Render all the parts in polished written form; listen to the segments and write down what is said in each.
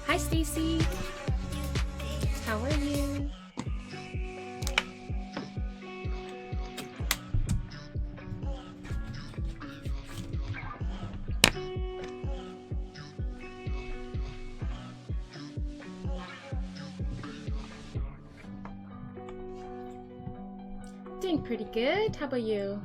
Hi, Stacy. How are you? Doing pretty good. How about you?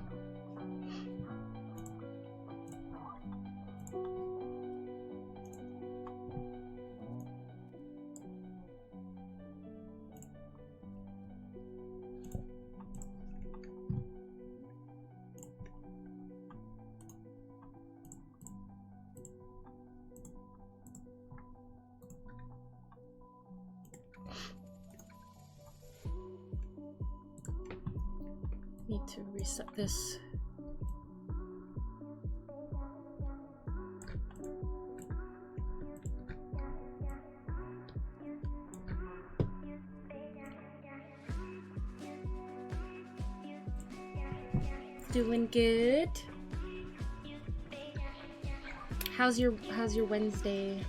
Need to reset this. Doing good. How's your Wednesday?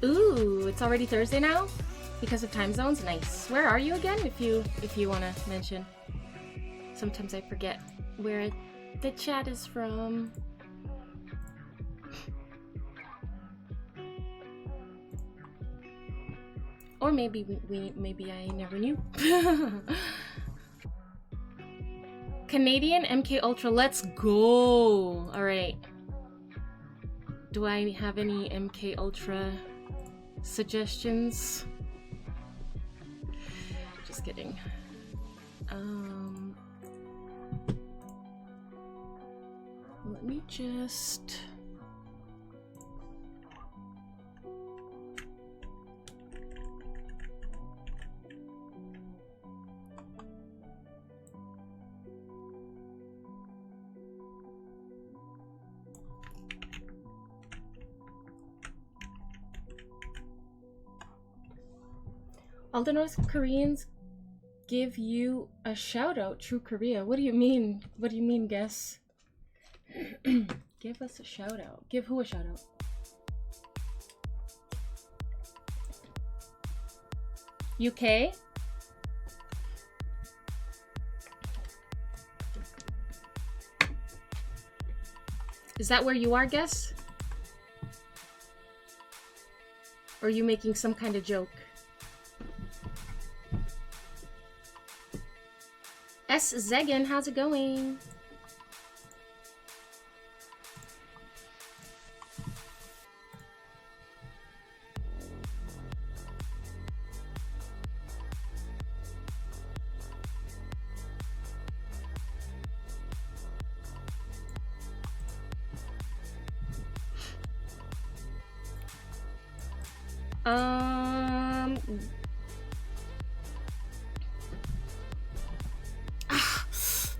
Ooh, it's already Thursday now? Because of time zones? Nice. Where are you again, if you want to mention? Sometimes I forget where the chat is from. Or maybe maybe I never knew. Canadian MK Ultra, let's go. All right. Do I have any MK Ultra suggestions? Just kidding. Let me just all the North Koreans give you a shout out, True Korea. What do you mean? What do you mean, guess? Give us a shout out. Give who a shout out? UK? Is that where you are, guess? Or are you making some kind of joke? S. Zegan, how's it going?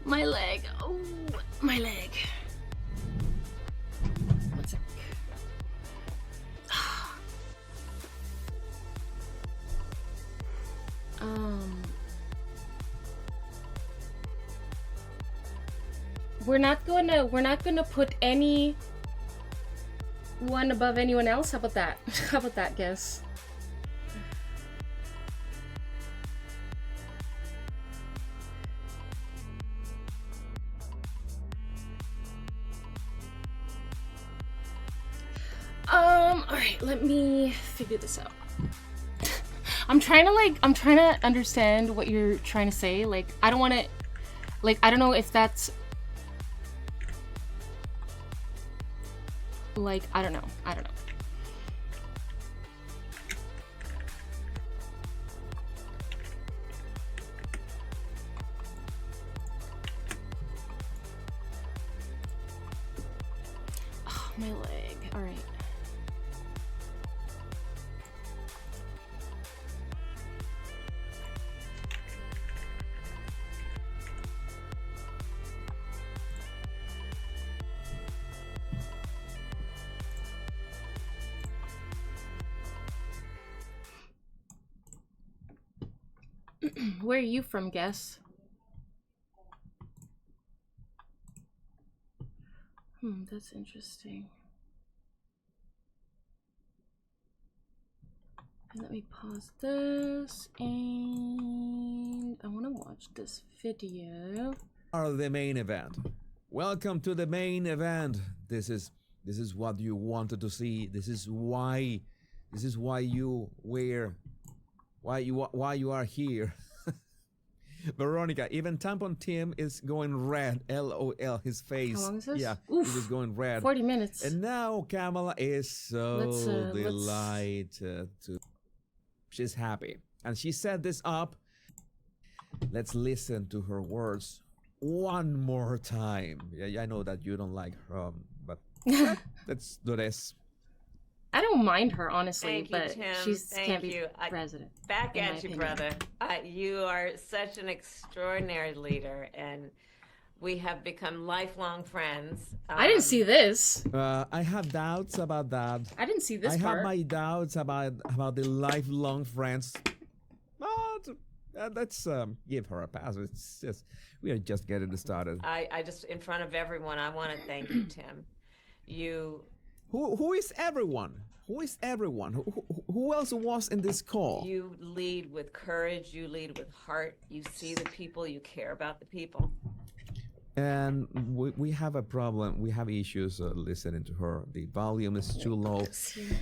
My leg. Oh, my leg. One sec. We're not gonna put any one above anyone else. How about that? How about that, guess? Alright, let me figure this out. I'm trying to understand what you're trying to say. Like, I don't want to, like, I don't know if that's, like, I don't know. Oh, my leg. Alright. Where are you from, Guess? That's interesting. And let me pause this, and I want to watch this video. The main event. Welcome to the main event. This is what you wanted to see. This is why you are here. Veronica, even Tampon Tim is going red. LOL, his face. How long is this? Yeah, Oof, he was going red. 40 minutes. And now Kamala is so delighted to. She's happy. And she set this up. Let's listen to her words one more time. Yeah, I know that you don't like her, but let's do this. I don't mind her, honestly, but Tim. she can't be president. Back at you, brother. You are such an extraordinary leader, and we have become lifelong friends. I didn't see this. I have doubts about that. I didn't see this part. part. I have my doubts about the lifelong friends. But let's give her a pass. It's just we are just getting started. I just, in front of everyone, I want to thank you, Tim. You. Who is everyone? Who is everyone? Who else was in this call? You lead with courage. You lead with heart. You see the people. You care about the people. And we have a problem. We have issues listening to her. The volume is too low.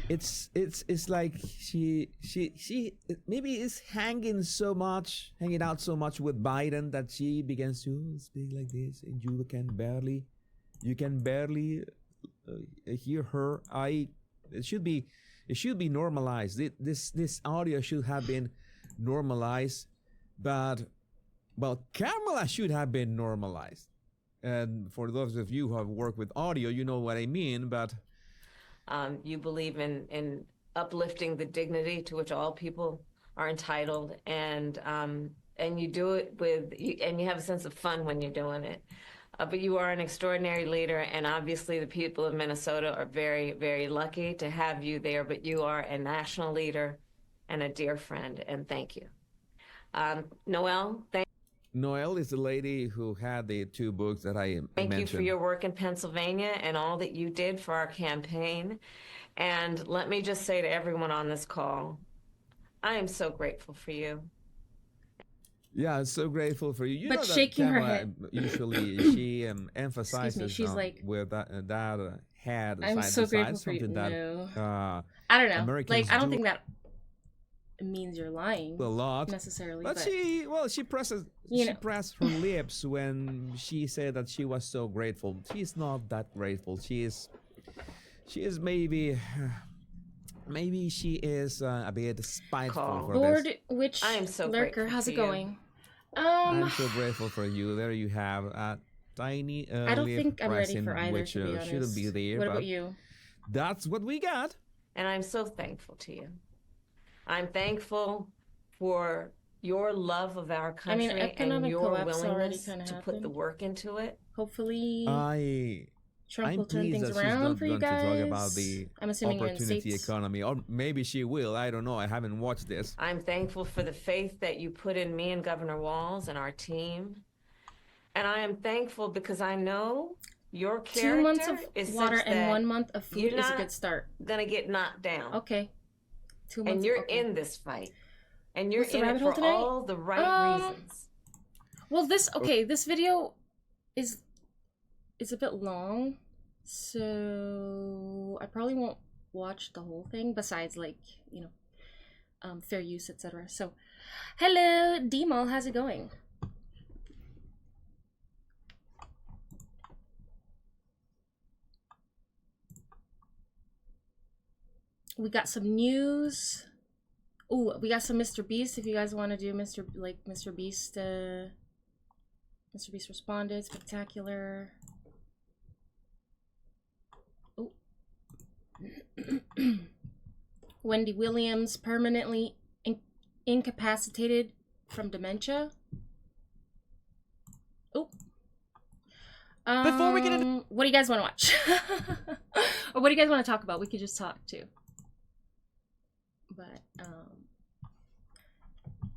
It's like she maybe is hanging out so much with Biden that she begins to speak like this, and you can barely hear her. It should be normalized. This audio should have been normalized, but Kamala should have been normalized. And for those of you who have worked with audio, you know what I mean. But you believe in uplifting the dignity to which all people are entitled, and you do it and you have a sense of fun when you're doing it. But you are an extraordinary leader, and obviously the people of Minnesota are very, very lucky to have you there. But you are a national leader and a dear friend, and thank you. Noelle, Noelle is the lady who had the 2 books that I mentioned. Thank you for your work in Pennsylvania and all that you did for our campaign. And let me just say to everyone on this call, I am so grateful for you. Yeah, so grateful for you. But know shaking her head. Usually she emphasizes she's like, with that head I'm side so to grateful side, for you. something that No. I don't know. Americans like, I don't think that means you're lying a lot necessarily. But she pressed her lips when she said that she was so grateful. She's not that grateful. She is maybe she is a bit spiteful for Lord this. Witch I am so Lurker, how's it going? I'm so grateful for you. There you have a tiny I don't think I'm ready for either, which to be honest. shouldn't be there. What about you? That's what we got. And I'm so thankful to you. I'm thankful for your love of our I mean, country and economic your collapse already willingness kind of to put the happened. work into it. Hopefully, Trump I'm will turn pleased things that she's around not for you going to talk guys. about the I'm assuming you're in the opportunity States. economy, or maybe she will. I don't know. I haven't watched this. I'm thankful for the faith that you put in me and Governor Walz and our team. And I am thankful because I know your 2 months character of is water such and that 1 month of food you're is a not good start. gonna get knocked down. Okay. 2 months. And you're okay. in this fight. And you're What's the in it rabbit hole for tonight? all the right reasons. Well, this video is a bit long, so I probably won't watch the whole thing, besides, like, you know, fair use, etc. So, hello, D-Mall, how's it going? We got some news. Ooh, we got some Mr. Beast. If you guys want to do Mr. Beast, Mr. Beast responded. Spectacular. Oh. Wendy Williams permanently incapacitated from dementia. Oh. Before we get into what do you guys want to watch? Or what do you guys want to talk about? We could just talk too. But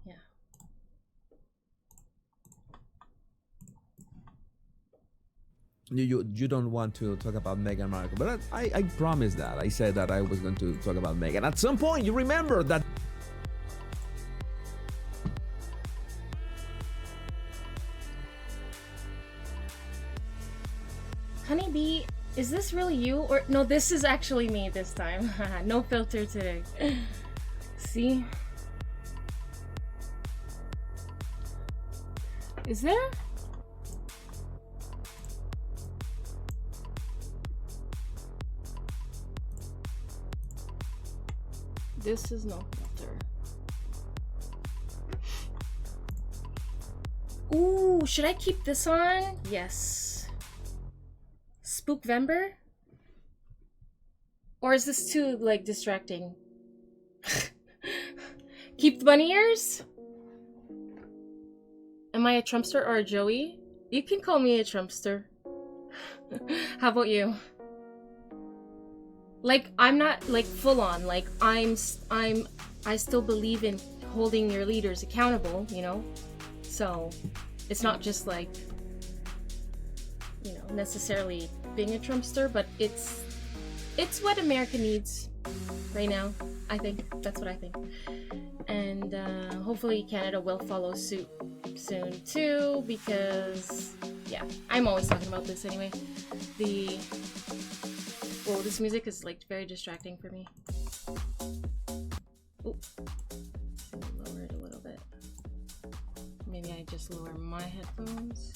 yeah. You don't want to talk about Meghan Markle, but I promised that. I said that I was going to talk about Meghan. At some point, you remember that. Hunniebee, is this really you? Or no, this is actually me this time. No filter today. See? Is there? This is no filter. Ooh, should I keep this on? Yes. Spookvember? Or is this too, like, distracting? Keep the bunny ears? Am I a Trumpster or a Joey? You can call me a Trumpster. How about you? Like, I'm not, like, full on. Like, I still believe in holding your leaders accountable, you know? So, it's not just, like, you know, necessarily being a Trumpster, but it's what America needs right now. I think that's what I think, and hopefully Canada will follow suit soon too, because yeah, I'm always talking about this anyway. This music is like very distracting for me. Ooh. Lower it a little bit. Maybe I just lower my headphones.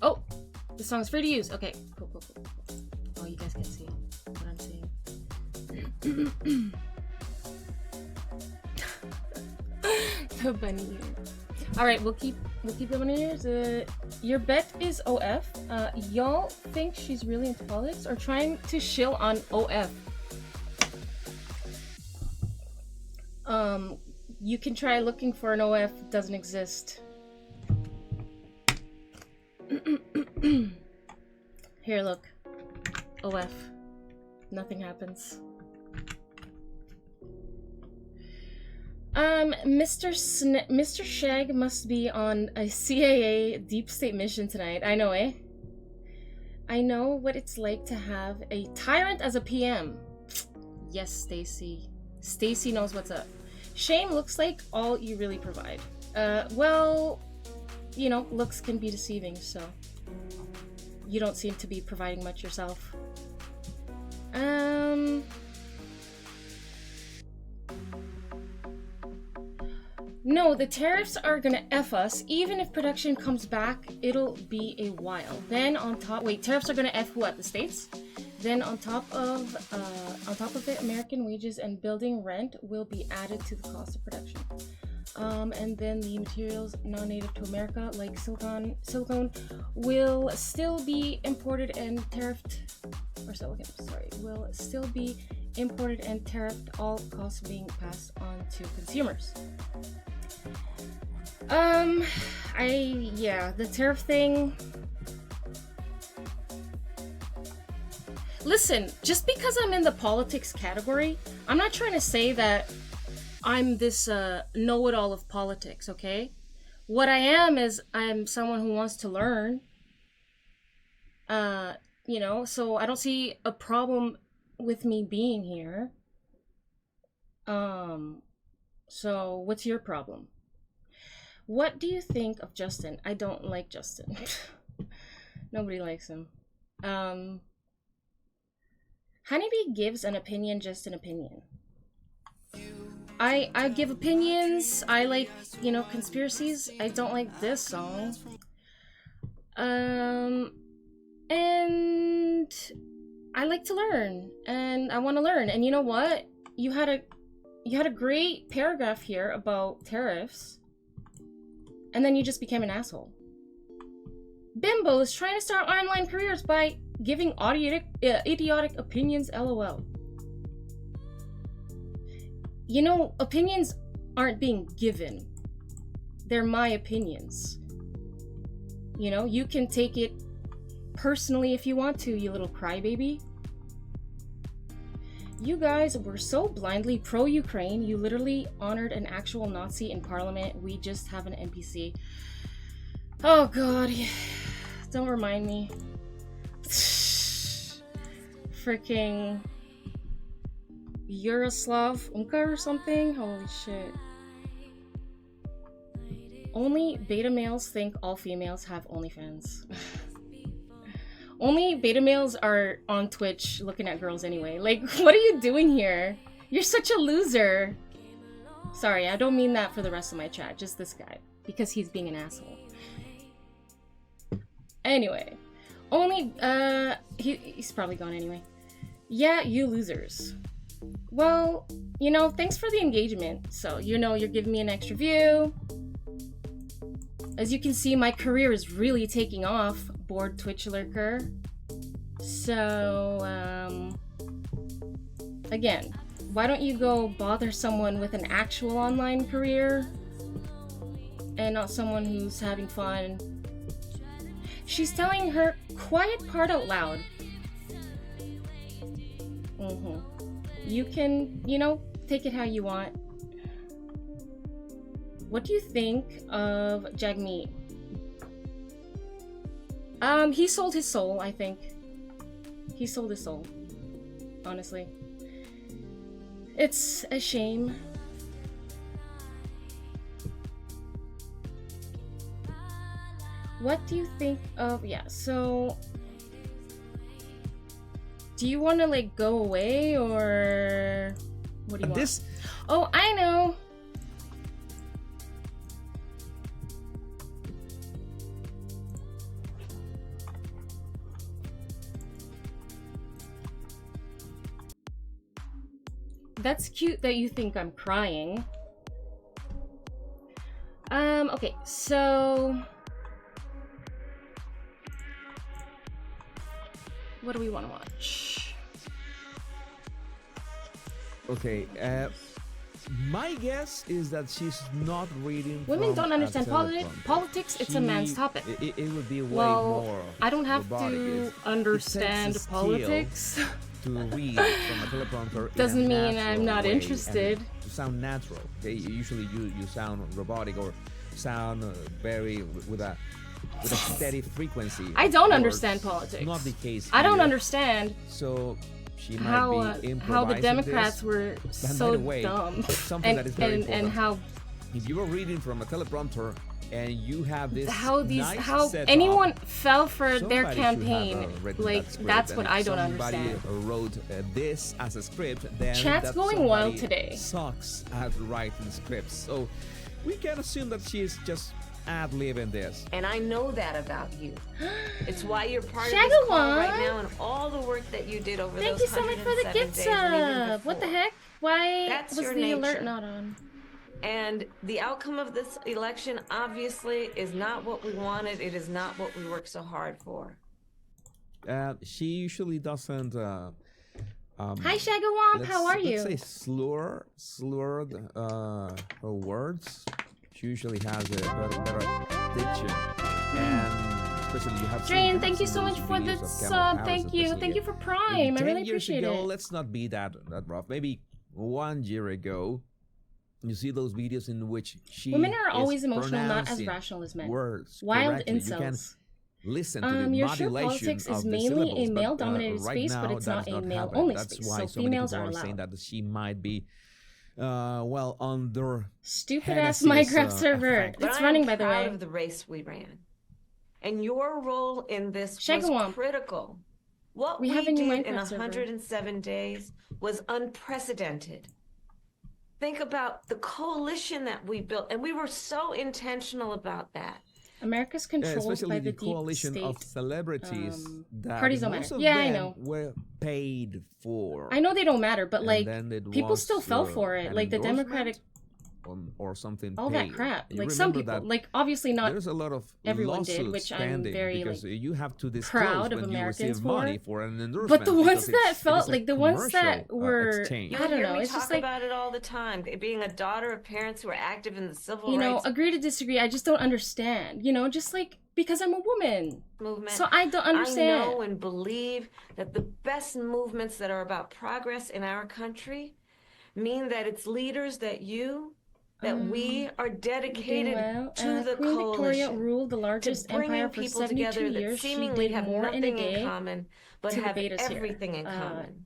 Oh, the song's free to use. Okay, cool. Oh, you guys can see what I'm saying. The bunny ear. All right, we'll keep the bunny ears. Your bet is OF. Y'all think she's really into politics or trying to shill on OF? You can try looking for an OF. It doesn't exist. Here, look. OF. Nothing happens. Mr. Shag must be on a CIA deep state mission tonight. I know, eh? I know what it's like to have a tyrant as a PM. Yes, Stacy. Stacy knows what's up. Shame looks like all you really provide. Well, you know, looks can be deceiving, so you don't seem to be providing much yourself. No, the tariffs are gonna F us. Even if production comes back, it'll be a while. Then on top, wait, tariffs are gonna F who at the States? Then on top of it, American wages and building rent will be added to the cost of production. And then the materials non-native to America, like silicone, will still be imported and tariffed, will still be imported and tariffed, all costs being passed on to consumers. Yeah, the tariff thing. Listen, just because I'm in the politics category, I'm not trying to say that I'm this know-it-all of politics, okay? What I am is I'm someone who wants to learn. You know, so I don't see a problem with me being here. So what's your problem? What do you think of Justin? I don't like Justin. Nobody likes him. Hunniebee gives an opinion, just an opinion. I give opinions. I like, you know, conspiracies. I don't like this song. And I like to learn, and I want to learn. And you know what? You had a great paragraph here about tariffs, and then you just became an asshole. Bimbos trying to start online careers by giving idiotic opinions, lol. You know, opinions aren't being given. They're my opinions. You know, you can take it personally if you want to, you little crybaby. You guys were so blindly pro-Ukraine, you literally honored an actual Nazi in parliament. We just have an NPC. Oh god. Don't remind me. Freaking Yaroslav Unka or something? Holy shit. Only beta males think all females have OnlyFans. Only beta males are on Twitch looking at girls anyway. Like, what are you doing here? You're such a loser. Sorry, I don't mean that for the rest of my chat. Just this guy. Because he's being an asshole. Anyway. Only, he's probably gone anyway. Yeah, you losers. Well, you know, thanks for the engagement. So, you know, you're giving me an extra view. As you can see, my career is really taking off, bored Twitch lurker. So, again, why don't you go bother someone with an actual online career and not someone who's having fun? She's telling her quiet part out loud. You can, you know, take it how you want. What do you think of Jagmeet? He sold his soul, I think. He sold his soul. Honestly. It's a shame. What do you think of... Yeah, so... Do you want to, like, go away, or... What do you want? Oh, I know! That's cute that you think I'm crying. Okay, so... What do we want to watch? Okay, my guess is that she's not reading. Women don't understand politics. It's a man's topic. It would be way well, more. I don't have to understand politics. To read from a teleprompter doesn't mean I'm not way, interested. To sound natural. Okay, usually you sound robotic or sound very with a steady frequency. I don't understand politics. Not the case. I don't understand. So she might be improvising how the Democrats this. were so dumb. Something that is very important. And how if you were reading from a teleprompter and you have this how setup, anyone fell for their campaign, like that that's what I don't understand. understand. Wrote this as a script, then chat's going wild today. Sucks at writing scripts, so we can assume that she's just ad-libbing this. And I know that about you. It's why you're part of Shagawon. this call right now, and all the work that you did over Thank those you so much for the 107 gift days and even sub. What the before. heck? Why That's was your the nature. alert not on? And the outcome of this election obviously is not what we wanted. It is not what we worked so hard for. She usually doesn't. Hi Shagawomp, how are you? Let's say slur her words. She usually has a better diction, and especially you have. Jane, thank you so much for the sub. Thank you for Prime. I really appreciate it. Let's not be that rough. Maybe 1 year ago, you see those videos in which women are always emotional, not as rational as men. Words wild correctly. incels. Listen to the You're sure modulation politics is of the mainly syllables, a male-dominated right space, now, but it's not a male-only happening. space. That's why So many females people are saying allowed. that she might be, under Stupid-ass Minecraft server. effect. It's running, by the way. I'm proud of the race we ran. And your role in this Shagawamp. was critical. What We have a we new did in Minecraft server. 107 days was unprecedented. Think about the coalition that we built, and we were so intentional about that. America's controlled especially by the the coalition deep of state. celebrities that Parties don't most matter. of Yeah, I them know. were paid for. I know they don't matter, but And like then it people was, still fell for it. an Like the endorsement Democratic, or something. all paid. that crap. You Like some remember people, that like obviously not there's a lot of everyone did, lawsuits which I'm pending very, because like, you have to disclose proud of when Americans you receive for. money for an endorsement. But the ones because that it felt is a like the ones that commercial, were, exchange. I don't hear know. me It's talk just like, about it all the time. Being a daughter of parents who are active in the civil you know, rights agree to disagree. I just don't understand. You know, just like because I'm a woman. movement. So I don't understand. I know and believe that the best movements that are about progress in our country mean that it's leaders that we are dedicated to the Queen coalition. Victoria ruled the largest to bringing empire for people 72 together years. that She seemingly did have more in a nothing day in common, but to the have betas here. everything in common.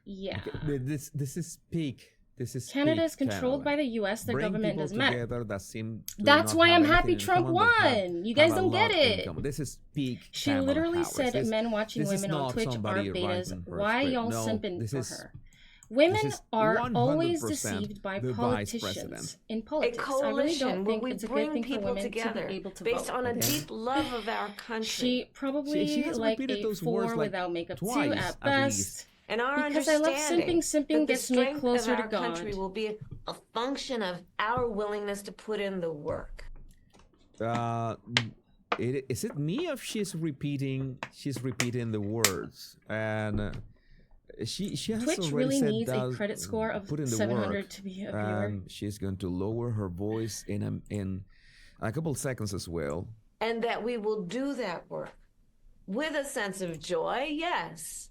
Yeah. Okay, this is peak. This is Canada peak is controlled by the U.S. Their Bring government people doesn't matter. together that seem to That's not why have I'm anything happy in Trump common, but won. You guys have a don't get lot in it. common. This is peak. She Kamala literally Harris. said men watching this is women on not Twitch are somebody betas. writing her Why script. y'all No, simping this for is- her? Women this is are always 100% deceived by the vice politicians president. in A politics. I really coalition don't where think we it's a good bring thing for people women together to be able to based vote. on a Okay. deep love of our country. She probably She has like repeated a those 4 words, like, without makeup 2 twice, at at best. least. And our Because I love understanding simping that the gets me strength closer of to our God. country will be a function of our willingness to put in the work. Is it me if she's repeating the words and she has Twitch already really said needs a that credit score of put in the 700 work, to be a viewer. she's going to lower her voice in a couple seconds as well. And that we will do that work with a sense of joy, yes.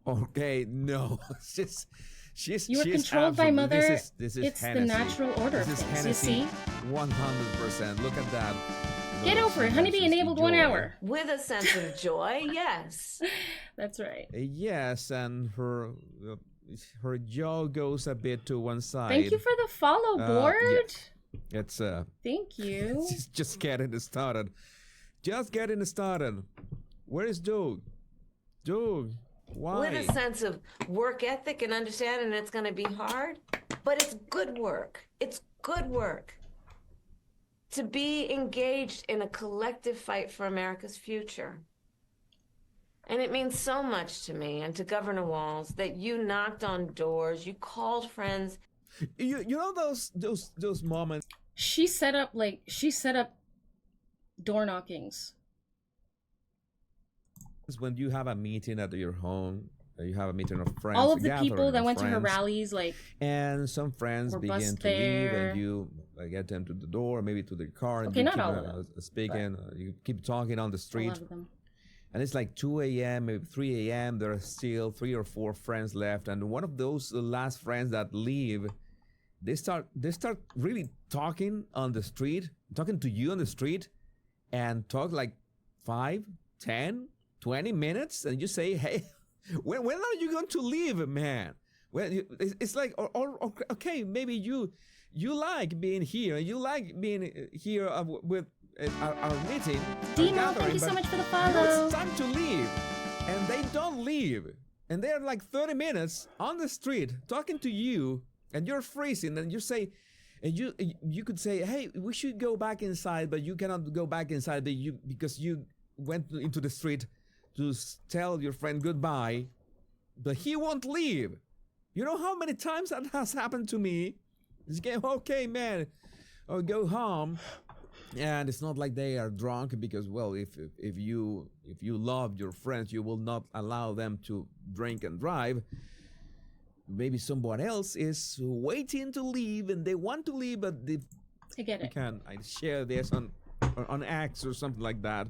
Okay, no, she's You are controlled by absolutely- mother. This is It's the Hennessy. natural order of This is things. You Hennessy, see? 100%. Look at that. Get over it. Honeybee enabled 1 hour. With a sense of joy, yes. That's right. Yes, and her jaw goes a bit to one side. Thank you for the follow, board. yeah. It's Thank you. it's just getting started. Just getting started. Where is Doug? Doug, why? With a sense of work ethic and understanding it's going to be hard, but it's good work. It's good work. To be engaged in a collective fight for America's future. And it means so much to me and to Governor Walz that you knocked on doors, you called friends. You know those moments She set up door knockings. when you have a meeting at your home, you have a meeting of friends. All of the gathering people that of went to her friends, rallies, like, and some friends were begin bussed to leave, there. and you get them to the door, maybe to their car, and Okay, you not keep all of them, speaking. You keep talking on the a street, lot of them. and it's like 2 a.m., maybe 3 a.m. There are still 3 or 4 friends left, and one of those last friends that leave, they start really talking on the street, talking to you on the street, and talk like 5, 10, 20 minutes, and you say, hey, when are you going to leave, man? Well, it's like, okay, maybe you like being here, you like being here with our meeting. Dino, thank you so much for the follow. It's time to leave, and they don't leave, and they're like 30 minutes on the street talking to you, and you're freezing, and you say, and you could say, hey, we should go back inside, but you cannot go back inside because you went into the street to tell your friend goodbye, but he won't leave. You know how many times that has happened to me? It's game, okay, man, or go home. And it's not like they are drunk because, well, if you love your friends, you will not allow them to drink and drive. Maybe someone else is waiting to leave and they want to leave, but I get we it. can share this on X or something like that.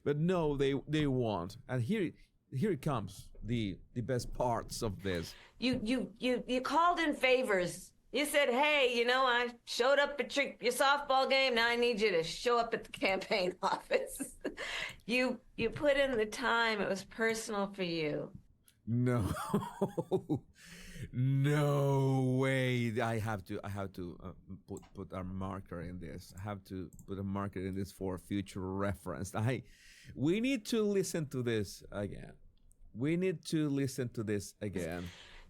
But no, they won't. And here it comes, the best parts of this. You called in favors. You said, hey, I showed up at your softball game. Now I need you to show up at the campaign office. You put in the time. It was personal for you. No, no way. I have to put a marker in this. I have to put a marker in this for future reference. We need to listen to this again.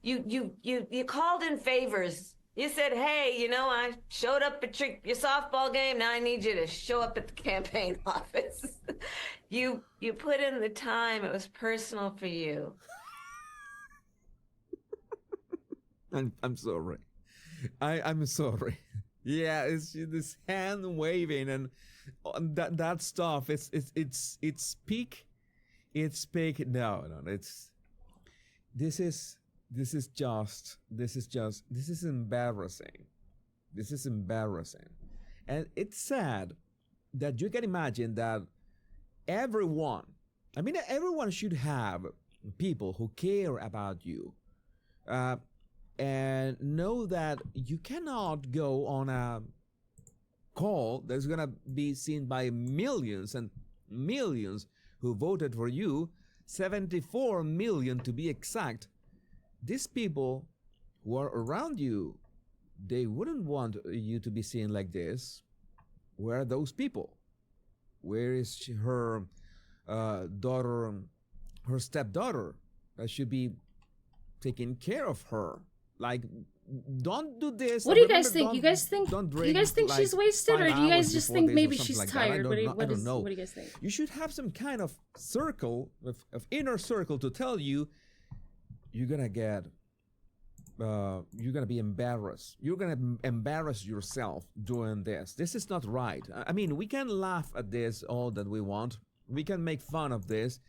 You called in favors. You said, hey, I showed up at your softball game. Now I need you to show up at the campaign office. You put in the time. It was personal for you. I'm sorry. I'm sorry. Yeah, it's this hand waving and that stuff. It's peak. It's peak. No. This is embarrassing. This is embarrassing. And it's sad that you can imagine that everyone should have people who care about you. And know that you cannot go on a call that's going to be seen by millions and millions who voted for you, 74 million to be exact. These people who are around you, they wouldn't want you to be seen like this. Where are those people? Where is her daughter, her stepdaughter that should be taking care of her? Like, don't do this. What do you guys think? You guys think she's wasted, or do you guys just think maybe she's tired? What do you guys think? You should have some kind of circle, of inner circle, to tell you you're gonna be embarrassed. You're gonna embarrass yourself doing this. This is not right. I mean, we can laugh at this all that we want. We can make fun of this.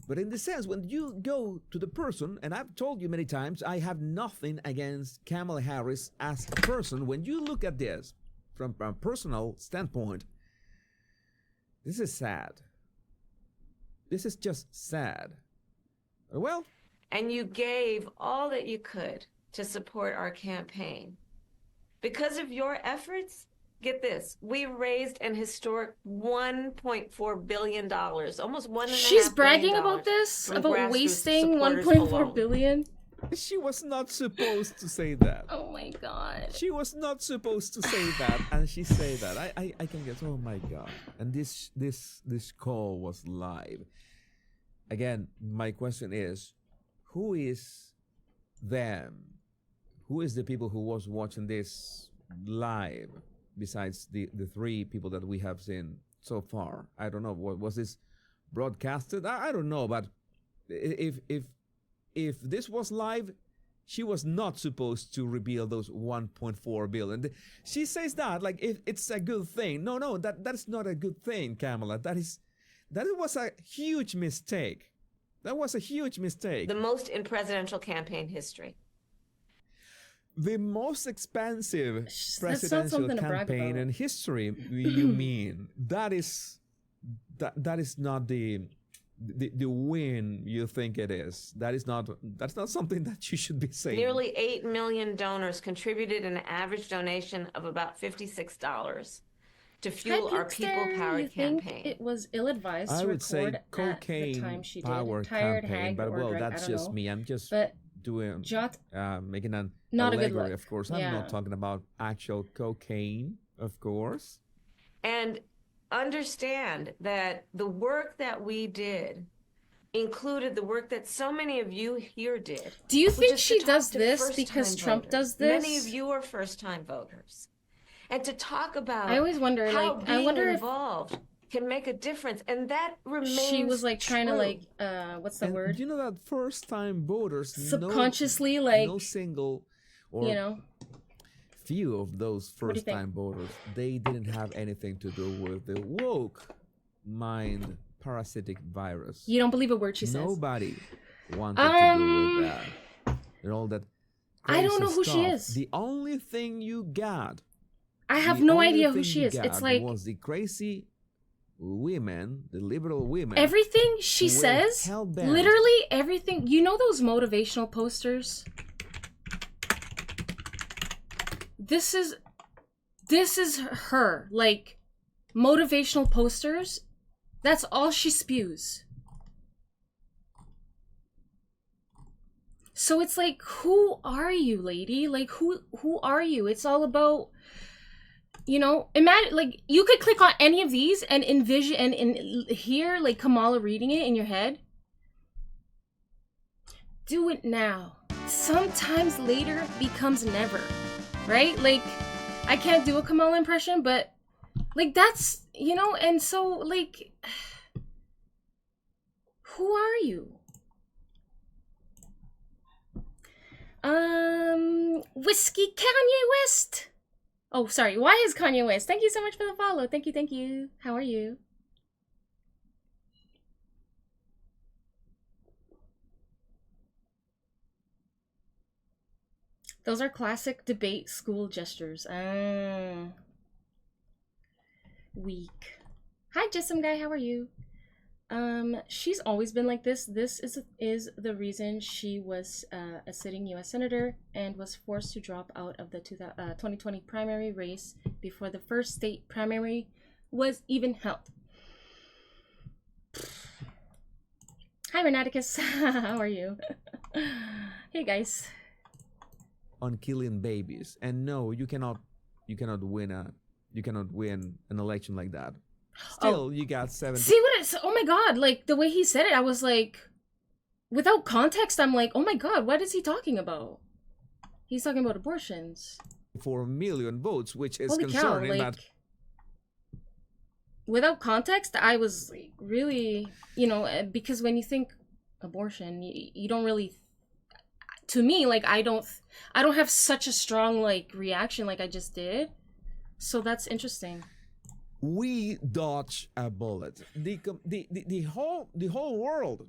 But in the sense, when you go to the person, and I've told you many times, I have nothing against Kamala Harris as a person. When you look at this from a personal standpoint, this is sad. This is just sad. Well, and you gave all that you could to support our campaign. Because of your efforts, get this, we raised an historic $1.4 billion, almost $1.5 billion. She's bragging about this, about wasting $1.4 billion. She was not supposed to say that. Oh my god. She was not supposed to say that, and she said that. I can guess. Oh my god. And this call was live. Again, my question is, who is them? Who is the people who was watching this live? Besides the three people that we have seen so far. I don't know. What was this broadcasted? I don't know, but if this was live, she was not supposed to reveal those 1.4 billion. She says that like if it's a good thing. No, that's not a good thing, Kamala. That was a huge mistake. That was a huge mistake. The most in presidential campaign history. The most expensive presidential campaign in history, you mean? That is not the win you think it is. That's not something that you should be saying. Nearly 8 million donors contributed an average donation of about $56 to fuel our people-powered campaign. It was ill-advised I to would say record at the time she did. Cocaine-powered campaign, but well, that's just me. I'm just doing making an not allegory, a good look. Of course. I'm not talking about actual cocaine, of course. And understand that the work that we did included the work that so many of you here did. Do you think she does this because Trump does this? Many of you are first-time voters. And to talk about I always wonder, how like, being I wonder involved can make a difference, and that remains she was like trying true. to like what's the word? You know that first-time voters subconsciously no single or few of those first-time voters, they didn't have anything to do with the woke mind parasitic virus. You don't believe a word she says. Nobody wanted to do with that. And all that. I don't know who stuff. she is. The only thing you got I have The no only idea who thing she you is. It's got like was the crazy women, the liberal women. everything she who were says, hell-bent. literally everything. You know those motivational posters? This is her. Like, motivational posters. That's all she spews. So it's like, who are you, lady? Like, who are you? It's all about, you know, imagine, like, you could click on any of these and envision and hear, like, Kamala reading it in your head. Do it now. Sometimes later becomes never, right? Like, I can't do a Kamala impression, but, like, that's, you know, and so, like, who are you? Whiskey Kanye West. Oh, sorry. Why is Kanye West? Thank you so much for the follow. Thank you, thank you. How are you? Those are classic debate school gestures. Weak. Hi, Jessam guy. How are you? She's always been like this. This is the reason she was a sitting U.S. senator and was forced to drop out of the 2020 primary race before the first state primary was even held. Hi, Renaticus. How are you? Hey, guys. On killing babies, and no, you cannot win an election like that. Still, you got 70. See what it's, oh my god, like the way he said it, I was like, without context, I'm like, oh my god, what is he talking about? He's talking about abortions. 4 million votes, which is Holy cow, concerning. like, without context, I was like, really, you know, because when you think abortion, you don't really, to me, like, I don't have such a strong, like, reaction like I just did. So that's interesting. We dodge a bullet. The whole world,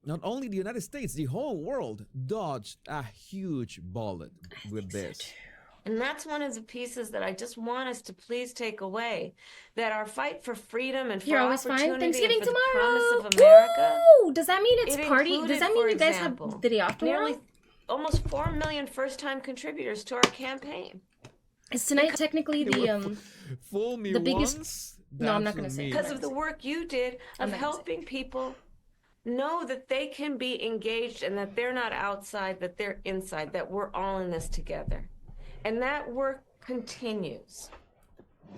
not only the United States, the whole world dodged a huge bullet with this. So And that's one of the pieces that I just want us to please take away. That our fight for freedom and for You're always opportunity fine. Thanksgiving and for tomorrow. the promise of America. Woo! Does that mean it's It party? included, Does that mean for you guys example, have the day off tomorrow? nearly almost 4 million first-time contributors to our campaign. Is tonight technically the Fool me the biggest- once. No, I'm not gonna that's say me. it. Because of the work you did I'm of not gonna say helping people know that they can be engaged and that they're not outside, that they're inside, that we're all in this together. And that work continues.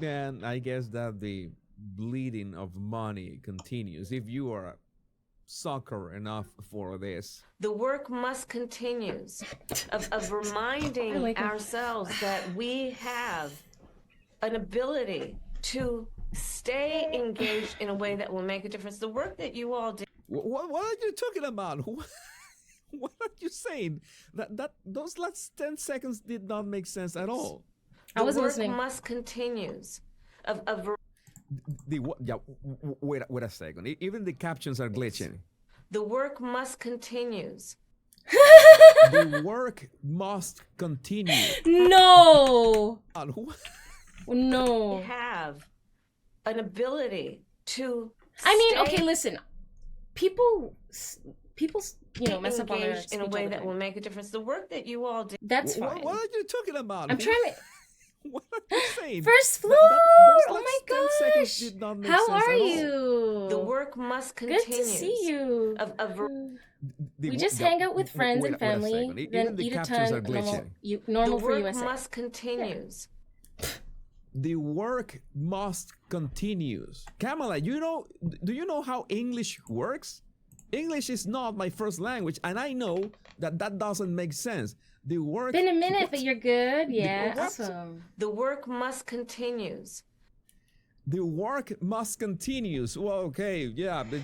And I guess that the bleeding of money continues. If you are sucker enough for this, The work must continue of reminding I like him. ourselves that we have an ability to stay engaged in a way that will make a difference. The work that you all did. what are you talking about? What are you saying? That those last 10 seconds did not make sense at all. I wasn't the listening. work must continue. Wait a second. Even the captions are glitching. The work must continue. The work must continue. No. We No. have an ability to. I mean, stay okay, listen. People, you know, mess up on their engaged in a speech way all the that time. will make a difference. The work that you all did. That's What, fine. what are you talking about? I'm trying to. What are you saying? First floor. Those Oh last my 10 seconds gosh. did not make How sense are at all. you? The work must Good continue. to see you. We just hang out with friends and family, then eat a ton of normal The for work USA. must continue. The work must continue. Kamala, do you know how English works? English is not my first language, and I know that doesn't make sense. The work. Been a minute, but you're good. Yeah, what? awesome. The work must continue. The work must continue. Well, okay, yeah, but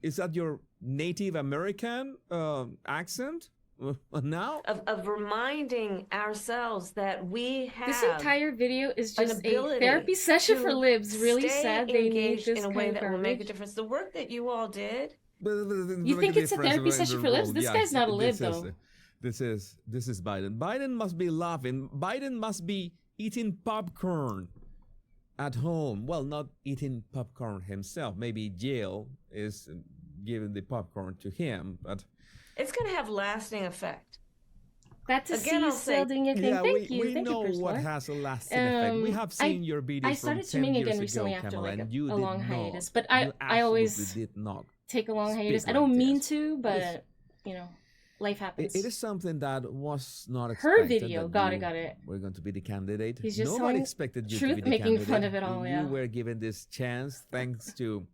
is that your Native American accent now? Of reminding ourselves that we have This entire video is an just a ability therapy session to for libs. Really stay sad they need engaged this in a kind way of that will make a garbage. difference. The work that you all did. You think it's a therapy session for libs? This guy's not a lib, though. This is Biden. Biden must be laughing. Biden must be eating popcorn at home. Well, not eating popcorn himself. Maybe Jill is giving the popcorn to him, but It's going to have lasting effect. Glad to Again, see you I'll still say- doing your thing. yeah, Thank we you. Thank know you, First what Lord. has a lasting effect. We have seen your videos I from started 10 swimming years again ago, recently after Kamala, like and you a did long not. hiatus, but You I absolutely always did not. take a long speak hiatus. I like don't mean this. to, but you know, life happens. It is something that was not Her expected. video, that got you it. We're going to be the candidate. He's just Nobody telling expected you truth, to be the making candidate. fun of it all, You yeah. were given this chance thanks to,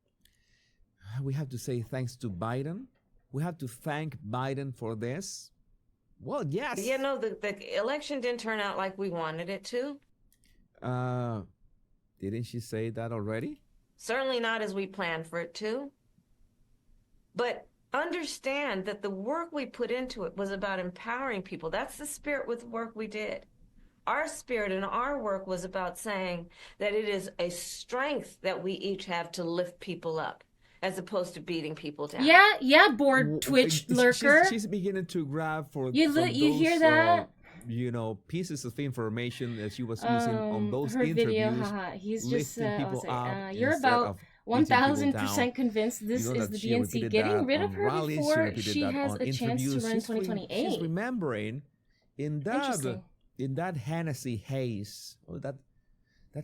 we have to say thanks to Biden. We have to thank Biden for this. Well, yes. Yeah, no, the election didn't turn out like we wanted it to. Didn't she say that already? Certainly not as we planned for it to. But understand that the work we put into it was about empowering people. That's the spirit with the work we did. Our spirit and our work was about saying that it is a strength that we each have to lift people up, as opposed to beating people down. Yeah, bored Twitch lurker. She's beginning to grab for You from hear those, that? Pieces of information that she was using on those her interviews. video, haha. He's just lifting people up you're instead about of beating people 1000% down. convinced this You know is that the she DNC repeated getting that rid of on her rallies, before repeated she that has on a chance to interviews. run 2028. She's remembering in Interesting. that Hennessy haze. Oh, that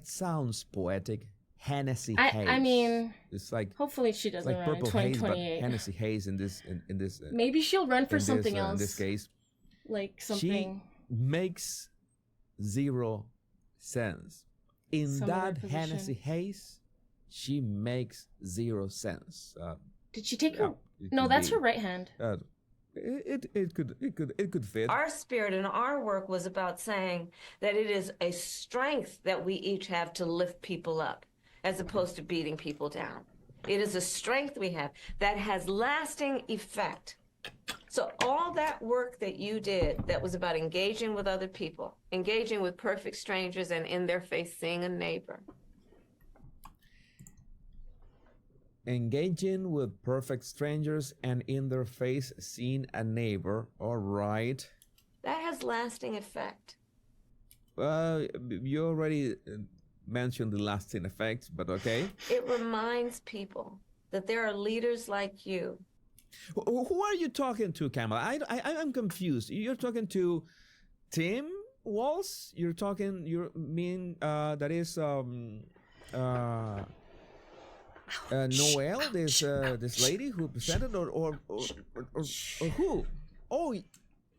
sounds poetic. Hennessy haze. I mean, it's like hopefully she it's doesn't like run in purple haze, but 2028. Hennessy haze in this Maybe she'll run for something else. In this case, like something. she makes 0 sense. In Some that other position. Hennessy haze, she makes 0 sense. Did she take her? it No, could that's be- her right hand. It could fit. Our spirit and our work was about saying that it is a strength that we each have to lift people up, as opposed to beating people down. It is a strength we have that has lasting effect. So all that work that you did that was about engaging with other people, engaging with perfect strangers and in their face seeing a neighbor. Engaging with perfect strangers and in their face seeing a neighbor. All right. That has lasting effect. You already mentioned the lasting effects, but okay. It reminds people that there are leaders like you. Who are you talking to, Kamala? I'm confused. You're talking to Tim Walz? You mean that is Noel, this lady who presented, or who? Oh,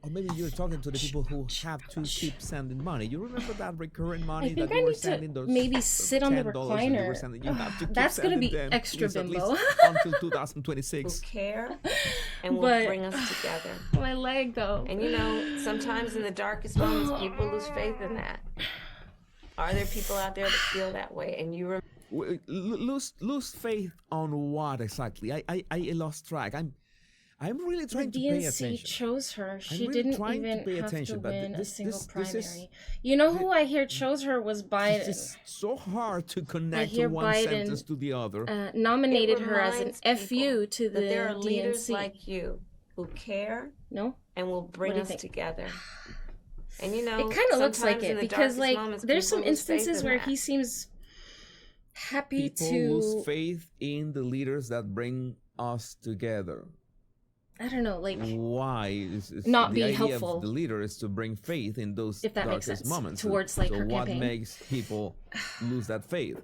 or maybe you're talking to the people who have to keep sending money. You remember that recurring money I think that you I were need sending? to Those maybe sit on the $10 that you were recliner. sending. You have to keep That's gonna sending be them, extra please, at least bimbo. until Who 2026. care and will But- bring us together. My leg though. And you know, sometimes in the darkest moments, people lose faith in that. Are there people out there that feel that way? And you Lose faith on what exactly? I lost track. I'm really trying The to pay DNC attention. chose her. She really didn't trying to even pay have attention, to but win a this single is- primary. You know who I hear chose her was Biden. It's so hard to connect hear one Biden, sentence to the other. Nominated It her as an reminds FU to that the there are leaders DNC. like you who care No? and will bring What do you us think? together. And you know, It kind of looks like sometimes in it the because darkest like moments, there's people some lose faith instances in where that. he seems happy People to lose faith in the leaders that bring us together. I don't know, like Why? Not the be idea helpful. of the leader is to bring faith in those If that makes darkest sense, moments. towards, like, so her what campaign. makes people lose that faith?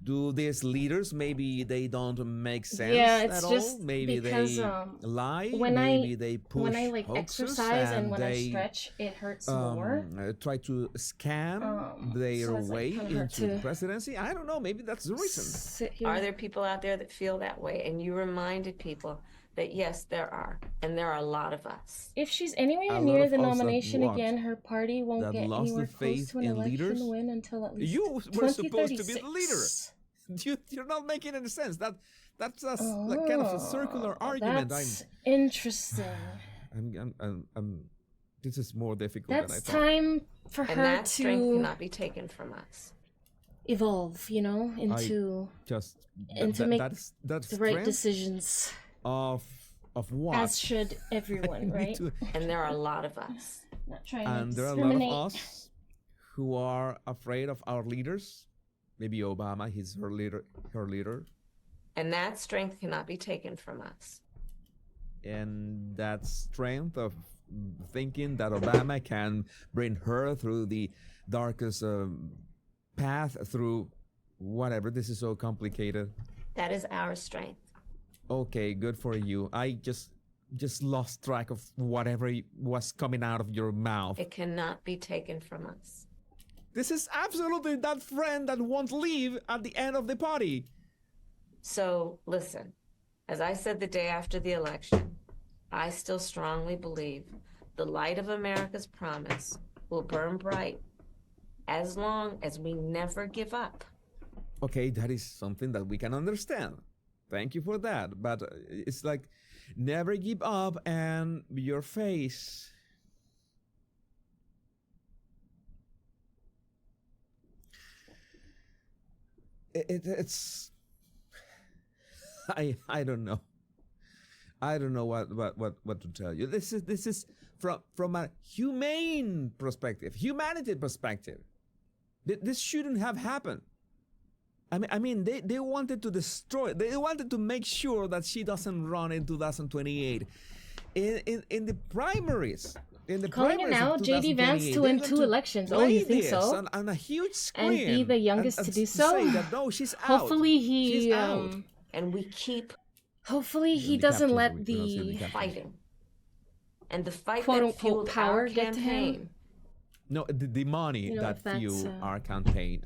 Do these leaders, maybe they don't make sense Yeah, it's at all? just Maybe because, they lie? when Maybe they push when I like hoaxes exercise and when I they, stretch, it hurts more. try to scam their so it's, like, way kinda hard into the to presidency. I don't know. Maybe that's the reason. Sit here. Are there people out there that feel that way? And you reminded people that yes, there are. And there are a lot of us. If she's anywhere A lot near of the us that nomination what? again, her party won't That get lost the anywhere close faith to an in election leaders? win until at least You were supposed to be the 2036. leader. You're not making any sense. That's like kind of a circular argument. That's interesting. This is more difficult That's than I thought. time for And her that strength to cannot be taken from us. evolve, you know, into Just And to make that the right strength decisions. of Of what? As should everyone, Me right? too. And there are a lot of us. Not trying And to there are a lot discriminate. of us who are afraid of our leaders. Maybe Obama, he's her leader. And that strength cannot be taken from us. And that strength of thinking that Obama can bring her through the darkest path through whatever. This is so complicated. That is our strength. Okay, good for you. I just lost track of whatever was coming out of your mouth. It cannot be taken from us. This is absolutely that friend that won't leave at the end of the party. So listen, as I said the day after the election, I still strongly believe the light of America's promise will burn bright as long as we never give up. Okay, that is something that we can understand. Thank you for that. But it's like never give up and your face. It's I don't know. I don't know what to tell you. This is from a humane perspective, humanity perspective. This shouldn't have happened. I mean, they wanted to destroy. They wanted to make sure that she doesn't run in 2028. In the primaries. In the Calling it now, JD Vance to win 2 elections. Oh, you think so? On a huge screen. And be the youngest to do so. Say that, no, she's out. Hopefully She's he out. And we keep hopefully he The doesn't captures, let we cannot say the the captures. fighting. And the fight Quote, that unquote, fueled power our get to him. campaign. No, the money You know, that if that's, fueled our campaign.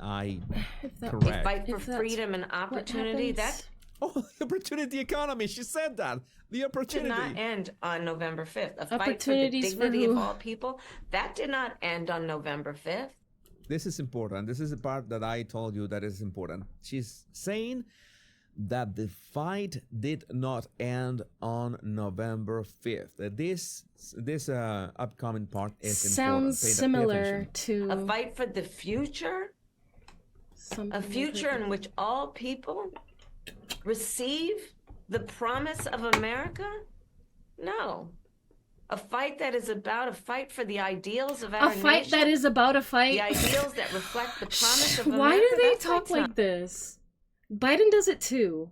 if that- The Correct. fight for If that's freedom and opportunity, that happens. Oh, the opportunity economy. She said that. The did opportunity. not end on November 5th. A fight for the Opportunities for dignity of who? all people, that did not end on November 5th. This is important. This is the part that I told you that is important. She's saying that the fight did not end on November 5th. This upcoming part is Sounds important. Pay similar attention. to A fight for the future, something a future in which all people receive the promise of America? No. A fight that is about a fight for the ideals of our a fight nation, that is about a fight. the ideals that reflect the promise of America. Why do they That's talk what's like this? Biden does it too.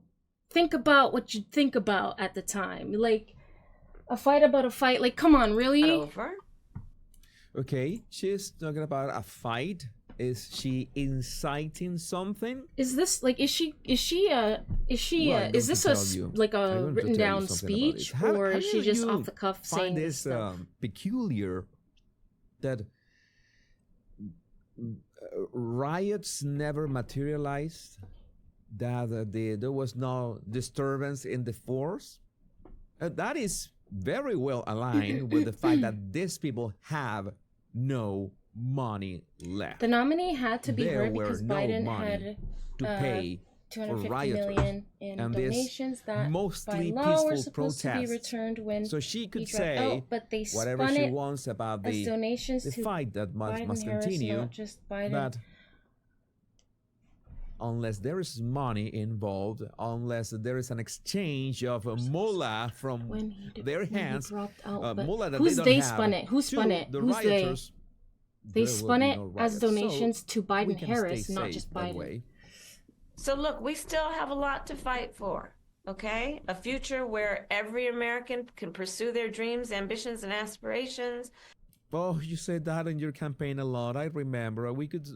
Think about what you think about at the time. Like a fight about a fight. Like, come on, not really? over. Okay, she's talking about a fight. Is she inciting something? Is this like is she Well, I'm going is this to a tell you. like I'm a going to written tell you down something about speech, it. How- or how is she do just you off the cuff saying find this this stuff? peculiar that riots never materialized, that there was no disturbance in the force? That is very well aligned with the fact that these people have no money left. The nominee had to be There heard were because no Biden money had to pay for 250 rioters. million in And this donations that mostly by law were peaceful supposed to be protests. returned when So she could he dropped say out, but they whatever spun she it wants about as the donations to fight that must Biden Harris, continue, not just Biden. but unless there is money involved, unless there is an exchange of a mullah from when he their when he hands, dropped out, but mullah that who's they, they don't spun have it? Who spun to it? the Who's they? rioters, They there will spun be it no as riots. donations So to we Biden can Harris, stay not safe just that Biden. way. So look, we still have a lot to fight for, okay? A future where every American can pursue their dreams, ambitions, and aspirations. Oh, you said that in your campaign a lot. I remember. We could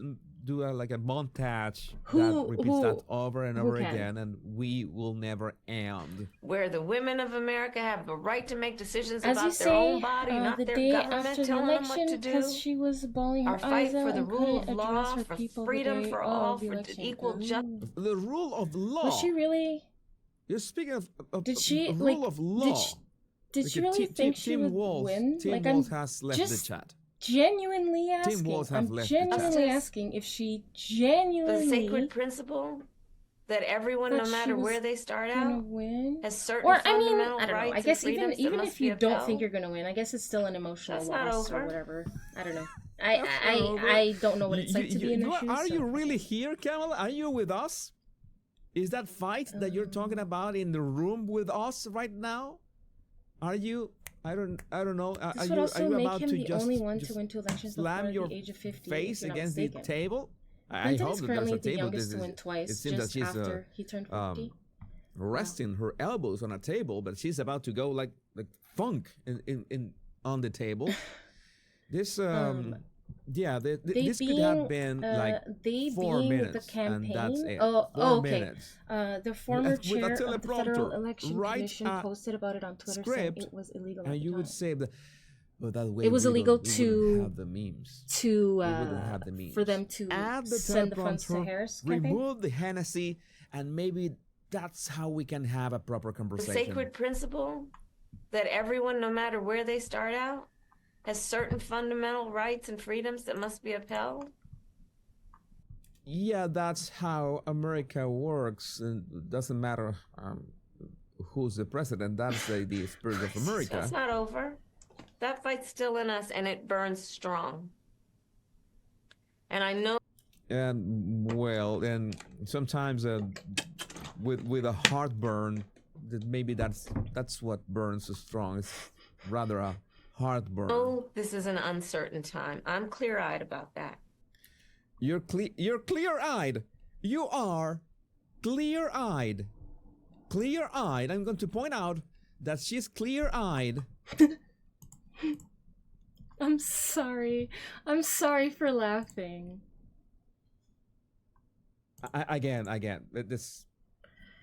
do like a montage that repeats that over and over can? again, and we will never end. Where the women of America have the right to make decisions As you about their own say, body, not the their day government after the telling them what to election, do. because she was bawling her Our fight eyes out for the and rule couldn't of address law, her for people freedom the day for all, of the for election. equal justice. Ooh. The rule of law. Was she really? You're speaking of Did she rule like? of law. Did she really think she would win? Tim Like, Walz I'm has left the just chat. genuinely asking. Walz have I'm left the chat. genuinely Justice. asking if she The genuinely sacred principle that everyone, no thought she matter was where they start gonna out, win. has certain Or I mean, fundamental I don't know. rights I guess and freedoms even that if must be you don't upheld. think you're gonna win, I guess it's still an emotional That's not loss or over. whatever. I don't know. That's not over. I don't know what it's like to be in her shoes. Are so- you really here, Kamala? Are you with us? Is that fight that you're talking about in the room with us right now? Are you? I don't know. This Are would also you make about him to the just only one to just win two elections slam before your the age of 50, face if you're not against the mistaken. table? I Clinton hope is that there's currently a the table. youngest to win It twice, seems that just she's after he turned 50. resting her elbows on a table, but she's about to go like funk in on the table. This this could have been like they 4 being the minutes, and that's campaign. it. Oh, 4 okay. minutes. The former With a chair of the Federal teleprompter, Election write Commission a posted about it on Twitter, saying script, it was illegal and at the you time. would say that. But that way It was illegal we to wouldn't have the memes. We wouldn't have the memes. for them to Add the send the funds to teleprompter, Harris campaign. remove the Hennessy, and maybe that's how we can have a proper The conversation. sacred principle that everyone, no matter where they start out, has certain fundamental rights and freedoms that must be upheld. Yeah, that's how America works. And it doesn't matter who's the president. That's the spirit of America. It's not over. That fight's still in us, and it burns strong. And I know. And well, and sometimes with a heartburn, that maybe that's what burns so strong. It's rather a heartburn. Oh, this is an uncertain time. I'm clear-eyed about that. You're clear-eyed. You are clear-eyed. Clear-eyed. I'm going to point out that she's clear-eyed. I'm sorry. I'm sorry for laughing. Again, this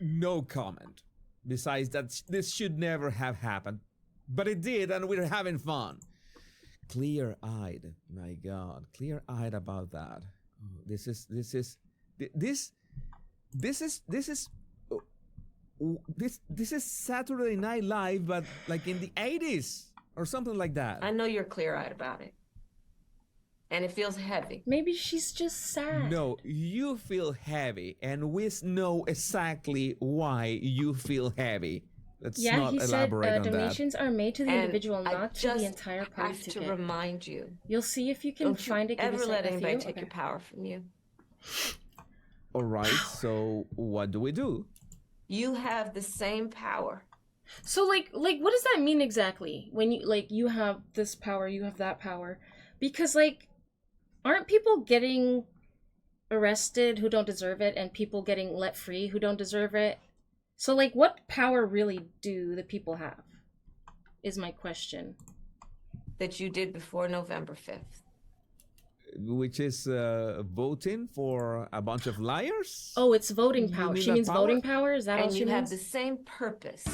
no comment. Besides that, this should never have happened, but it did, and we're having fun. Clear-eyed, my God, clear-eyed about that. This is Saturday Night Live, but like in the 80s or something like that. I know you're clear-eyed about it. And it feels heavy. Maybe she's just sad. No, you feel heavy, and we know exactly why you feel heavy. Let's not elaborate on that. Donations are made to the individual, not to the entire party I have ticket. to remind you. You'll see if you can find it. Don't you ever let anybody take your power from you. All right, so what do? You have the same power. So like what does that mean exactly? When you have this power, you have that power, because aren't people getting arrested who don't deserve it, and people getting let free who don't deserve it? So what power really do the people have? Is my question. That you did before November 5th. Which is voting for a bunch of liars? Oh, it's voting power. She means voting power? Is that all she means? And you have the same purpose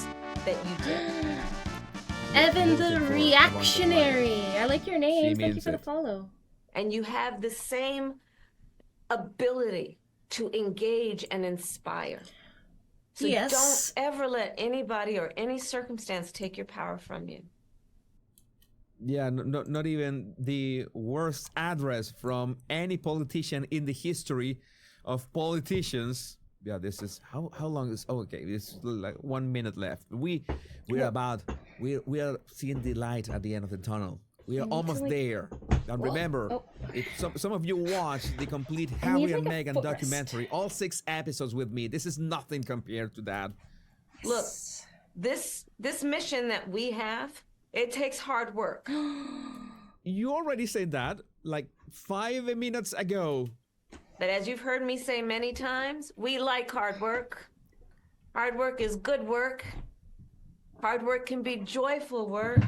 that you did. Evan the Reactionary. I like your name. Thank you for the follow. And you have the same ability to engage and inspire. So yes. Don't ever let anybody or any circumstance take your power from you. Yeah, not even the worst address from any politician in the history of politicians. Yeah, this is how long is? Oh, okay, it's like 1 minute left. We are seeing the light at the end of the tunnel. We are almost there. And remember, if some of you watched the complete Harry and Meghan documentary, all 6 episodes with me. This is nothing compared to that. Look, this mission that we have, it takes hard work. You already said that like 5 minutes ago. But as you've heard me say many times, we like hard work. Hard work is good work. Hard work can be joyful work.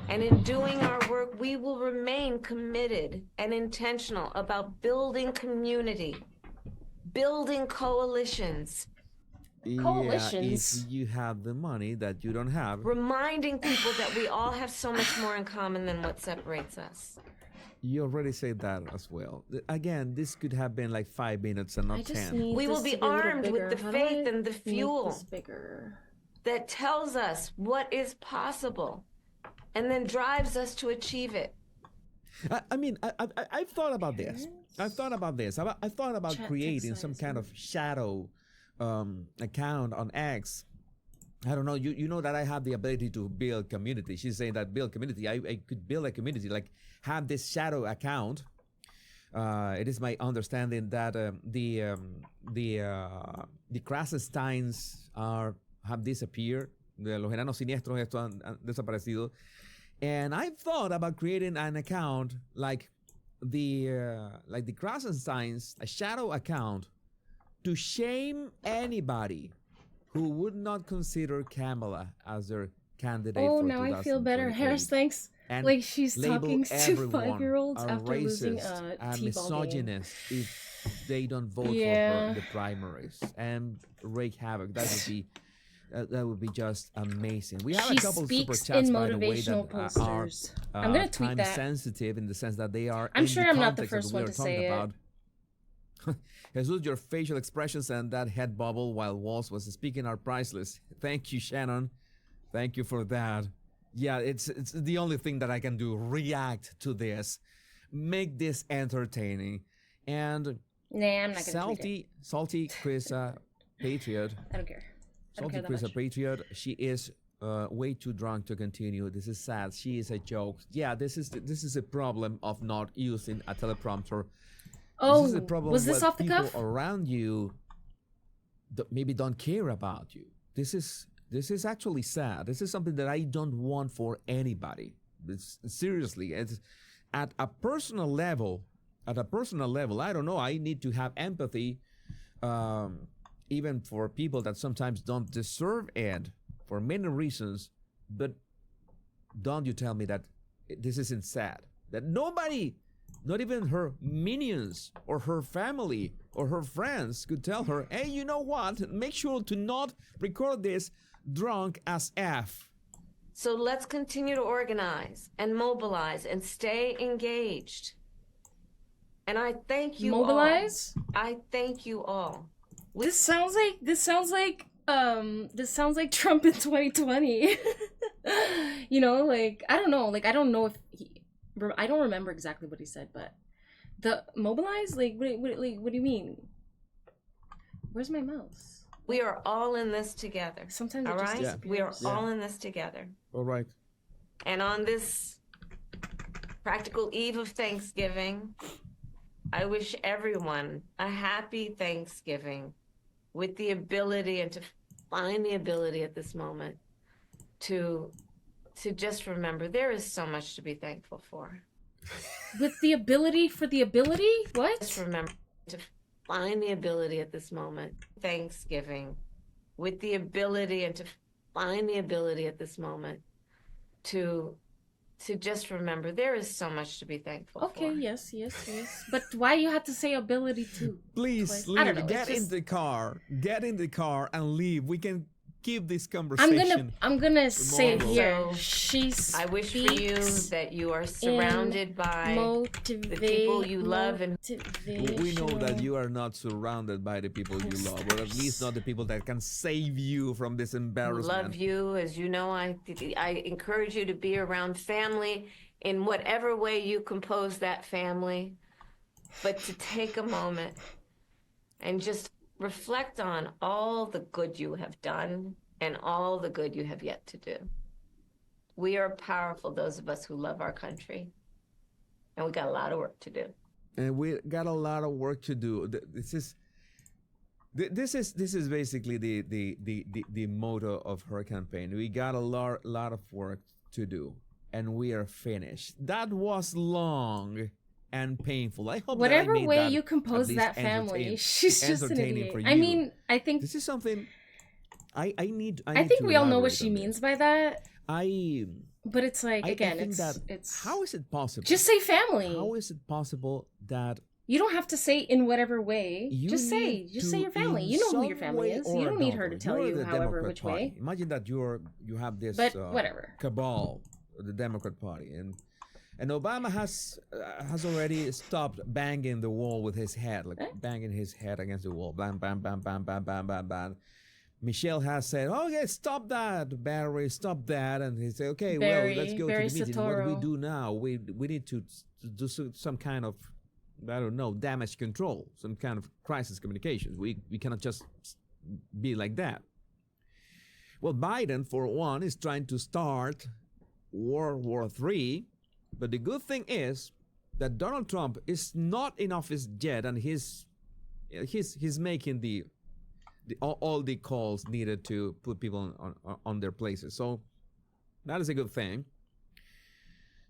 And in doing our work, we will remain committed and intentional about building community, building coalitions. Coalitions? Yeah, if you have the money that you don't have. Reminding people that we all have so much more in common than what separates us. You already said that as well. Again, this could have been like 5 minutes and not 10. We will be armed with the faith and the fuel that tells us what is possible. And then drives us to achieve it. I've thought about this. I've thought about creating some kind of shadow account on X. I don't know. You know that I have the ability to build community. She's saying that build community. I could build a community, like have this shadow account. It is my understanding that the Krassensteins have disappeared. de los enanos siniestros estos han desaparecido. And I thought about creating an account like the Krasensteins, a shadow account, to shame anybody who would not consider Kamala as their candidate Oh, for now I feel better. 2028. Harris thinks And like she's label talking to everyone 5-year-olds a after losing racist a and T-ball game. misogynist if they don't vote for her Yeah. in the primaries and wreak havoc. That would be just amazing. We have She a couple super speaks chats, in by the way, motivational that are posters. I'm gonna tweet time that. sensitive in the sense that they are I'm in sure the I'm not the context first that we one are to talking say it. about. Jesus, your facial expressions and that head bubble while Walls was speaking are priceless. Thank you, Shannon. Thank you for that. Yeah, it's the only thing that I can do. React to this. Make this entertaining. And Nah, I'm not gonna tweet it. Salty Chrisa Patriot. I don't care. I don't Salty care that Chrisa much. Patriot. She is way too drunk to continue. This is sad. She is a joke. Yeah, this is a problem of not using a teleprompter. Oh, This is a problem was this with off the people cuff? around you that maybe don't care about you. This is actually sad. This is something that I don't want for anybody. Seriously, it's at a personal level. At a personal level, I don't know. I need to have empathy, even for people that sometimes don't deserve it for many reasons. But don't you tell me that this isn't sad? That nobody, not even her minions or her family or her friends, could tell her, hey, you know what? Make sure to not record this drunk as F. So let's continue to organize and mobilize and stay engaged. And I thank you Mobilize? all. I thank you all. This sounds like Trump in 2020. You know, like I don't know if I don't remember exactly what he said, but the mobilize, like what do you mean? Where's my mouse? We are all in this together. Sometimes all it just right? disappears. We are all in this together. All right. And on this practical eve of Thanksgiving, I wish everyone a happy Thanksgiving with the ability and to find the ability at this moment to just remember there is so much to be thankful for. With the ability for the ability? What? Just remember to find the ability at this moment, Thanksgiving, with the ability and to find the ability at this moment to just remember there is so much to be thankful for. Okay, yes. But why you had to say ability too? Please I don't leave. know, Get it's in just- the car. Get in the car and leave. We can keep this conversation. I'm gonna say it tomorrow. here. She's I wish for you that you are surrounded by the people you love and We know that you are not surrounded by the people you love, or at least not the people that can save you from this who embarrassment. love you. As you know, I encourage you to be around family in whatever way you compose that family, but to take a moment and just reflect on all the good you have done and all the good you have yet to do. We are powerful, those of us who love our country, and we got a lot of work to do. And we got a lot of work to do. This is basically the motto of her campaign. We got a lot of work to do, and we are finished. That was long and painful. I hope whatever that I made way that you at compose least that family, she's just an entertaining idiot. for I you. mean, I think This is something I need. I think to we all know what elaborate she on means this. by that. I But it's like again, think that it's how is it possible? just say family. How is it possible that You don't have to say in whatever way. you Just say need your to, family. in You know who some your family way is. or You don't need her to another, tell you're you the however Democrat which Party. way. Imagine that you have this But whatever. cabal, the Democrat Party, and Obama has already stopped banging the wall with his head, like banging his head against the wall, bam, bam, bam, bam, bam, bam, bam, bam. Michelle has said, "Okay, stop that, Barry, stop that," and he said, "Okay, Barry- well, let's go Barry to the meeting. What do we Soetoro. do now? We need to do some kind of, I don't know, damage control, some kind of crisis communications. We cannot just be like that." Well, Biden, for one, is trying to start World War III, but the good thing is that Donald Trump is not in office yet, and he's making all the calls needed to put people on their places. So that is a good thing.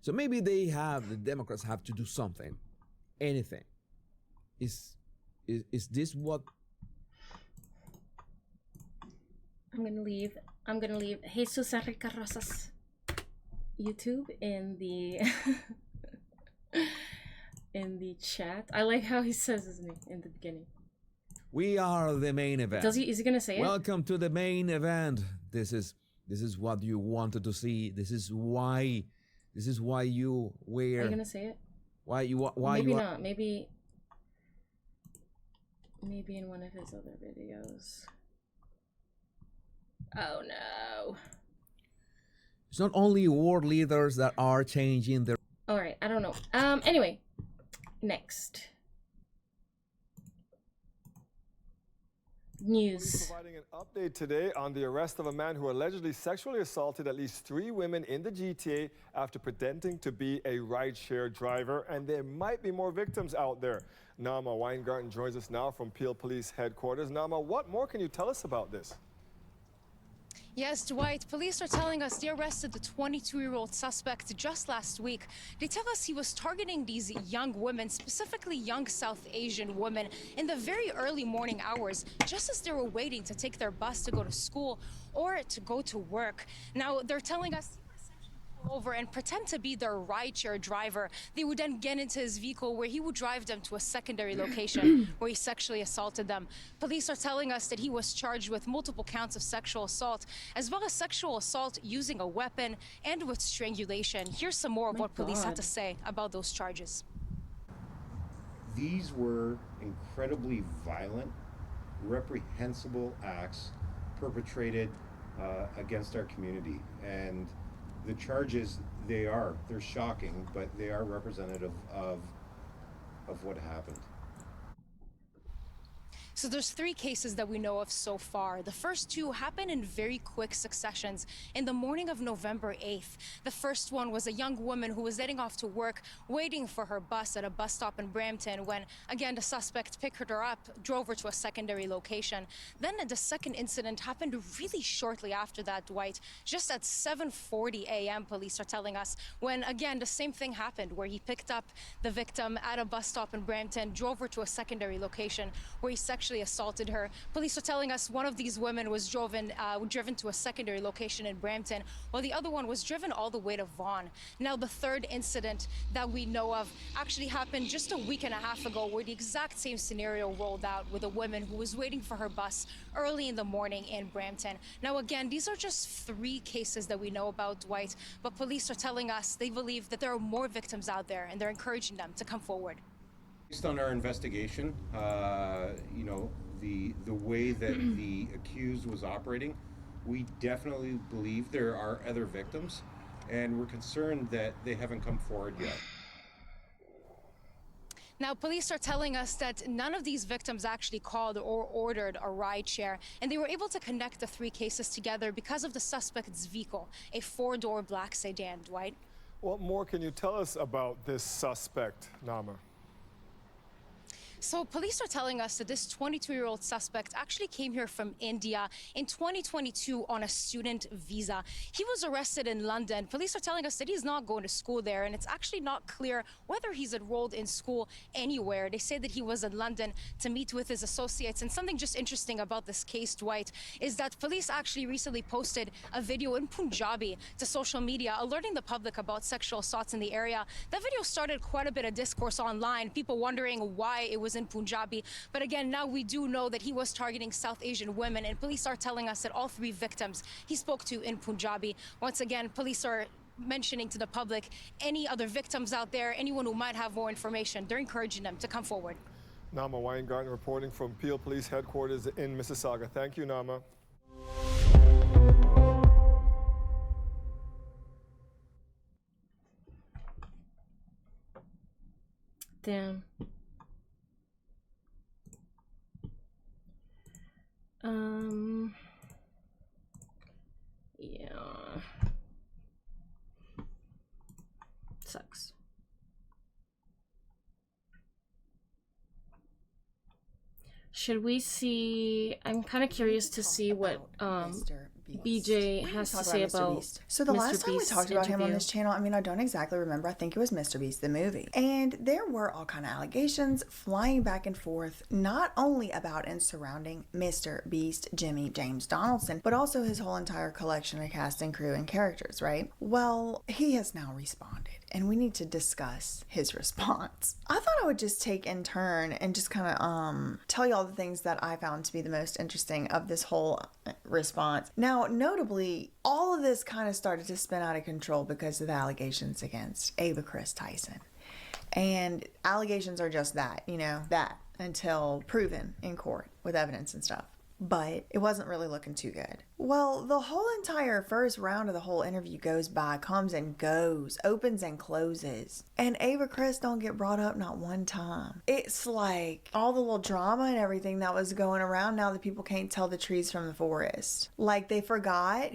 So maybe the Democrats have to do something, anything. Is this what? I'm gonna leave Jesus Enrique Rosas YouTube in the in the chat. I like how he says his name in the beginning. We are the main event. Is he gonna say Welcome to the main event. This is what you wanted to see. This is why you were. Are you gonna say it? Why maybe you not. Maybe in one of his other videos. Oh no. It's not only world leaders that are changing their. All right, I don't know. Anyway, next news. Providing an update today on the arrest of a man who allegedly sexually assaulted at least 3 women in the GTA after pretending to be a rideshare driver, and there might be more victims out there. Nama Weingarten joins us now from Peel Police Headquarters. Nama, what more can you tell us about this? Yes, Dwight, police are telling us they arrested the 22-year-old suspect just last week. They tell us he was targeting these young women, specifically young South Asian women, in the very early morning hours, just as they were waiting to take their bus to go to school or to go to work. Now, they're telling us over and pretend to be their rideshare driver. They would then get into his vehicle where he would drive them to a secondary location where he sexually assaulted them. Police are telling us that he was charged with multiple counts of sexual assault, as well as sexual assault using a weapon and with strangulation. Here's some more of what police had to say about those charges. These were incredibly violent, reprehensible acts perpetrated against our community. And the charges, they're shocking, but they are representative of what happened. So there's 3 cases that we know of so far. The first 2 happened in very quick successions in the morning of November 8th. The first one was a young woman who was heading off to work, waiting for her bus at a bus stop in Brampton when, again, the suspect picked her up, drove her to a secondary location. Then the second incident happened really shortly after that, Dwight, just at 7:40 a.m., police are telling us, when, again, the same thing happened, where he picked up the victim at a bus stop in Brampton, drove her to a secondary location where he sexually assaulted her. Police are telling us one of these women was driven to a secondary location in Brampton, while the other one was driven all the way to Vaughan. Now, the third incident that we know of actually happened just a week and a half ago, where the exact same scenario rolled out with a woman who was waiting for her bus early in the morning in Brampton. Now, again, these are just 3 cases that we know about, Dwight, but police are telling us they believe that there are more victims out there, and they're encouraging them to come forward. Based on our investigation, the way that the accused was operating, we definitely believe there are other victims, and we're concerned that they haven't come forward yet. Now, police are telling us that none of these victims actually called or ordered a rideshare, and they were able to connect the 3 cases together because of the suspect's vehicle, a 4-door black sedan, Dwight. What more can you tell us about this suspect, Nama? So police are telling us that this 22-year-old suspect actually came here from India in 2022 on a student visa. He was arrested in London. Police are telling us that he's not going to school there, and it's actually not clear whether he's enrolled in school anywhere. They say that he was in London to meet with his associates. And something just interesting about this case, Dwight, is that police actually recently posted a video in Punjabi to social media alerting the public about sexual assaults in the area. That video started quite a bit of discourse online, people wondering why it was in Punjabi. But again, now we do know that he was targeting South Asian women, and police are telling us that all 3 victims he spoke to in Punjabi. Once again, police are mentioning to the public any other victims out there, anyone who might have more information. They're encouraging them to come forward. Nama Weingarten reporting from Peel Police Headquarters in Mississauga. Thank you, Nama. Damn. Yeah. Sucks. Should we see? I'm kind of curious to see what BJ has to say about Beast. So the last time we talked about him on this channel, I mean, I don't exactly remember. I think it was Mr. Beast, the movie. And there were all kind of allegations flying back and forth, not only about and surrounding Mr. Beast, Jimmy James Donaldson, but also his whole entire collection of cast and crew and characters, right? Well, he has now responded, and we need to discuss his response. I thought I would just take in turn and just kind of tell you all the things that I found to be the most interesting of this whole response. Now, notably, all of this kind of started to spin out of control because of the allegations against Ava Chris Tyson. And allegations are just that, you know, that until proven in court with evidence and stuff. But it wasn't really looking too good. Well, the whole entire first round of the whole interview goes by, comes and goes, opens and closes. And Ava Chris don't get brought up not one time. It's like all the little drama and everything that was going around, now that people can't tell the trees from the forest. Like he forgot,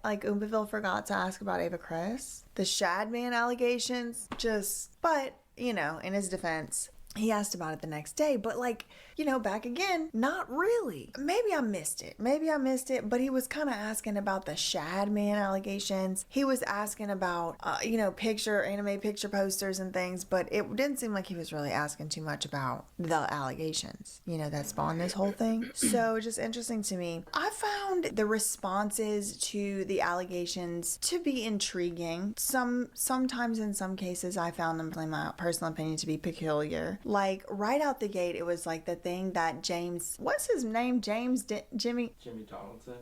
like Oompaville forgot to ask about Ava Chris. The Shadman allegations, but, you know, in his defense, he asked about it the next day, but like, you know, back again, not really. Maybe I missed it, but he was kind of asking about the Shadman allegations. He was asking about, you know, anime picture posters and things, but it didn't seem like he was really asking too much about the allegations, you know, that spawned this whole thing. So just interesting to me. I found the responses to the allegations to be intriguing. Sometimes in some cases, I found them, in my personal opinion, to be peculiar. Like right out the gate, it was like the thing that James, what's his name? Jimmy Donaldson.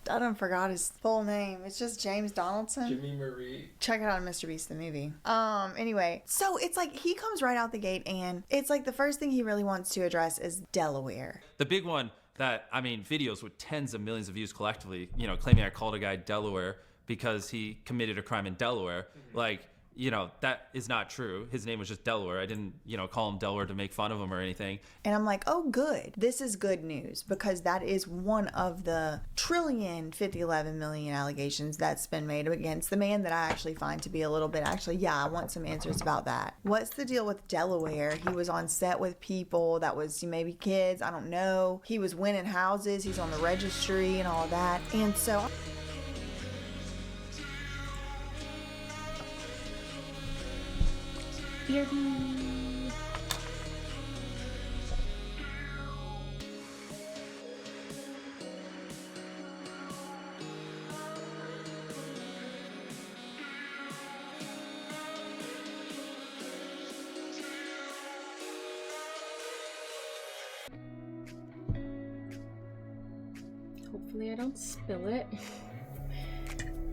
I done forgot his full name. It's just James Donaldson. Jimmy Marie. Check it out on Mr. Beast the movie. Anyway, so it's like he comes right out the gate, and it's like the first thing he really wants to address is Delaware. The big one that, I mean, videos with tens of millions of views collectively, you know, claiming I called a guy Delaware because he committed a crime in Delaware. Like, you know, that is not true. His name was just Delaware. I didn't, you know, call him Delaware to make fun of him or anything. And I'm like, oh, good. This is good news, because that is one of the 1,050,011,000,000 allegations that's been made against the man that I actually find to be a little bit, I want some answers about that. What's the deal with Delaware? He was on set with people that was maybe kids. I don't know. He was winning houses. He's on the registry and all of that. And so BRB. Hopefully I don't spill it.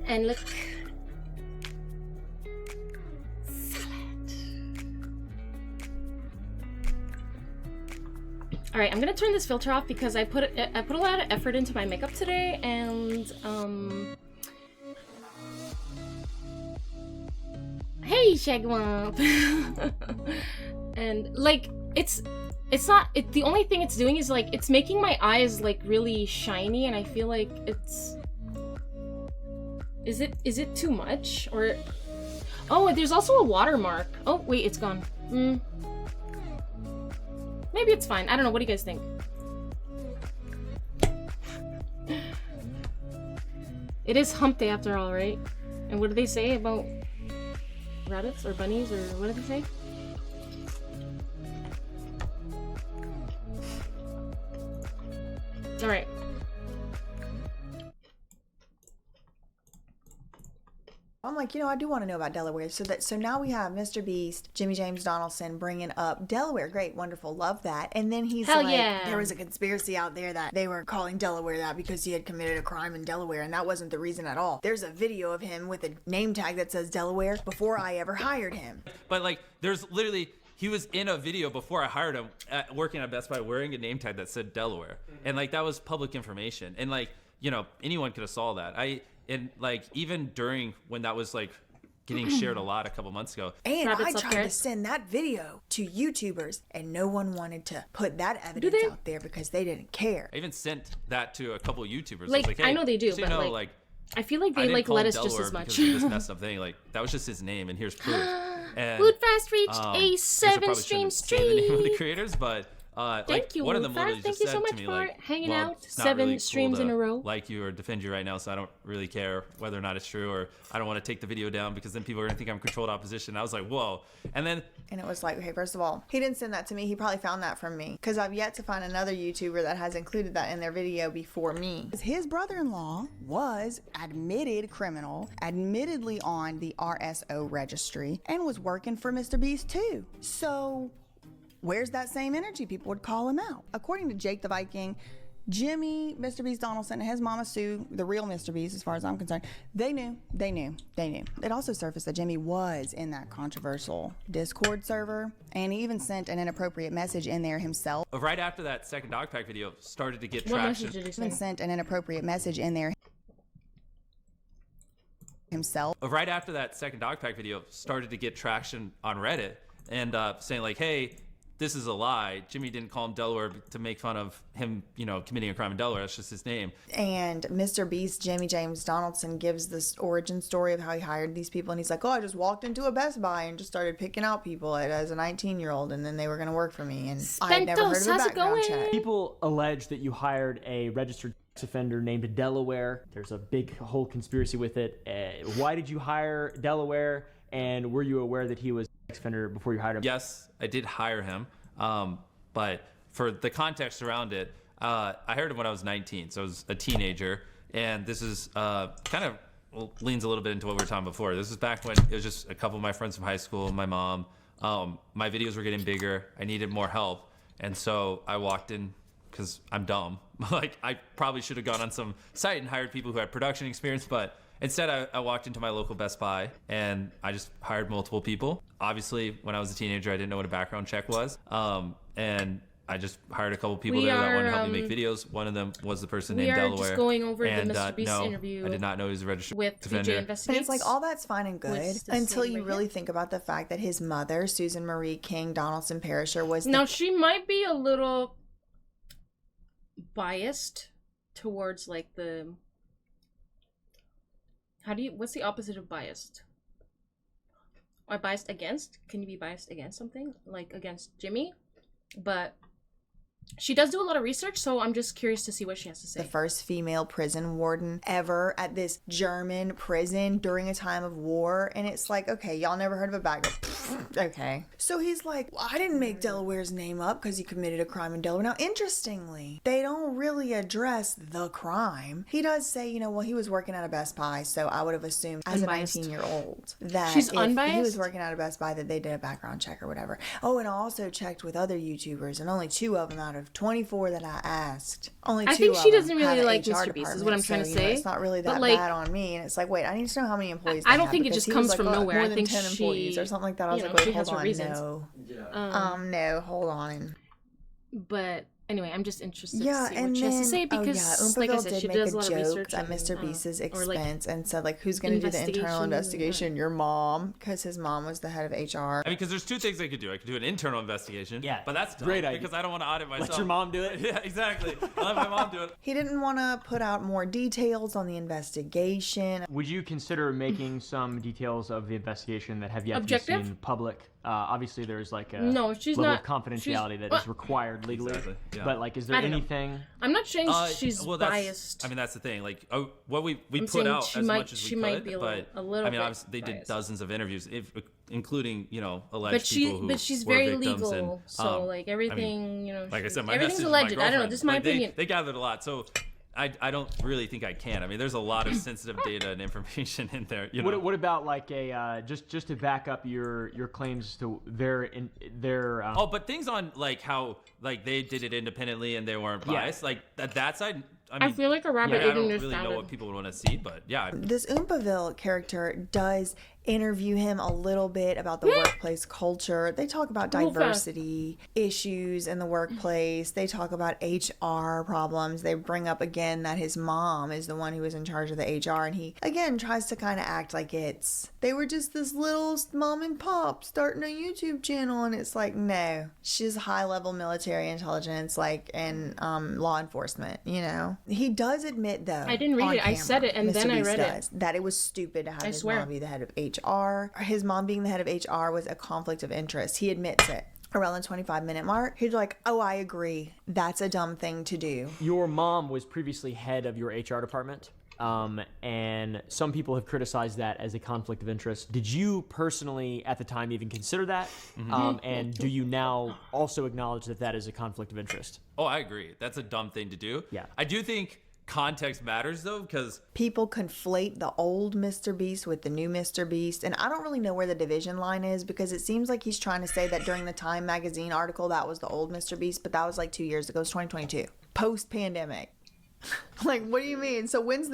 And look. All right, I'm gonna turn this filter off because I put a lot of effort into my makeup today, and hey, Shagwamp. And like it's not the only thing it's doing is like it's making my eyes like really shiny, and I feel like it's is it too much? Or oh, there's also a watermark. Oh wait, it's gone. Maybe it's fine. I don't know. What do you guys think? It is hump day after all, right? And what do they say about rabbits or bunnies, or what do they say? All right. I'm like, you know, I do want to know about Delaware. So now we have Mr. Beast, Jimmy James Donaldson bringing up Delaware. Great, wonderful, love that. And then he's Hell like, yeah. There was a conspiracy out there that they were calling Delaware that because he had committed a crime in Delaware, and that wasn't the reason at all. There's a video of him with a name tag that says Delaware before I ever hired him. But like, there's literally, he was in a video before I hired him working at Best Buy wearing a name tag that said Delaware. And like, that was public information. And like, you know, anyone could have saw that. And like, even during when that was like getting shared a lot a couple months ago. And Rabbits I up tried here. to send that video to YouTubers, and no one wanted to put that evidence they? out there because they didn't care. I even sent that to a couple of YouTubers. Like, I was like, hey, I know they do, just so you but know, like, I feel like I they didn't like call let him us just Delaware as much. because of this messed up thing. Like, that was just his name, and here's proof. And, Food Fast reached a I guess I 7 probably stream shouldn't say the name of the streak. creators, but Thank you, one of them literally Thank just you said so to much me, for like, hanging well, out it's not 7 really cool streams in to a row. like you or defend you right now, so I don't really care whether or not it's true, or I don't want to take the video down because then people are gonna think I'm controlled opposition. I was like, whoa. And it was like, okay, first of all, he didn't send that to me. He probably found that from me, because I've yet to find another YouTuber that has included that in their video before me. His brother-in-law was admitted criminal, admittedly on the RSO registry, and was working for Mr. Beast too. So where's that same energy? People would call him out. According to Jake the Viking, Jimmy, Mr. Beast Donaldson, and his mama Sue, the real Mr. Beast, as far as I'm concerned, they knew. It also surfaced that Jimmy was in that controversial Discord server, and he even sent an inappropriate message in there himself. right after that second dog pack video started to get What traction. message did he Even send? sent an inappropriate message in there himself. Right after that second dog pack video started to get traction on Reddit, and saying like, hey, this is a lie. Jimmy didn't call him Delaware to make fun of him, committing a crime in Delaware. That's just his name. And Mr. Beast, Jimmy James Donaldson, gives this origin story of how he hired these people. And he's like, oh, I just walked into a Best Buy and just started picking out people as a 19-year-old, and then they were going to work for me. And I had never heard of a how's it background going? check. People allege that you hired a registered sex offender named Delaware. There's a big whole conspiracy with it. Why did you hire Delaware? And were you aware that he was a sex offender before you hired him? Yes, I did hire him. But for the context around it, I hired him when I was 19, so I was a teenager. And this is kind of leans a little bit into what we were talking before. This is back when it was just a couple of my friends from high school, my mom. My videos were getting bigger. I needed more help. And so I walked in because I'm dumb. Like, I probably should have gone on some site and hired people who had production experience, but instead I walked into my local Best Buy and I just hired multiple people. Obviously, when I was a teenager, I didn't know what a background check was. And I just hired a couple people there that wanted to help me make videos. One of them was the person named Delaware. We are just going over and, the Mr. Beast no, interview. I did not know he was a registered with offender. VJ Investigates. But it's like, all that's fine and good Was the until same you right really here. think about the fact that his mother, Susan Marie King Donaldson Perisher, was Now, she might be a little biased towards, like, what's the opposite of biased? Or biased against? Can you be biased against something? Like, against Jimmy? But she does do a lot of research, so I'm just curious to see what she has to say. the first female prison warden ever at this German prison during a time of war. And it's like, okay, y'all never heard of a background. Okay. So he's like, well, I didn't make Delaware's name up because he committed a crime in Delaware. Now, interestingly, they don't really address the crime. He does say, well, he was working at a Best Buy, so I would have assumed as Unbiased. a 19-year-old that She's if unbiased? he was working at a Best Buy that they did a background check or whatever. Oh, and I also checked with other YouTubers, and only 2 of them out of 24 that I asked. Only 2 I think of she them doesn't have really an like HR Mr. Beast, is what I'm department, trying to so, say. it's not really But, that like, bad on me. And it's like, wait, I need to know how many employees I they don't have, think it because just he comes was from like, nowhere. more I than think 10 employees she, or something like that. I was you like, know, wait, she has hold her on, reasons. no, hold on. But anyway, I'm just interested Yeah, to see and what she has to then, say because, like I said, she does a lot of research at on, Mr. Beast's or, like, expense and said, like, who's going to do the internal investigations and investigation? Your mom, because his mom was the head of HR. I mean, because there's 2 things I could do. I could do an internal investigation. Yeah, But that's dumb, great idea. because I don't want to audit myself. Let your mom do it. Yeah, exactly. I'll let my mom do it. He didn't want to put out more details on the investigation. Would you consider making some details of the investigation that have yet Objective? to be seen public? Obviously, there's like a No, she's level not- of confidentiality that what? is required legally. Exactly, yeah. But like, is there I don't know. anything? I'm not saying she's well, that's, biased. I mean, that's the thing. Like, what we I'm put saying out she as might- much as she we might could, be a but little I mean, bit obviously, they did biased. dozens of interviews, including alleged people who But she's were very victims legal, and, so like everything, I mean, like I said, my everything's message alleged. to my I don't know. girlfriend, This is my like, opinion. They gathered a lot, so I don't really think I can. I mean, there's a lot of sensitive data and information in there. What about like a just to back up your claims to their Oh, but things on like how like they did it independently and they weren't biased. Like that side. I mean, feel like a rabbit I eating don't this really know salad. what people would want to see, but yeah. This Oompaville character does interview him a little bit about the workplace culture. They talk about diversity issues in the workplace. They talk about HR problems. They bring up again that his mom is the one who was in charge of the HR, and he again tries to kind of act like they were just this little mom and pop starting a YouTube channel, and it's like, no, she's high level military intelligence, like, and law enforcement. He does admit, though, I didn't read on it. I said it, and Mr. then I Beast read it. does, that it was stupid to have his swear. mom be the head of HR. His mom being the head of HR was a conflict of interest. He admits it. around the 25-minute mark, he's like, oh, I agree. That's a dumb thing to do. Your mom was previously head of your HR department. And some people have criticized that as a conflict of interest. Did you personally, at the time, even consider that? And do you now also acknowledge that that is a conflict of interest? Oh, I agree. That's a dumb thing to do. Yeah. I do think context matters, though, because people conflate the old Mr. Beast with the new Mr. Beast, and I don't really know where the division line is, because it seems like he's trying to say that during the Time magazine article that was the old Mr. Beast, but that was like 2 years ago. It's 2022, post-pandemic. Like, what do you mean? So when did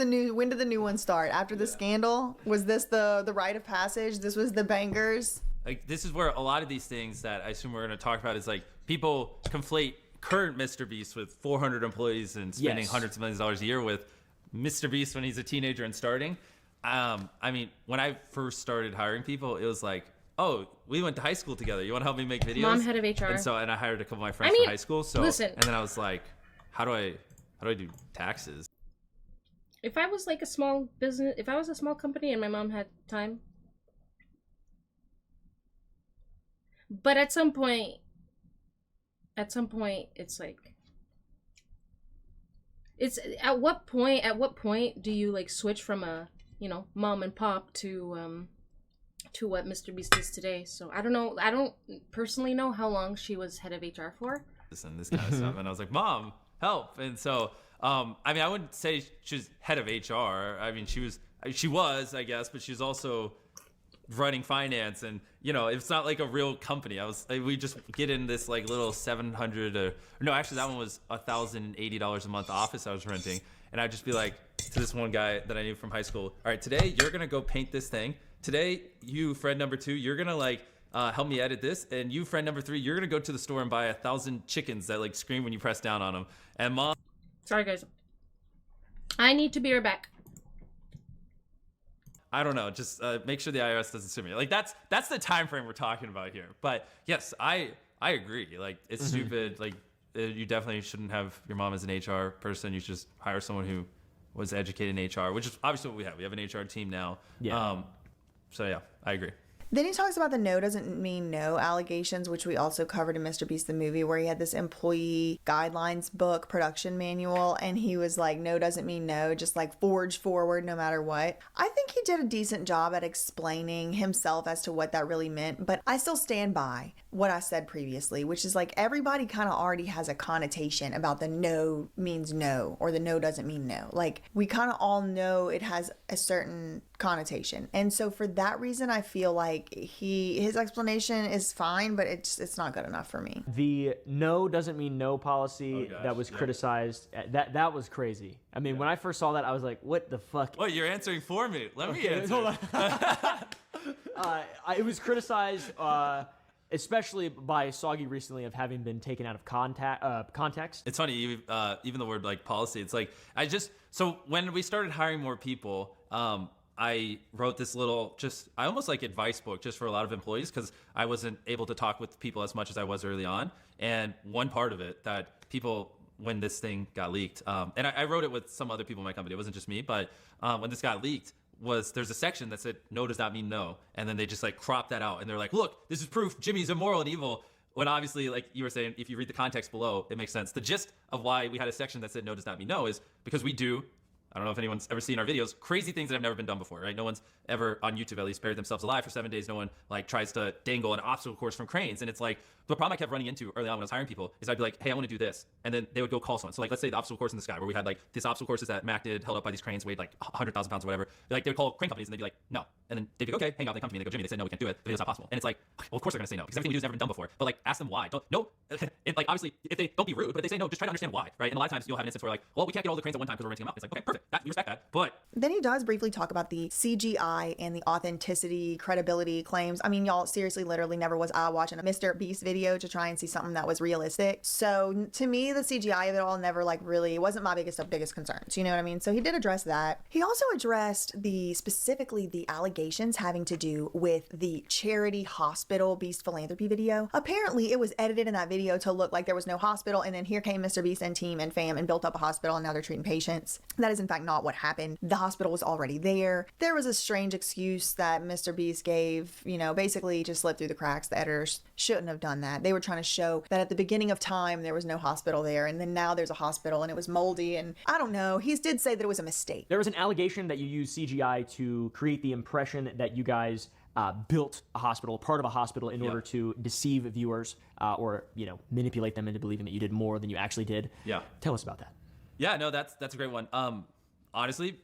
the new one start? After the scandal? Was this the rite of passage? This was the bangers? like this is where a lot of these things that I assume we're going to talk about is like people conflate current Mr. Beast with 400 employees and spending hundreds of millions of dollars a year with Mr. Beast when he's a teenager and starting. I mean, when I first started hiring people, it was like, oh, we went to high school together. You want to help me make videos? Mom, head of HR. And I hired a couple of my friends from high school. So listen. And then I was like, how do I do taxes? If I was like a small business, if I was a small company and my mom had time, but at some point, it's like, it's at what point do you like switch from a, mom and pop to what Mr. Beast is today? So I don't know. I don't personally know how long she was head of HR for. And this kind of stuff, and I was like, Mom, help. And so, I mean, I wouldn't say she was head of HR. I mean, she was, I guess, but she's also running finance, and it's not like a real company. We just get in this like little $700 no, actually that one was $1,080 a month office I was renting, and I'd just be like to this one guy that I knew from high school, all right, today you're gonna go paint this thing. Today, you, friend number 2, you're gonna like help me edit this, and you, friend number 3, you're gonna go to the store and buy 1,000 chickens that like scream when you press down on them. And Mom, sorry guys, I need to be right back. I don't know, just make sure the IRS doesn't sue me. Like that's the time frame we're talking about here. But yes, I agree. Like it's stupid. Like you definitely shouldn't have your mom as an HR person. You should just hire someone who was educated in HR, which is obviously what we have. We have an HR team now. Yeah. So yeah, I agree. Then he talks about the no doesn't mean no allegations, which we also covered in Mr. Beast the movie, where he had this employee guidelines book, production manual, and he was like, no doesn't mean no, just like forge forward no matter what. I think he did a decent job at explaining himself as to what that really meant, but I still stand by what I said previously, which is like everybody kind of already has a connotation about the no means no, or the no doesn't mean no. Like we kind of all know it has a certain connotation, and so for that reason I feel like his explanation is fine, but it's not good enough for me. The no doesn't mean no policy that was criticized, that was crazy. I mean, when I first saw that, I was like, what the fuck? Well, you're answering for me. Let me answer. Hold on. It was criticized, especially by Soggy recently, of having been taken out of context. It's funny, even the word like policy, it's like, so when we started hiring more people, I wrote this little, I almost like advice book just for a lot of employees, because I wasn't able to talk with people as much as I was early on. And one part of it that people, when this thing got leaked, and I wrote it with some other people in my company, it wasn't just me, but when this got leaked, there's a section that said no does not mean no, and then they just like cropped that out, and they're like, look, this is proof Jimmy's immoral and evil. When obviously, like you were saying, if you read the context below, it makes sense. The gist of why we had a section that said no does not mean no is because we do, I don't know if anyone's ever seen our videos, crazy things that have never been done before, right? No one's ever, on YouTube at least, buried themselves alive for 7 days. No one like tries to dangle an obstacle course from cranes. And it's like, the problem I kept running into early on when I was hiring people is I'd be like, hey, I want to do this. And then they would go call someone. So like, let's say the obstacle course in the sky, where we had like this obstacle courses that Mac did, held up by these cranes, weighed like 100,000 pounds or whatever. They would call crane companies and they'd be like, no. And then they'd be like, okay, hang out, they come to me and they go, Jimmy, they said, no, we can't do it. The video's not possible. And it's like, well, of course they're going to say no, because everything we do has never been done before. But like, ask them why. Like obviously, if they don't be rude, but if they say no, just try to understand why, right? And a lot of times you'll have an instance where like, well, we can't get all the cranes at one time because we're renting them out. It's like, okay, perfect. We respect that. But then he does briefly talk about the CGI and the authenticity, credibility claims. I mean, y'all, seriously, literally never was I watching a Mr. Beast video to try and see something that was realistic. So to me, the CGI of it all never like really, it wasn't my biggest concerns. You know what I mean? So he did address that. He also addressed specifically the allegations having to do with the charity hospital Beast philanthropy video. Apparently it was edited in that video video to look like there was no hospital, and then here came Mr. Beast and team and fam and built up a hospital, and now they're treating patients. That is in fact not what happened. The hospital was already there. There was a strange excuse that Mr. Beast gave, you know, basically just slipped through the cracks. The editors shouldn't have done that. They were trying to show that at the beginning of time there was no hospital there, and then now there's a hospital and it was moldy, and I don't know. He did say that it was a mistake. There was an allegation that you used CGI to create the impression that you guys built a hospital, part of a hospital, in order to deceive viewers or, you know, manipulate them into believing that you did more than you actually did. Yeah. Tell us about that. Yeah, no, that's a great one. Honestly,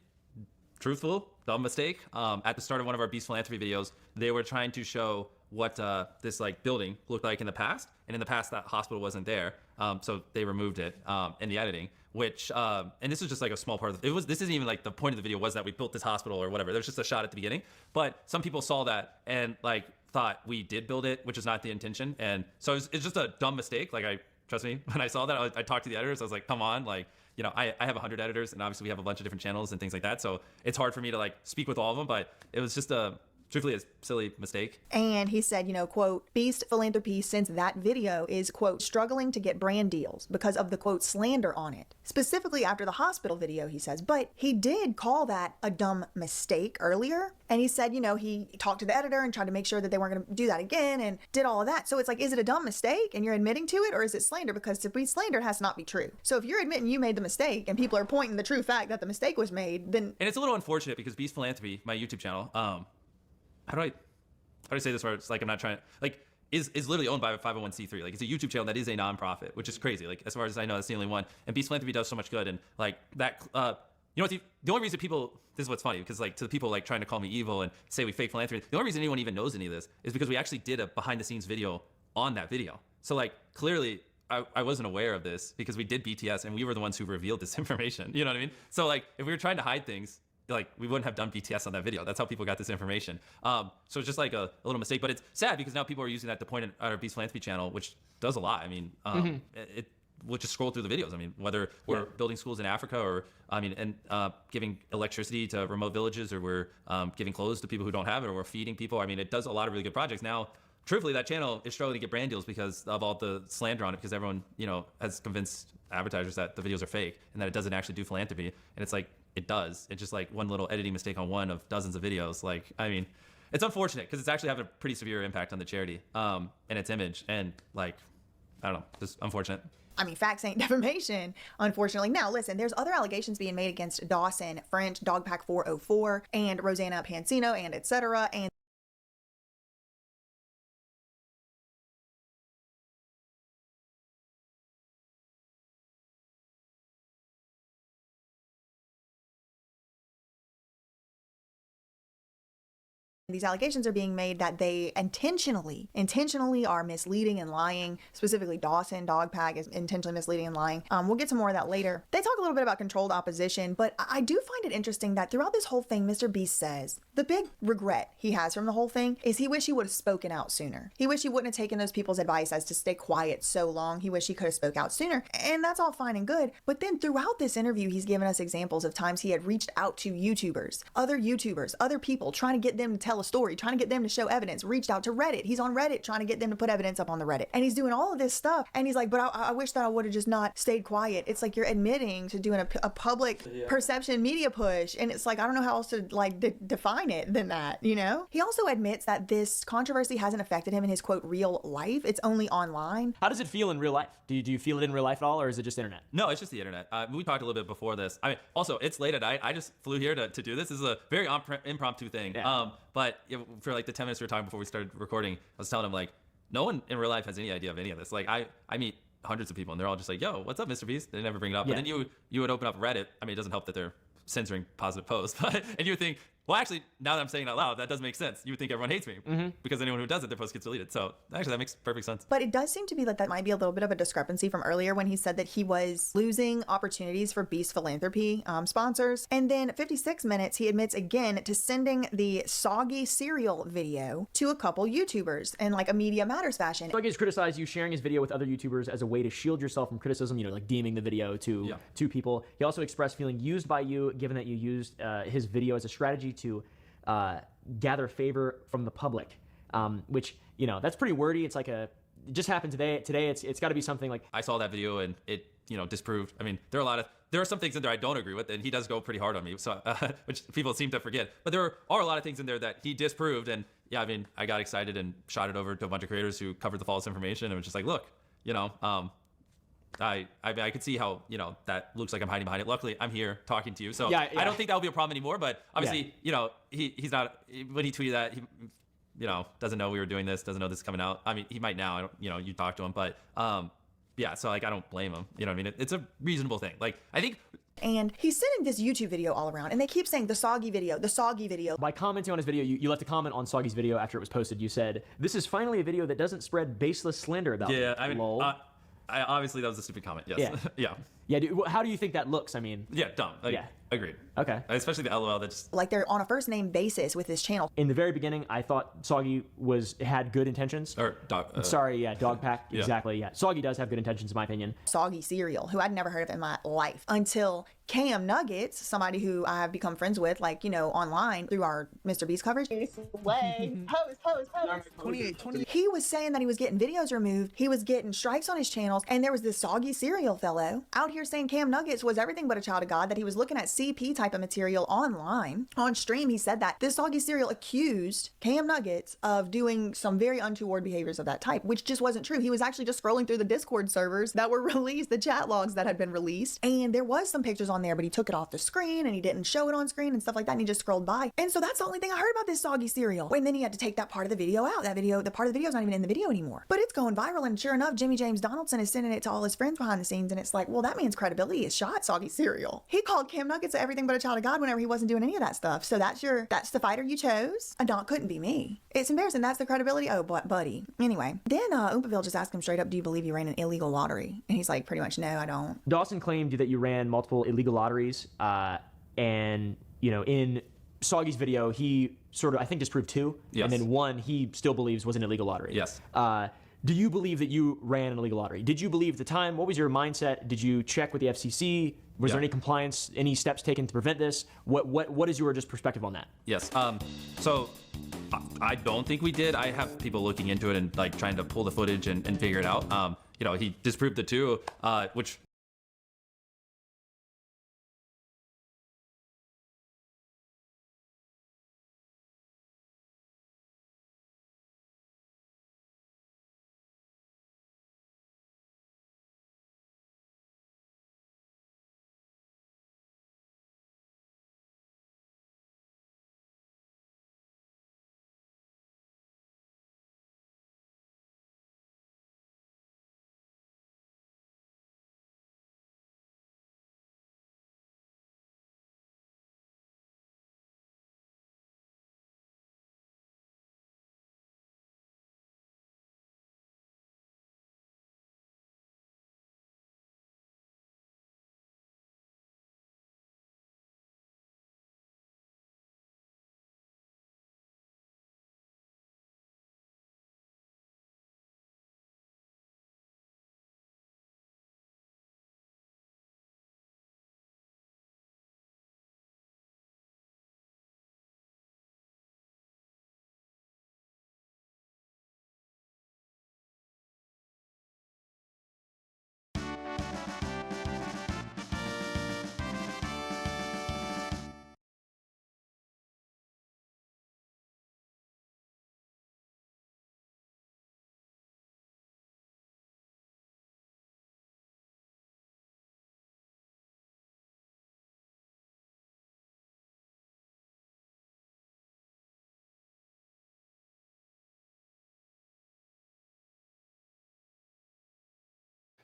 truthful, dumb mistake. At the start of one of our Beast Philanthropy videos, they were trying to show what this like building looked like in the past, and in the past that hospital wasn't there, so they removed it in the editing. Which and this is just like a small part of it. This isn't even like the point of the video was that we built this hospital or whatever. There's just a shot at the beginning, but some people saw that and like thought we did build it, which is not the intention, and so it's just a dumb mistake. Like trust me, when I saw that, I talked to the editors. I was like, come on, like, you know, I have 100 editors, and obviously we have a bunch of different channels and things like that, so it's hard for me to like speak with all of them, but it was just truthfully a silly mistake. And he said, you know, quote, Beast Philanthropy, since that video, is, quote, struggling to get brand deals because of the, quote, slander on it. Specifically after the hospital video, he says. But he did call that a dumb mistake earlier. And he said, you know, he talked to the editor and tried to make sure that they weren't going to do that again and did all of that. So it's like, is it a dumb mistake and you're admitting to it, or is it slander? Because to be slander, it has to not be true. So if you're admitting you made the mistake and people are pointing the true fact that the mistake was made, then... And it's a little unfortunate because Beast Philanthropy, my YouTube channel, how do I say this where it's like I'm not trying to, like, is literally owned by a 501c3. Like, it's a YouTube channel that is a nonprofit, which is crazy. Like, as far as I know, that's the only one. And Beast Philanthropy does so much good. And like that, you know what, the only reason people, this is what's funny, because like to the people like trying to call me evil and say we fake philanthropy, the only reason anyone even knows any of this is because we actually did a behind the scenes video on that video. So like clearly I wasn't aware of this because we did BTS and we were the ones who revealed this information. You know what I mean? So like if we were trying to hide things, like we wouldn't have done BTS on that video. That's how people got this information. So it's just like a little mistake, but it's sad because now people are using that to point at our Beast Philanthropy channel, which does a lot. I mean, we'll just scroll through the videos. I mean, whether we're building schools in Africa or, I mean, and giving electricity to remote villages, or we're giving clothes to people who don't have it, or we're feeding people. I mean, it does a lot of really good projects. Now, truthfully, that channel is struggling to get brand deals because of all the slander on it, because everyone, you know, has convinced advertisers that the videos are fake and that it doesn't actually do philanthropy. And it's like, it does. It's just like one little editing mistake on one of dozens of videos. Like, I mean, it's unfortunate because it's actually having a pretty severe impact on the charity and its image. And like, I don't know, just unfortunate. I mean, facts ain't defamation, unfortunately. Now, listen, there's other allegations being made against Dawson French, Dogpack 404, and Rosanna Pansino, and etc. And these allegations are being made that they intentionally are misleading and lying. Specifically, Dawson, Dogpack is intentionally misleading and lying. We'll get to more of that later. They talk a little bit about controlled opposition, but I do find it interesting that throughout this whole thing, Mr. Beast says the big regret he has from the whole thing is he wish he would have spoken out sooner. He wish he wouldn't have taken those people's advice as to stay quiet so long. He wish he could have spoke out sooner. And that's all fine and good. But then throughout this interview, he's given us examples of times he had reached out to YouTubers, other people, trying to get them to tell a story, trying to get them to show evidence, reached out to Reddit. He's on Reddit trying to get them to put evidence up on the Reddit. And he's doing all of this stuff. And he's like, but I wish that I would have just not stayed quiet. It's like you're admitting to doing a public perception media push. And it's like, I don't know how else to like define it than that, you know? He also admits that this controversy hasn't affected him in his quote real life. It's only online. How does it feel in real life? Do you feel it in real life at all, or is it just internet? No, it's just the internet. We talked a little bit before this. I mean, also, it's late at night. I just flew here to do this. This is a very impromptu thing. Yeah. But for like the 10 minutes we were talking before we started recording, I was telling him like, no one in real life has any idea of any of this. Like I meet hundreds of people and they're all just like, yo, what's up, Mr. Beast? They never bring it up. Yeah. But then you would open up Reddit. I mean, it doesn't help that they're censoring positive posts, but and you would think, well, actually, now that I'm saying it out loud, that does make sense. You would think everyone hates me because anyone who does it, their post gets deleted. So actually, that makes perfect sense. But it does seem to be that might be a little bit of a discrepancy from earlier when he said that he was losing opportunities for Beast Philanthropy sponsors. And then 56 minutes, he admits again to sending the soggy cereal video to a couple YouTubers in like a Media Matters fashion. Soggy has criticized you sharing his video with other YouTubers as a way to shield yourself from criticism, you know, like deeming the video to people. He also expressed feeling used by you, given that you used his video as a strategy to gather favor from the public, which, you know, that's pretty wordy. It's like It just happened today. Today, it's got to be something like I saw that video and it, disproved. I mean, there are some things in there I don't agree with, and he does go pretty hard on me, so which people seem to forget. But there are a lot of things in there that he disproved, and yeah, I mean, I got excited and shot it over to a bunch of creators who covered the false information, and was just like, look, I could see how that looks like I'm hiding behind it. Luckily, I'm here talking to you, so Yeah. I don't think that will be a problem anymore. But obviously, he's not, when he tweeted that, he doesn't know we were doing this, doesn't know this is coming out. I mean, he might now. I don't, you talk to him, but yeah. So like, I don't blame him. You know what I mean? It's a reasonable thing. Like, I think. And he's sending this YouTube video all around, and they keep saying the soggy video, the soggy video. By commenting on his video, you left a comment on Soggy's video after it was posted. You said, "This is finally a video that doesn't spread baseless slander about me." Yeah, I mean, lol. obviously that was a stupid comment. Yes. Yeah. Yeah. Yeah. How do you think that looks? I mean. Yeah. Dumb. Yeah. Agreed. Okay. Especially the LOL. That's Like they're on a first name basis with this channel. In the very beginning, I thought Soggy had good intentions. Or dog. Sorry, yeah, dog pack. Yeah. Exactly, yeah. Soggy does have good intentions, in my opinion. Soggy cereal, who I'd never heard of in my life until Cam Nuggets, somebody who I have become friends with, like, online through our Mr. Beast coverage. He was saying that he was getting videos removed. He was getting strikes on his channels. And there was this Soggy cereal fellow out here saying Cam Nuggets was everything but a child of God, that he was looking at CP type of material online. On stream, he said that this Soggy cereal accused Cam Nuggets of doing some very untoward behaviors of that type, which just wasn't true. He was actually just scrolling through the Discord servers that were released, the chat logs that had been released. And there was some pictures on there, but he took it off the screen and he didn't show it on screen and stuff like that. And he just scrolled by. And so that's the only thing I heard about this Soggy cereal. And then he had to take that part of the video out. The part of the video is not even in the video anymore. But it's going viral. And sure enough, Jimmy James Donaldson is sending it to all his friends behind the scenes. And it's like, well, that man's credibility is shot, Soggy cereal. He called Cam Nuggets everything but a child of God whenever he wasn't doing any of that stuff. So that's the fighter you chose? Couldn't be me. It's embarrassing. That's the credibility. Oh, buddy. Anyway, then Oompaville just asked him straight up, do you believe you ran an illegal lottery? And he's like, pretty much, no, I don't. Dawson claimed that you ran multiple illegal lotteries, and in Soggy's video, he sort of, I think, disproved 2, Yes. and then 1 he still believes was an illegal lottery. Yes. Do you believe that you ran an illegal lottery? Did you believe at the time? What was your mindset? Did you check with the FCC? Was there any compliance, any steps taken to prevent this? What is your just perspective on that? Yes. So I don't think we did. I have people looking into it and like trying to pull the footage and figure it out. He disproved the 2, which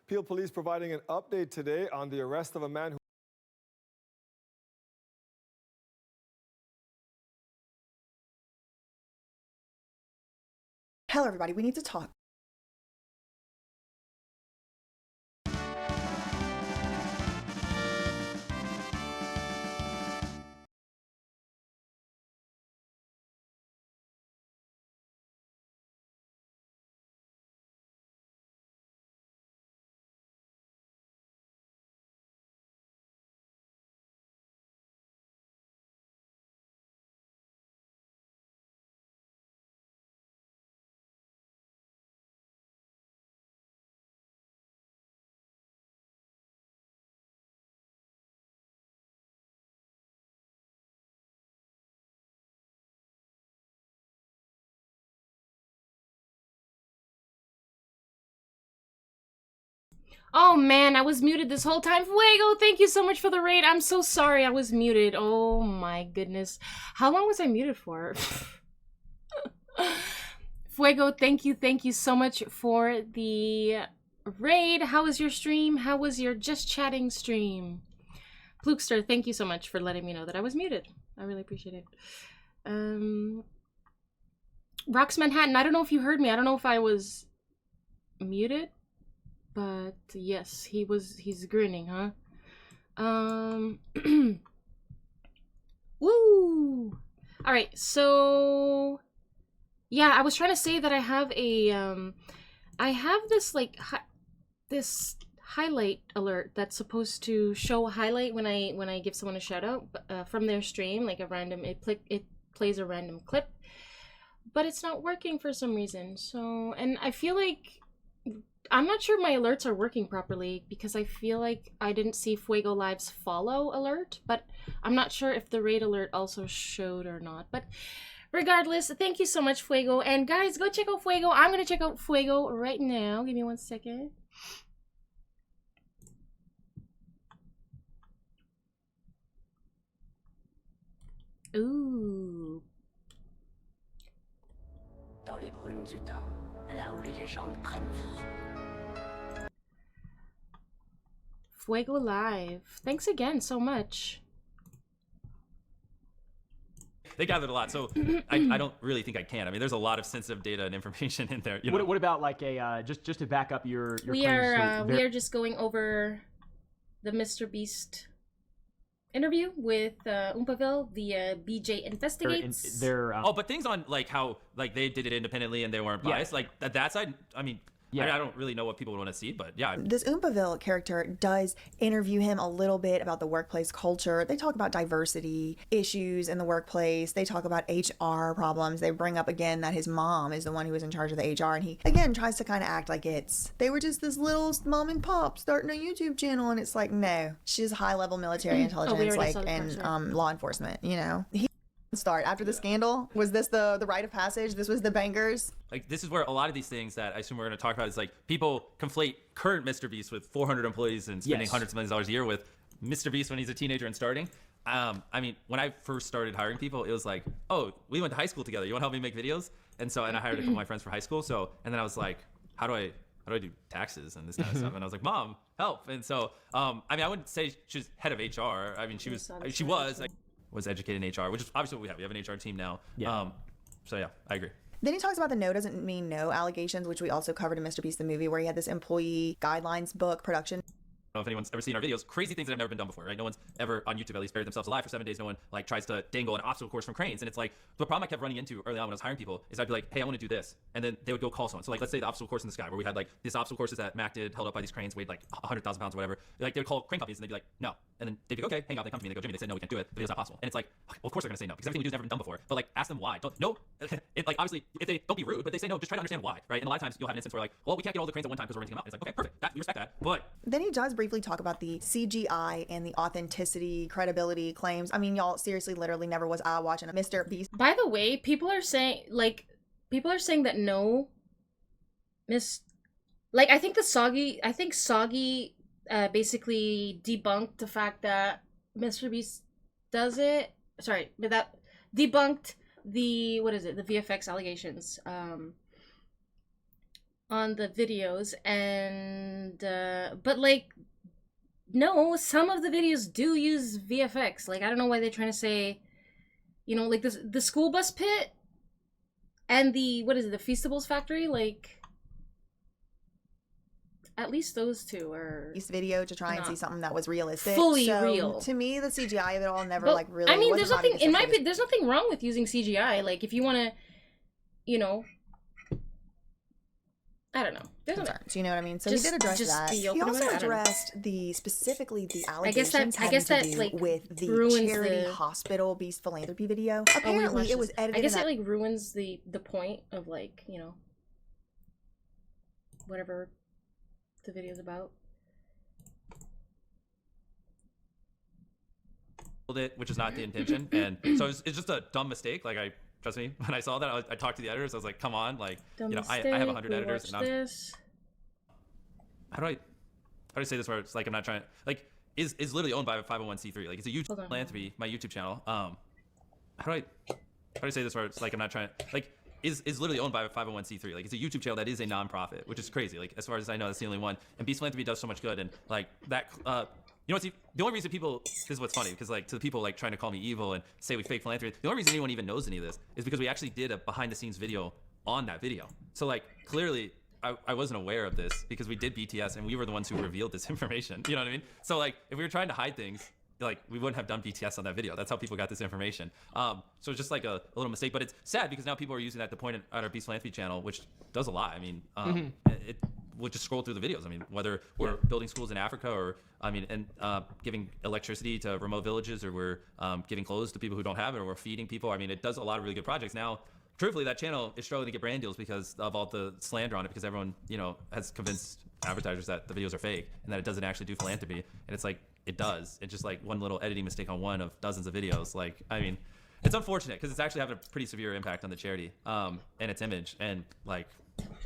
Peel Police providing an update today on the arrest of a man who Hello, everybody. We need to talk. Oh man, I was muted this whole time. Fuego, thank you so much for the raid. I'm so sorry I was muted. Oh my goodness. How long was I muted for? Fuego, thank you so much for the raid. How was your stream? How was your just chatting stream? Plukester, thank you so much for letting me know that I was muted. I really appreciate it. Rox Manhattan, I don't know if you heard me. I don't know if I was muted, but yes, he's grinning, huh? Woo! All right, so yeah, I was trying to say that I have a I have this like this highlight alert that's supposed to show a highlight when I give someone a shout out from their stream, like a random it plays a random clip, but it's not working for some reason. So, and I feel like I'm not sure my alerts are working properly because I feel like I didn't see Fuego Live's follow alert, but I'm not sure if the raid alert also showed or not. But regardless, thank you so much, Fuego. And guys, go check out Fuego. I'm gonna check out Fuego right now. Give me 1 second. Ooh. Fuego Live. Thanks again so much. They gathered a lot, so I don't really think I can. I mean, there's a lot of sensitive data and information in there. You know? What about like a just to back up your we claims? We are just going over the Mr. Beast interview with Oompaville, the BJ Investigates. But things on like how like they did it independently and they weren't biased. Yeah. Like that side, I mean, I don't really know what people would want to see, but yeah. This Oompaville character does interview him a little bit about the workplace culture. They talk about diversity issues in the workplace. They talk about HR problems. They bring up again that his mom is the one who was in charge of the HR, and he again tries to kind of act like they were just this little mom and pop starting a YouTube channel, and it's like, no, she's high level military intelligence, and law enforcement. You know, start after the scandal. Was this the rite of passage? This was the bangers. Like, this is where a lot of these things that I assume we're going to talk about is like people conflate current Mr. Beast with 400 employees and spending hundreds of millions of dollars a year with Mr. Beast when he's a teenager and starting. I mean, when I first started hiring people, it was like, oh, we went to high school together. You want to help me make videos? And I hired a couple of my friends for high school. So, and then I was like, how do I do taxes and this kind of stuff? And I was like, Mom, help. And so, I mean, I wouldn't say she was head of HR. I mean, she was educated in HR, which is obviously what we have. We have an HR team now. Yeah. So yeah, I agree. Then he talks about the no doesn't mean no allegations, which we also covered in Mr. Beast the movie, where he had this employee guidelines book production. I don't know if anyone's ever seen our videos, crazy things that have never been done before, right? No one's ever on YouTube at least buried themselves alive for 7 days. No one like tries to dangle an obstacle course from cranes. And it's like, the problem I kept running into early on when I was hiring people is I'd be like, hey, I want to do this. And then they would go call someone. So like, let's say the obstacle course in the sky where we had like these obstacle courses that Mac did, held up by these cranes, weighed like 100,000 pounds or whatever. Like they would call crane companies and they'd be like, no. And then they'd be like, okay, hang on. They come to me and they go, Jimmy, they said, no, we can't do it. The video's not possible. And it's like, well, of course they're going to say no because everything we do has never been done before. But like, ask them why. It like, obviously, if they don't be rude, but they say no, just try to understand why, right? And a lot of times you'll have an instance where like, well, we can't get all the cranes at one time because we're renting them out. And it's like, okay, perfect. We respect that. But then he does briefly talk about the CGI and the authenticity, credibility claims. I mean, y'all, seriously, literally never was I watching a Mr. Beast. By the way, people are saying that no, I think Soggy basically debunked the fact that Mr. Beast does it. Sorry, but that debunked the VFX allegations on the videos, and but like, no, some of the videos do use VFX. Like, I don't know why they're trying to say, you know, like this, the school bus pit and the the Feastables factory, like, at least those two are this video to try and see something that was realistic, fully real. To me, the CGI of it all never like really. I mean, there's nothing in my opinion. There's nothing wrong with using CGI. Like, if you want to, you know, I don't know. Concerns, you know what I mean? So he did address that. He also addressed specifically the allegations having to do like with the charity hospital Beast philanthropy video. Apparently, it was edited. I guess it like ruins the point of, like, you know, whatever the video's about. Which is not the intention, and so it's just a dumb mistake. Like, trust me, when I saw that, I talked to the editors. I was like, come on, like, dumb, you know, I have 100 editors, and how do how do I say this where it's like I'm not trying to, like, is literally owned by a 501c3. Like, it's a huge philanthropy, my YouTube channel. How do I say this where it's like I'm not trying to, like, is literally owned by a 501c3. Like, it's a YouTube channel that is a non-profit, which is crazy. Like, as far as I know, that's the only one. And Beast Philanthropy does so much good. And like that, you know what's the only reason people, this is what's funny, because like to the people like trying to call me evil and say we fake philanthropy, the only reason anyone even knows any of this is because we actually did a behind the scenes video on that video. So like clearly I wasn't aware of this because we did BTS and we were the ones who revealed this information. You know what I mean? So like if we were trying to hide things, like we wouldn't have done BTS on that video. That's how people got this information. So it's just like a little mistake, but it's sad because now people are using that to point at our Beast Philanthropy channel, which does a lot. I mean, it we'll just scroll through the videos. I mean, whether we're building schools in Africa or, I mean, and giving electricity to remote villages, or we're giving clothes to people who don't have it, or we're feeding people. I mean, it does a lot of really good projects. Now, truthfully, that channel is struggling to get brand deals because of all the slander on it, because everyone, you know, has convinced advertisers that the videos are fake and that it doesn't actually do philanthropy. And it's like, it does. It's just like one little editing mistake on one of dozens of videos. Like, I mean, it's unfortunate because it's actually having a pretty severe impact on the charity and its image. And like,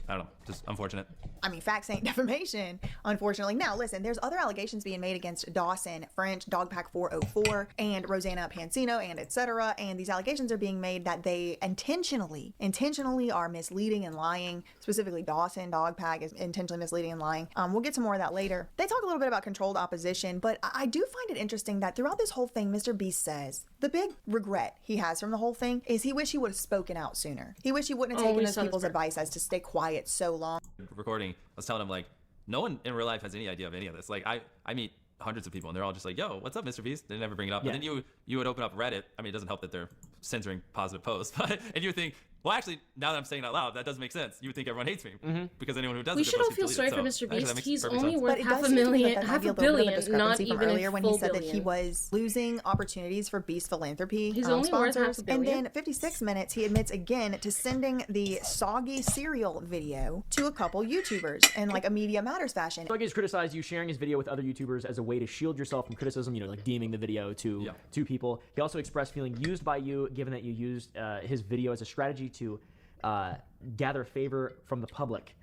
I don't know, just unfortunate. I mean, facts ain't defamation, unfortunately. Now, listen, there's other allegations being made against Dawson French, Dogpack 404, and Rosanna Pansino, and etc. And these allegations are being made that they intentionally are misleading and lying. Specifically, Dawson, Dogpack is intentionally misleading and lying. We'll get to more of that later. They talk a little bit about controlled opposition, but I do find it interesting that throughout this whole thing, Mr. Beast says the big regret he has from the whole thing is he wish he would have spoken out sooner. He wish he wouldn't have taken his people's advice as to stay quiet so long. Recording, I was telling him, like, no one in real life has any idea of any of this. Like, I meet hundreds of people and they're all just like, yo, what's up, Mr. Beast? They never bring it up. Yeah. And then you would open up Reddit. I mean, it doesn't help that they're censoring positive posts, but and you would think, well, actually, now that I'm saying it out loud, that doesn't make sense. You would think everyone hates me because anyone who does we should all feel sorry for Mr. Beast. He's only worth half a billion, not even earlier when he said billion. that he was losing opportunities for Beast Philanthropy He's only worth half a billion. And then 56 minutes, he admits again to sending the soggy cereal video to a couple YouTubers in like a Media Matters fashion. Soggy has criticized you sharing his video with other YouTubers as a way to shield yourself from criticism, you know, like deeming the video to people. He also expressed feeling used by you, given that you used his video as a strategy to gather favor from the public,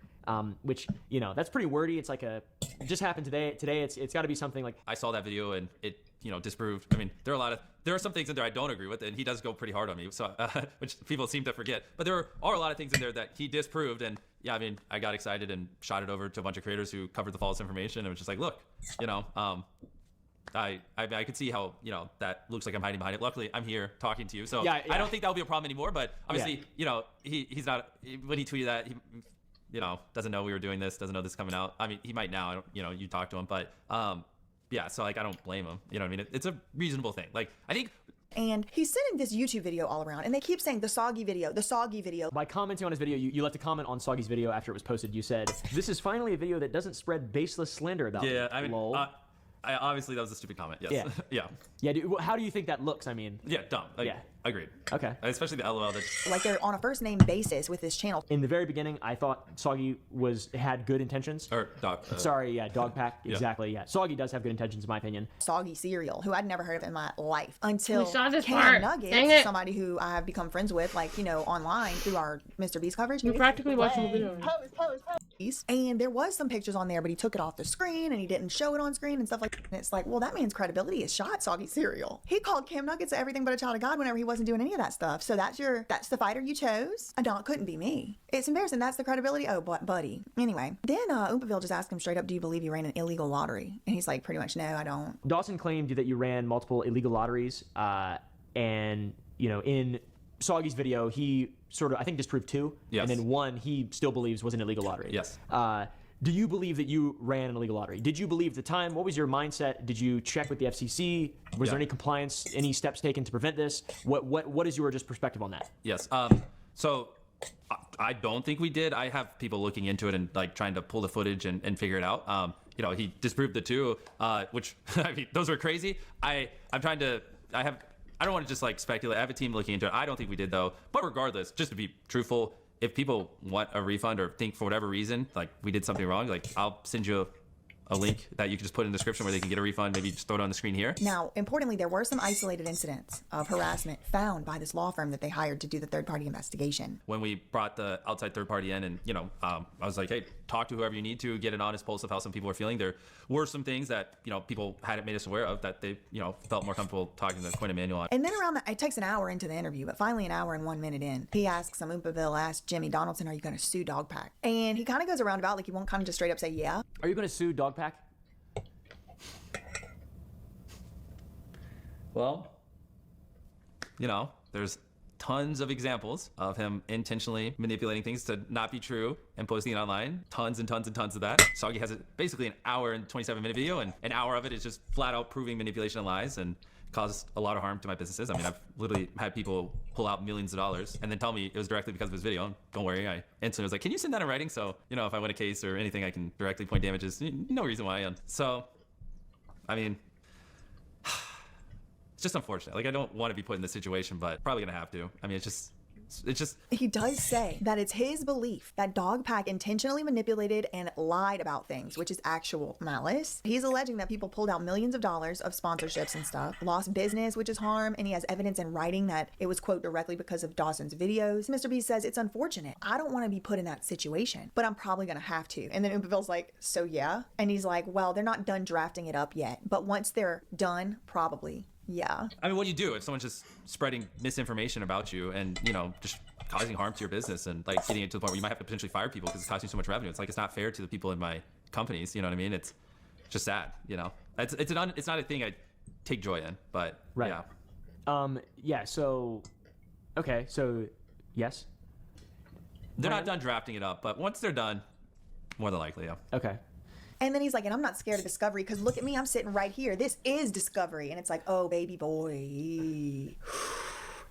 which, you know, that's pretty wordy. It's like it just happened today. It's got to be something like, I saw that video and it, you know, disproved. I mean, there are some things in there I don't agree with, and he does go pretty hard on me, so which people seem to forget. But there are a lot of things in there that he disproved, and yeah, I mean, I got excited and shot it over to a bunch of creators who covered the false information, and it was just like, look, you know, I could see how, you know, that looks like I'm hiding behind it. Luckily, I'm here talking to you, so I don't think that'll be a problem anymore. But obviously, you know, he's not, when he tweeted that, he, you know, doesn't know we were doing this, doesn't know this is coming out. I mean, he might now. I don't, you know, you talk to him, but yeah. So like, I don't blame him. You know what I mean? It's a reasonable thing. Like, I think. And he's sending this YouTube video all around, and they keep saying the soggy video, the soggy video. By commenting on his video, you left a comment on Soggy's video after it was posted. You said, "This is finally a video that doesn't spread baseless slander about." Yeah, I mean, lol. Obviously that was a stupid comment. Yes. Yeah. How do you think that looks? I mean. Yeah, dumb. Like, agreed. Okay. Especially the LOL. Like they're on a first name basis with this channel. In the very beginning, I thought Soggy had good intentions. Or Dog. Dogpack. Exactly. Yeah. Soggy does have good intentions, in my opinion. Soggy Cereal, who I'd never heard of in my life until Cam Nuggets, somebody who I have become friends with, like, you know, online through our Mr. Beast coverage. You're practically watching the video. And there was some pictures on there, but he took it off the screen and he didn't show it on screen and stuff like that. And it's like, well, that man's credibility is shot, Soggy Cereal. He called Cam Nuggets everything but a child of God whenever he wasn't doing any of that stuff. So that's the fighter you chose. It couldn't be me. It's embarrassing. That's the credibility. Oh, buddy. Anyway, then Oompaville just asked him straight up, do you believe you ran an illegal lottery? And he's like, pretty much, no, I don't. Dawson claimed that you ran multiple illegal lotteries, and, you know, in Soggy's video, he sort of, I think, disproved two. Yes. And then one he still believes was an illegal lottery. Yes. Do you believe that you ran an illegal lottery? Did you believe at the time? What was your mindset? Did you check with the FCC? Was there any compliance, any steps taken to prevent this? What is your just perspective on that? Yes. So I don't think we did. I have people looking into it and like trying to pull the footage and figure it out. You know, he disproved the two, which I mean, those were crazy. I don't want to just like speculate. I have a team looking into it. I don't think we did though. But regardless, just to be truthful, if people want a refund or think for whatever reason, like we did something wrong, like I'll send you a link that you can just put in the description where they can get a refund. Maybe just throw it on the screen here. Now, importantly, there were some isolated incidents of harassment found by this law firm that they hired to do the third-party investigation. When we brought the outside third party in, and I was like, hey, talk to whoever you need to, get an honest pulse of how some people are feeling. There were some things that people hadn't made us aware of that they felt more comfortable talking to Quinn Emanuel on. And then around it takes an hour into the interview, but finally an hour and 1 minute in, he asks Oompaville asks Jimmy Donaldson, are you going to sue Dogpack? And he kind of goes around about, like he won't kind of just straight up say yeah. Are you going to sue Dogpack? Well, there's tons of examples of him intentionally manipulating things to not be true and posting it online. Tons and tons and tons of that. Soggy has basically an hour and 27-minute video, and an hour of it is just flat out proving manipulation and lies, and caused a lot of harm to my businesses. I mean, I've literally had people pull out millions of dollars and then tell me it was directly because of his video. And don't worry, I instantly was like, can you send that in writing? So, if I win a case or anything, I can directly point damages. No reason why. So, I mean, it's just unfortunate. Like, I don't want to be put in this situation, but probably gonna have to. I mean, it's just. He does say that it's his belief that Dogpack intentionally manipulated and lied about things, which is actual malice. He's alleging that people pulled out millions of dollars of sponsorships and stuff, lost business, which is harm, and he has evidence in writing that it was, quote, directly because of Dawson's videos. Mr. B says, it's unfortunate. I don't want to be put in that situation, but I'm probably going to have to. And then Oompaville's like, so yeah? And he's like, well, they're not done drafting it up yet, but once they're done, probably. Yeah. I mean, what do you do if someone's just spreading misinformation about you and, just causing harm to your business and like getting it to the point where you might have to potentially fire people because it's costing you so much revenue? It's like, it's not fair to the people in my companies. You know what I mean? It's just sad, It's not a thing I take joy in, but right. Yeah. So, okay. So, yes. They're not done drafting it up, but once they're done, more than likely, yeah. Okay. And then he's like, and I'm not scared of discovery because look at me, I'm sitting right here. This is discovery. And it's like, oh, baby boy.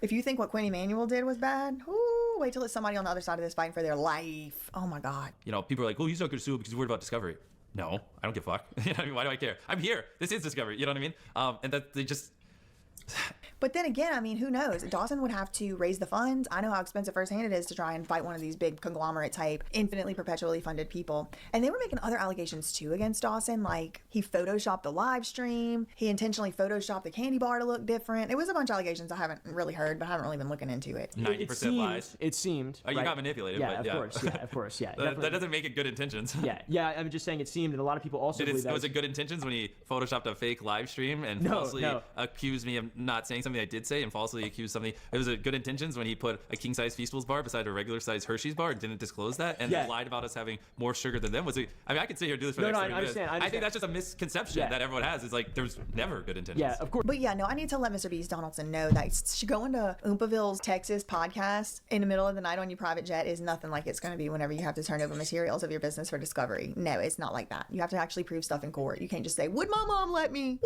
If you think what Quinn Emanuel did was bad, wait till it's somebody on the other side of this fighting for their life. Oh my God. People are like, well, he's not going to sue because he's worried about discovery. No, I don't give a fuck. Why do I care? I'm here. This is discovery. You know what I mean? And that they just... But then again, I mean, who knows? Dawson would have to raise the funds. I know how expensive firsthand it is to try and fight one of these big conglomerate type, infinitely perpetually funded people. And they were making other allegations too against Dawson, like he photoshopped the live stream. He intentionally photoshopped the candy bar to look different. It was a bunch of allegations I haven't really heard, but I haven't really been looking into it. 90% lies. It seemed. Oh, you got manipulated. Yeah, but of course. Yeah, of course. Yeah. that doesn't make it good intentions. Yeah. I'm just saying it seemed, and a lot of people also believe that. Was it good intentions when he photoshopped a fake live stream and falsely accused me of not saying something I did say and falsely accused something? It was a good intentions when he put a king size Feastables bar beside a regular size Hershey's bar and didn't disclose that and lied about us having more sugar than them. I could sit here and do this for the next 30 minutes. I think that's just a misconception that everyone has. Is like there's never good intentions. Yeah, of course. But yeah, no, I need to let Mr. Beast Donaldson know that going to Oompaville's Texas podcast in the middle of the night on your private jet is nothing like it's going to be whenever you have to turn over materials of your business for discovery. No, it's not like that. You have to actually prove stuff in court. You can't just say, would my mom let me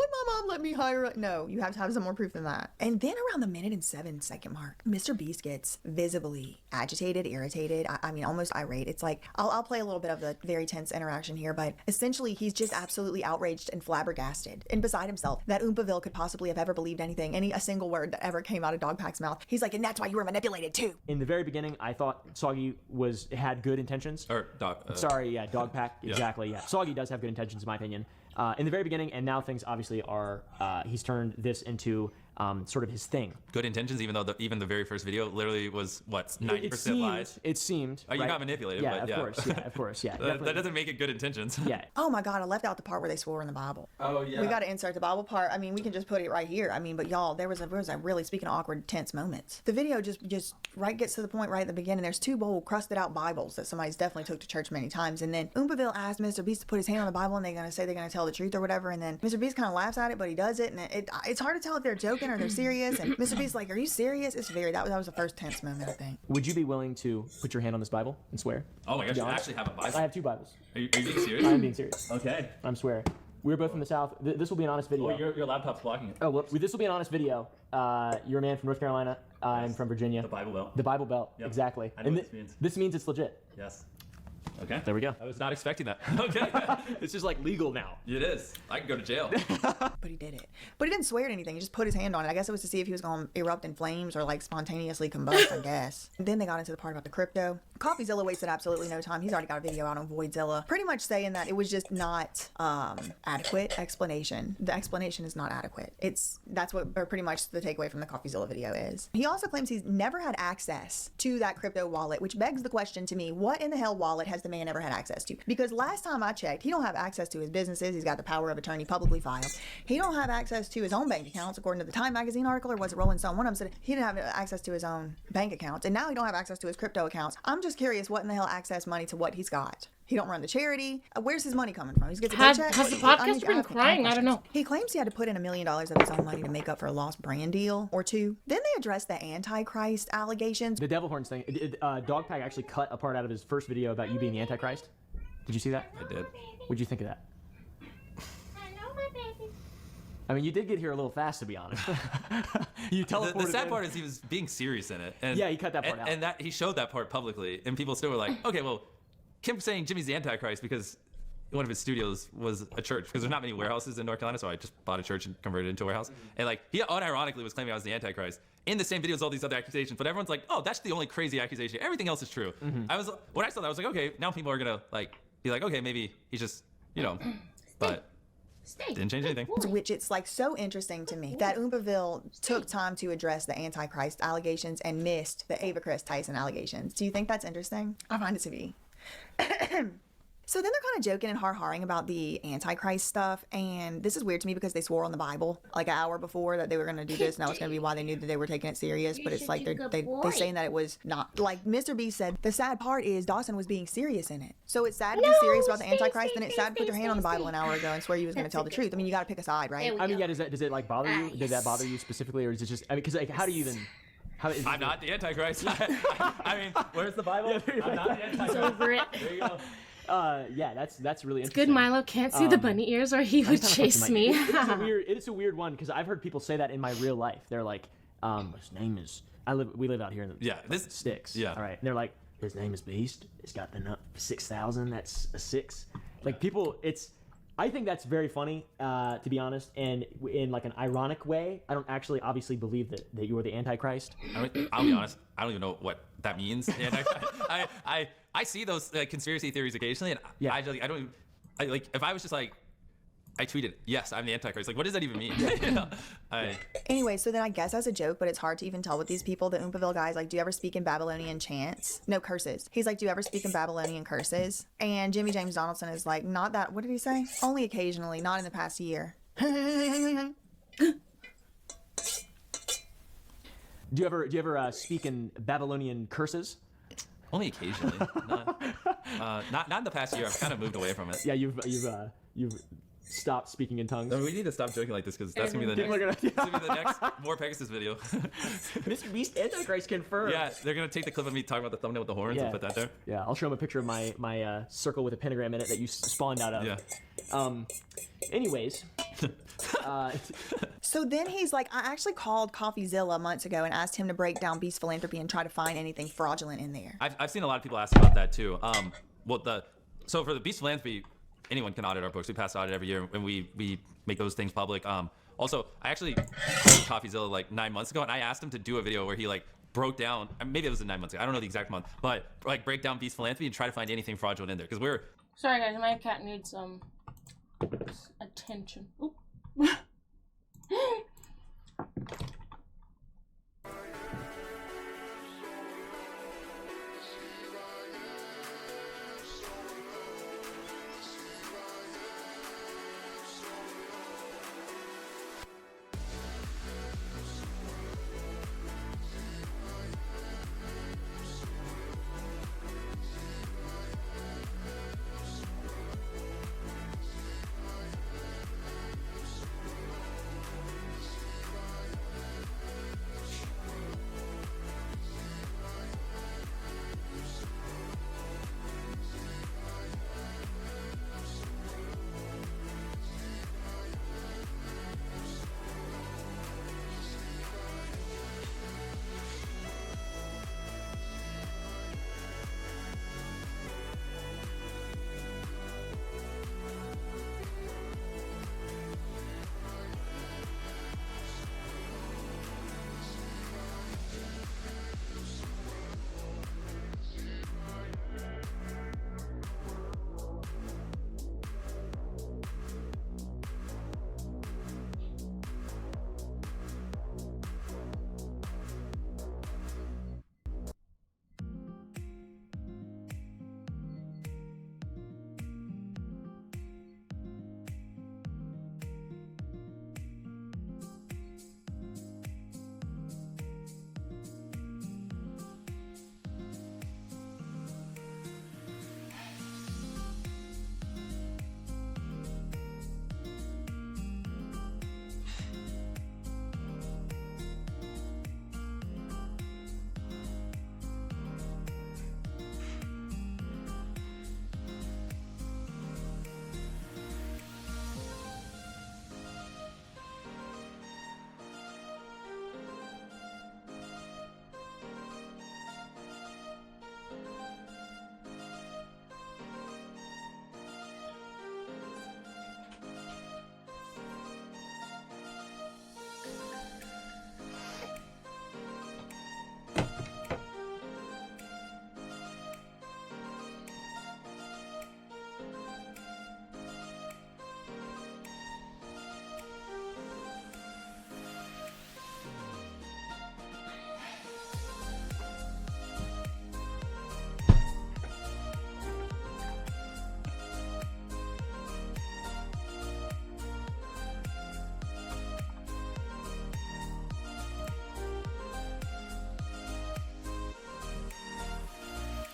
hire a... No, you have to have some more proof than that. And then around the 1:07 mark, Mr. Beast gets visibly agitated, irritated, I mean, almost irate. It's like, I'll play a little bit of the very tense interaction here, but essentially he's just absolutely outraged and flabbergasted and beside himself that Oompaville could possibly have ever believed anything, a single word that ever came out of Dogpack's mouth. He's like, and that's why you were manipulated too. In the very beginning, I thought Soggy had good intentions. Dogpack, exactly, yeah. Soggy does have good intentions, in my opinion. In the very beginning, and now things obviously are, he's turned this into sort of his thing. Good intentions, even though even the very first video literally was, 90% lies? It seemed. Oh, you got manipulated, yeah, of course, yeah. That doesn't make it good intentions. Yeah. Oh my God, I left out the part where they swore in the Bible. Oh, yeah. We got to insert the Bible part. I mean, we can just put it right here. I mean, but y'all, there was a really, speaking of awkward, tense moments. The video just gets to the point right at the beginning. There's two bold, crusted out Bibles that somebody's definitely took to church many times. And then Oompaville asked Mr. Beast to put his hand on the Bible and they're going to say they're going to tell the truth or whatever. And then Mr. Beast kind of laughs at it, but he does it. And it's hard to tell if they're joking or they're serious. And Mr. Beast's like, are you serious? It's that was the first tense moment, I think. Would you be willing to put your hand on this Bible and swear? Oh my gosh, you actually have a Bible? I have two Bibles. Are you being serious? I am being serious. Okay. I'm swearing. We're both from the South. This will be an honest video. Oh, your laptop's blocking it. Oh, well, this will be an honest video. You're a man from North I'm from Virginia. The Bible Belt. The Bible Belt, yep. exactly. I know what this means. This means it's legit. Yes. Okay. There we go. I was not expecting that. Okay. It's just like legal now. It is. I can go to jail. But he did it. But he didn't swear at anything. He just put his hand on it. I guess it was to see if he was going to erupt in flames or like spontaneously combust, I guess. Then they got into the part about the crypto. CoffeeZilla wasted absolutely no time. He's already got a video out on Voidzilla pretty much saying that it was just not adequate explanation. The explanation is not adequate. That's what or pretty much the takeaway from the CoffeeZilla video is. He also claims he's never had access to that crypto wallet, which begs the question to me, what in the hell wallet has the man ever had access to? Because last time I checked, he don't have access to his businesses. He's got the power of attorney publicly filed. He don't have access to his own bank accounts, according to the Time magazine article, or was it Rolling Stone? One of them said he didn't have access to his own bank accounts, and now he don't have access to his crypto accounts. I'm just curious, what in the hell access money to what he's got? He don't run the charity. Where's his money coming from? He gets a paycheck? Has the podcast been crying? I don't know. He claims he had to put in $1 million of his own money to make up for a lost brand deal or two. Then they addressed the Antichrist allegations. The devil horns thing. Dogpack actually cut a part out of his first video about you being the Antichrist. Did you see that? I did. What'd you think of that? I mean, you did get here a little fast, to be honest. You teleported. The sad part is he was being serious in it. And, yeah, he cut that part out. And that he showed that part publicly, and people still were like, okay, well, Kim's saying Jimmy's the Antichrist because one of his studios was a church, because there's not many warehouses in North Carolina, so I just bought a church and converted it into a warehouse. And like, he unironically was claiming I was the Antichrist in the same video as all these other accusations, but everyone's like, oh, that's the only crazy accusation. Everything else is true. When I saw that, I was like, okay, now people are gonna like be like, okay, maybe he's just, but didn't change anything. Which it's like so interesting to me that Oompaville took time to address the Antichrist allegations and missed the Ava Chris Tyson allegations. Do you think that's interesting? I find it to be. So then they're kind of joking and har-haring about the Antichrist stuff, and this is weird to me because they swore on the Bible like an hour before that they were going to do this, and that was going to be why they knew that they were taking it serious, but it's like they're saying that it was not. Like Mr. B said, the sad part is Dawson was being serious in it. So it's sad to be serious about the Antichrist, and it's sad to put your hand on the Bible an hour ago and swear you was going to tell the truth. I mean, you got to pick a side, right? I mean, yeah, does it like bother you? Did that bother you specifically, or is it just, I mean, because like, how do you even... I'm not the Antichrist. I mean, where's the Bible? I'm not the Antichrist. It's over it. There you go. Yeah, that's really interesting. Good Milo can't see the bunny ears or he would chase me. It's a weird one because I've heard people say that in my real life. They're like, his name is, we live out here in the sticks. Yeah. All right. And they're like, his name is Beast. It's got the 6,000. That's a 6. Like people, I think that's very funny, to be honest, and in like an ironic way. I don't actually obviously believe that you are the Antichrist. I'll be honest, I don't even know what that means. I see those conspiracy theories occasionally, and I don't like, if I was just like, I tweeted, yes, I'm the Antichrist. Like, what does that even mean? Anyway, so then I guess as a joke, but it's hard to even tell with these people, the Oompaville guys, like, do you ever speak in Babylonian chants? No, curses. He's like, do you ever speak in Babylonian curses? And Jimmy James Donaldson is like, not that, what did he say? Only occasionally, not in the past year. Do you ever speak in Babylonian curses? Only occasionally. Not in the past year. I've kind of moved away from it. Yeah, you've stopped speaking in tongues. No, we need to stop joking like this because that's gonna be the next More Pegasus video. Mr. Beast Antichrist confirmed. Yeah, they're gonna take the clip of me talking about the thumbnail with the horns and put that there. Yeah, I'll show him a picture of my circle with a pentagram in it that you spawned out of. Yeah. Anyways. So then he's like, I actually called CoffeeZilla months ago and asked him to break down Beast Philanthropy and try to find anything fraudulent in there. I've seen a lot of people ask about that too. So for the Beast Philanthropy, anyone can audit our books. We pass audit every year, and we make those things public. Also, I actually called CoffeeZilla like 9 months ago, and I asked him to do a video where he like broke down. Maybe it was 9 months ago. I don't know the exact month, but like break down Beast Philanthropy and try to find anything fraudulent in there because we're. Sorry guys, my cat needs some attention. Oop.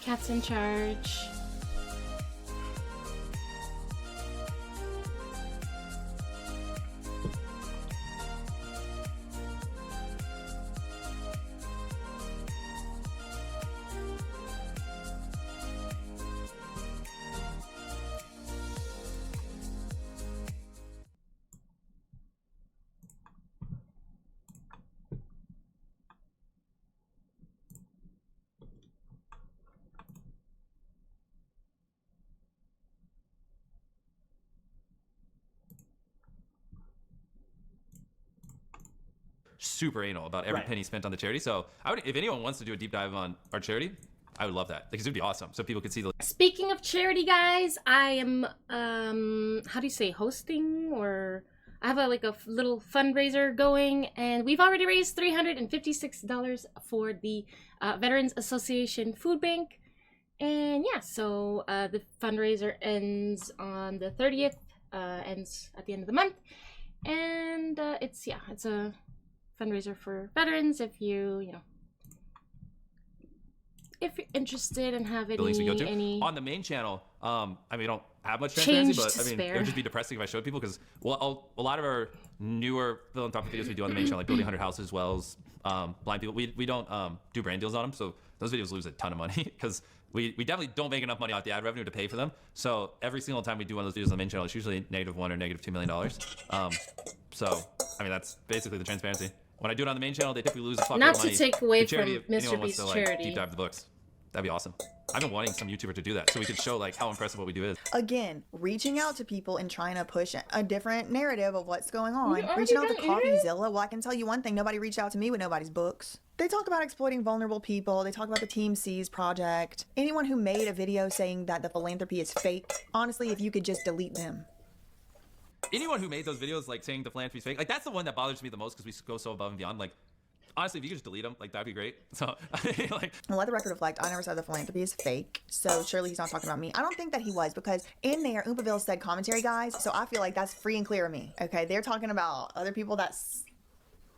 Cat's in charge. Super anal about every penny spent on the charity. So I would, if anyone wants to do a deep dive on our charity, I would love that because it would be awesome. So people could see the. Speaking of charity, guys, I am how do you say, hosting, or I have a little fundraiser going, and we've already raised $356 for the Veterans Association Food Bank. And yeah, so the fundraiser ends on the 30th, ends at the end of the month, and it's a fundraiser for veterans. If if you're interested and have any on the main channel, I mean, we don't have much transparency, but I mean, spare. it would just be depressing if I showed people because a lot of our newer philanthropic videos we do on the main channel, like building 100 houses, wells, blind people, we don't do brand deals on them, so those videos lose a ton of money because we definitely don't make enough money off the ad revenue to pay for them. So every single time we do one of those videos on the main channel, it's usually -1 or -$2 million. So I mean, that's basically the transparency. When I do it on the main channel, they typically lose a fuck Not ton of money. to take away The charity, from if anyone Mr. wants Beast's to, charity. deep dive the books. That'd be awesome. I've been wanting some YouTuber to do that so we could show how impressive what we do is. Again, reaching out to people and trying to push a different narrative of what's going on. You already Reaching out to done it? CoffeeZilla. Well, I can tell you one thing. Nobody reached out to me with nobody's books. They talk about exploiting vulnerable people. They talk about the Team C's project. Anyone who made a video saying that the philanthropy is fake, honestly, if you could just delete them. Anyone who made those videos saying the philanthropy is fake, that's the one that bothers me the most because we go so above and beyond. Honestly, if you could just delete them, that'd be great. So, Well, let the record reflect, I never said the philanthropy is fake, so surely he's not talking about me. I don't think that he was, because in there, Oompaville said commentary, guys, so I feel like that's free and clear of me, okay? They're talking about other people that's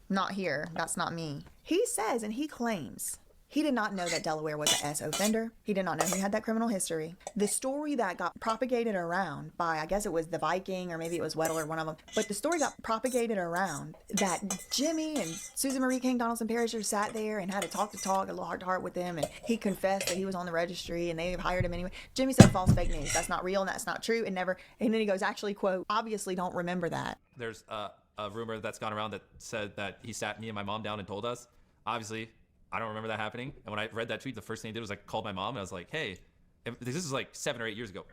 not here. That's not me. He says and he claims he did not know that Delaware was an S offender. He did not know he had that criminal history. The story that got propagated around by, I guess it was the Viking, or maybe it was Weddle or one of them, but the story got propagated around that Jimmy and Susan Marie King Donaldson Perisher sat there and had a talk, a little heart-to-heart with them, and he confessed that he was on the registry and they hired him anyway. Jimmy said false, fake news. That's not real and that's not true. And then he goes, actually, quote, obviously don't remember that. there's a rumor that's gone around that said that he sat me and my mom down and told us. Obviously, I don't remember that happening. And when I read that tweet, the first thing I did was called my mom and I was like, hey, this is 7 or 8 years ago.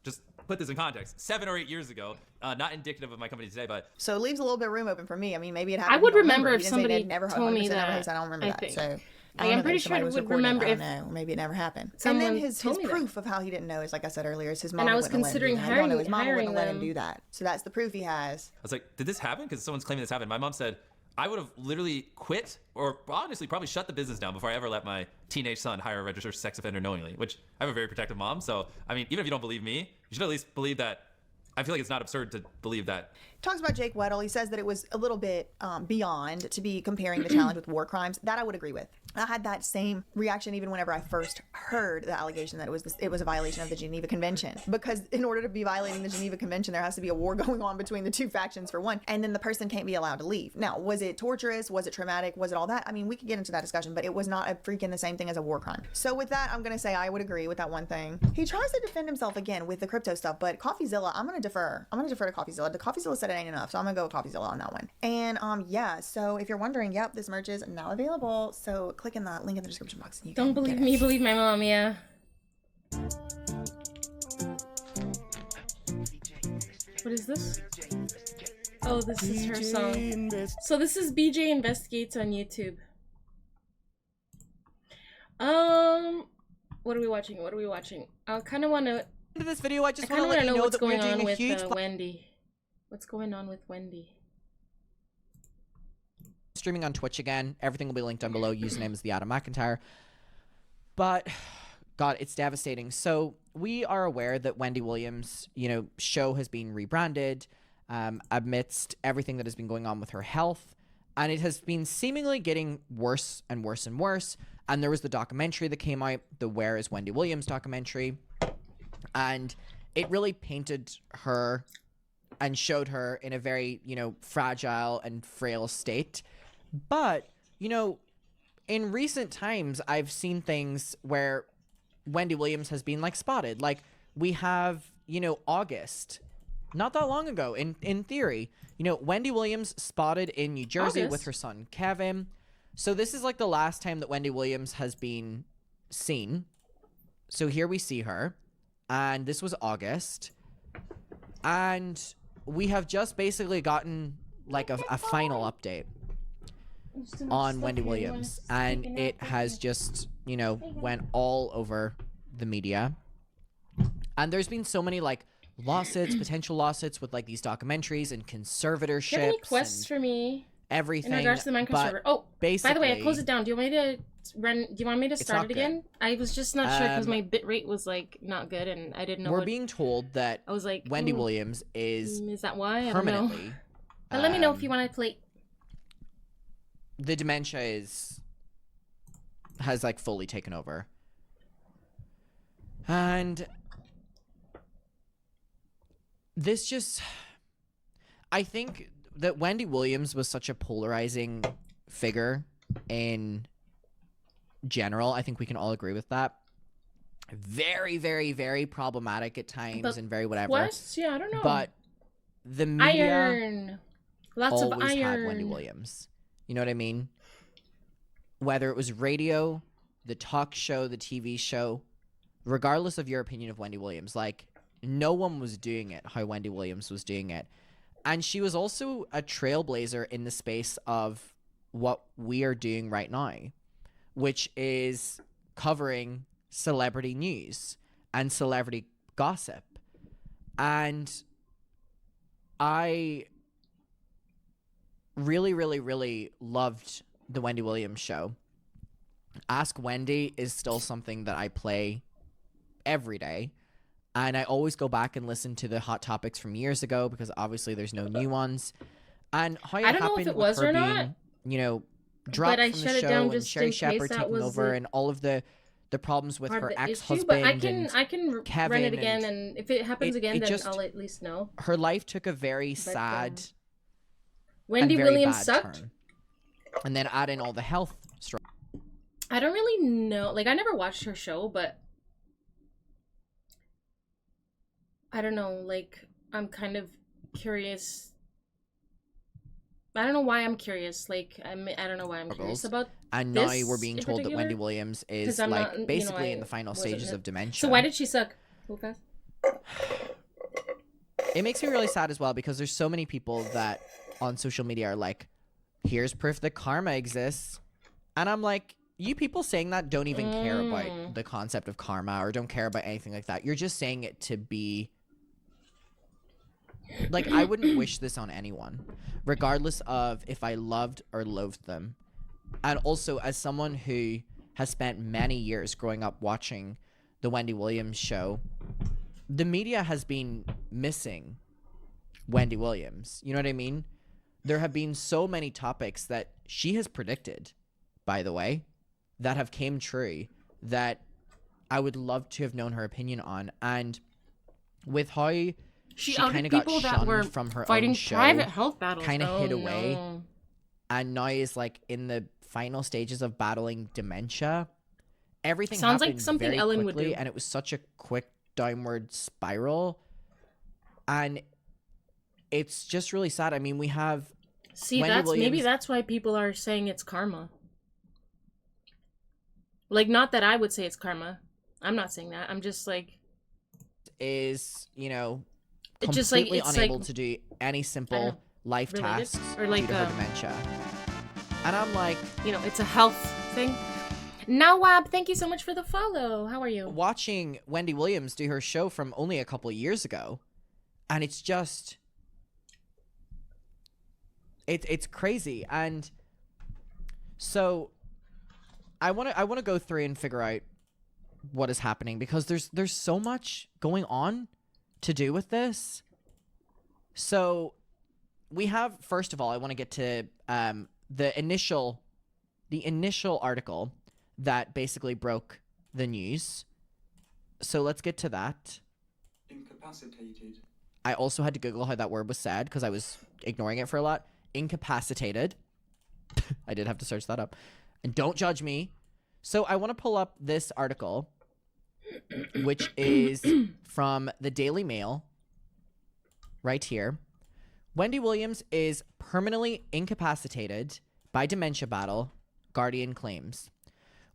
Just put this in context. 7 or 8 years ago, not indicative of my company today, but. So it leaves a little bit of room open for me. I mean, maybe it happened. I would remember if He didn't say somebody they'd never told me 100% never that. has, I don't remember I that. think. So I am pretty sure I would remember I if don't know. Maybe it never happened. And someone then his told me that. proof of how he didn't know is, like I said earlier, is his mom. And I was wouldn't let him do considering that. I don't know, his mom hiring wouldn't let him them. do that. So that's the proof he has. I was like, did this happen? Because someone's claiming this happened. My mom said, I would have literally quit or honestly probably shut the business down before I ever let my teenage son hire a registered sex offender knowingly, which I have a very protective mom. So, I mean, even if you don't believe me, you should at least believe that. I feel like it's not absurd to believe that. Talks about Jake Weddle. He says that it was a little bit beyond to be comparing the challenge with war crimes. That I would agree with. I had that same reaction even whenever I first heard the allegation that it was a violation of the Geneva Convention. Because in order to be violating the Geneva Convention, there has to be a war going on between the two factions for one, and then the person can't be allowed to leave. Now, was it torturous? Was it traumatic? Was it all that? I mean, we could get into that discussion, but it was not a freaking the same thing as a war crime. So with that, I'm going to say I would agree with that one thing. He tries to defend himself again with the crypto stuff, but CoffeeZilla, I'm going to defer. I'm going to defer to CoffeeZilla. The CoffeeZilla said it ain't enough, so I'm going to go with CoffeeZilla on that one. And yeah, so if you're wondering, yep, this merch is now available. So click in the link in the description box and you can Don't believe get me, it. believe my mom, yeah. What is this? Oh, this is her song. So this is BJ Investigates on YouTube. What are we watching? What are we watching? I kind of want to... Into this video, I just kind want of to let you know know what's that we're going doing on a with huge Wendy. What's going on with Wendy? streaming on Twitch again. Everything will be linked down below. Username is the Adam McIntyre. But God, it's devastating. So we are aware that Wendy Williams, show has been rebranded amidst everything that has been going on with her health. And it has been seemingly getting worse and worse and worse. And there was the documentary that came out, the Where is Wendy Williams documentary. And it really painted her and showed her in a very, fragile and frail state. But, in recent times, I've seen things where Wendy Williams has been, spotted. We have, August, not that long ago, in theory, Wendy Williams spotted in New Jersey with her son, Kevin. So this is, the last time that Wendy Williams has been seen. So here we see her. And this was August. And we have just basically gotten, a final update on Wendy Williams, and it has just, went all over the media. And there's been so many lawsuits, potential lawsuits with these documentaries and conservatorships. Do you have any quests for me? Everything. In regards to the Minecraft server. Oh, basically, by the way, I closed it down. Do you want me to run? Do you want me to start it again? I was just not sure because my bit rate was not good, and I didn't know. We're being told that I was Wendy Williams is that why? Permanently. I don't know. But let me know if you want to play. The dementia has fully taken over. And this just, I think that Wendy Williams was such a polarizing figure in general. I think we can all agree with that. Very, very, very problematic at times and very whatever. Quests? Yeah, I don't know. But the media iron. Lots of always iron. had Wendy Williams. You know what I mean? Whether it was radio, the talk show, the TV show, regardless of your opinion of Wendy Williams, no one was doing it how Wendy Williams was doing it. And she was also a trailblazer in the space of what we are doing right now, which is covering celebrity news and celebrity gossip. And I really, really, really loved the Wendy Williams show. Ask Wendy is still something that I play every day. And I always go back and listen to the hot topics from years ago because obviously there's no new ones. And how it I don't know if happened it with was her or being, not, dropped but I from shut the it show down and just Sherry in case Shepherd that taking was over and all of the problems with part her of the issue, ex-husband. but I and can Kevin run it again, and and if it happens again, then just, I'll at least know. her life took a very sad Wendy and very Williams bad sucked. turn. And then add in all the health struggles. I don't really know. I never watched her show, but I don't know. I'm kind of curious. I don't know why I'm curious. I don't know why I'm curious about. And now we're being told that Wendy Williams is basically in the final stages of dementia. So why did she suck? Lucas? It makes me really sad as well because there's so many people that on social media are like, here's proof that karma exists. And I'm like, you people saying that don't even care about the concept of karma or don't care about anything like that. You're just saying it to be... I wouldn't wish this on anyone, regardless of if I loved or loathed them. And also, as someone who has spent many years growing up watching the Wendy Williams show, the media has been missing Wendy Williams. You know what I mean? There have been so many topics that she has predicted, by the way, that have came true that I would love to have known her opinion on. And with how she kind of got shunned from her own show, private health battles, kind of hid away, and now is in the final stages of battling dementia. Everything sounds happened like something very Ellen quickly, would do, and it was such a quick downward spiral, and it's just really sad. I mean, we have maybe that's why people are saying it's karma. Not that I would say it's karma. I'm not saying that. I'm just is it's just completely unable to do any simple life related? tasks Or due to her dementia. And I'm like, it's a health thing. Nawab, thank you so much for the follow. How are you? Watching Wendy Williams do her show from only a couple of years ago, and it's just it's crazy. And so I want to go through and figure out what is happening because there's so much going on to do with this. So we have, first of all, I want to get to the initial article that basically broke the news. So let's get to that. Incapacitated. I also had to Google how that word was said because I was ignoring it for a lot. Incapacitated. I did have to search that up. And don't judge me. So I want to pull up this article, which is from the Daily Mail, right here. Wendy Williams is permanently incapacitated by dementia battle, Guardian claims.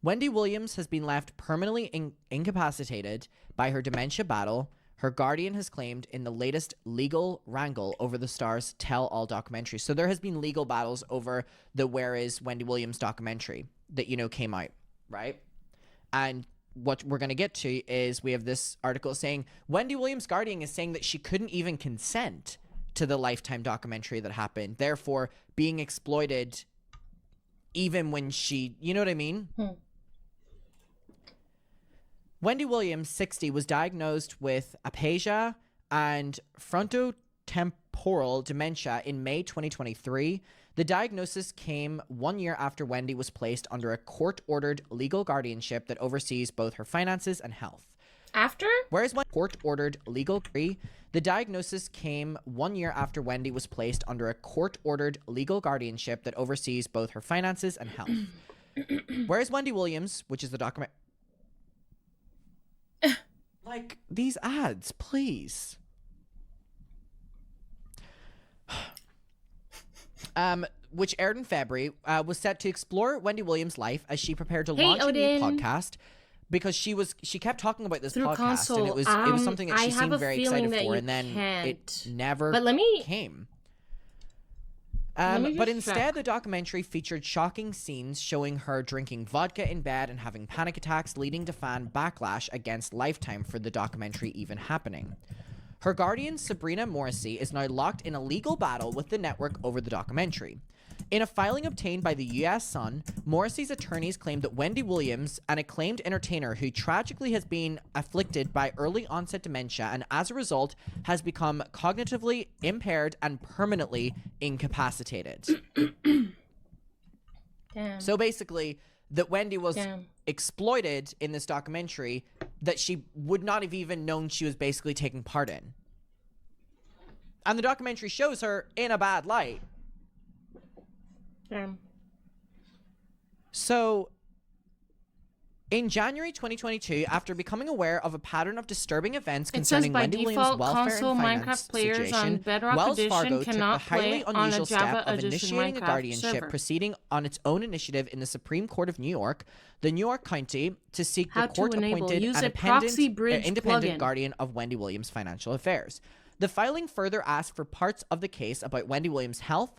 Wendy Williams has been left permanently incapacitated by her dementia battle, her Guardian has claimed in the latest legal wrangle over the Star's Tell All documentary. So there has been legal battles over the Where Is Wendy Williams documentary that, came out, right? And what we're going to get to is we have this article saying Wendy Williams' Guardian is saying that she couldn't even consent to the Lifetime documentary that happened, therefore being exploited even when she, you know what I mean? Wendy Williams, 60, was diagnosed with aphasia and frontotemporal dementia in May 2023. The diagnosis came 1 year after Wendy was placed under a court-ordered legal guardianship that oversees both her finances and health. After? Whereas when court-ordered legal the diagnosis came 1 year after Wendy was placed under a court-ordered legal guardianship that oversees both her finances and health. Whereas Wendy Williams, which is the document... Like, these ads, please. Which aired in February, was set to explore Wendy Williams' life as she prepared to launch a new podcast. Because she kept talking about this podcast, console. and it was something that she seemed very excited for, and then it never came. But instead, the documentary featured shocking scenes showing her drinking vodka in bed and having panic attacks, leading to fan backlash against Lifetime for the documentary even happening. Her guardian, Sabrina Morrissey, is now locked in a legal battle with the network over the documentary. In a filing obtained by the U.S. Sun, Morrissey's attorneys claimed that Wendy Williams, an acclaimed entertainer who tragically has been afflicted by early onset dementia and as a result has become cognitively impaired and permanently incapacitated. Damn. So basically, that Wendy was exploited in this documentary that she would not have even known she was basically taking part in. And the documentary shows her in a bad light. So, in January 2022, after becoming aware of a pattern of disturbing events concerning Wendy Williams' welfare console and finance Minecraft players situation, on Bedrock Wells Edition Fargo took the cannot highly play on a unusual Java step of Edition initiating a Minecraft guardianship server. proceeding on its own initiative in the Supreme Court of New York, the New York County, to seek the court-appointed and independent guardian of Wendy Williams' financial affairs. The filing further asked for parts of the case about Wendy Williams' health,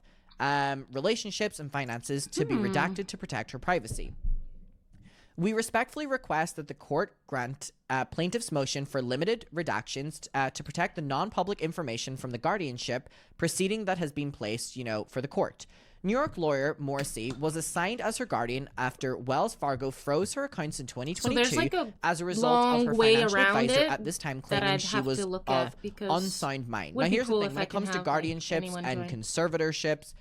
relationships, and finances to be redacted to protect her privacy. We respectfully request that the court grant plaintiff's motion for limited redactions to protect the non-public information from the guardianship proceeding that has been placed, for the court. New York lawyer Morrissey was assigned as her guardian after Wells Fargo froze her accounts in 2022 as a result of her financial advisor at this time claiming she was of unsound mind. Now, here's the thing. When it comes to guardianships and conservatorships,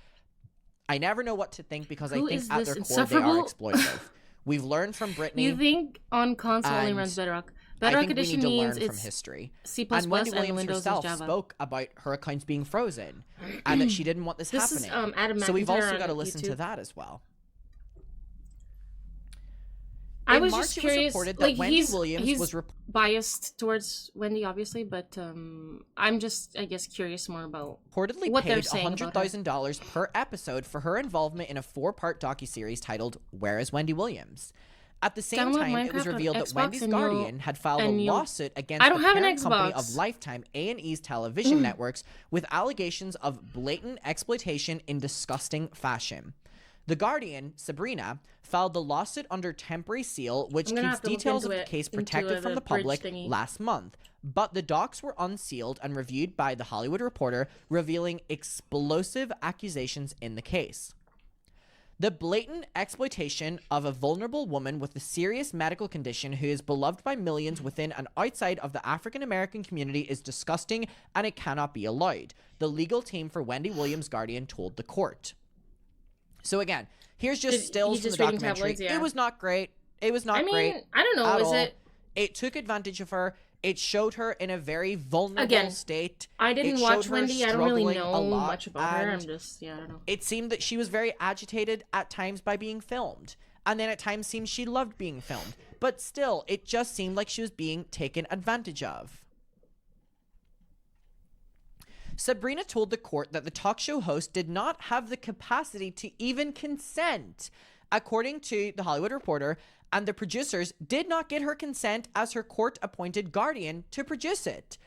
I never know what to think because I think at their core they are exploitative. We've learned from Brittany. You think on console only runs Bedrock? Bedrock Edition means from it's history. C++ and Wendy Williams Windows herself and Java. spoke about her accounts being frozen and that she didn't want this happening. Is, Adam so we've also McIntyre got to on listen YouTube. to that as well. I In was March, just it was curious. reported that Wendy he's Williams was biased towards Wendy, obviously, but I'm just, I guess, curious more about reportedly what they're paid saying about her. $100,000 per episode for her involvement in a 4-part docuseries titled Where is Wendy Williams? At the same Download time, it was Minecraft on revealed that Xbox Wendy's and guardian had filed a and you'll- lawsuit against I don't the have an parent company Xbox. of Lifetime, A&E's television networks, with allegations of blatant exploitation in disgusting fashion. The guardian, Sabrina, filed the lawsuit under temporary seal, which I'm gonna keeps have to look details of into the it, case into protected from the the public bridge thingy. last month. But the docs were unsealed and reviewed by The Hollywood Reporter, revealing explosive accusations in the case. The blatant exploitation of a vulnerable woman with a serious medical condition who is beloved by millions within and outside of the African American community is disgusting and it cannot be allowed, the legal team for Wendy Williams' guardian told the court. So again, here's just He's stills from just the reading documentary. tabloids, yeah. It was not great. It was not I mean, great. I don't know. at Is all. it? It took advantage of her. It showed her in a very vulnerable Again, state. I didn't It watch showed her Wendy. I don't really struggling a know lot, much about her. I'm and just, I don't know. it seemed that she was very agitated at times by being filmed. And then at times seemed she loved being filmed. But still, it just seemed like she was being taken advantage of. Sabrina told the court that the talk show host did not have the capacity to even consent, according to The Hollywood Reporter, and the producers did not get her consent as her court-appointed guardian to produce it.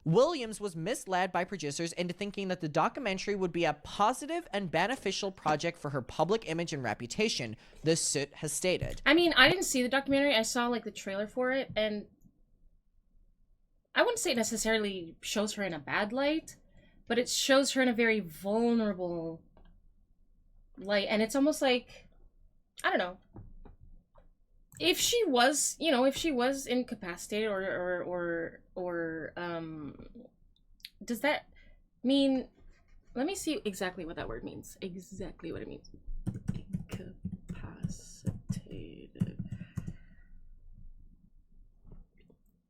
Williams was misled by producers into thinking that the documentary would be a positive and beneficial project for her public image and reputation, the suit has stated. I mean, I didn't see the documentary. I saw, like, the trailer for it, and I wouldn't say it necessarily shows her in a bad light, but it shows her in a very vulnerable light, and it's almost like, I don't know. If she was, if she was incapacitated or does that mean, let me see exactly what that word means. Exactly what it means. Incapacitated.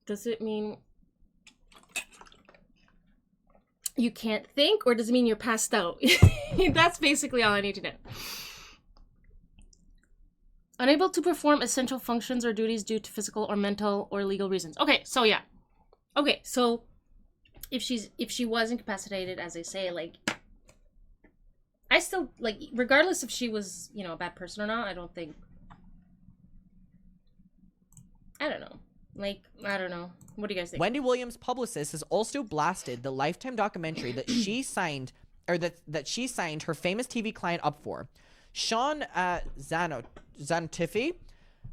Does it mean you can't think, or does it mean you're passed out? That's basically all I need to know. Unable to perform essential functions or duties due to physical or mental or legal reasons. Okay, so yeah. Okay, so if she was incapacitated, as I say, like, I still, like, regardless if she was, a bad person or not, I don't know. Like, I don't know. What do you guys think? Wendy Williams' publicist has also blasted the Lifetime documentary that she signed, or that she signed her famous TV client up for. Sean Zantifi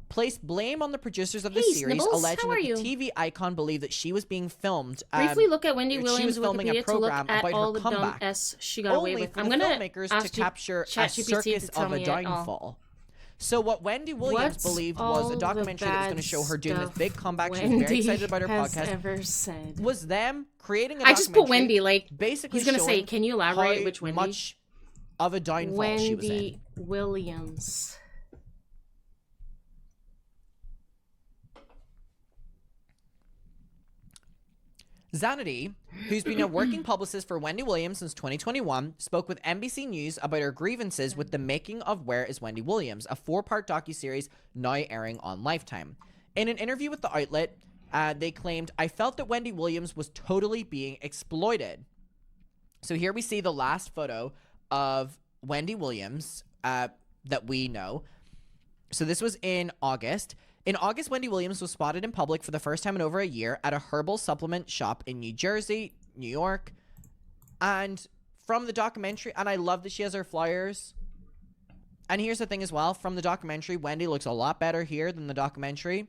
placed blame on the producers of the series, Snibbles, alleging how that are the you? TV icon believed that she was being filmed. Briefly look at Wendy she Williams' was filming a Wikipedia to look program at about all her the dumb comeback, S she got away only with. for I'm the gonna filmmakers ask to capture a ChatGPT circus to tell of a me it all. downfall. So what Wendy Williams believed was a documentary that was going to show her doing this big comeback. She was very excited about her podcast. Ever said. Was them creating a I documentary. just put Wendy, like, basically he's gonna say, showing can you elaborate how which Wendy? much of a downfall she was in. Wendy Williams. Zanity, who's been a working publicist for Wendy Williams since 2021, spoke with NBC News about her grievances with the making of Where is Wendy Williams, a 4-part docuseries now airing on Lifetime. In an interview with the outlet, they claimed, "I felt that Wendy Williams was totally being exploited." So here we see the last photo of Wendy Williams that we know. So this was in August. In August, Wendy Williams was spotted in public for the first time in over a year at a herbal supplement shop in New Jersey, New York. And from the documentary, and I love that she has her flyers. And here's the thing as well, from the documentary, Wendy looks a lot better here than the documentary.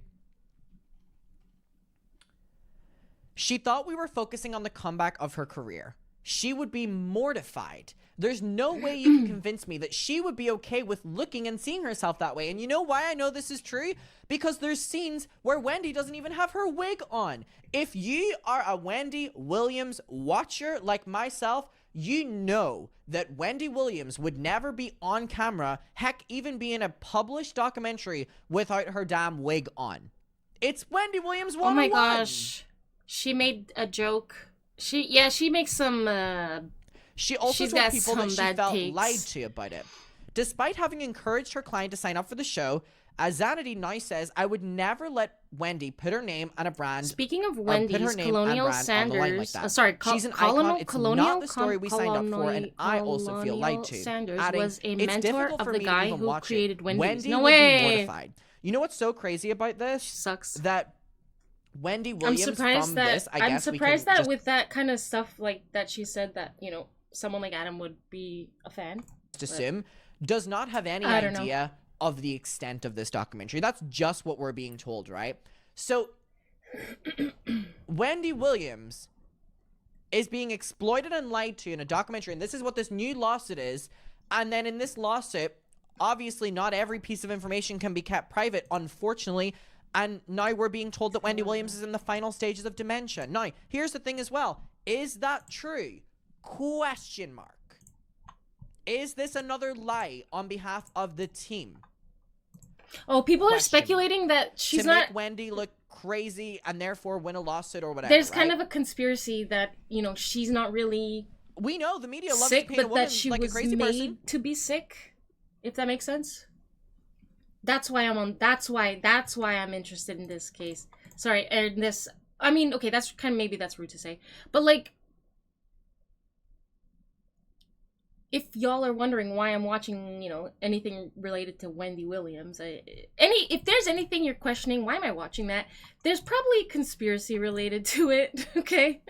She thought we were focusing on the comeback of her career. She would be mortified. There's no way you can convince me that she would be okay with looking and seeing herself that way. And you know why I know this is true? Because there's scenes where Wendy doesn't even have her wig on. If you are a Wendy Williams watcher like myself, you know that Wendy Williams would never be on camera, heck, even be in a published documentary without her damn wig on. It's Wendy Williams 101. Oh my gosh. She made a joke. She makes some She also she's told got people that some she bad felt takes. lied to about it. Despite having encouraged her client to sign up for the show, Zanity now says, "I would never let Wendy put her name and a brand." Speaking of put her Wendy's, name and Colonial brand on the line like Sanders. that. Sorry, She's an icon. Colonial. It's Colonial. not the story we signed up for, and I also feel lied to. Sanders Adding, was a "It's mentor difficult of for the me to guy even who watch it. created Wendy's." Wendy No would be way. mortified. You know what's so crazy about this? Sucks. That Wendy Williams I'm surprised from that this, I guess I'm surprised we can that just with that kind of stuff like that, she said that someone like Adam would be a fan. assume, does not have any I don't know. idea of the extent of this documentary. That's just what we're being told, right? So, Wendy Williams is being exploited and lied to in a documentary, and this is what this new lawsuit is. And then in this lawsuit, obviously not every piece of information can be kept private, unfortunately. And now we're being told that Wendy Williams is in the final stages of dementia. Now, here's the thing as well. Is that true? Question mark. Is this another lie on behalf of the team? Oh, people are Question speculating that she's to not. make Wendy look crazy and therefore win a lawsuit or whatever. There's kind right? of a conspiracy that, you know, she's not really We know the media loves sick, to paint a but woman that she like a was crazy made person. to be sick. If that makes sense. That's why I'm interested in this case. Sorry, and this. I mean, okay, that's kind of, maybe that's rude to say, but like, if y'all are wondering why I'm watching, you know, anything related to Wendy Williams, if there's anything you're questioning, why am I watching that? There's probably conspiracy related to it. Okay,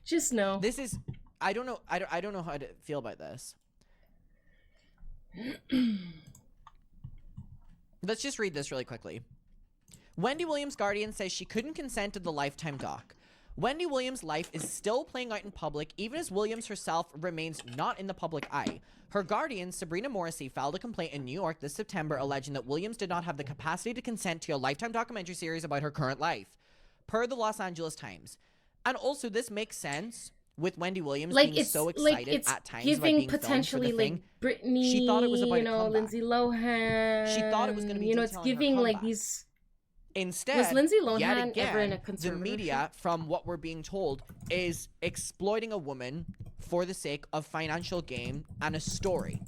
just know. This is, I don't know. I don't know how to feel about this. Let's just read this really quickly. Wendy Williams' guardian says she couldn't consent to the Lifetime doc. Wendy Williams' life is still playing out in public, even as Williams herself remains not in the public eye. Her guardian, Sabrina Morrissey, filed a complaint in New York this September alleging that Williams did not have the capacity to consent to a Lifetime documentary series about her current life, per the Los Angeles Times. And also, this makes sense with Wendy Williams Like being so excited at times about being potentially filmed for the like thing. Britney, She thought it was about you a know, comeback. Lindsay Lohan. She thought it was going to be, you know, it's detailing her giving like comeback. these. Instead, Was Lindsay yet Lohan again, ever in a the conservatorship? media, from what we're being told, is exploiting a woman for the sake of financial gain and a story.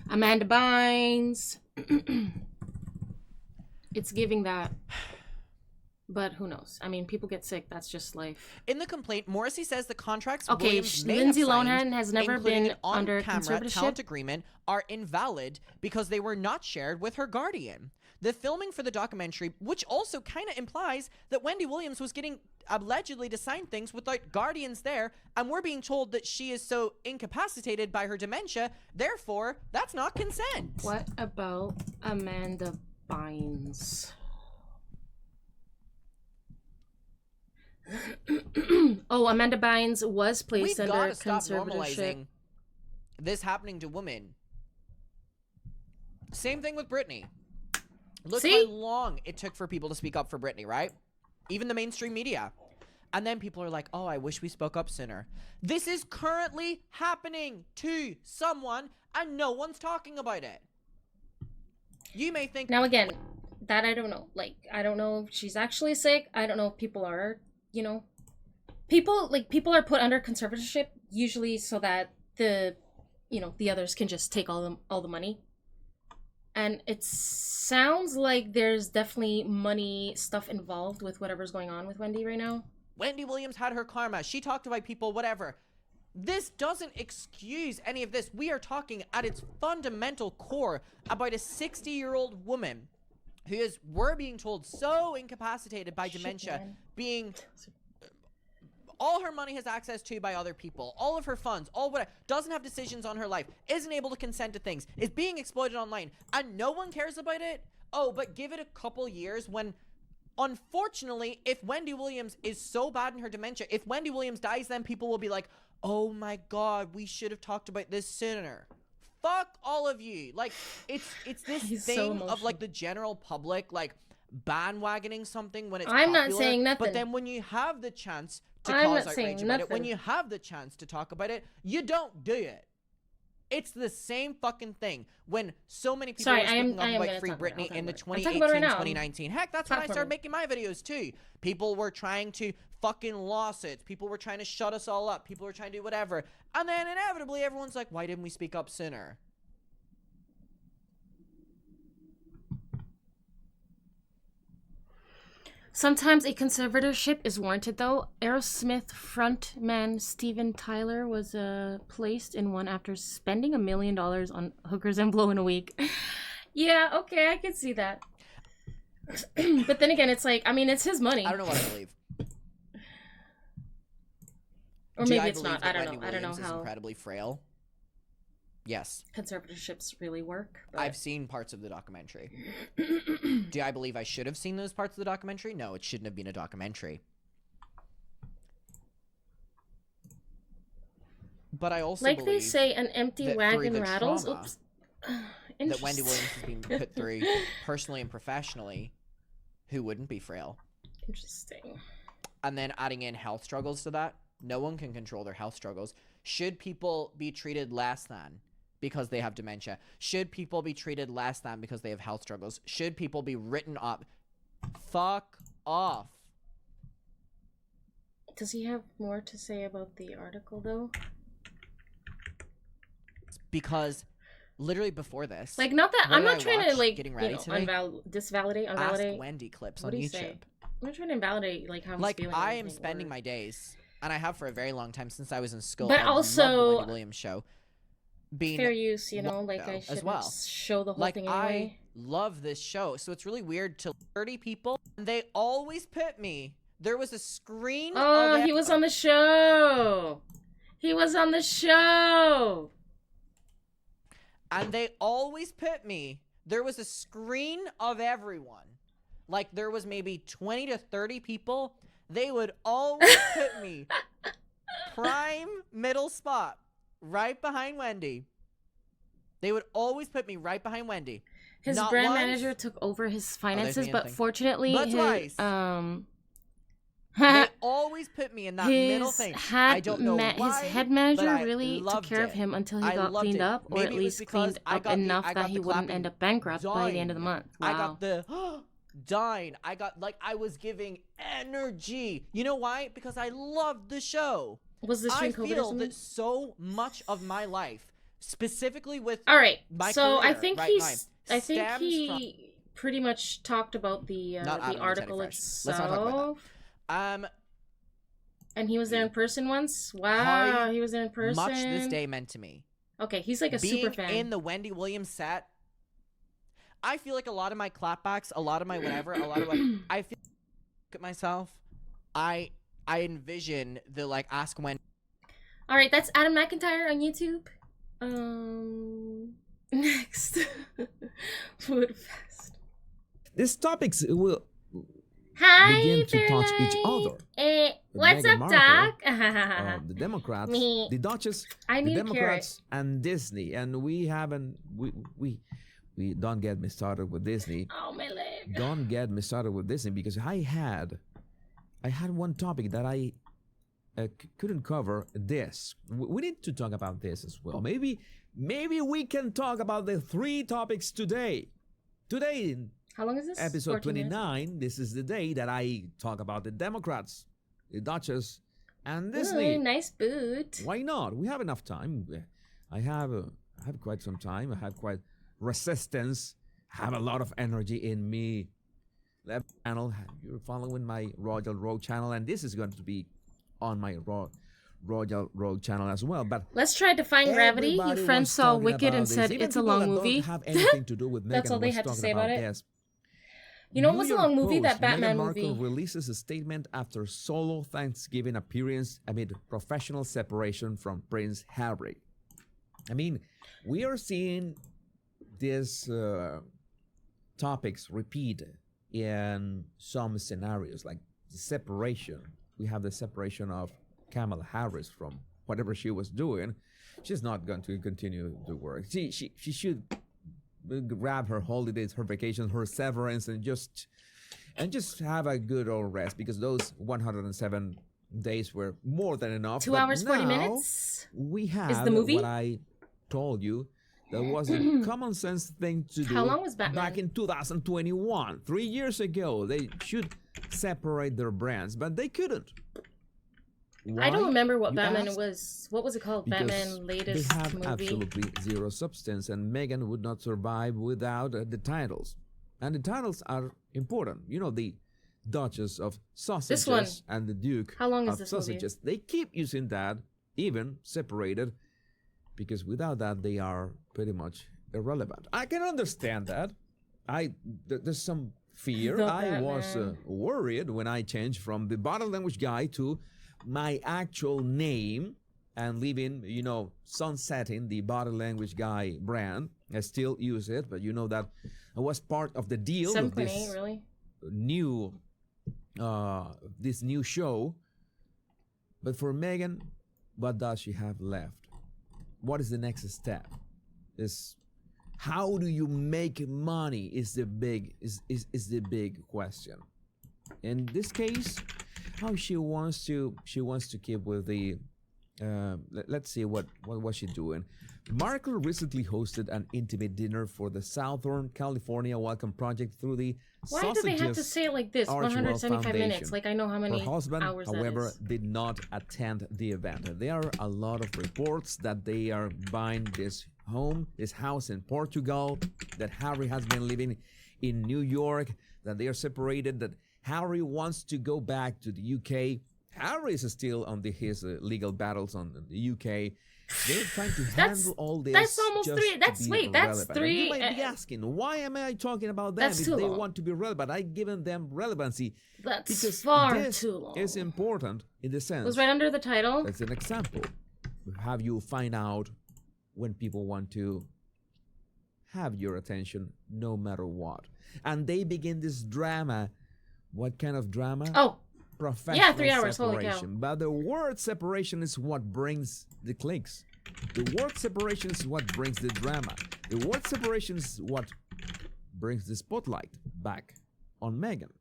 Amanda Bynes. It's giving that. But who knows? I mean, people get sick. That's just life. In the complaint, Morrissey says the contracts Okay, Williams may Lindsay have signed, Lohan has never including been an under on-camera conservatorship. talent agreement, are invalid because they were not shared with her guardian. The filming for the documentary, which also kind of implies that Wendy Williams was getting allegedly to sign things without guardians there, and we're being told that she is so incapacitated by her dementia, therefore, that's not consent. What about Amanda Bynes? Oh, Amanda Bynes was placed We've under got to stop conservatorship. normalizing this happening to women. Same thing with Britney. Look See? how long it took for people to speak up for Britney, right? Even the mainstream media. And then people are like, oh, I wish we spoke up sooner. This is currently happening to someone and no one's talking about it. You may think... Now again, that I don't know. Like, I don't know if she's actually sick. I don't know if people are, you know... People are put under conservatorship usually so that the, you know, the others can just take all the money. And it sounds like there's definitely money stuff involved with whatever's going on with Wendy right now. Wendy Williams had her karma. She talked about people, whatever. This doesn't excuse any of this. We are talking at its fundamental core about a 60-year-old woman who is, we're being told, so incapacitated by dementia, being... all her money has access to by other people, all of her funds, all whatever, doesn't have decisions on her life, isn't able to consent to things, is being exploited online, and no one cares about it? Oh, but give it a couple years when, unfortunately, if Wendy Williams is so bad in her dementia, if Wendy Williams dies, then people will be like, oh my God, we should have talked about this sooner. Fuck all of you. Like, it's this He's thing so of, emotional. like, the general public, like, bandwagoning something when it's I'm not popular, saying nothing. but then when you have the chance to I'm cause not saying outrage about it, when nothing. you have the chance to talk about it, you don't do it. It's the same fucking thing when so many people Sorry, are I am speaking up about gonna Free talk about it. Britney I'll in the talk about it. I'm talking about it right now. 2018-2019. Heck, that's when I Talk for started me. making my videos too. People were trying to fucking lawsuits. People were trying to shut us all up. People were trying to do whatever. And then inevitably everyone's like, why didn't we speak up sooner? Sometimes a conservatorship is warranted, though. Aerosmith frontman Steven Tyler was placed in one after spending $1 million on hookers and blow in a week. Yeah, okay, I can see that. But then again, it's like, I mean, it's his money. I don't know what I believe. Or Do maybe I it's believe not. that I don't Wendy know. I don't know Williams is how incredibly frail? Yes. conservatorships really work. But... I've seen parts of the documentary. Do I believe I should have seen those parts of the documentary? No, it shouldn't have been a documentary. But I also like they believe say, an empty that through wagon the rattles. trauma Oops. that Wendy Williams has been put through personally and professionally, who wouldn't be frail? Interesting. And then adding in health struggles to that, No one can control their health struggles. Should people be treated less than because they have dementia? Should people be treated less than because they have health struggles? Should people be written up? Fuck off. Does he have more to say about the article, though? Because literally before this, Like, not that what I'm did not I trying to watch like getting ready today? disvalidate, Ask invalidate. Wendy clips What on do you YouTube. say? I'm not trying to invalidate like how he's Like, feeling. I am spending my days, and I have for a very long time since I was in school. But I loved also- the Wendy Williams show. Being fair use, you know, like I as should well. show the whole Like, thing anyway. I love this show, so it's really weird to 30 people. And they always put me. There was a screen. Oh, of he was on the show. He was on the show. And they always put me. There was a screen of everyone. Like, there was maybe 20 to 30 people. They would always put me prime middle spot, right behind Wendy. They would always put me right behind Wendy. His Not brand once. manager took over his finances, me but anything. fortunately, But his, twice. They always put me in that middle his thing. head I don't know his why, head but manager I really took loved care of it. him until he I got loved cleaned it. up, or Maybe at it was least because cleaned I up got enough I that got he the wouldn't clapping end up bankrupt by the end of the month. Wow. I got the dying. I got, like, I was giving energy. You know why? Because I loved the show. Was this I during COVID or feel something? that so much of my life, specifically with All right, my so career I think right now, I think stems he pretty much talked about the Not Adam, article Teddy Fresh. itself. Let's not talk about that. And he was there in person once. Wow, How he was there in person. much this day meant to me. Okay, he's like a Being super fan. in the Wendy Williams set, I feel like a lot of my clapbacks, a lot of my whatever, a lot of, like, I feel at myself, I envision the, like, Ask Wendy. All right, that's Adam McIntyre on YouTube. Next, Food Fest. These topics will Hi, begin to touch each Fairlight. other. What's Meghan up, Markle, Doc? the Democrats, Me. the Duchess, I the need Democrats, and Disney. And we haven't, we don't get me started with Disney. Oh, my leg. Don't get me started with Disney because I had one topic that I couldn't cover. This we need to talk about this as well. Maybe we can talk about the 3 topics today. Today, How long is this? episode 14 minutes? 29. This is the day that I talk about the Democrats, the Duchess, and Disney. Ooh, nice boot. Why not? We have enough time. I have quite some time. I have quite resistance. I have a lot of energy in me. Left channel. You're following my Royal Road channel, and this is going to be on my Royal Road channel as well. But Let's try Defying Gravity. Your everybody friend was saw talking Wicked about and this. said Even it's a people long that movie. Don't have anything to do with That's Meghan all they was had to talking say about it. this. You know New what's a York long movie? Post, That Batman Meghan Markle movie. releases a statement after solo Thanksgiving appearance amid professional separation from Prince Harry. I mean, we are seeing these topics repeat in some scenarios, like the separation. We have the separation of Kamala Harris from whatever she was doing. She's not going to continue the work. She should grab her holidays, her vacations, her severance, and just have a good old rest, because those 107 days were more than enough. 2 But hours, 40 now minutes? We have Is the movie? what I told you. That was a common sense thing to do. How long was Batman? Back in 2021, 3 years ago. They should separate their brands, but they couldn't. I don't Why? remember what You Batman ask? was. What was it called? Because Batman latest they have movie. absolutely zero substance, and Meghan would not survive without the titles. And the titles are important. You know, the Duchess of Sausages one. and the Duke How long is of this movie? Sausages. They keep using that, even separated, because without that, they are pretty much irrelevant. I can understand that. There's some fear. The I was Batman. worried when I changed from the body language guy to my actual name and leaving, sunsetting the body language guy brand. I still use it, but you know that I was part of the deal of 7.8, this really? this new show. But for Meghan, what does she have left? What is the next step? Is how do you make money is the big question. In this case, how she wants to keep with the let's see what was she doing. Markle recently hosted an intimate dinner for the Southern California Welcome Project through the Why do they have to say it like this? Archewell 175 minutes. Foundation. Like I know how many Her husband, hours however, that is. did not attend the event. There are a lot of reports that they are buying this house in Portugal, that Harry has been living in New York, that they are separated, that Harry wants to go back to the UK. Harry is still on his legal battles on the UK. They're trying to handle all this. That's almost just three. to That's be wait. That's relevant. And three. you might be asking, why am I talking about them That's if too they long. want to be relevant? I've given them relevancy. That's because far this too long. is important in the sense. It was right under the title. As an example, have you find out when people want to have your attention no matter what, and they begin this drama. What kind of drama? Oh, professional yeah, 3 hours. separation. Holy cow. But the word separation is what brings the clicks. The word separation is what brings the drama. The word separation is what brings the spotlight back on Meghan.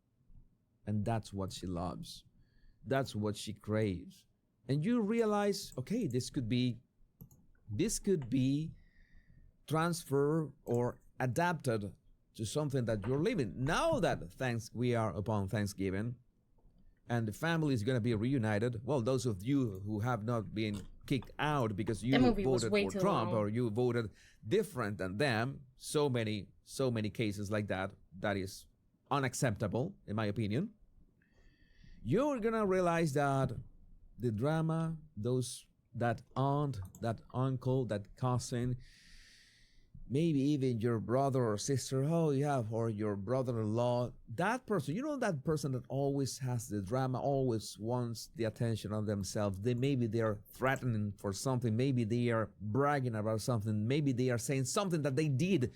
And that's what she loves. That's what she craves. And you realize, okay, this could be transferred or adapted to something that you're living. Now that we are upon Thanksgiving and the family is going to be reunited, well, those of you who have not been kicked out because you voted for Trump or you voted different than them, so many cases like that is unacceptable, in my opinion. You're going to realize that the drama, that aunt, that uncle, that cousin, maybe even your brother or sister, or your brother-in-law, that person, that person that always has the drama, always wants the attention on themselves. Maybe they are threatening for something, maybe they are bragging about something, maybe they are saying something that they did,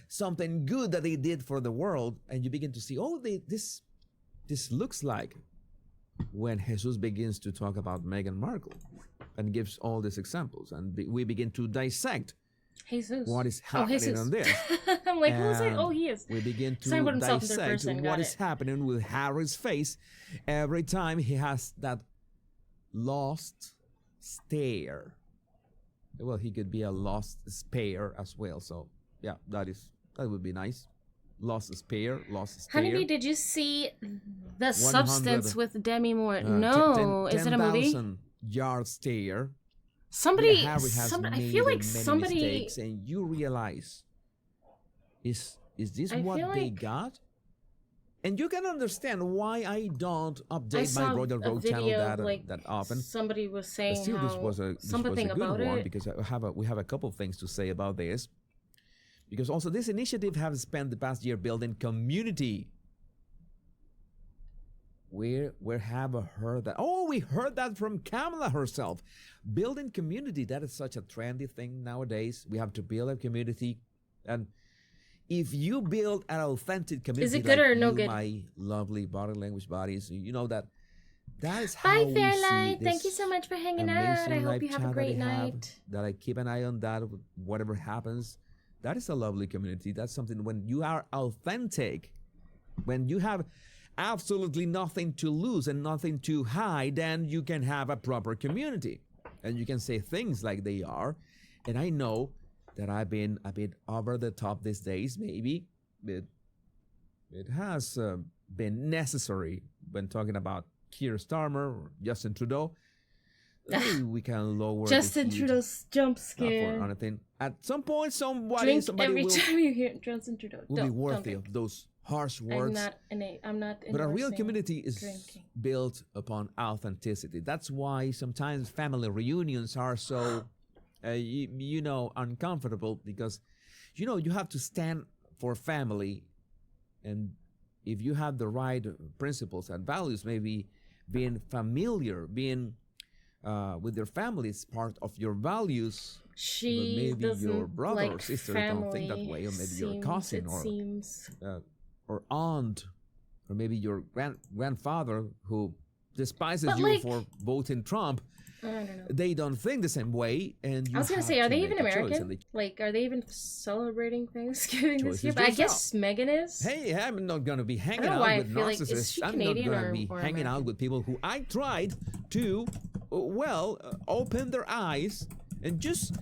something good that they did for the world, and you begin to see, this looks like when Jesus begins to talk about Meghan Markle and gives all these examples, and we begin to dissect Jesus. what is happening on this. I'm like, who's it? Oh, he is. We begin to Talking about himself in third dissect person. what is happening with Harry's face every time he has that lost stare. Well, he could be a lost spare as well. So, yeah, that would be nice. Lost spare, lost stare. Honeybee, did you see The Substance with Demi Moore? No. Is it a movie? 10,000-yard stare. Somebody, I feel like somebody mistakes, and you realize, is this what they got? And you can understand why I don't update my Royal Road channel that often. Somebody was saying still, how this was a something good about one it. because we have a couple of things to say about this. Because also this initiative has spent the past year building community. Where have I heard that? Oh, we heard that from Kamala herself. Building community, that is such a trendy thing nowadays. We have to build a community. And if you build an authentic community, is it good or no good? My lovely body language bodies, you know that is Bye, how we Fairlight. see Thank you so much for hanging out. I hope you have a great night. That I keep an eye on that, whatever happens. That is a lovely community. That's something when you are authentic, when you have absolutely nothing to lose and nothing to hide, then you can have a proper community. And you can say things like they are. And I know that I've been a bit over the top these days, maybe. It has been necessary when talking about Keir Starmer or Justin Trudeau. Maybe we can lower Justin Trudeau's jump scare. Not for anything. At some point, somebody every time you hear Justin Trudeau. Will be worthy of those harsh words. I'm not. But a real community is drinking. Built upon authenticity. That's why sometimes family reunions are so, uncomfortable because, you have to stand for family, and if you have the right principles and values, maybe being familiar, being with your family is part of your values. She but maybe your brother like or sister don't think that way, or maybe your cousin or aunt, or maybe your grandfather who despises you for voting Trump. I don't know. They don't think the same way, and I was gonna say, are they even American? The Like, are they even celebrating Thanksgiving choice this year? is But I yourself. guess Megan is. Hey, I'm not gonna be hanging know out why I with feel like- is narcissists. she I'm Canadian not gonna or- be or hanging out American? with people who I tried to, open their eyes and just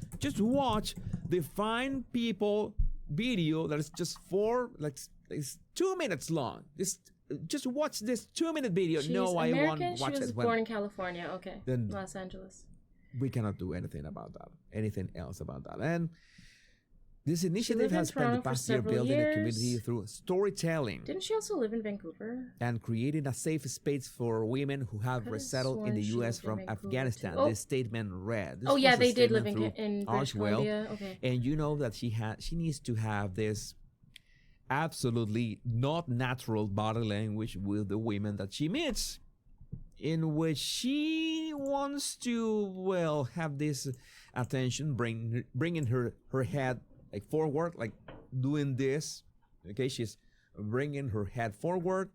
watch the fine people video that is just it's 2 minutes long. Just watch this 2-minute video. She's No, I American. won't watch She was it. born in California. Okay, Then- Los Angeles. We cannot do anything about that. Anything else about that. And this lived initiative in has spent the Toronto for past year several building a community years. through storytelling Didn't she also live in Vancouver? and creating a safe space for women who have Could've resettled in sworn the she U.S. lived in from Vancouver, Afghanistan. too. Oh. This statement read. This Oh yeah, was a they did live statement in through British Archwell, Columbia. Okay. and you know that she needs to have this absolutely not natural body language with the women that she meets, in which she wants to have this attention, bringing her head like forward, like doing this. Okay, she's bringing her head forward,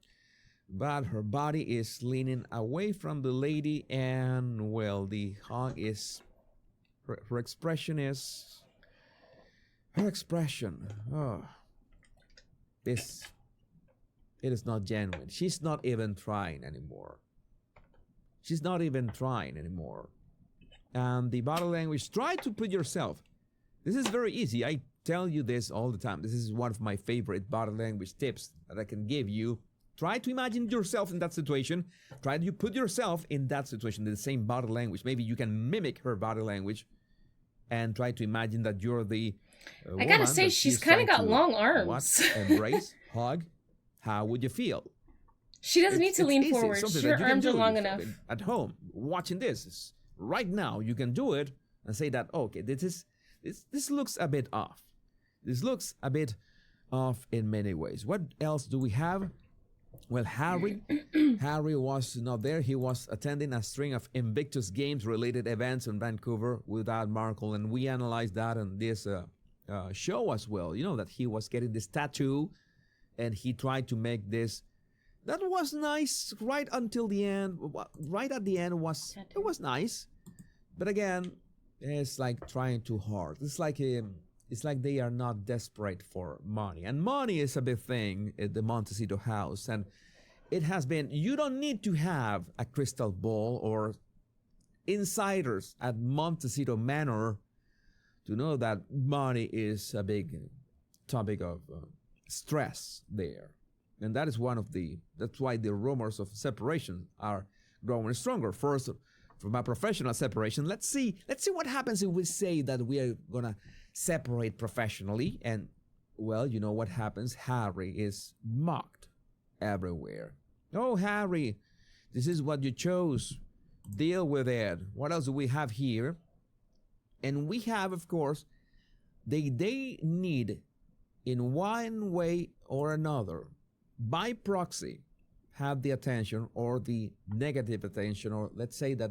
but her body is leaning away from the lady, and the hug is her expression is it is not genuine. She's not even trying anymore. And the body language, try to put yourself. This is very easy. I tell you this all the time. This is one of my favorite body language tips that I can give you. Try to imagine yourself in that situation. Try to put yourself in that situation, in the same body language. Maybe you can mimic her body language and try to imagine that you're the I gotta woman say, that she's she's kind of trying got to, long arms. what, embrace, hug. How would you feel? She doesn't need to lean easy, forward. something Her that you can arms are do long enough. at home, watching this right now. You can do it and say that, okay, this looks a bit off. This looks a bit off in many ways. What else do we have? Well, Harry was not there. He was attending a string of Invictus Games-related events in Vancouver without Markle, and we analyzed that on this show as well. You know that he was getting this tattoo, and he tried to make this. That was nice right until the end. Right at the end it was nice, but again, it's like trying too hard. It's like they are not desperate for money, and money is a big thing at the Montecito house, and it has been. You don't need to have a crystal ball or insiders at Montecito Manor to know that money is a big topic of stress there. And that is that's why the rumors of separation are growing stronger. First, from a professional separation, let's see what happens if we say that we are gonna separate professionally. And well, you know what happens? Harry is mocked everywhere. Oh, Harry, this is what you chose. Deal with it. What else do we have here? And we have, of course, they need, in one way or another, by proxy, have the attention or the negative attention, or let's say that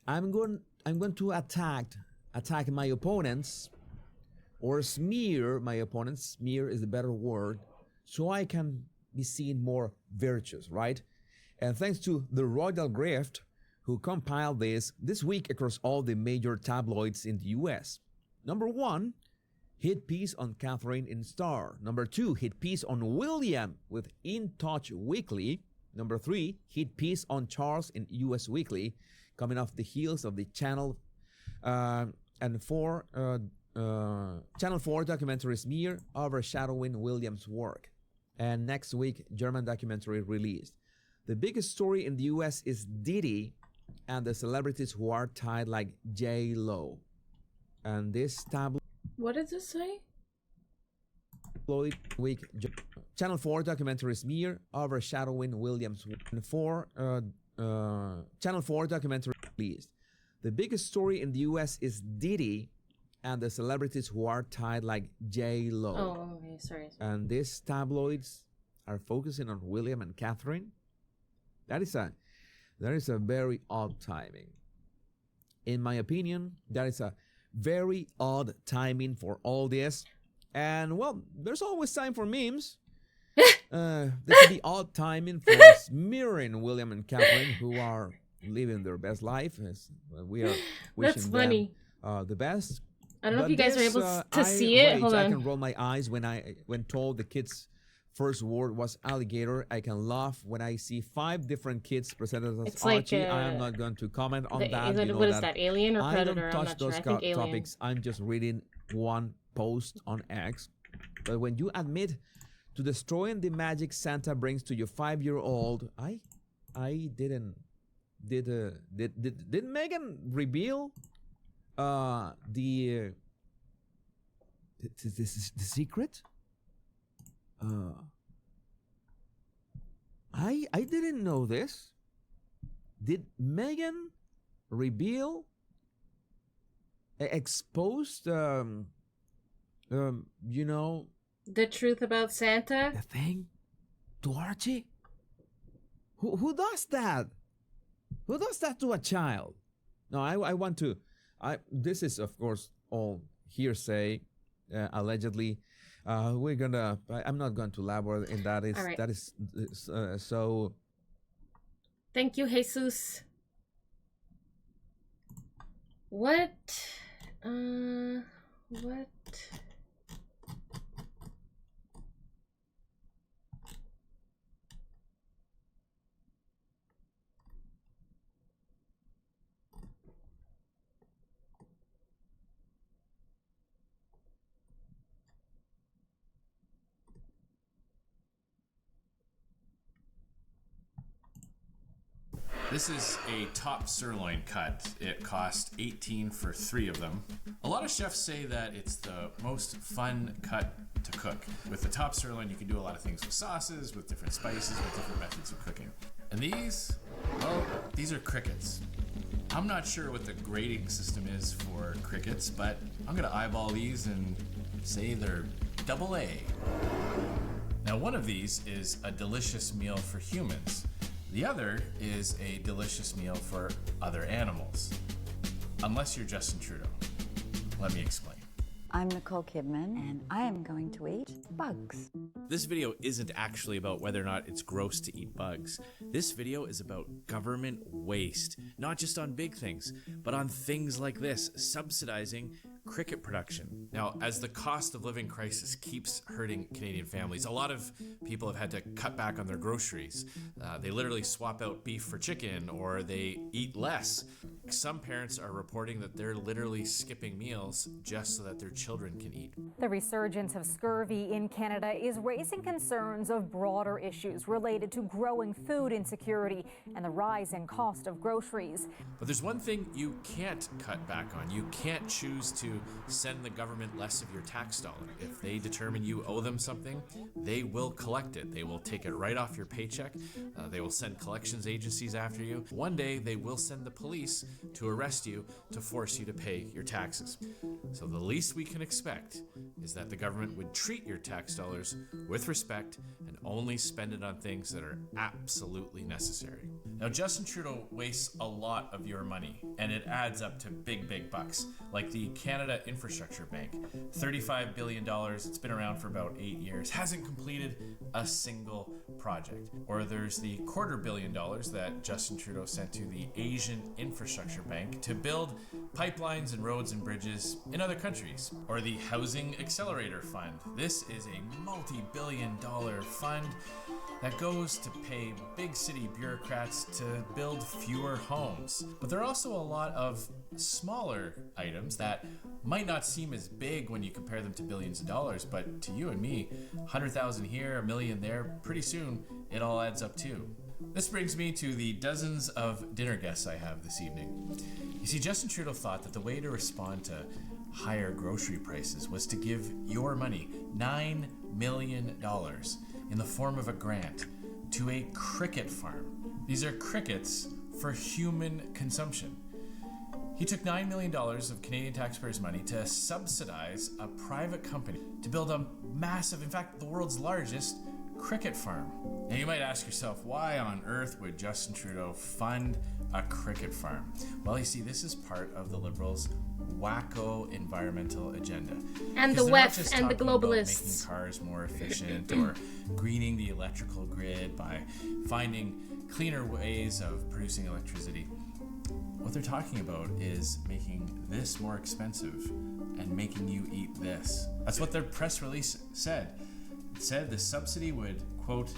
I'm going to attack my opponents or smear my opponents. Smear is a better word, so I can be seen more virtuous, right? And thanks to the Royal Grift, who compiled this week across all the major tabloids in the US. Number 1, hit piece on Catherine in Star. Number 2, hit piece on William with In Touch Weekly. Number 3, hit piece on Charles in US Weekly, coming off the heels of the Channel 4 documentary Smear overshadowing William's work. And next week, German documentary released. The biggest story in the US is Diddy and the celebrities who are tied like J-Lo. And this tabloid What did this say? week, Channel 4 documentary Smear overshadowing Williams. Channel 4 documentary released. The biggest story in the US is Diddy and the celebrities who are tied like J-Lo. Oh, okay, sorry. And these tabloids are focusing on William and Catherine. That is a very odd timing. In my opinion, that is a very odd timing for all this. And well, there's always time for memes. There could be odd timing for smearing William and Catherine, who are living their best life. We are wishing That's funny. them the best. I don't know But if you guys are this, able to see it. rage. Hold I on. can roll my eyes when told the kids' first word was alligator. I can laugh when I see 5 different kids presented as It's like, Archie. I am not going to comment on that. You know what is that, Alien or Predator? I don't I'm touch not sure. those I think Alien. topics. I'm just reading one post on X. But when you admit to destroying the magic Santa brings to your 5-year-old, I didn't. Did Megan reveal the secret? I didn't know this. Did Megan reveal, exposed, you know, the truth about Santa? the thing to Archie? Who does that? Who does that to a child? No, I want to. This is, of course, all hearsay, allegedly. We're gonna. I'm not going to elaborate in that. All right. That is so. Thank you, Jesus. What? What? This is a top sirloin cut. It cost $18 for 3 of them. A lot of chefs say that it's the most fun cut to cook. With the top sirloin, you can do a lot of things with sauces, with different spices, with different methods of cooking. And these, well, these are crickets. I'm not sure what the grading system is for crickets, but I'm gonna eyeball these and say they're AA. Now, one of these is a delicious meal for humans. The other is a delicious meal for other animals. Unless you're Justin Trudeau. Let me explain. I'm Nicole Kidman, and I am going to eat bugs. This video isn't actually about whether or not it's gross to eat bugs. This video is about government waste, not just on big things, but on things like this, subsidizing cricket production. Now, as the cost of living crisis keeps hurting Canadian families, a lot of people have had to cut back on their groceries. They literally swap out beef for chicken, or they eat less. Some parents are reporting that they're literally skipping meals just so that their children can eat. The resurgence of scurvy in Canada is raising concerns of broader issues related to growing food insecurity and the rise in cost of groceries. But there's one thing you can't cut back on. You can't choose to send the government less of your tax dollar. If they determine you owe them something, they will collect it. They will take it right off your paycheck. They will send collections agencies after you. One day, they will send the police to arrest you to force you to pay your taxes. So the least we can expect is that the government would treat your tax dollars with respect and only spend it on things that are absolutely necessary. Now, Justin Trudeau wastes a lot of your money, and it adds up to big, big bucks, like the Canada Infrastructure Bank, $35 billion. It's been around for about 8 years, hasn't completed a single project. Or there's the $250 million that Justin Trudeau sent to the Asian Infrastructure Bank to build pipelines and roads and bridges in other countries. Or the Housing Accelerator Fund. This is a multi-billion-dollar fund that goes to pay big city bureaucrats to build fewer homes. But there are also a lot of smaller items that might not seem as big when you compare them to billions of dollars, but to you and me, 100,000 here, $1 million there, pretty soon it all adds up too. This brings me to the dozens of dinner guests I have this evening. You see, Justin Trudeau thought that the way to respond to higher grocery prices was to give your money, $9 million, in the form of a grant to a cricket farm. These are crickets for human consumption. He took $9 million of Canadian taxpayers' money to subsidize a private company to build a massive, in fact, the world's largest cricket farm. Now you might ask yourself, why on earth would Justin Trudeau fund a cricket farm? Well, you see, this is part of the Liberals' wacko environmental agenda. And the WEF and the globalists. Making cars more efficient or greening the electrical grid by finding cleaner ways of producing electricity. What they're talking about is making this more expensive and making you eat this. That's what their press release said. It said the subsidy would, quote,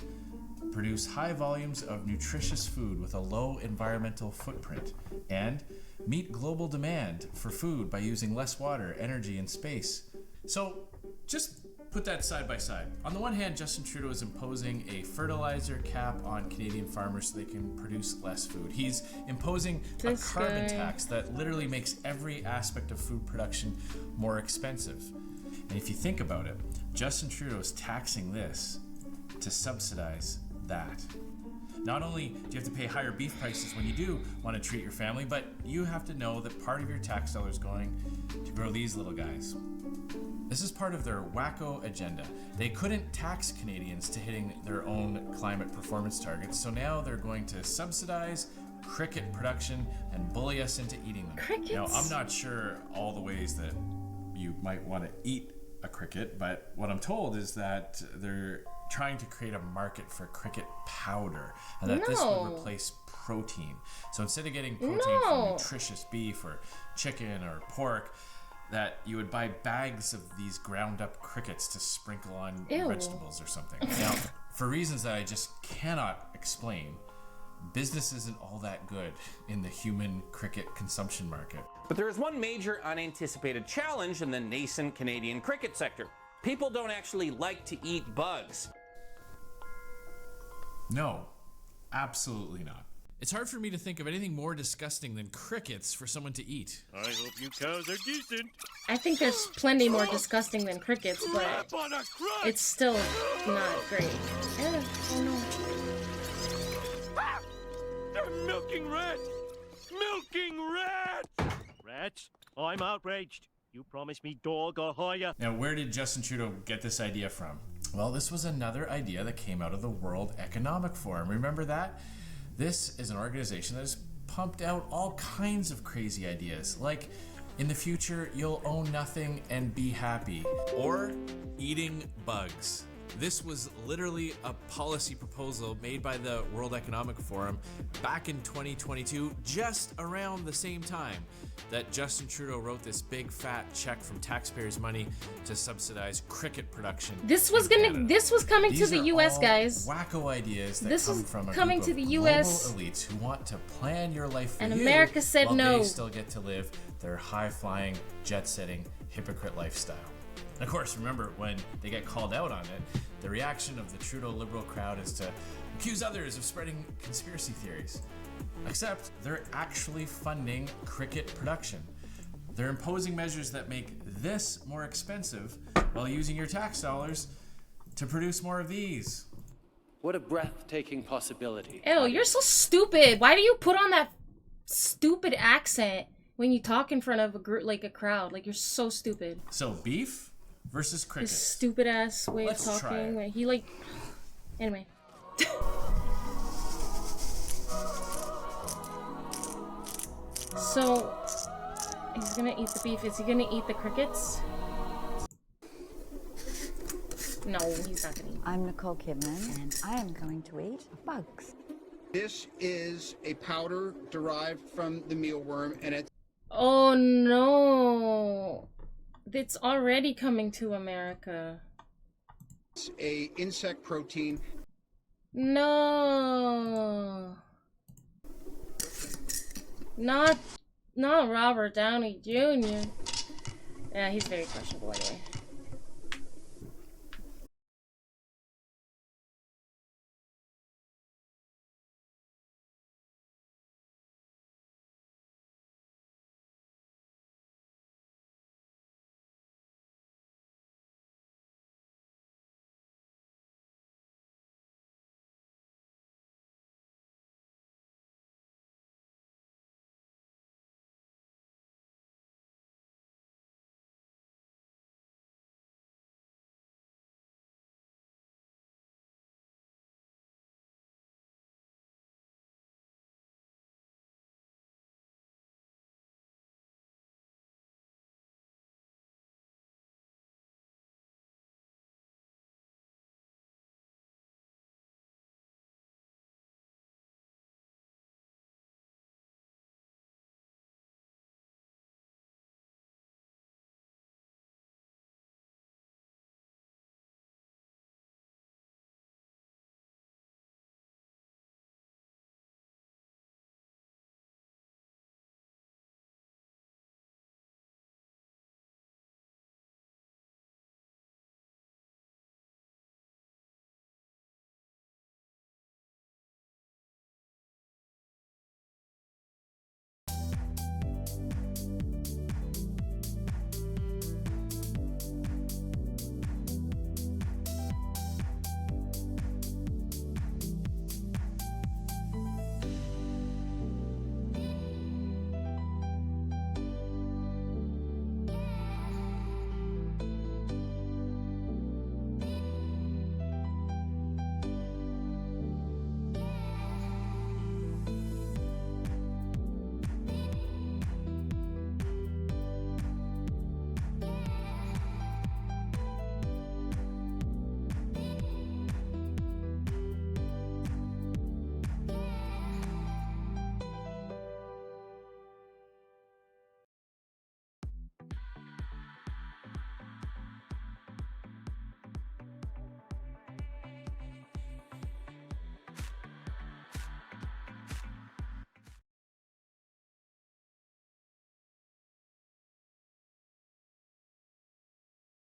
produce high volumes of nutritious food with a low environmental footprint and meet global demand for food by using less water, energy, and space. So just put that side by side. On the one hand, Justin Trudeau is imposing a fertilizer cap on Canadian farmers so they can produce less food. He's imposing a carbon tax that literally makes every aspect of food production more expensive. And if you think about it, Justin Trudeau is taxing this to subsidize that. Not only do you have to pay higher beef prices when you do want to treat your family, but you have to know that part of your tax dollar is going to grow these little guys. This is part of their wacko agenda. They couldn't tax Canadians to hitting their own climate performance targets, so now they're going to subsidize cricket production and bully us into eating them. Crickets? Now, I'm not sure all the ways that you might want to eat a cricket, but what I'm told is that they're trying to create a market for cricket powder, and that this would replace protein. So instead of getting protein from nutritious beef or chicken or pork, that you would buy bags of these ground up crickets to sprinkle on vegetables or something. Now, for reasons that I just cannot explain, business isn't all that good in the human cricket consumption market. But there is one major unanticipated challenge in the nascent Canadian cricket sector. People don't actually like to eat bugs. No, absolutely not. It's hard for me to think of anything more disgusting than crickets for someone to eat. I hope you cows are decent. I think there's plenty more disgusting than crickets, but it's still not great. Oh no. Ah! They're milking rats! Milking rats! Rats? I'm outraged. You promised me dog or higher. Now, where did Justin Trudeau get this idea from? Well, this was another idea that came out of the World Economic Forum. Remember that? This is an organization that has pumped out all kinds of crazy ideas, like in the future, you'll own nothing and be happy, or eating bugs. This was literally a policy proposal made by the World Economic Forum back in 2022, just around the same time that Justin Trudeau wrote this big fat check from taxpayers' money to subsidize cricket production. This was coming to the US, guys. Wacko ideas that this come was from a coming group to of the global US elites who want to plan your life for and you, America said while no. they still get to live their high-flying, jet-setting, hypocrite lifestyle. And of course, remember, when they get called out on it, the reaction of the Trudeau liberal crowd is to accuse others of spreading conspiracy theories. Except they're actually funding cricket production. They're imposing measures that make this more expensive while using your tax dollars to produce more of these. What a breathtaking possibility. Ew, you're so stupid. Why do you put on that stupid accent when you talk in front of a group, like a crowd? Like, you're so stupid. So beef versus cricket. His stupid ass way Let's of try talking. it. Where he like. Anyway. So he's gonna eat the beef. Is he gonna eat the crickets? No, he's not gonna eat. I'm Nicole Kidman, and I am going to eat bugs. This is a powder derived from the mealworm, and it's Oh no! It's already coming to America. a insect protein. No. Not Robert Downey Jr. Yeah, he's very questionable anyway.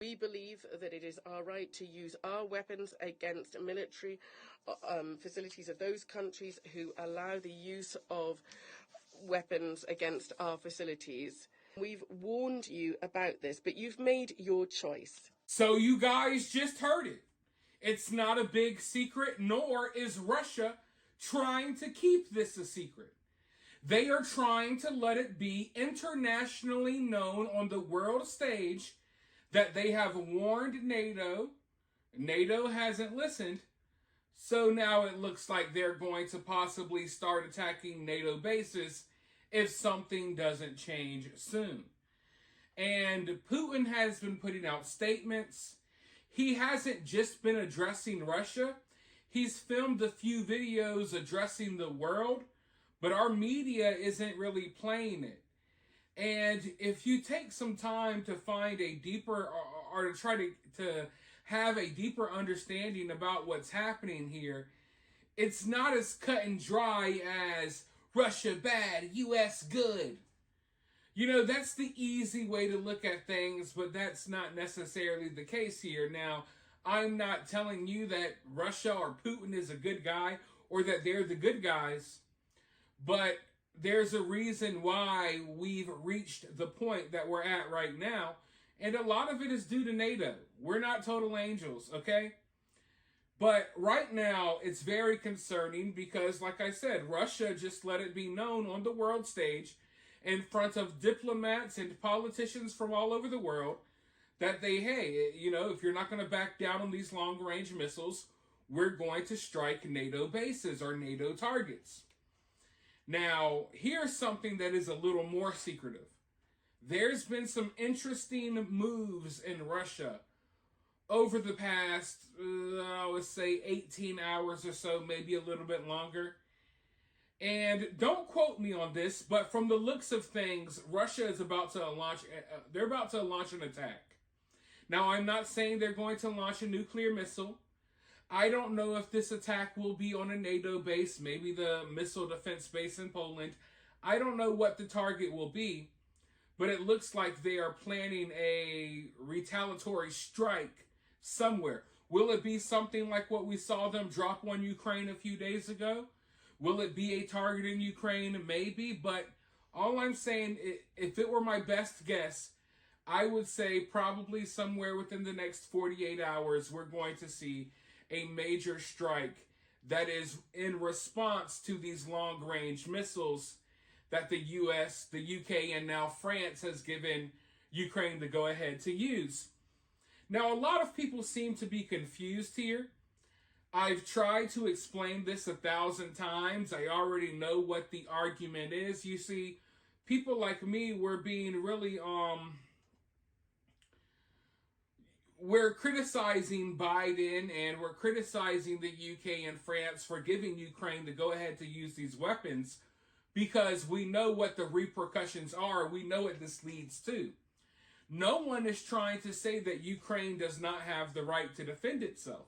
We believe that it is our right to use our weapons against military facilities of those countries who allow the use of weapons against our facilities. We've warned you about this, but you've made your choice. So you guys just heard it. It's not a big secret, nor is Russia trying to keep this a secret. They are trying to let it be internationally known on the world stage that they have warned NATO. NATO hasn't listened. So now it looks like they're going to possibly start attacking NATO bases if something doesn't change soon. And Putin has been putting out statements. He hasn't just been addressing Russia. He's filmed a few videos addressing the world, but our media isn't really playing it. And if you take some time to find a deeper, or to try to have a deeper understanding about what's happening here, it's not as cut and dry as Russia bad, US good. You know, that's the easy way to look at things, but that's not necessarily the case here. Now, I'm not telling you that Russia or Putin is a good guy or that they're the good guys, but there's a reason why we've reached the point that we're at right now, and a lot of it is due to NATO. We're not total angels, okay? But right now, it's very concerning because, like I said, Russia just let it be known on the world stage in front of diplomats and politicians from all over the world that they, hey, you know, if you're not going to back down on these long-range missiles, we're going to strike NATO bases or NATO targets. Now, here's something that is a little more secretive. There's been some interesting moves in Russia over the past, I would say 18 hours or so, maybe a little bit longer. And don't quote me on this, but from the looks of things, Russia is about to launch, they're about to launch an attack. Now, I'm not saying they're going to launch a nuclear missile. I don't know if this attack will be on a NATO base, maybe the missile defense base in Poland. I don't know what the target will be, but it looks like they are planning a retaliatory strike somewhere. Will it be something like what we saw them drop on Ukraine a few days ago? Will it be a target in Ukraine? Maybe, but all I'm saying, if it were my best guess, I would say probably somewhere within the next 48 hours, we're going to see a major strike that is in response to these long-range missiles that the US, the UK, and now France has given Ukraine the go-ahead to use. Now, a lot of people seem to be confused here. I've tried to explain this 1,000 times. I already know what the argument is. You see, people like me were being really, we're criticizing Biden and we're criticizing the UK and France for giving Ukraine the go-ahead to use these weapons because we know what the repercussions are. We know what this leads to. No one is trying to say that Ukraine does not have the right to defend itself.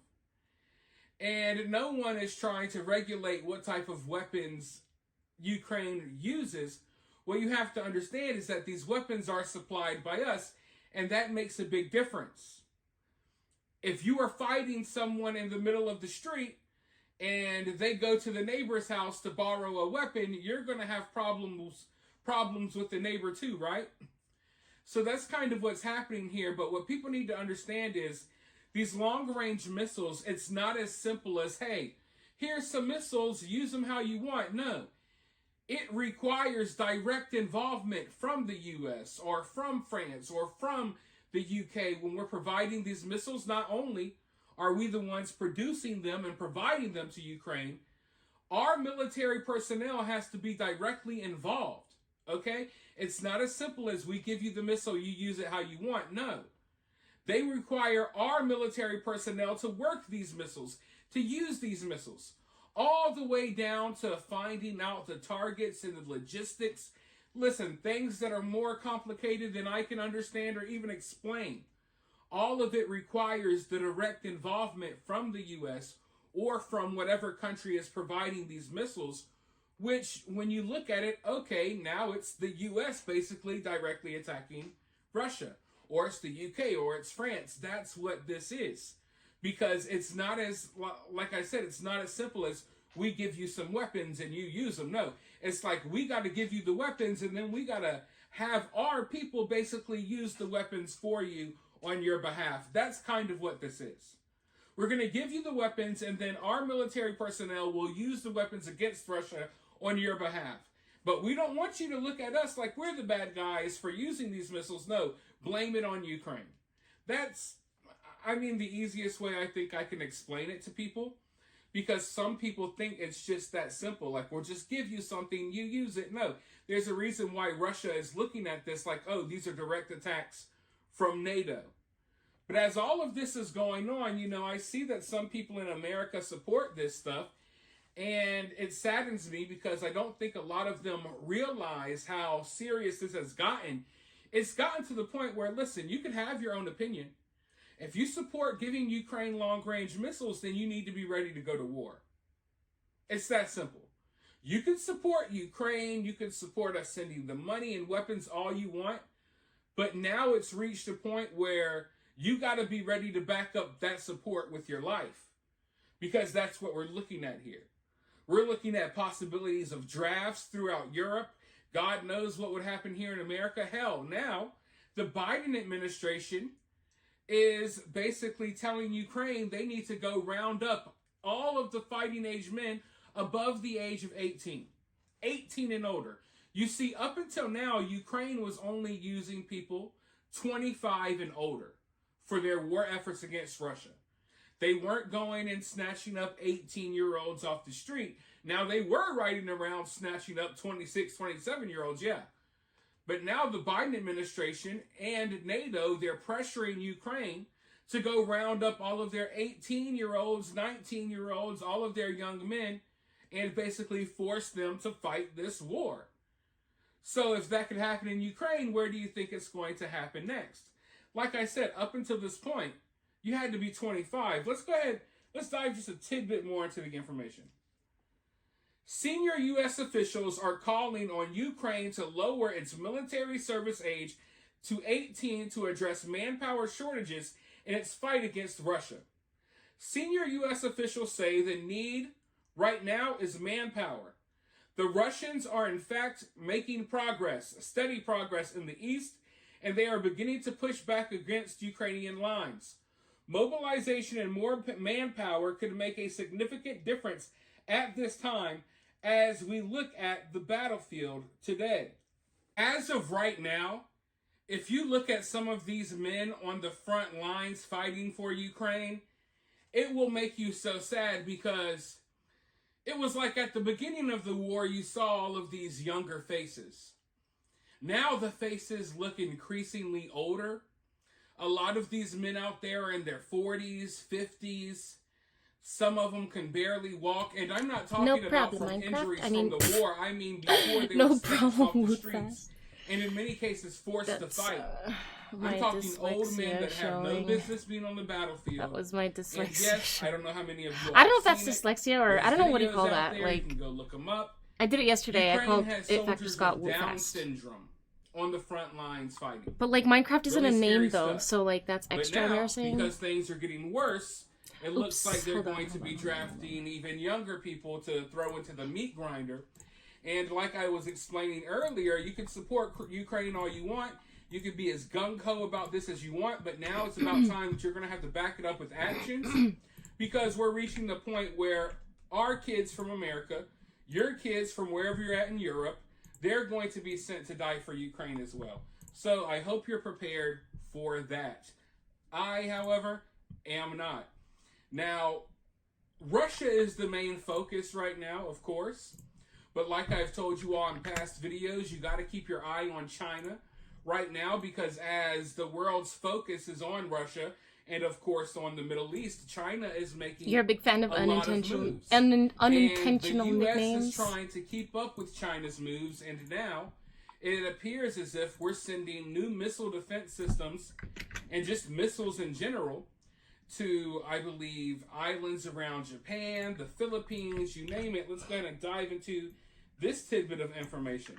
And no one is trying to regulate what type of weapons Ukraine uses. What you have to understand is that these weapons are supplied by us, and that makes a big difference. If you are fighting someone in the middle of the street and they go to the neighbor's house to borrow a weapon, you're going to have problems with the neighbor too, right? So that's kind of what's happening here. But what people need to understand is these long-range missiles, it's not as simple as, hey, here's some missiles, use them how you want. No, it requires direct involvement from the US or from France or from the UK when we're providing these missiles. Not only are we the ones producing them and providing them to Ukraine, our military personnel has to be directly involved, okay? It's not as simple as we give you the missile, you use it how you want. No. They require our military personnel to work these missiles, to use these missiles, all the way down to finding out the targets and the logistics. Listen, things that are more complicated than I can understand or even explain. All of it requires the direct involvement from the US or from whatever country is providing these missiles, which when you look at it, okay, now it's the US basically directly attacking Russia. or it's the UK, or it's France. That's what this is. Because it's not as, like I said, it's not as simple as we give you some weapons and you use them. No, it's like we got to give you the weapons and then we got to have our people basically use the weapons for you on your behalf. That's kind of what this is. We're going to give you the weapons and then our military personnel will use the weapons against Russia on your behalf. But we don't want you to look at us like we're the bad guys for using these missiles. No, blame it on Ukraine. That's, I mean, the easiest way I think I can explain it to people, because some people think it's just that simple. Like, we'll just give you something, you use it. No, there's a reason why Russia is looking at this like, oh, these are direct attacks from NATO. But as all of this is going on, you know, I see that some people in America support this stuff. And it saddens me because I don't think a lot of them realize how serious this has gotten. It's gotten to the point where, listen, you can have your own opinion. If you support giving Ukraine long-range missiles, then you need to be ready to go to war. It's that simple. You can support Ukraine. You can support us sending the money and weapons all you want. But now it's reached a point where you got to be ready to back up that support with your life. Because that's what we're looking at here. We're looking at possibilities of drafts throughout Europe. God knows what would happen here in America. Hell, now the Biden administration is basically telling Ukraine they need to go round up all of the fighting age men above the age of 18. 18 and older. You see, up until now, Ukraine was only using people 25 and older for their war efforts against Russia. They weren't going and snatching up 18-year-olds off the street. Now, they were riding around snatching up 26, 27-year-olds, yeah. But now the Biden administration and NATO, they're pressuring Ukraine to go round up all of their 18-year-olds, 19-year-olds, all of their young men, and basically force them to fight this war. So if that could happen in Ukraine, where do you think it's going to happen next? Like I said, up until this point, you had to be 25. Let's go ahead. Let's dive just a tidbit more into the information. Senior U.S. officials are calling on Ukraine to lower its military service age to 18 to address manpower shortages in its fight against Russia. Senior U.S. officials say the need right now is manpower. The Russians are in fact making progress, steady progress in the east, and they are beginning to push back against Ukrainian lines. Mobilization and more manpower could make a significant difference at this time as we look at the battlefield today. As of right now, if you look at some of these men on the front lines fighting for Ukraine, it will make you so sad, because it was like at the beginning of the war, you saw all of these younger faces. Now the faces look increasingly older. A lot of these men out there are in their 40s, 50s. Some of them can barely walk. And I'm not talking about from injuries from the war. I mean before they were sent off the streets. And in many cases forced to fight. I'm talking old men that have no business being on the battlefield. That was my dyslexia. And yes, I don't know how many of you I don't know if that's dyslexia or I don't know what you call that. There, like, you can go look them up. I did it yesterday. Ukraine I called has it Factor Scott with Down Wolfast. syndrome on the front lines fighting. But like Minecraft isn't Really a name scary though, stuff. so like that's extra But now, embarrassing. because things are getting worse, it looks like they're hold on, going to be drafting even younger people to throw into the meat grinder. And like I was explaining earlier, you can support Ukraine all you want. You can be as gung-ho about this as you want, but now it's about time that you're going to have to back it up with actions, because we're reaching the point where our kids from America, your kids from wherever you're at in Europe, they're going to be sent to die for Ukraine as well. So I hope you're prepared for that. I, however, am not. Now, Russia is the main focus right now, of course. But like I've told you all in past videos, you got to keep your eye on China right now, because as the world's focus is on Russia and, of course, on the Middle East, China is making You're a big fan of unintentional unintentional nicknames. The U.S. is trying to keep up with China's moves, and now it appears as if we're sending new missile defense systems and just missiles in general to, I believe, islands around Japan, the Philippines, you name it. Let's go ahead and dive into this tidbit of information.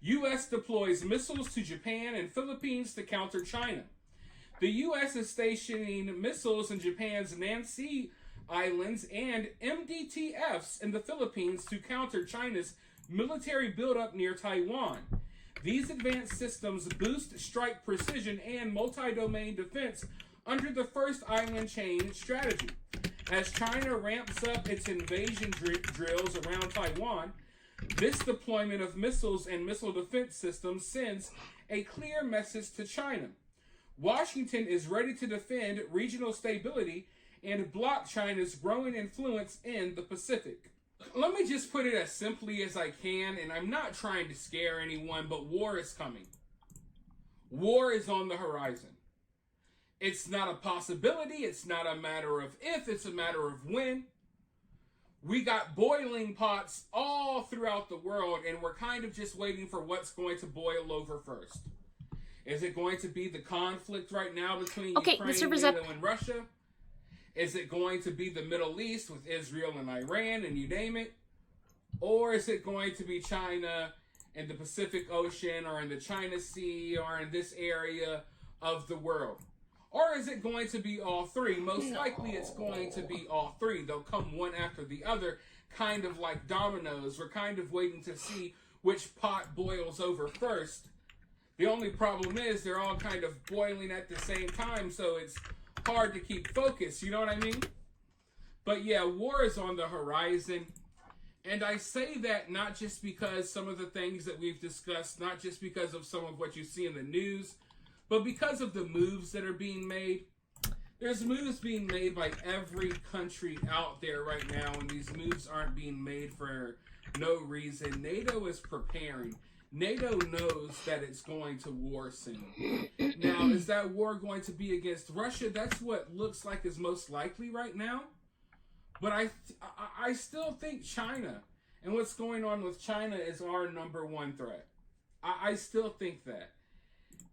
U.S. deploys missiles to Japan and Philippines to counter China. The U.S. is stationing missiles in Japan's Nansei Islands and MDTFs in the Philippines to counter China's military buildup near Taiwan. These advanced systems boost strike precision and multi-domain defense under the first island chain strategy. As China ramps up its invasion drills around Taiwan, this deployment of missiles and missile defense systems sends a clear message to China. Washington is ready to defend regional stability and block China's growing influence in the Pacific. Let me just put it as simply as I can, and I'm not trying to scare anyone, but war is coming. War is on the horizon. It's not a possibility, it's not a matter of if, it's a matter of when. We got boiling pots all throughout the world, and we're kind of just waiting for what's going to boil over first. Is it going to be the conflict right now between Ukraine, NATO, and Russia? Is it going to be the Middle East with Israel and Iran and you name it? Or is it going to be China in the Pacific Ocean or in the China Sea or in this area of the world? Or is it going to be all three? Most likely it's going to be all three. They'll come one after the other, kind of like dominoes. We're kind of waiting to see which pot boils over first. The only problem is they're all kind of boiling at the same time, so it's hard to keep focus, you know what I mean? But yeah, war is on the horizon. And I say that not just because some of the things that we've discussed, not just because of some of what you see in the news, but because of the moves that are being made. There's moves being made by every country out there right now, and these moves aren't being made for no reason. NATO is preparing. NATO knows that it's going to war soon. Now, is that war going to be against Russia? That's what looks like is most likely right now. But I still think China and what's going on with China is our number one threat. I still think that.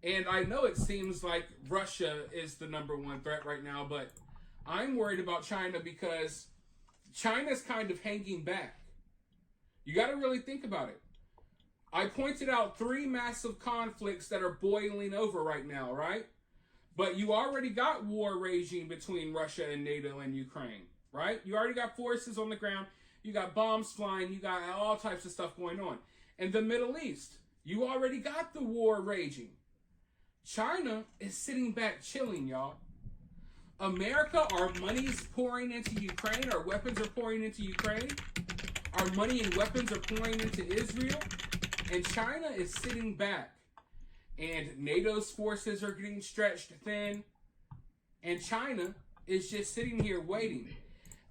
And I know it seems like Russia is the number one threat right now, but I'm worried about China because China's kind of hanging back. You got to really think about it. I pointed out 3 massive conflicts that are boiling over right now, right? But you already got war raging between Russia and NATO and Ukraine, right? You already got forces on the ground. You got bombs flying. You got all types of stuff going on. In the Middle East, you already got the war raging. China is sitting back chilling, y'all. America, our money's pouring into Ukraine. Our weapons are pouring into Ukraine. Our money and weapons are pouring into Israel. And China is sitting back. And NATO's forces are getting stretched thin. And China is just sitting here waiting.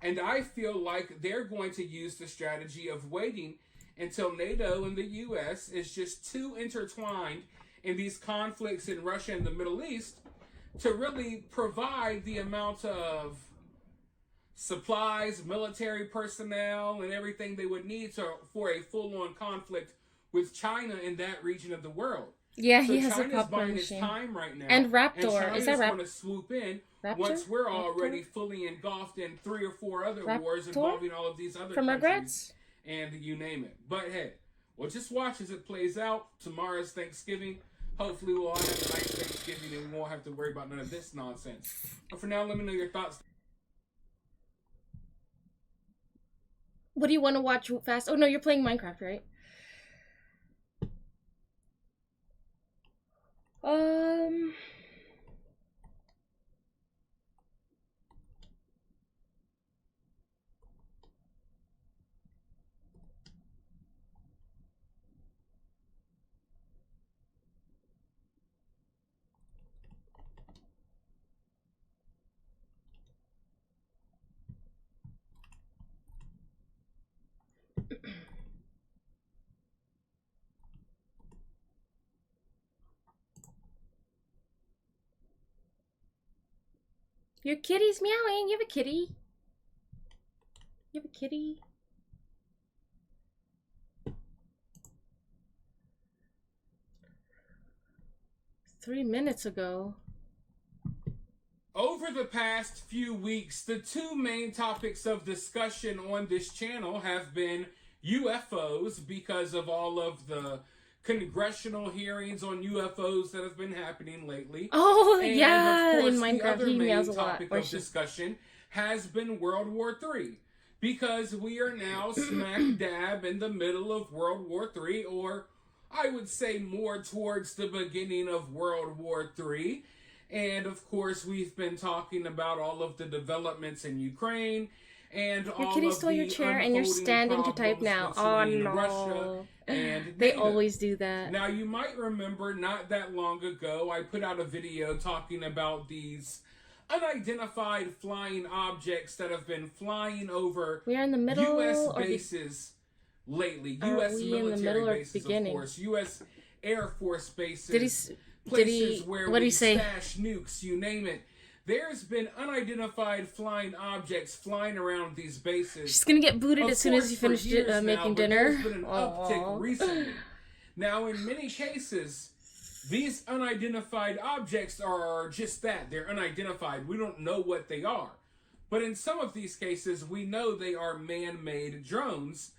And I feel like they're going to use the strategy of waiting until NATO and the U.S. is just too intertwined in these conflicts in Russia and the Middle East to really provide the amount of supplies, military personnel, and everything they would need for a full-on conflict with China in that region of the world. Yeah, so he has China's a popcorn buying its machine. time right now. And Raptor. And Is that China's going to swoop in Raptor? once we're already Raptor? fully engulfed in 3 or 4 other Raptor? wars involving all of these other From countries. And you name it. But hey, well, just watch as it plays out. Tomorrow's Thanksgiving. Hopefully we'll all have a nice Thanksgiving and we won't have to worry about none of this nonsense. But for now, let me know your thoughts. What do you want to watch fast? Oh no, you're playing Minecraft, right? Your kitty's meowing. You have a kitty. You have a kitty. Three minutes ago. Over the past few weeks, the 2 main topics of discussion on this channel have been UFOs because of all of the congressional hearings on UFOs that have been happening lately. Oh, and yeah, of course, in the Minecraft, other he main meows a lot, topic or of she- discussion has been World War III. Because we are now smack dab in the middle of World War III, or I would say more towards the beginning of World War III. And of course, we've been talking about all of the developments in Ukraine and Your all kitty of stole your the chair and you're unfolding standing to type problems now. Oh between no. Russia and They NATO. always do that. Now, you might remember not that long ago, I put out a video talking about these unidentified flying objects that have been flying over We are in the middle U.S. or be- bases lately. Are U.S. we in the military middle or bases, beginning? of course. U.S. Air Force bases. Did he s- places where what'd we he say? stash nukes, you name it. There's been unidentified flying objects flying around these bases. She's gonna get booted Of as soon as course, you for finish years now, making but dinner. There's been an Aw. uptick recently. Now, in many cases, these unidentified objects are just that. They're unidentified. We don't know what they are. But in some of these cases, we know they are man-made drones,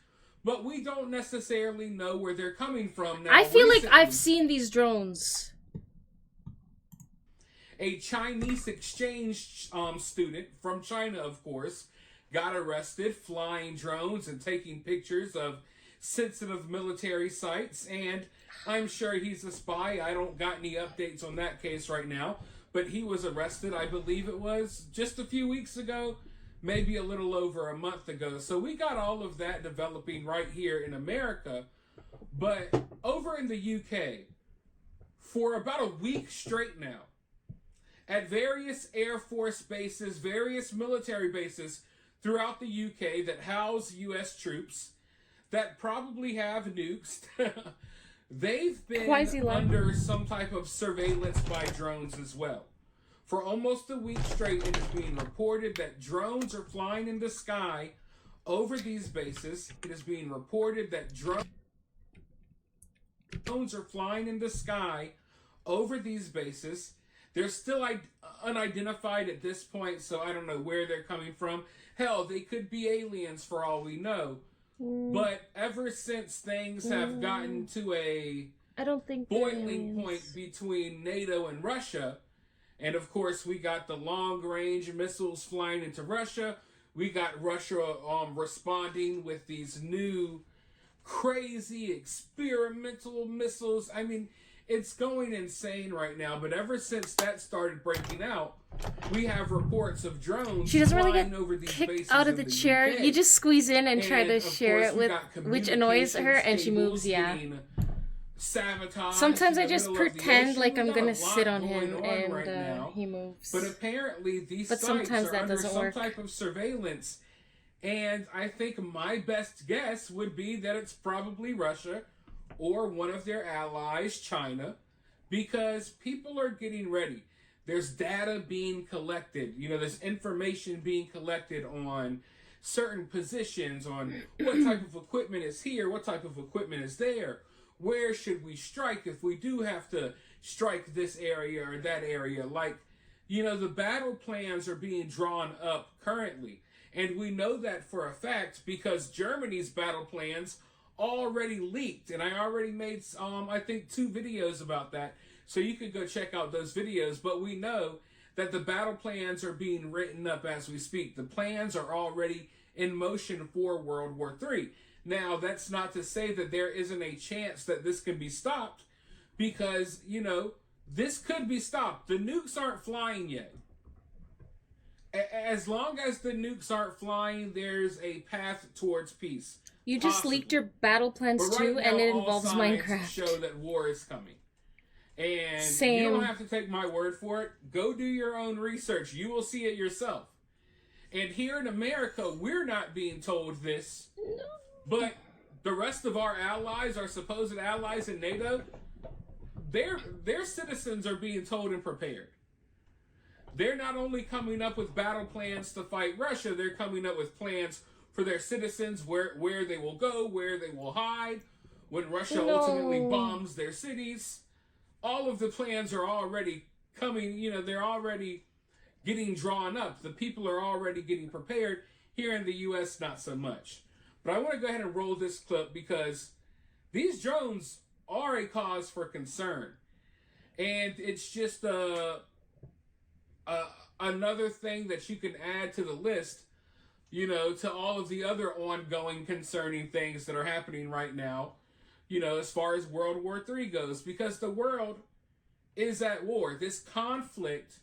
but we don't necessarily know where they're coming from. Now, I feel like recently, I've seen these drones. a Chinese exchange student from China, of course, got arrested flying drones and taking pictures of sensitive military sites. And I'm sure he's a spy. I don't got any updates on that case right now. But he was arrested, I believe it was just a few weeks ago, maybe a little over a month ago. So we got all of that developing right here in America. But over in the UK, for about a week straight now, at various Air Force bases, various military bases throughout the UK that house U.S. troops that probably have nukes, they've been Why is he laughing? under some type of surveillance by drones as well. For almost a week straight, it is being reported that drones are flying in the sky over these bases. It is being reported that drones are flying in the sky over these bases. They're still unidentified at this point, so I don't know where they're coming from. Hell, they could be aliens for all we know. But ever since things have gotten to a I don't think they're boiling aliens. point between NATO and Russia, and of course we got the long-range missiles flying into Russia. We got Russia responding with these new crazy experimental missiles. I mean, it's going insane right now, but ever since that started breaking out, we have reports of drones She doesn't really flying get over these kicked bases out of in the chair. UK. You just squeeze in and try to of share course, it we with, got which annoys her, and she communications moves. Yeah. getting sabotaged Sometimes in I the just middle of the pretend ocean. like We I'm got gonna a lot sit on him, going and right now. he moves. But apparently these But sites sometimes are that under doesn't some work. type of surveillance. And I think my best guess would be that it's probably Russia or one of their allies, China, because people are getting ready. There's data being collected. You know, there's information being collected on certain positions, on what type of equipment is here, what type of equipment is there. Where should we strike if we do have to strike this area or that area? Like, you know, the battle plans are being drawn up currently. And we know that for a fact because Germany's battle plans already leaked. And I already made, I think, 2 videos about that. So you could go check out those videos. But we know that the battle plans are being written up as we speak. The plans are already in motion for World War III. Now, that's not to say that there isn't a chance that this can be stopped because, you know, this could be stopped. The nukes aren't flying yet. As long as the nukes aren't flying, there's a path towards peace. You just Possibly. leaked your battle plans But too, right and now, it all involves signs Minecraft. show that war is coming. And Same. you don't have to take my word for it. Go do your own research. You will see it yourself. And here in America, we're not being told this. But the rest of our allies, our supposed allies in NATO, their citizens are being told and prepared. They're not only coming up with battle plans to fight Russia, they're coming up with plans for their citizens, where they will go, where they will hide, when Russia ultimately bombs their cities. All of the plans are already coming, you know, they're already getting drawn up. The people are already getting prepared. Here in the U.S., not so much. But I want to go ahead and roll this clip because these drones are a cause for concern. And it's just another thing that you can add to the list, you know, to all of the other ongoing concerning things that are happening right now, you know, as far as World War III goes, because the world is at war. This conflict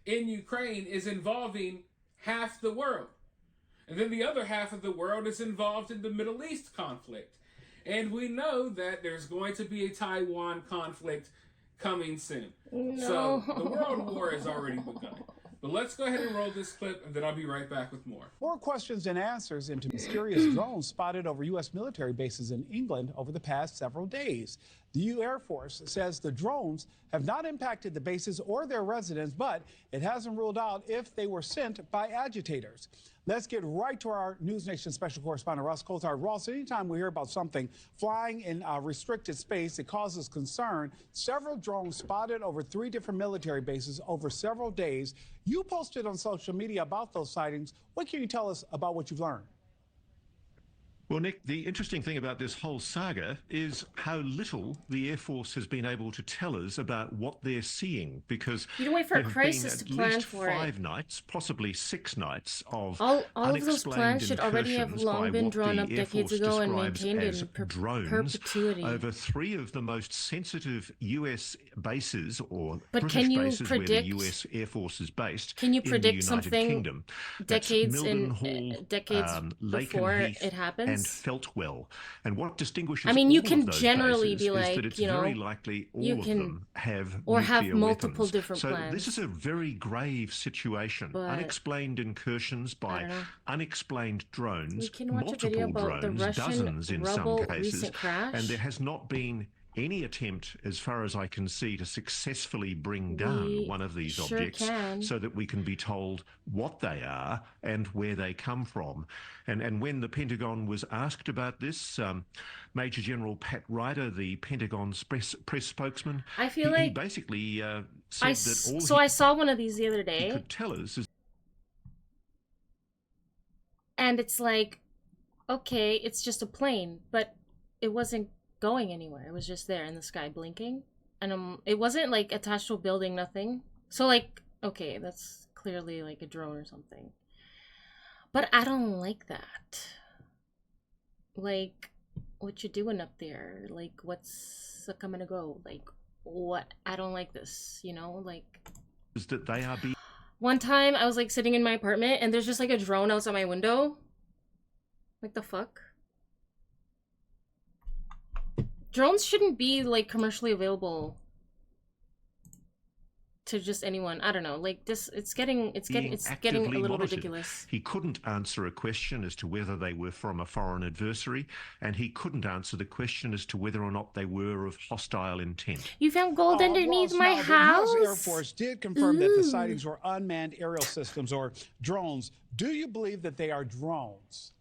in Ukraine is involving half the world. And then the other half of the world is involved in the Middle East conflict. And we know that there's going to be a Taiwan conflict coming soon. No. So the world war has already begun. But let's go ahead and roll this clip, and then I'll be right back with more. More questions and answers into mysterious drones spotted over U.S. military bases in England over the past several days. The U.S. Air Force says the drones have not impacted the bases or their residents, but it hasn't ruled out if they were sent by agitators. Let's get right to our News Nation special correspondent, Ross Coulthard. Ross, anytime we hear about something flying in a restricted space, it causes concern. Several drones spotted over 3 different military bases over several days. You posted on social media about those sightings. What can you tell us about what you've learned? Well, Nick, the interesting thing about this whole saga is how little the Air Force has been able to tell us about what they're seeing, because you don't wait for a there have crisis been to at plan least for 5 it. nights, possibly 6 nights of All of those unexplained plans should already have incursions long by been what drawn the up Air decades Force ago and describes maintained as in drones perpetuity. over 3 of the most sensitive U.S. bases or But British can you bases where the predict- U.S. Air Force is based Can you in predict the United something Kingdom. That's decades before it happens? and Feltwell. And what distinguishes I mean, you all can of those generally bases be is that like, it's you know, very likely all you of can- them have or have nuclear multiple weapons. different so plans. this is a very grave situation. But- Unexplained incursions I by don't know. unexplained drones, We can watch a multiple video about the drones, Russian dozens in some Rebel cases, recent crash. and there has not been any attempt, as far as I can see, to successfully bring down We one of these sure objects can. so that we can be told what they are and where they come from. And when the Pentagon was asked about this, Major General Pat Ryder, the Pentagon's press spokesman, I feel he like basically said that all so I saw one of these the other he day, could tell us is and it's like, okay, it's just a plane, but it wasn't going anywhere. It was just there in the sky blinking, and it wasn't like attached to a building, nothing. So like, okay, that's clearly like a drone or something. But I don't like that. Like, what you doing up there? Like, what's coming to go? Like, what? I don't like this, you know? Like, that they are being one time I was like sitting in my apartment and there's just like a drone outside my window. Like, the fuck? Drones shouldn't be like commercially available to just anyone. I don't know. Like this, it's getting a actively little monitored. ridiculous. He couldn't answer a question as to whether they were from a foreign adversary, and he couldn't answer the question as to whether or not they were of hostile intent. You found gold underneath Ross, my now, house? The U.S. Air Force did confirm that the Ooh. sightings were unmanned aerial systems or drones. Do you believe that they are drones?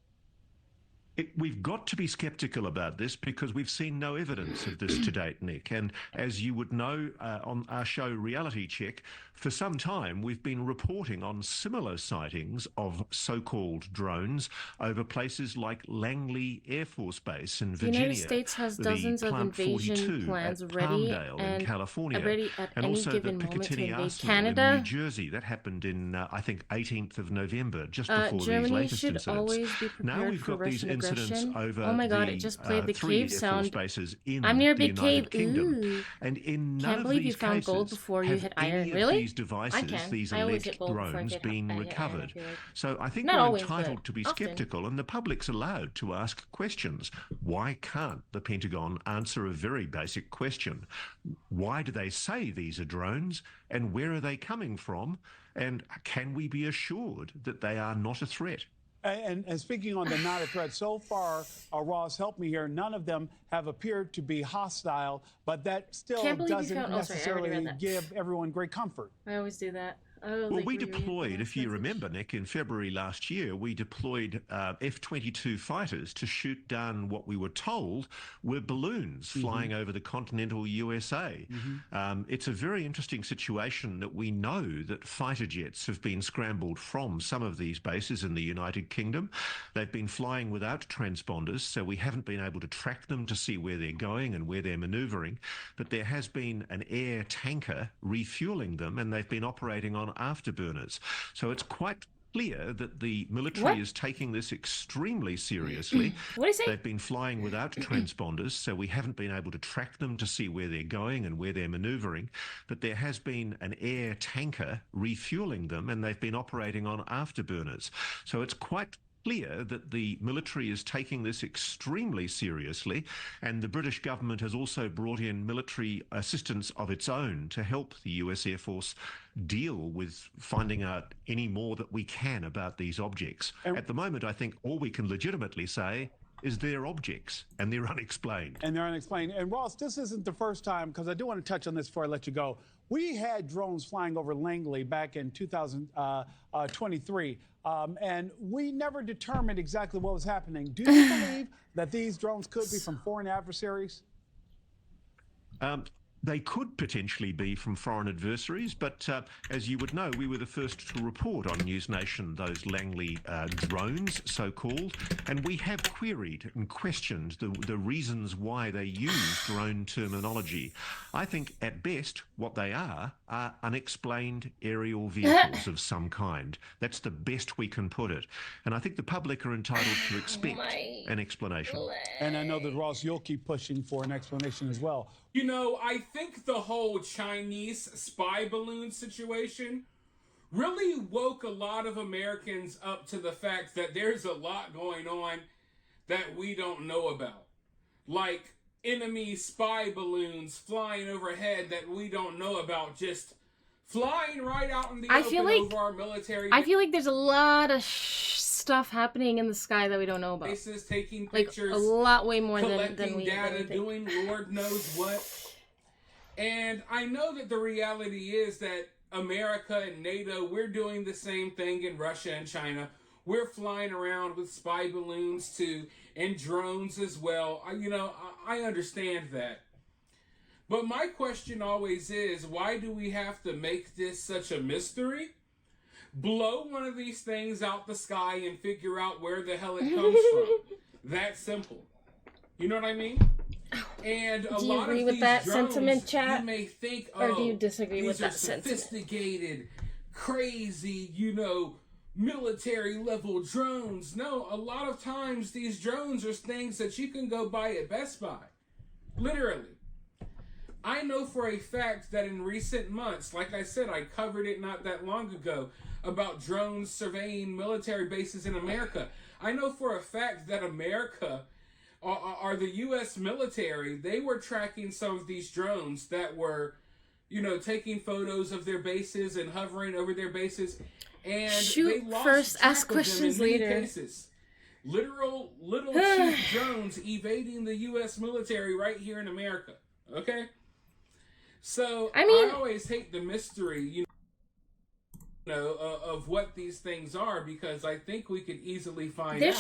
We've got to be skeptical about this because we've seen no evidence of this to date, Nick. And as you would know on our show Reality Check, for some time we've been reporting on similar sightings of so-called drones over places like Langley Air Force Base in The Virginia. United States has the dozens of Plant invasion 42 plans at ready Palmdale and in California, ready at and any also given the moment to Picatinny invade Arsenal Canada. in New Jersey. That happened in, I think, 18th of November, just before these Germany latest should incidents. always be Now prepared we've for got these Russian incidents aggression. over Oh my god, the, it just played the 3 cave Air sound. Force bases in I'm near a the big United cave. Kingdom. Ooh. And in none Can't of believe you these found cases gold before you have hit any iron. of Really? these devices, I can. these I always alleged hit gold before I drones, hit been iron, I recovered. feel like. So I think Not we're always, entitled but to be often. skeptical, and the public's allowed to ask questions. Why can't the Pentagon answer a very basic question? Why do they say these are drones, and where are they coming from? And can we be assured that they are not a threat? And speaking on the not a threat, so far, Ross, help me here, none of them have appeared to be hostile, but that still Can't believe you doesn't found- oh, sorry, I already necessarily read that. give everyone great comfort. I always do that. Well, we deployed, if you remember, Nick, in February last year, we deployed F-22 fighters to shoot down what we were told were balloons flying over the continental USA. It's a very interesting situation that we know that fighter jets have been scrambled from some of these bases in the United Kingdom. They've been flying without transponders, so we haven't been able to track them to see where they're going and where they're manoeuvring. But there has been an air tanker refueling them, and they've been operating on afterburners. So it's quite clear that the military is taking this extremely seriously. What is it? They've been flying without transponders, so we haven't been able to track them to see where they're going and where they're manoeuvring. But there has been an air tanker refueling them, and they've been operating on afterburners. So it's quite clear that the military is taking this extremely seriously, and the British government has also brought in military assistance of its own to help the US Air Force deal with finding out any more that we can about these objects. At the moment, I think all we can legitimately say is they're objects and they're unexplained. And they're unexplained. And Ross, this isn't the first time, because I do want to touch on this before I let you go. We had drones flying over Langley back in 2023, and we never determined exactly what was happening. Do you believe that these drones could be from foreign adversaries? They could potentially be from foreign adversaries, but as you would know, we were the first to report on News Nation those Langley drones, so-called, and we have queried and questioned the reasons why they use drone terminology. I think, at best, what they are unexplained aerial vehicles of some kind. That's the best we can put it. And I think the public are entitled to expect an explanation. And I know that, Ross, you'll keep pushing for an explanation as well. You know, I think the whole Chinese spy balloon situation really woke a lot of Americans up to the fact that there's a lot going on that we don't know about. Like enemy spy balloons flying overhead that we don't know about, just flying right out in the open over our military. I feel like there's a lot of stuff happening in the sky that we don't know about. Bases, taking pictures, like a lot way more collecting than we data, think. doing Lord knows what. And I know that the reality is that America and NATO, we're doing the same thing in Russia and China. We're flying around with spy balloons too, and drones as well. I understand that. But my question always is, why do we have to make this such a mystery? Blow one of these things out the sky and figure out where the hell it comes from. That simple. You know what I mean? And a do you lot agree of with these that drones, sentiment, chat? you may think, or do you disagree with that sentiment? Sophisticated, crazy, military level drones. No, a lot of times these drones are things that you can go buy at Best Buy. Literally. I know for a fact that in recent months, like I said, I covered it not that long ago, about drones surveying military bases in America. I know for a fact that America, or the U.S. military, they were tracking some of these drones that were, taking photos of their bases and hovering over their bases. And Shoot they lost first, track ask of them questions in many later. cases. Literal little cheap drones evading the U.S. military right here in America. Okay? So, I always hate the mystery, of what these things are, because I think we could easily find out. There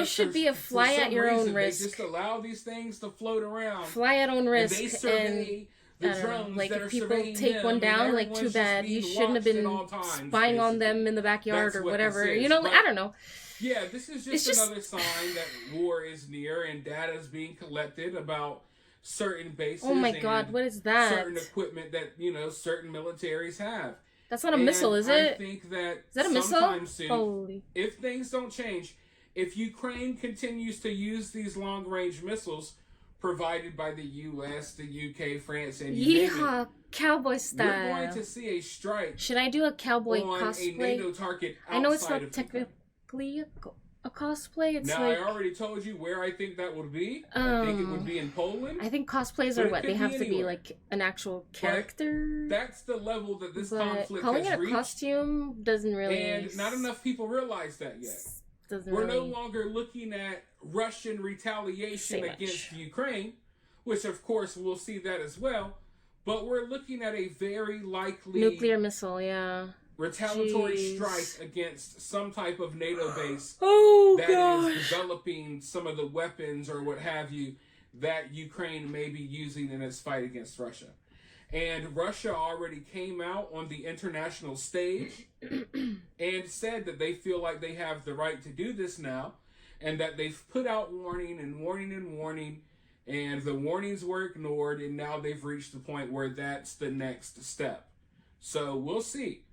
should be a fly at your own risk. They just allow these things to float around. Fly at own risk. And they survey the drones like that if are people surveying take them, one down, and like too everyone's bad. just You being shouldn't have watched at been all times, spying on basically. them in the backyard That's or what whatever. this is, I but- don't know. Yeah, this is It's just another sign that war is near and data is being collected about certain bases. Oh my God, and what is that? Certain equipment that, certain militaries have. That's not a missile, is I it? think that Is that a missile? sometime soon, Holy. if things don't change, if Ukraine continues to use these long-range missiles provided by the U.S., the U.K., France, and you name it, Yeehaw, cowboy style. we're going to see a strike. Should I do a cowboy on cosplay? a NATO target I know it's outside not of technically a cosplay. It's now, like I already told you where I think that would be. I think it would be in Poland. I think cosplays but are it what could they have be to be anywhere. like an actual character. That's the level that this But conflict calling has it a reached. costume doesn't really. And not enough people realize that yet. Doesn't We're no really longer looking at Russian retaliation say much. against Ukraine, which of course we'll see that as well. but we're looking at a very likely nuclear missile, yeah. retaliatory Jeez. strike against some type of NATO base gosh. is developing some of the weapons or what have you that Ukraine may be using in its fight against Russia. And Russia already came out on the international stage and said that they feel like they have the right to do this now, and that they've put out warning, and the warnings were ignored, and now they've reached the point where that's the next step. So we'll see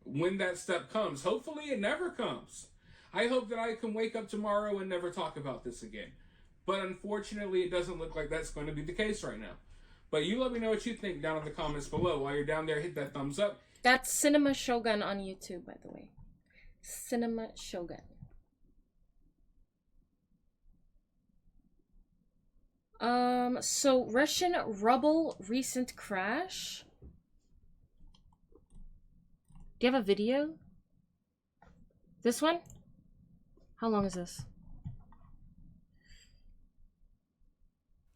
when that step comes. Hopefully it never comes. I hope that I can wake up tomorrow and never talk about this again. But unfortunately, it doesn't look like that's going to be the case right now. But you let me know what you think down in the comments below. While you're down there, hit that thumbs up. That's Cinema Shogun on YouTube, by the way. Cinema Shogun. So Russian ruble recent crash. Do you have a video? This one? How long is this?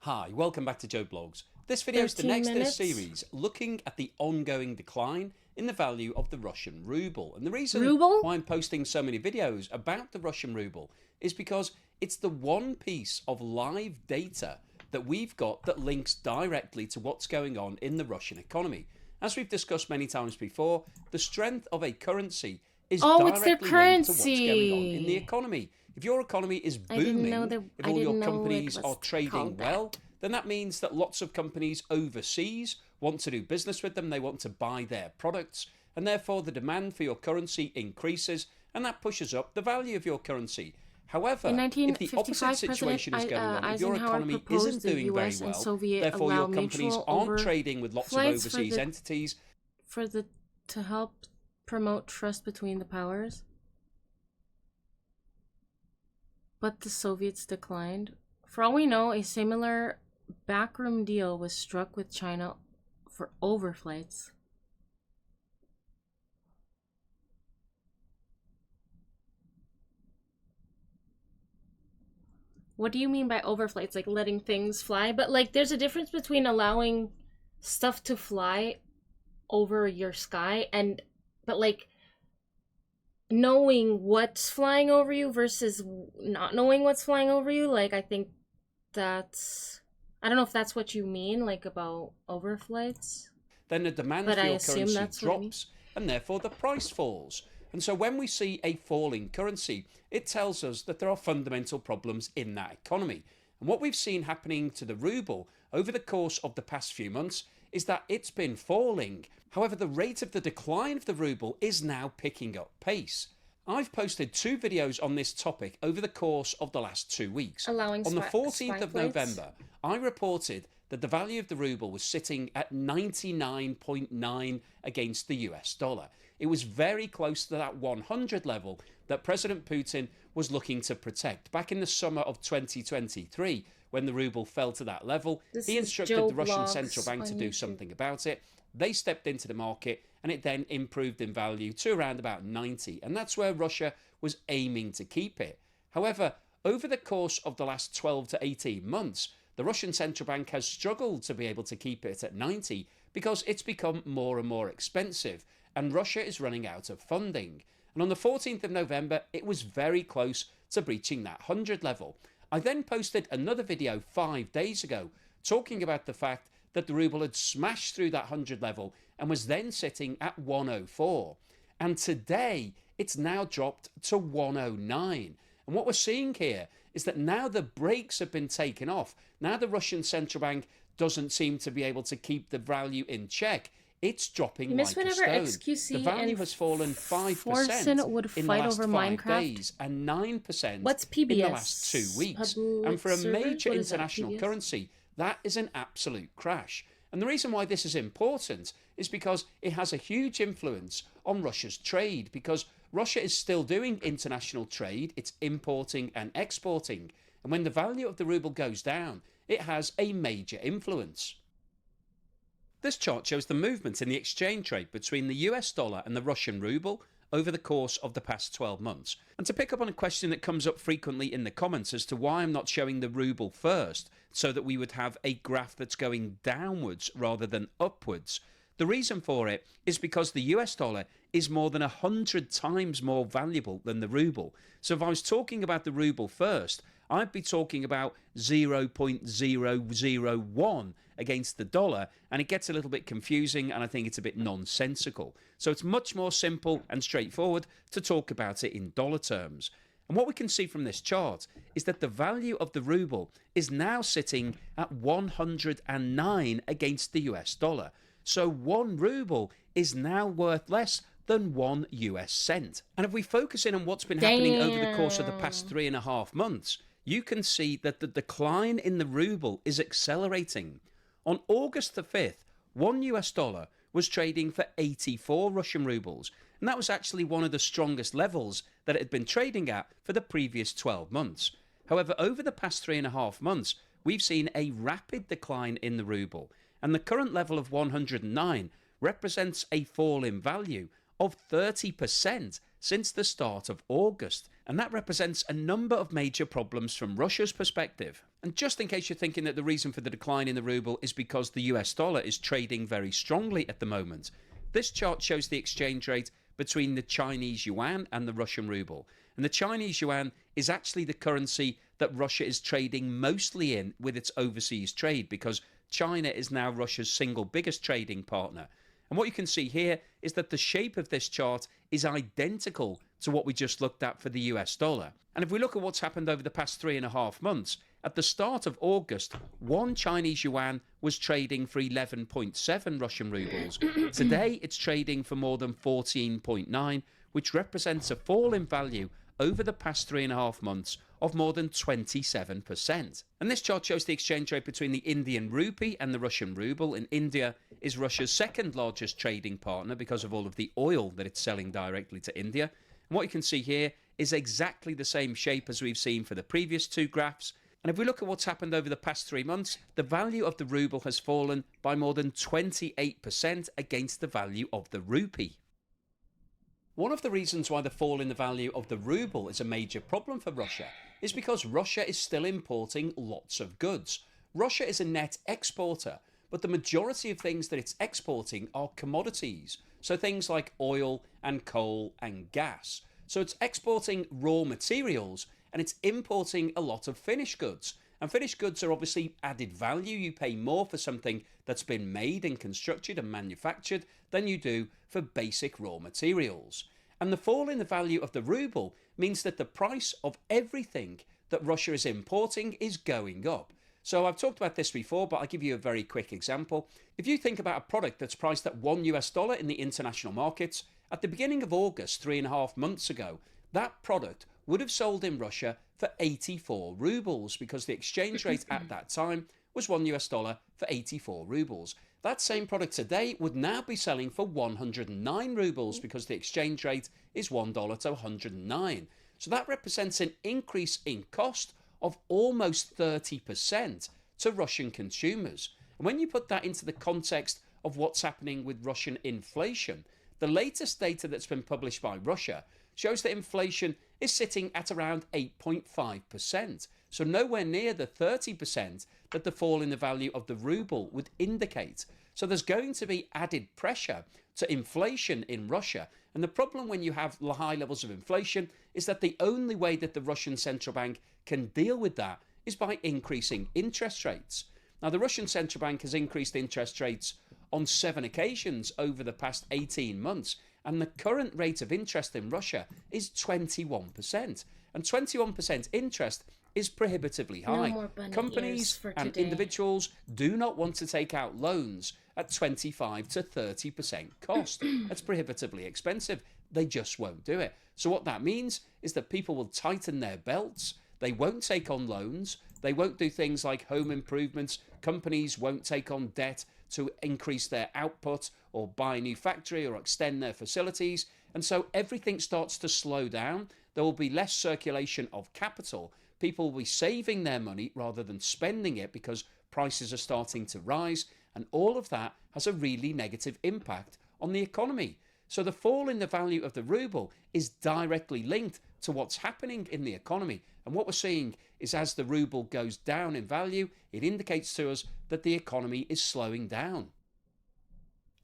Hi, welcome back to Joe Blogs. This video is the next in a series looking at the ongoing decline in the value of the Russian ruble. And the reason why I'm posting so many videos about the Russian ruble is because it's the one piece of live data that we've got that links directly to what's going on in the Russian economy. As we've discussed many times before, the strength of a currency is directly linked to what's going on in the economy. If your economy is booming, if all your companies are trading well, then that means that lots of companies overseas want to do business with them, they want to buy their products, and therefore the demand for your currency increases, and that pushes up the value of your currency. However, if the opposite situation is going on, if your economy isn't doing very well, therefore your companies aren't trading with lots of overseas entities. To help promote trust between the powers. But the Soviets declined. For all we know, a similar backroom deal was struck with China for overflights. What do you mean by overflights? Like letting things fly? But like there's a difference between allowing stuff to fly over your sky but like knowing what's flying over you versus not knowing what's flying over you. Like I think I don't know if that's what you mean, like about overflights. Then the demand for your currency drops, and therefore the price falls. And so when we see a falling currency, it tells us that there are fundamental problems in that economy. And what we've seen happening to the ruble over the course of the past few months is that it's been falling. However, the rate of the decline of the ruble is now picking up pace. I've posted 2 videos on this topic over the course of the last 2 weeks. On the 14th of November, I reported that the value of the ruble was sitting at 99.9 against the US dollar. It was very close to that 100 level that President Putin was looking to protect. Back in the summer of 2023, when the ruble fell to that level, he instructed the Russian central bank to do something about it. They stepped into the market, and it then improved in value to around about 90, and that's where Russia was aiming to keep it. However, over the course of the last 12 to 18 months, the Russian central bank has struggled to be able to keep it at 90 because it's become more and more expensive, and Russia is running out of funding. And on the 14th of November, it was very close to breaching that 100 level. I then posted another video 5 days ago talking about the fact that the ruble had smashed through that 100 level and was then sitting at 104. And today, it's now dropped to 109. And what we're seeing here is that now the brakes have been taken off. Now the Russian central bank doesn't seem to be able to keep the value in check. It's dropping like a stone. The value has fallen 5% in the last 5 days and 9% in the last 2 weeks. And for a major international currency, that is an absolute crash. And the reason why this is important is because it has a huge influence on Russia's trade, because Russia is still doing international trade, it's importing and exporting, and when the value of the ruble goes down, it has a major influence. This chart shows the movement in the exchange rate between the US dollar and the Russian ruble over the course of the past 12 months. And to pick up on a question that comes up frequently in the comments as to why I'm not showing the ruble first, so that we would have a graph that's going downwards rather than upwards, the reason for it is because the US dollar is more than 100 times more valuable than the ruble. So if I was talking about the ruble first, I'd be talking about 0.001 against the dollar, and it gets a little bit confusing, and I think it's a bit nonsensical. So it's much more simple and straightforward to talk about it in dollar terms. And what we can see from this chart is that the value of the ruble is now sitting at 109 against the US dollar. So 1 ruble is now worth less than 1 US cent. And if we focus in on what's been happening over the course of the past 3.5 months, you can see that the decline in the ruble is accelerating. On August the 5th, 1 US dollar was trading for 84 Russian rubles, and that was actually one of the strongest levels that it had been trading at for the previous 12 months. However, over the past 3.5 months, we've seen a rapid decline in the ruble, and the current level of 109 represents a fall in value of 30% since the start of August, and that represents a number of major problems from Russia's perspective. And just in case you're thinking that the reason for the decline in the ruble is because the US dollar is trading very strongly at the moment, this chart shows the exchange rate between the Chinese yuan and the Russian ruble. And the Chinese yuan is actually the currency that Russia is trading mostly in with its overseas trade, because China is now Russia's single biggest trading partner. And what you can see here is that the shape of this chart is identical to what we just looked at for the US dollar. And if we look at what's happened over the past 3.5 months, at the start of August, 1 Chinese yuan was trading for 11.7 Russian rubles. Today, it's trading for more than 14.9, which represents a fall in value over the past 3.5 months of more than 27%. And this chart shows the exchange rate between the Indian rupee and the Russian ruble. And India is Russia's second largest trading partner because of all of the oil that it's selling directly to India. And what you can see here is exactly the same shape as we've seen for the previous 2 graphs. And if we look at what's happened over the past 3 months, the value of the ruble has fallen by more than 28% against the value of the rupee. One of the reasons why the fall in the value of the ruble is a major problem for Russia is because Russia is still importing lots of goods. Russia is a net exporter, but the majority of things that it's exporting are commodities, so things like oil and coal and gas. So it's exporting raw materials and it's importing a lot of finished goods. And finished goods are obviously added value. You pay more for something that's been made and constructed and manufactured than you do for basic raw materials. And the fall in the value of the ruble means that the price of everything that Russia is importing is going up. So I've talked about this before, but I'll give you a very quick example. If you think about a product that's priced at $1 US in the international markets, at the beginning of August, 3.5 months ago, that product would have sold in Russia for 84 rubles because the exchange rate at that time was $1 US for 84 rubles. That same product today would now be selling for 109 rubles because the exchange rate is $1 to 109. So that represents an increase in cost of almost 30% to Russian consumers. And when you put that into the context of what's happening with Russian inflation, the latest data that's been published by Russia shows that inflation is sitting at around 8.5%, so nowhere near the 30% that the fall in the value of the ruble would indicate. So there's going to be added pressure to inflation in Russia, and the problem when you have high levels of inflation is that the only way that the Russian central bank can deal with that is by increasing interest rates. Now, the Russian central bank has increased interest rates on 7 occasions over the past 18 months, and the current rate of interest in Russia is 21%. And 21% interest is prohibitively high. No more bunny Companies ears for and today. individuals do not want to take out loans at 25 to 30% cost. That's prohibitively expensive. They just won't do it. So what that means is that people will tighten their belts. They won't take on loans. They won't do things like home improvements. Companies won't take on debt to increase their output or buy a new factory or extend their facilities. And so everything starts to slow down. There will be less circulation of capital. People will be saving their money rather than spending it because prices are starting to rise. And all of that has a really negative impact on the economy. So the fall in the value of the ruble is directly linked to what's happening in the economy. And what we're seeing is as the ruble goes down in value, it indicates to us that the economy is slowing down.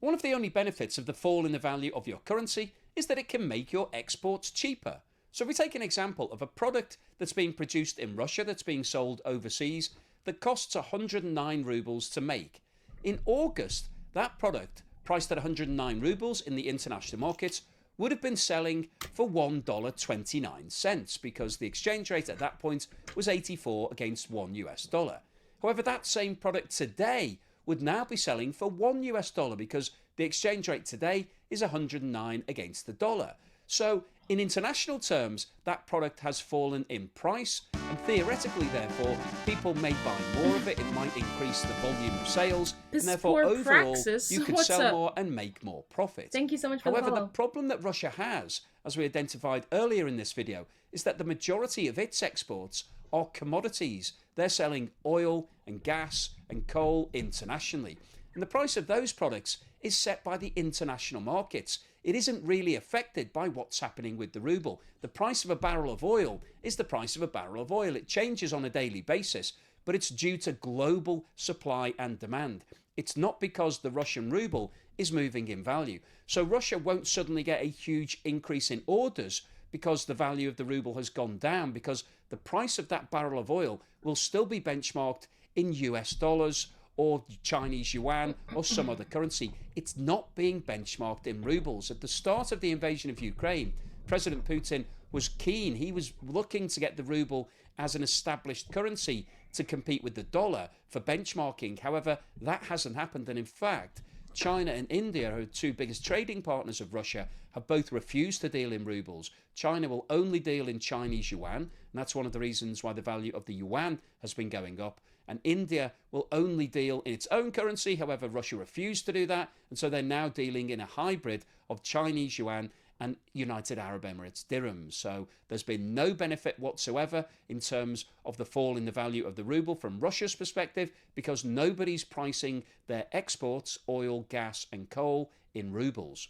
One of the only benefits of the fall in the value of your currency is that it can make your exports cheaper. So if we take an example of a product that's being produced in Russia that's being sold overseas that costs 109 rubles to make. In August, that product, priced at 109 rubles in the international markets, would have been selling for $1.29 because the exchange rate at that point was 84 against $1. However, that same product today would now be selling for $1 because the exchange rate today is 109 against the dollar. So in international terms, that product has fallen in price, and theoretically, therefore, people may buy more of it. It might increase the volume of sales, and therefore, overall, Praxis. you could What's sell up? more and make more profit. Thank you so much for However, the the follow. problem that Russia has, as we identified earlier in this video, is that the majority of its exports are commodities. They're selling oil and gas and coal internationally. And the price of those products is set by the international markets. It isn't really affected by what's happening with the ruble. The price of a barrel of oil is the price of a barrel of oil. It changes on a daily basis, but it's due to global supply and demand. It's not because the Russian ruble is moving in value. So Russia won't suddenly get a huge increase in orders because the value of the ruble has gone down, because the price of that barrel of oil will still be benchmarked in US dollars or Chinese yuan or some other currency. It's not being benchmarked in rubles. At the start of the invasion of Ukraine, President Putin was keen. He was looking to get the ruble as an established currency to compete with the dollar for benchmarking. However, that hasn't happened. And in fact, China and India, who are two biggest trading partners of Russia, have both refused to deal in rubles. China will only deal in Chinese yuan, and that's one of the reasons why the value of the yuan has been going up. And India will only deal in its own currency. However, Russia refused to do that, and so they're now dealing in a hybrid of Chinese yuan and United Arab Emirates dirhams. So there's been no benefit whatsoever in terms of the fall in the value of the ruble from Russia's perspective, because nobody's pricing their exports, oil, gas and coal, in rubles.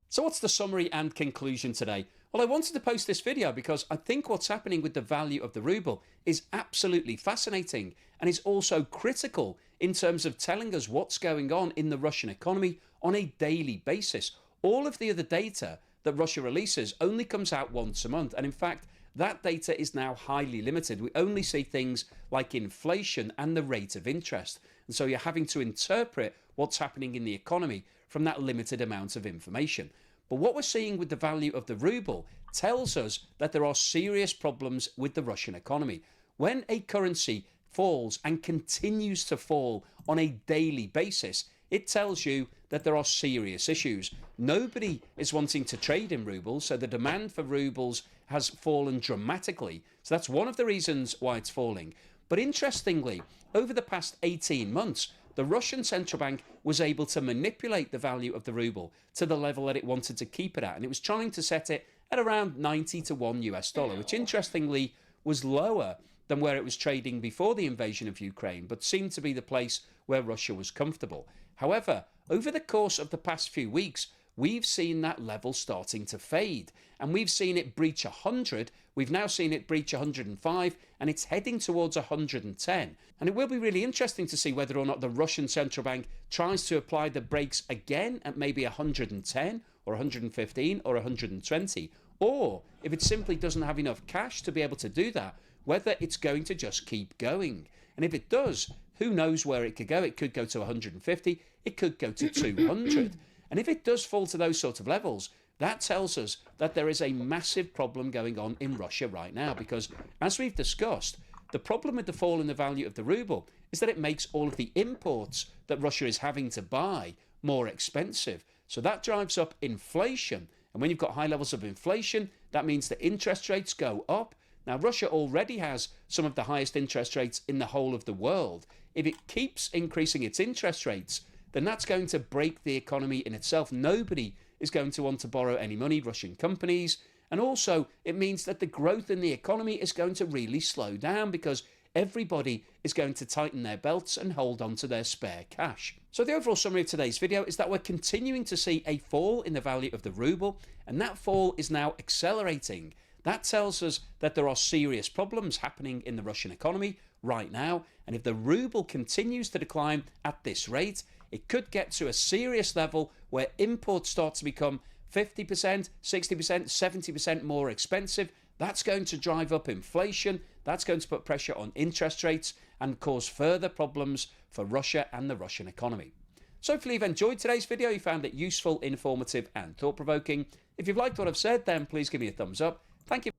So what's the summary and conclusion today? Well, I wanted to post this video because I think what's happening with the value of the ruble is absolutely fascinating, and is also critical in terms of telling us what's going on in the Russian economy on a daily basis. All of the other data that Russia releases only comes out once a month, and in fact that data is now highly limited. We only see things like inflation and the rate of interest, and so you're having to interpret what's happening in the economy from that limited amount of information. But what we're seeing with the value of the ruble tells us that there are serious problems with the Russian economy. When a currency falls and continues to fall on a daily basis, it tells you that there are serious issues. Nobody is wanting to trade in rubles, so the demand for rubles has fallen dramatically. So that's one of the reasons why it's falling. But interestingly, over the past 18 months, the Russian central bank was able to manipulate the value of the ruble to the level that it wanted to keep it at. And it was trying to set it at around 90 to $1, which interestingly was lower than where it was trading before the invasion of Ukraine, but seemed to be the place where Russia was comfortable. However, over the course of the past few weeks, we've seen that level starting to fade, and we've seen it breach 100. We've now seen it breach 105, and it's heading towards 110. And it will be really interesting to see whether or not the Russian central bank tries to apply the brakes again at maybe 110 or 115 or 120, or if it simply doesn't have enough cash to be able to do that, whether it's going to just keep going. And if it does, who knows where it could go? It could go to 150, it could go to 200. And if it does fall to those sort of levels, that tells us that there is a massive problem going on in Russia right now, because as we've discussed, the problem with the fall in the value of the ruble is that it makes all of the imports that Russia is having to buy more expensive. So that drives up inflation. And when you've got high levels of inflation, that means that interest rates go up. Now, Russia already has some of the highest interest rates in the whole of the world. If it keeps increasing its interest rates, then that's going to break the economy in itself. Nobody is going to want to borrow any money, Russian companies. And also, it means that the growth in the economy is going to really slow down, because everybody is going to tighten their belts and hold on to their spare cash. So the overall summary of today's video is that we're continuing to see a fall in the value of the ruble, and that fall is now accelerating. That tells us that there are serious problems happening in the Russian economy right now, and if the ruble continues to decline at this rate, it could get to a serious level where imports start to become 50%, 60%, 70% more expensive. That's going to drive up inflation, that's going to put pressure on interest rates and cause further problems for Russia and the Russian economy. So hopefully you've enjoyed today's video, you found it useful, informative and thought-provoking. If you've liked what I've said, then please give me a thumbs up. Thank you.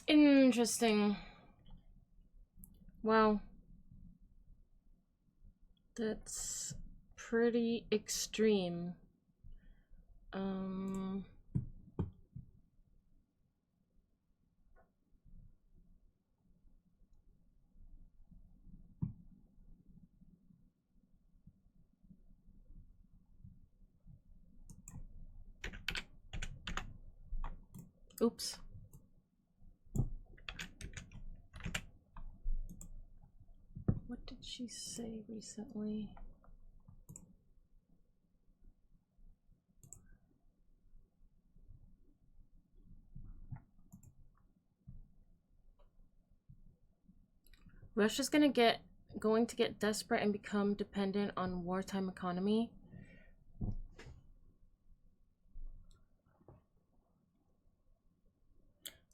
Interesting. Wow. That's pretty extreme. Oops. What did she say recently? Russia's going to get desperate and become dependent on wartime economy.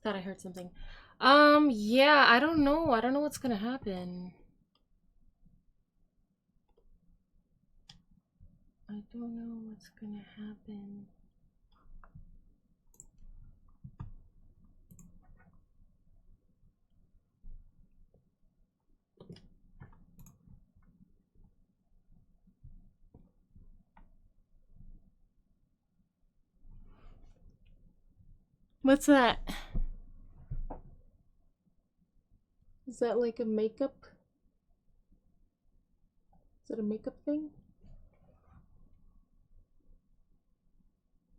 Thought I heard something. Yeah, I don't know. I don't know what's gonna happen. I don't know what's gonna happen. What's that? Is that like a makeup? Is it a makeup thing?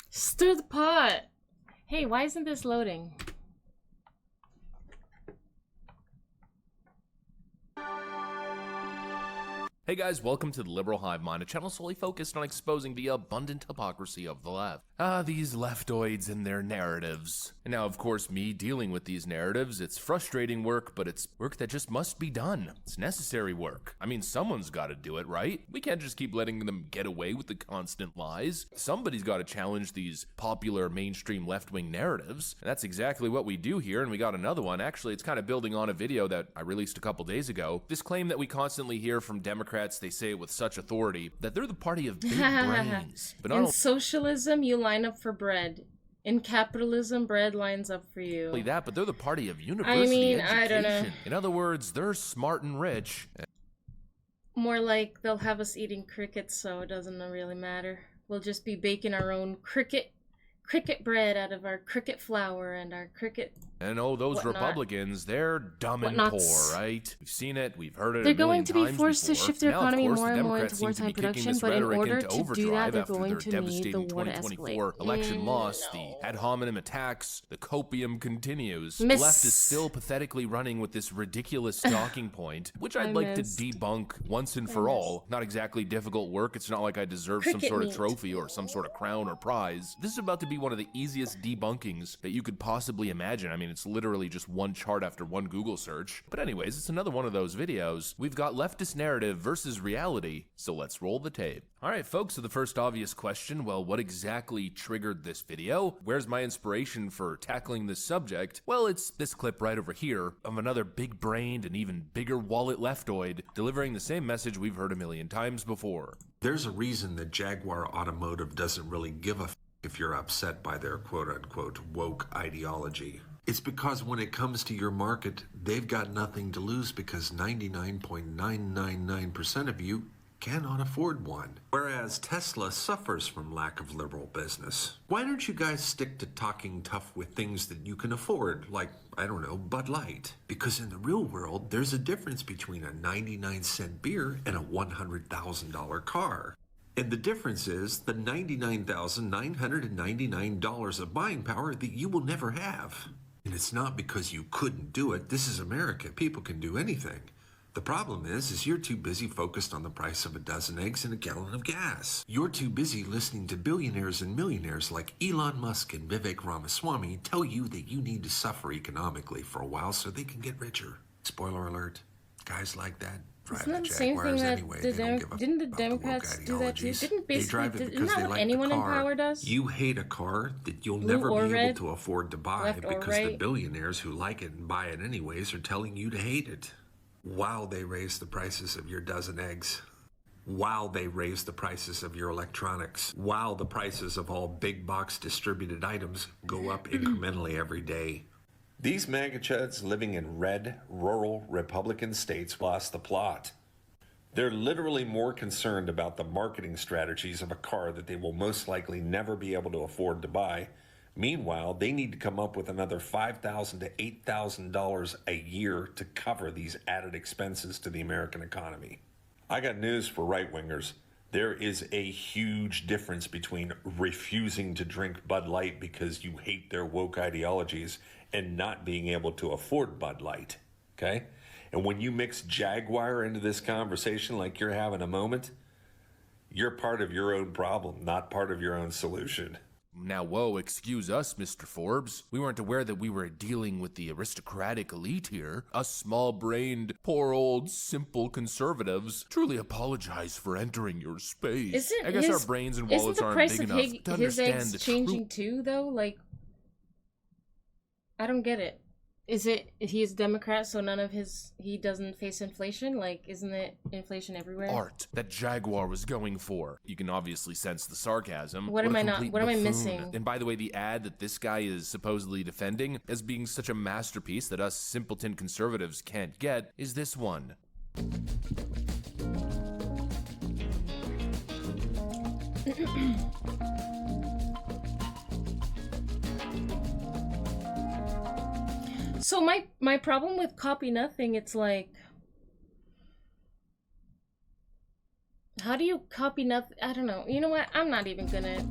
Stir the pot! Hey, why isn't this loading? Hey guys, welcome to the Liberal Hive Mind, a channel solely focused on exposing the abundant hypocrisy of the left. These leftoids and their narratives. And now, of course, me dealing with these narratives, it's frustrating work, but it's work that just must be done. It's necessary work. I mean, someone's gotta do it, right? We can't just keep letting them get away with the constant lies. Somebody's gotta challenge these popular mainstream left-wing narratives. And that's exactly what we do here, and we got another one. Actually, it's kind of building on a video that I released a couple days ago. This claim that we constantly hear from Democrats, they say it with such authority, that they're the party of big brains. But in socialism, you line up for bread. In capitalism, bread lines up for you. Not only that, but they're the party of university education. I don't know. In other words, they're smart and rich. More like they'll have us eating crickets, so it doesn't really matter. We'll just be baking our own cricket bread out of our cricket flour and our cricket. And oh, those whatnot. Republicans, they're dumb and poor, right? We've seen it, we've heard it. They're going to be forced to shift their economy more and more into wartime production, but in order to do that, they're going to need the war to escalate. Election loss, the ad hominem attacks, the copium continues. The Miss. left is still pathetically running with this ridiculous talking point, which I'd like to debunk once and for all. Not exactly difficult work. It's not like I deserve some sort of trophy or some sort of crown or prize. This is about to be one of the easiest debunkings that you could possibly imagine. I mean, it's literally just one chart after one Google search. But anyways, it's another one of those videos. We've got leftist narrative versus reality, so let's roll the tape. Alright folks, so the first obvious question, well, what exactly triggered this video? Where's my inspiration for tackling this subject? Well, it's this clip right over here of another big-brained and even bigger wallet leftoid delivering the same message we've heard a million times before. There's a reason that Jaguar Automotive doesn't really give a if you're upset by their quote-unquote woke ideology. It's because when it comes to your market, they've got nothing to lose because 99.999% of you cannot afford one. Whereas Tesla suffers from lack of liberal business. Why don't you guys stick to talking tough with things that you can afford, like, I don't know, Bud Light? Because in the real world, there's a difference between a 99-cent beer and a $100,000 car. And the difference is the $99,999 of buying power that you will never have. And it's not because you couldn't do it. This is America. People can do anything. The problem is you're too busy focused on the price of a dozen eggs and a gallon of gas. You're too busy listening to billionaires and millionaires like Elon Musk and Vivek Ramaswamy tell you that you need to suffer economically for a while so they can get richer. Spoiler alert, guys like that drive Isn't that the the same thing Jaguars that anyway. the They don't give a didn't the about the woke Democrats do that too? ideologies. Didn't They drive it basically because isn't they that what like anyone the in car. power does? You hate a car that you'll Blue never or be red, able to afford to buy left or because the right. billionaires who like it and buy it anyways are telling you to hate it. While they raise the prices of your dozen eggs. While they raise the prices of your electronics. While the prices of all big box distributed items go up incrementally every day. These MAGA chuds living in red, rural Republican states lost the plot. They're literally more concerned about the marketing strategies of a car that they will most likely never be able to afford to buy. Meanwhile, they need to come up with another $5,000 to $8,000 a year to cover these added expenses to the American economy. I got news for right-wingers. There is a huge difference between refusing to drink Bud Light because you hate their woke ideologies and not being able to afford Bud Light, okay? And when you mix Jaguar into this conversation like you're having a moment, you're part of your own problem, not part of your own solution. Now, whoa, excuse us, Mr. Forbes. We weren't aware that we were dealing with the aristocratic elite here. Us small-brained, poor old, simple conservatives truly apologize for entering your space. I guess our brains and wallets aren't big enough to understand the changing too, though? Like, I don't get it. Is it he's Democrat, so he doesn't face inflation? Like, isn't it inflation everywhere? Art that Jaguar was going for. You can obviously sense the sarcasm. What am I missing? And by the way, the ad that this guy is supposedly defending as being such a masterpiece that us simpleton conservatives can't get is this one. So my problem with Copy Nothing, it's like, how do you copy nothing? I don't know. You know what? I'm not even gonna.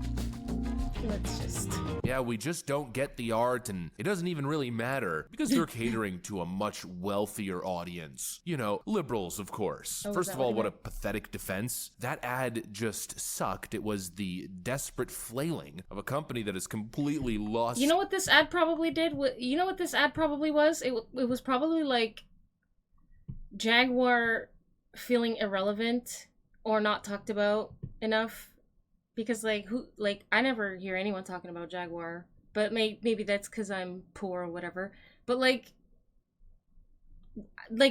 Let's just. Yeah, we just don't get the art, and it doesn't even really matter because they're catering to a much wealthier audience. You know, liberals, of course. Oh, First of all, what a pathetic defense. That ad just sucked. It was the desperate flailing of a company that is completely lost. You know what this ad probably did? You know what this ad probably was? It was probably like Jaguar feeling irrelevant or not talked about enough. Because I never hear anyone talking about Jaguar, but maybe that's because I'm poor or whatever. But like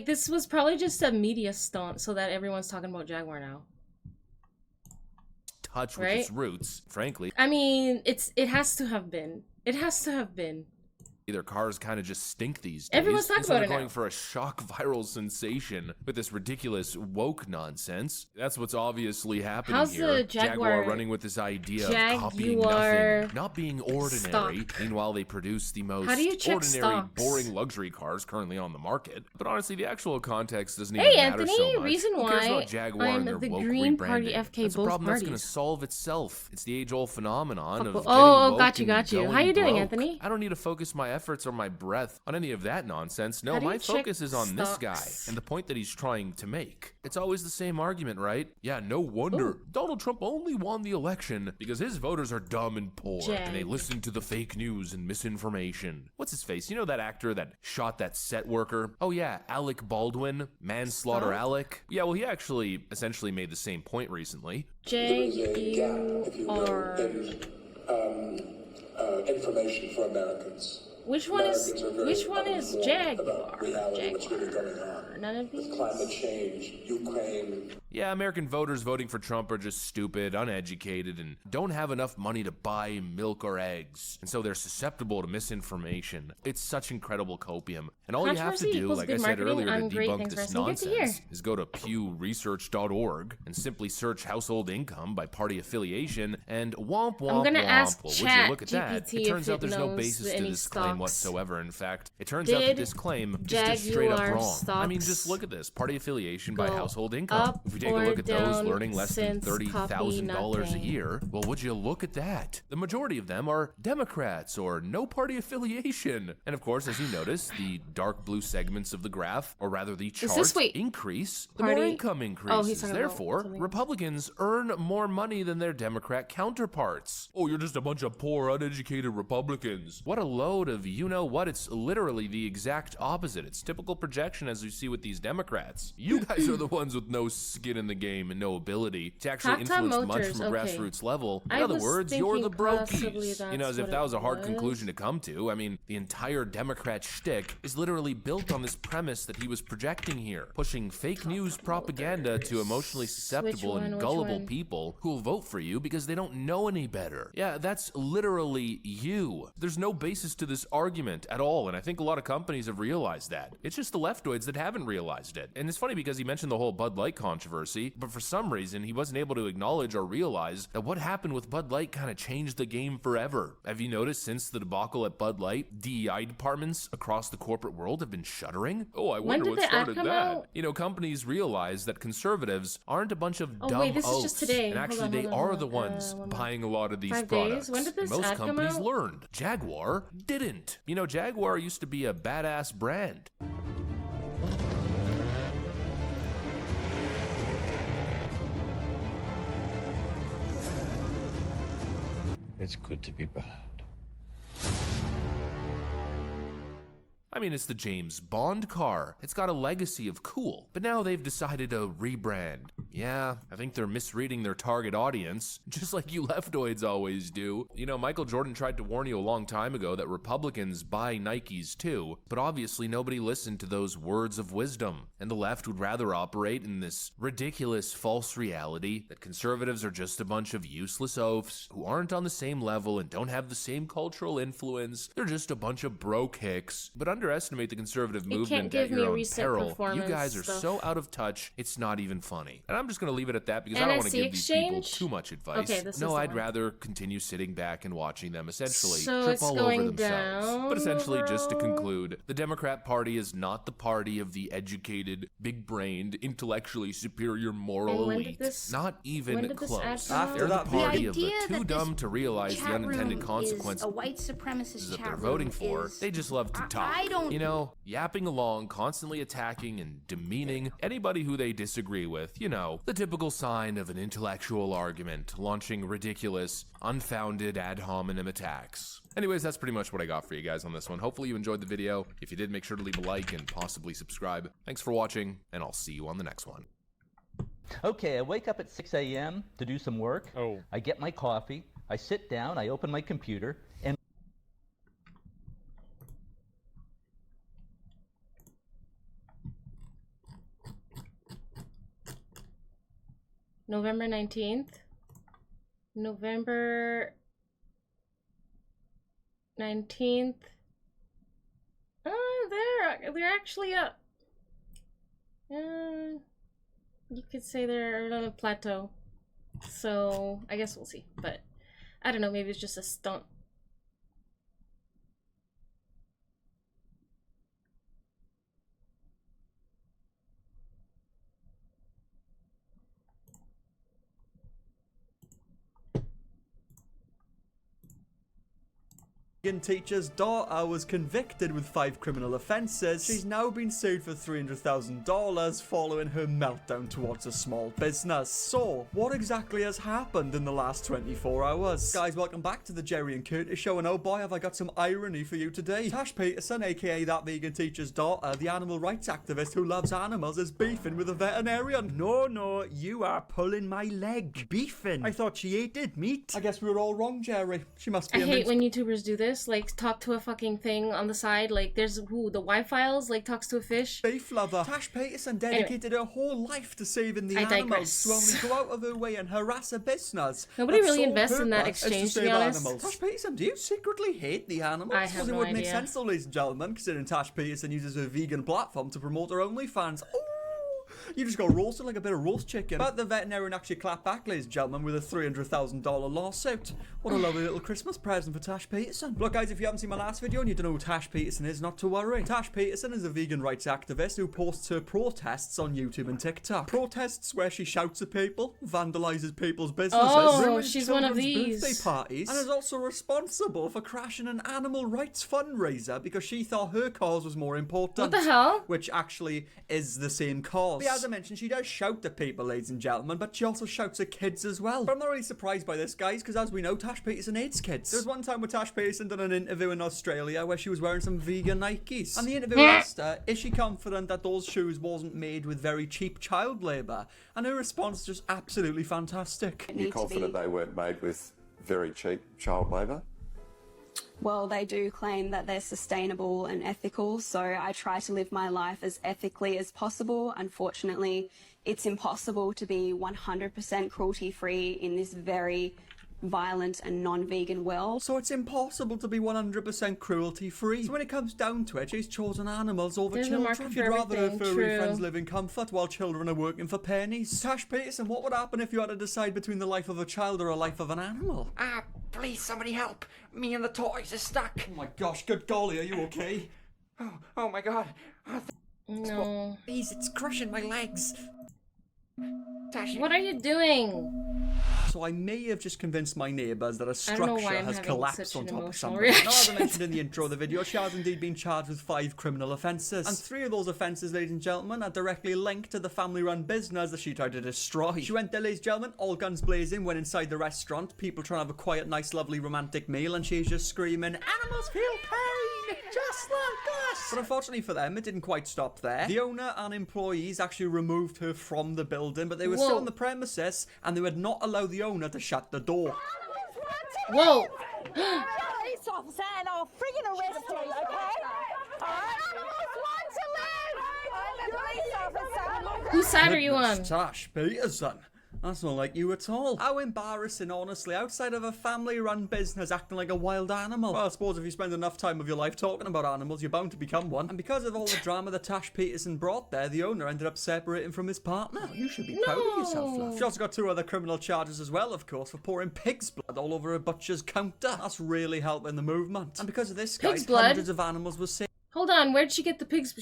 this was probably just a media stunt so that everyone's talking about Jaguar now. Touch with its roots, frankly. I mean, it has to have been. It has to have been. Their cars kind of just stink these days. Everyone's talking about it now. They're going for a shock viral sensation with this ridiculous woke nonsense. That's what's obviously happening How's here. the Jaguar running with this idea of copying nothing, not being ordinary. Stock. Meanwhile, they produce the most check ordinary, stocks? boring luxury cars currently on the market. But honestly, the actual context doesn't Hey, even matter Anthony, so much. reason Who cares why about Jaguar I'm and their the woke Green Party, rebranding? FK, That's a both problem that's parties. going to solve itself. It's the age-old phenomenon of getting oh, woke got you. and How going you doing, broke. Anthony? I don't need to focus my efforts or my breath on any of that nonsense. No, How do you my check focus is on this guy stocks? and the point that he's trying to make. It's always the same argument, right? Yeah, no wonder Donald Trump only won the election because his voters are dumb and poor and they listen to the fake news and misinformation. What's his face? You know that actor that shot that set worker? Oh yeah, Alec Baldwin, manslaughter Alec. Yeah, well he actually essentially made the same point recently. Jaguar. Information for Americans. Which one is Jaguar? Jaguar. None of these. With climate change, Ukraine. Yeah, American voters voting for Trump are just stupid, uneducated, and don't have enough money to buy milk or eggs. And so they're susceptible to misinformation. It's such incredible copium. And all you have to do, like I said earlier, to debunk this nonsense is go to pewresearch.org and simply search household income by party affiliation and womp womp I'm gonna womp. ask Well, would Chat you look at that? GPT It turns if out there's it no knows basis to any this claim whatsoever. In fact, it turns out that this claim is just straight up wrong. I mean, just look at this. Party affiliation by household income. If we take a look at those earning less than $30,000 a year, well, would you look at that? The majority of them are Democrats or no party affiliation. And of course, as you notice, the dark blue segments of the graph, or rather the chart, increase the more income increases. Therefore, Republicans earn more money than their Democrat counterparts. Oh, you're just a bunch of poor, uneducated Republicans. What a load of you-know-what. It's literally the exact opposite. It's typical projection as you see with these Democrats. You guys are the ones with no skin in the game and no ability to actually influence much from a grassroots level. In other words, you're the brokies. You know, as if that was a hard conclusion to come to. I mean, the entire Democrat shtick is literally built on this premise that he was projecting here, pushing fake news propaganda to emotionally susceptible and gullible people who will vote for you because they don't know any better. Yeah, that's literally you. There's no basis to this argument at all, and I think a lot of companies have realized that. It's just the leftoids that haven't realized it. And it's funny because he mentioned the whole Bud Light controversy, but for some reason he wasn't able to acknowledge or realize that what happened with Bud Light kind of changed the game forever. Have you noticed since the debacle at Bud Light, DEI departments across the corporate world have been shuttering? Oh, I wonder what started that. You know, companies realize that conservatives aren't a bunch of dumb oafs, and actually they are the ones buying a lot of these products. When did this Most ad companies come out? learned. Jaguar didn't. You know, Jaguar used to be a badass brand. It's good to be bad. I mean, it's the James Bond car. It's got a legacy of cool, but now they've decided to rebrand. Yeah, I think they're misreading their target audience, just like you leftoids always do. You know, Michael Jordan tried to warn you a long time ago that Republicans buy Nikes too, but obviously nobody listened to those words of wisdom, and the left would rather operate in this ridiculous false reality that conservatives are just a bunch of useless oafs who aren't on the same level and don't have the same cultural influence. They're just a bunch of broke hicks. But underestimate the conservative movement at your own peril. You guys are so out of touch, it's not even funny. And I'm just going to leave it at that because I don't want to give these people too much advice. Okay, no, I'd rather continue sitting back and watching them essentially So trip it's all over going themselves. down But essentially, the just to road. conclude, the Democrat Party is not the party of the educated, big-brained, intellectually superior moral And when did elite. this- Not even when did this ad close. come out? They're the After that party video. of The the idea too that dumb this to realize the chat unintended room consequences is a white supremacist that chat they're voting room for. is- They just love to talk. I don't- You know, yapping along, constantly attacking and demeaning anybody who they disagree with. You know, the typical sign of an intellectual argument, launching ridiculous, unfounded ad hominem attacks. Anyways, that's pretty much what I got for you guys on this one. Hopefully you enjoyed the video. If you did, make sure to leave a like and possibly subscribe. Thanks for watching, and I'll see you on the next one. Okay, I wake up at 6 a.m. to do some work. I get my coffee. I sit down. I open my computer. And November 19th. November 19th. Oh, they're actually up. You could say they're on a plateau. So I guess we'll see. But I don't know, maybe it's just a stunt. Teacher's daughter was convicted with 5 criminal offences. She's now been sued for $300,000 following her meltdown towards a small business. So, what exactly has happened in the last 24 hours? Guys, welcome back to the Jerry and Curtis show, and oh boy, have I got some irony for you today. Tash Peterson, aka that vegan teacher's daughter, the animal rights activist who loves animals, is beefing with a veterinarian. No, you are pulling my leg. Beefing? I thought she ate meat. I guess we were all wrong, Jerry. She must be I hate when YouTubers do this, like talk to a fucking thing on the side, like there's the Y-Files, like talks to a fish. Beef lover. Tash Peterson dedicated her whole life to saving the animals, to only go out of her way and harass a business. Nobody That's really sole invests in that purpose is exchange, to save be honest. animals. Tash Peterson, do you secretly hate the animals? I have it no would make idea. sense though, ladies and gentlemen, considering Tash Peterson uses her vegan platform to promote her OnlyFans. Ooh! You just got roasted like a bit of roast chicken. But the veterinarian actually clapped back, ladies and gentlemen, with a $300,000 lawsuit. What a lovely little Christmas present for Tash Peterson. Look, guys, if you haven't seen my last video and you don't know who Tash Peterson is, not to worry. Tash Peterson is a vegan rights activist who posts her protests on YouTube and TikTok. Protests where she shouts at people, vandalizes people's businesses, ruins she's one of children's these. birthday parties, and is also responsible for crashing an animal rights fundraiser because she thought her cause was more important. What the hell? Which actually is the same cause. But as I mentioned, she does shout at people, ladies and gentlemen, but she also shouts at kids as well. But I'm not really surprised by this, guys, because as we know, Tash Peterson hates kids. There was one time where Tash Peterson did an interview in Australia where she was wearing some vegan Nikes. And the interviewer asked her, is she confident that those shoes wasn't made with very cheap child labour? And her response is just absolutely fantastic. You're confident they weren't made with very cheap child labour? Well, they do claim that they're sustainable and ethical, so I try to live my life as ethically as possible. Unfortunately, it's impossible to be 100% cruelty-free in this very violent and non-vegan world. So it's impossible to be 100% cruelty-free. So when it comes down to it, she's chosen animals over There's a children. market She'd for rather her everything, furry true. friends live in comfort while children are working for pennies. Tash Peterson, what would happen if you had to decide between the life of a child or a life of an animal? Please, somebody help. Me and the tortoise are stuck. Oh my gosh, good golly, are you okay? Oh my god. No. Please, it's crushing my legs. Tash, What are you doing? So I may have just convinced my neighbours that a I don't know why structure I'm has having collapsed such on an top of emotional something. Now, as I reaction. mentioned in the intro of the video, she has indeed been charged with 5 criminal offences. And 3 of those offences, ladies and gentlemen, are directly linked to the family-run business that she tried to destroy. She went there, ladies and gentlemen, all guns blazing, went inside the restaurant, people trying to have a quiet, nice, lovely, romantic meal, and she's just screaming, "Animals feel pain, just like us!" But unfortunately for them, it didn't quite stop there. The owner and employees actually removed her from the building, but they were still on the premises, and they would not allow the owner to shut the door. Whoa! Police officer and I'll friggin' arrest you, okay? Animals want to live! I'm a police officer! Whose side are you on? Goodness, Tash Peterson. That's not like you at all. How embarrassing, honestly, outside of a family-run business acting like a wild animal. Well, I suppose if you spend enough time of your life talking about animals, you're bound to become one. And because of all the drama that Tash Peterson brought there, the owner ended up separating from his partner. You should be proud of yourself, love. She also got 2 other criminal charges as well, of course, for pouring pig's blood all over a butcher's counter. That's really helping the movement. And because of this, guys, Pig's blood? hundreds of animals were saved. Hold on, where did she get the pigs?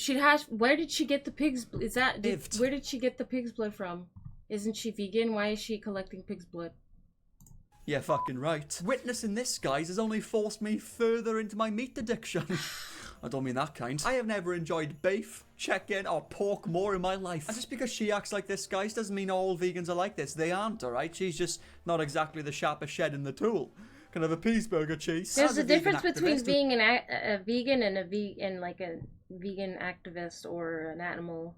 Where did she get the pigs? Is that where did she get the pig's blood from? Isn't she vegan? Why is she collecting pig's blood? Yeah, fucking right. Witnessing this, guys, has only forced me further into my meat addiction. I don't mean that kind. I have never enjoyed beef, chicken, or pork more in my life. And just because she acts like this, guys, doesn't mean all vegans are like this. They aren't, alright? She's just not exactly the sharpest shed in the tool. Can have a peaceburger cheese. There's a difference between being a vegan and like a vegan activist or an animal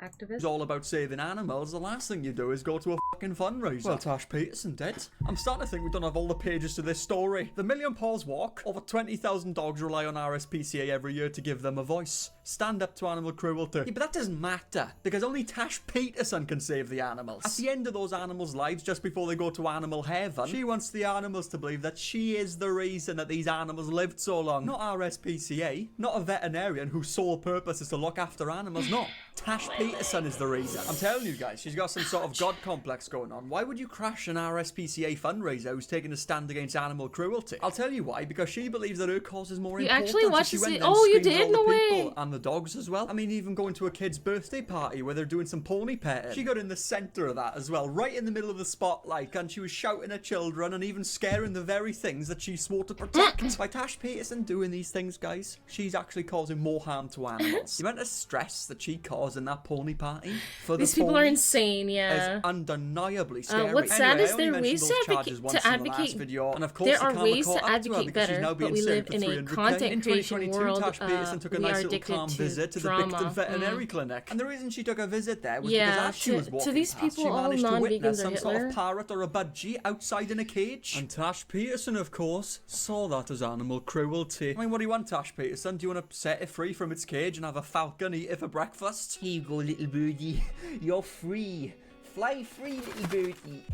activist. It's all about saving animals. The last thing you do is go to a fucking fundraiser. Well, Tash Peterson did. I'm starting to think we don't have all the pages to this story. The Million Paws Walk. Over 20,000 dogs rely on RSPCA every year to give them a voice. Stand up to animal cruelty. Yeah, but that doesn't matter, because only Tash Peterson can save the animals. At the end of those animals' lives, just before they go to animal heaven, she wants the animals to believe that she is the reason that these animals lived so long. Not RSPCA, not a veterinarian whose sole purpose is to look after animals, no. Tash Peterson is the reason. I'm telling you guys, she's got some sort of god complex going on. Why would you crash an RSPCA fundraiser who's taking a stand against animal cruelty? I'll tell you why, because she believes that her cause is more important. You actually watched so this? Oh, you did? No way! And the dogs as well. I mean, even going to a kid's birthday party where they're doing some pony petting. She got in the centre of that as well, right in the middle of the spotlight, and she was shouting at children and even scaring the very things that she swore to protect. By Tash Peterson doing these things, guys, she's actually causing more harm to animals. The amount of stress that she caused in that pony party for These the people are ponies insane, yeah. is undeniably scary. What's sad is I only there are ways mentioned those to charges once advocate, in the last video, and of course there the are karma ways caught to up to her advocate because she's better, now but being we sued live for in a 300K. content In creation 2022, world. Tash Peterson took a We nice are little addicted calm to visit to the drama. Bicton Veterinary Clinic, and the reason she took a visit there was Yeah, because as she was to walking these past, people, she all managed to witness non-vegans are some sort of Hitler. parrot or a budgie outside in a cage, and Tash Peterson, of course, saw that as animal cruelty. I mean, what do you want, Tash Peterson? Do you want to set it free from its cage and have a falcon eat it for breakfast? Here you go, little birdie. You're free. Fly free, little birdie.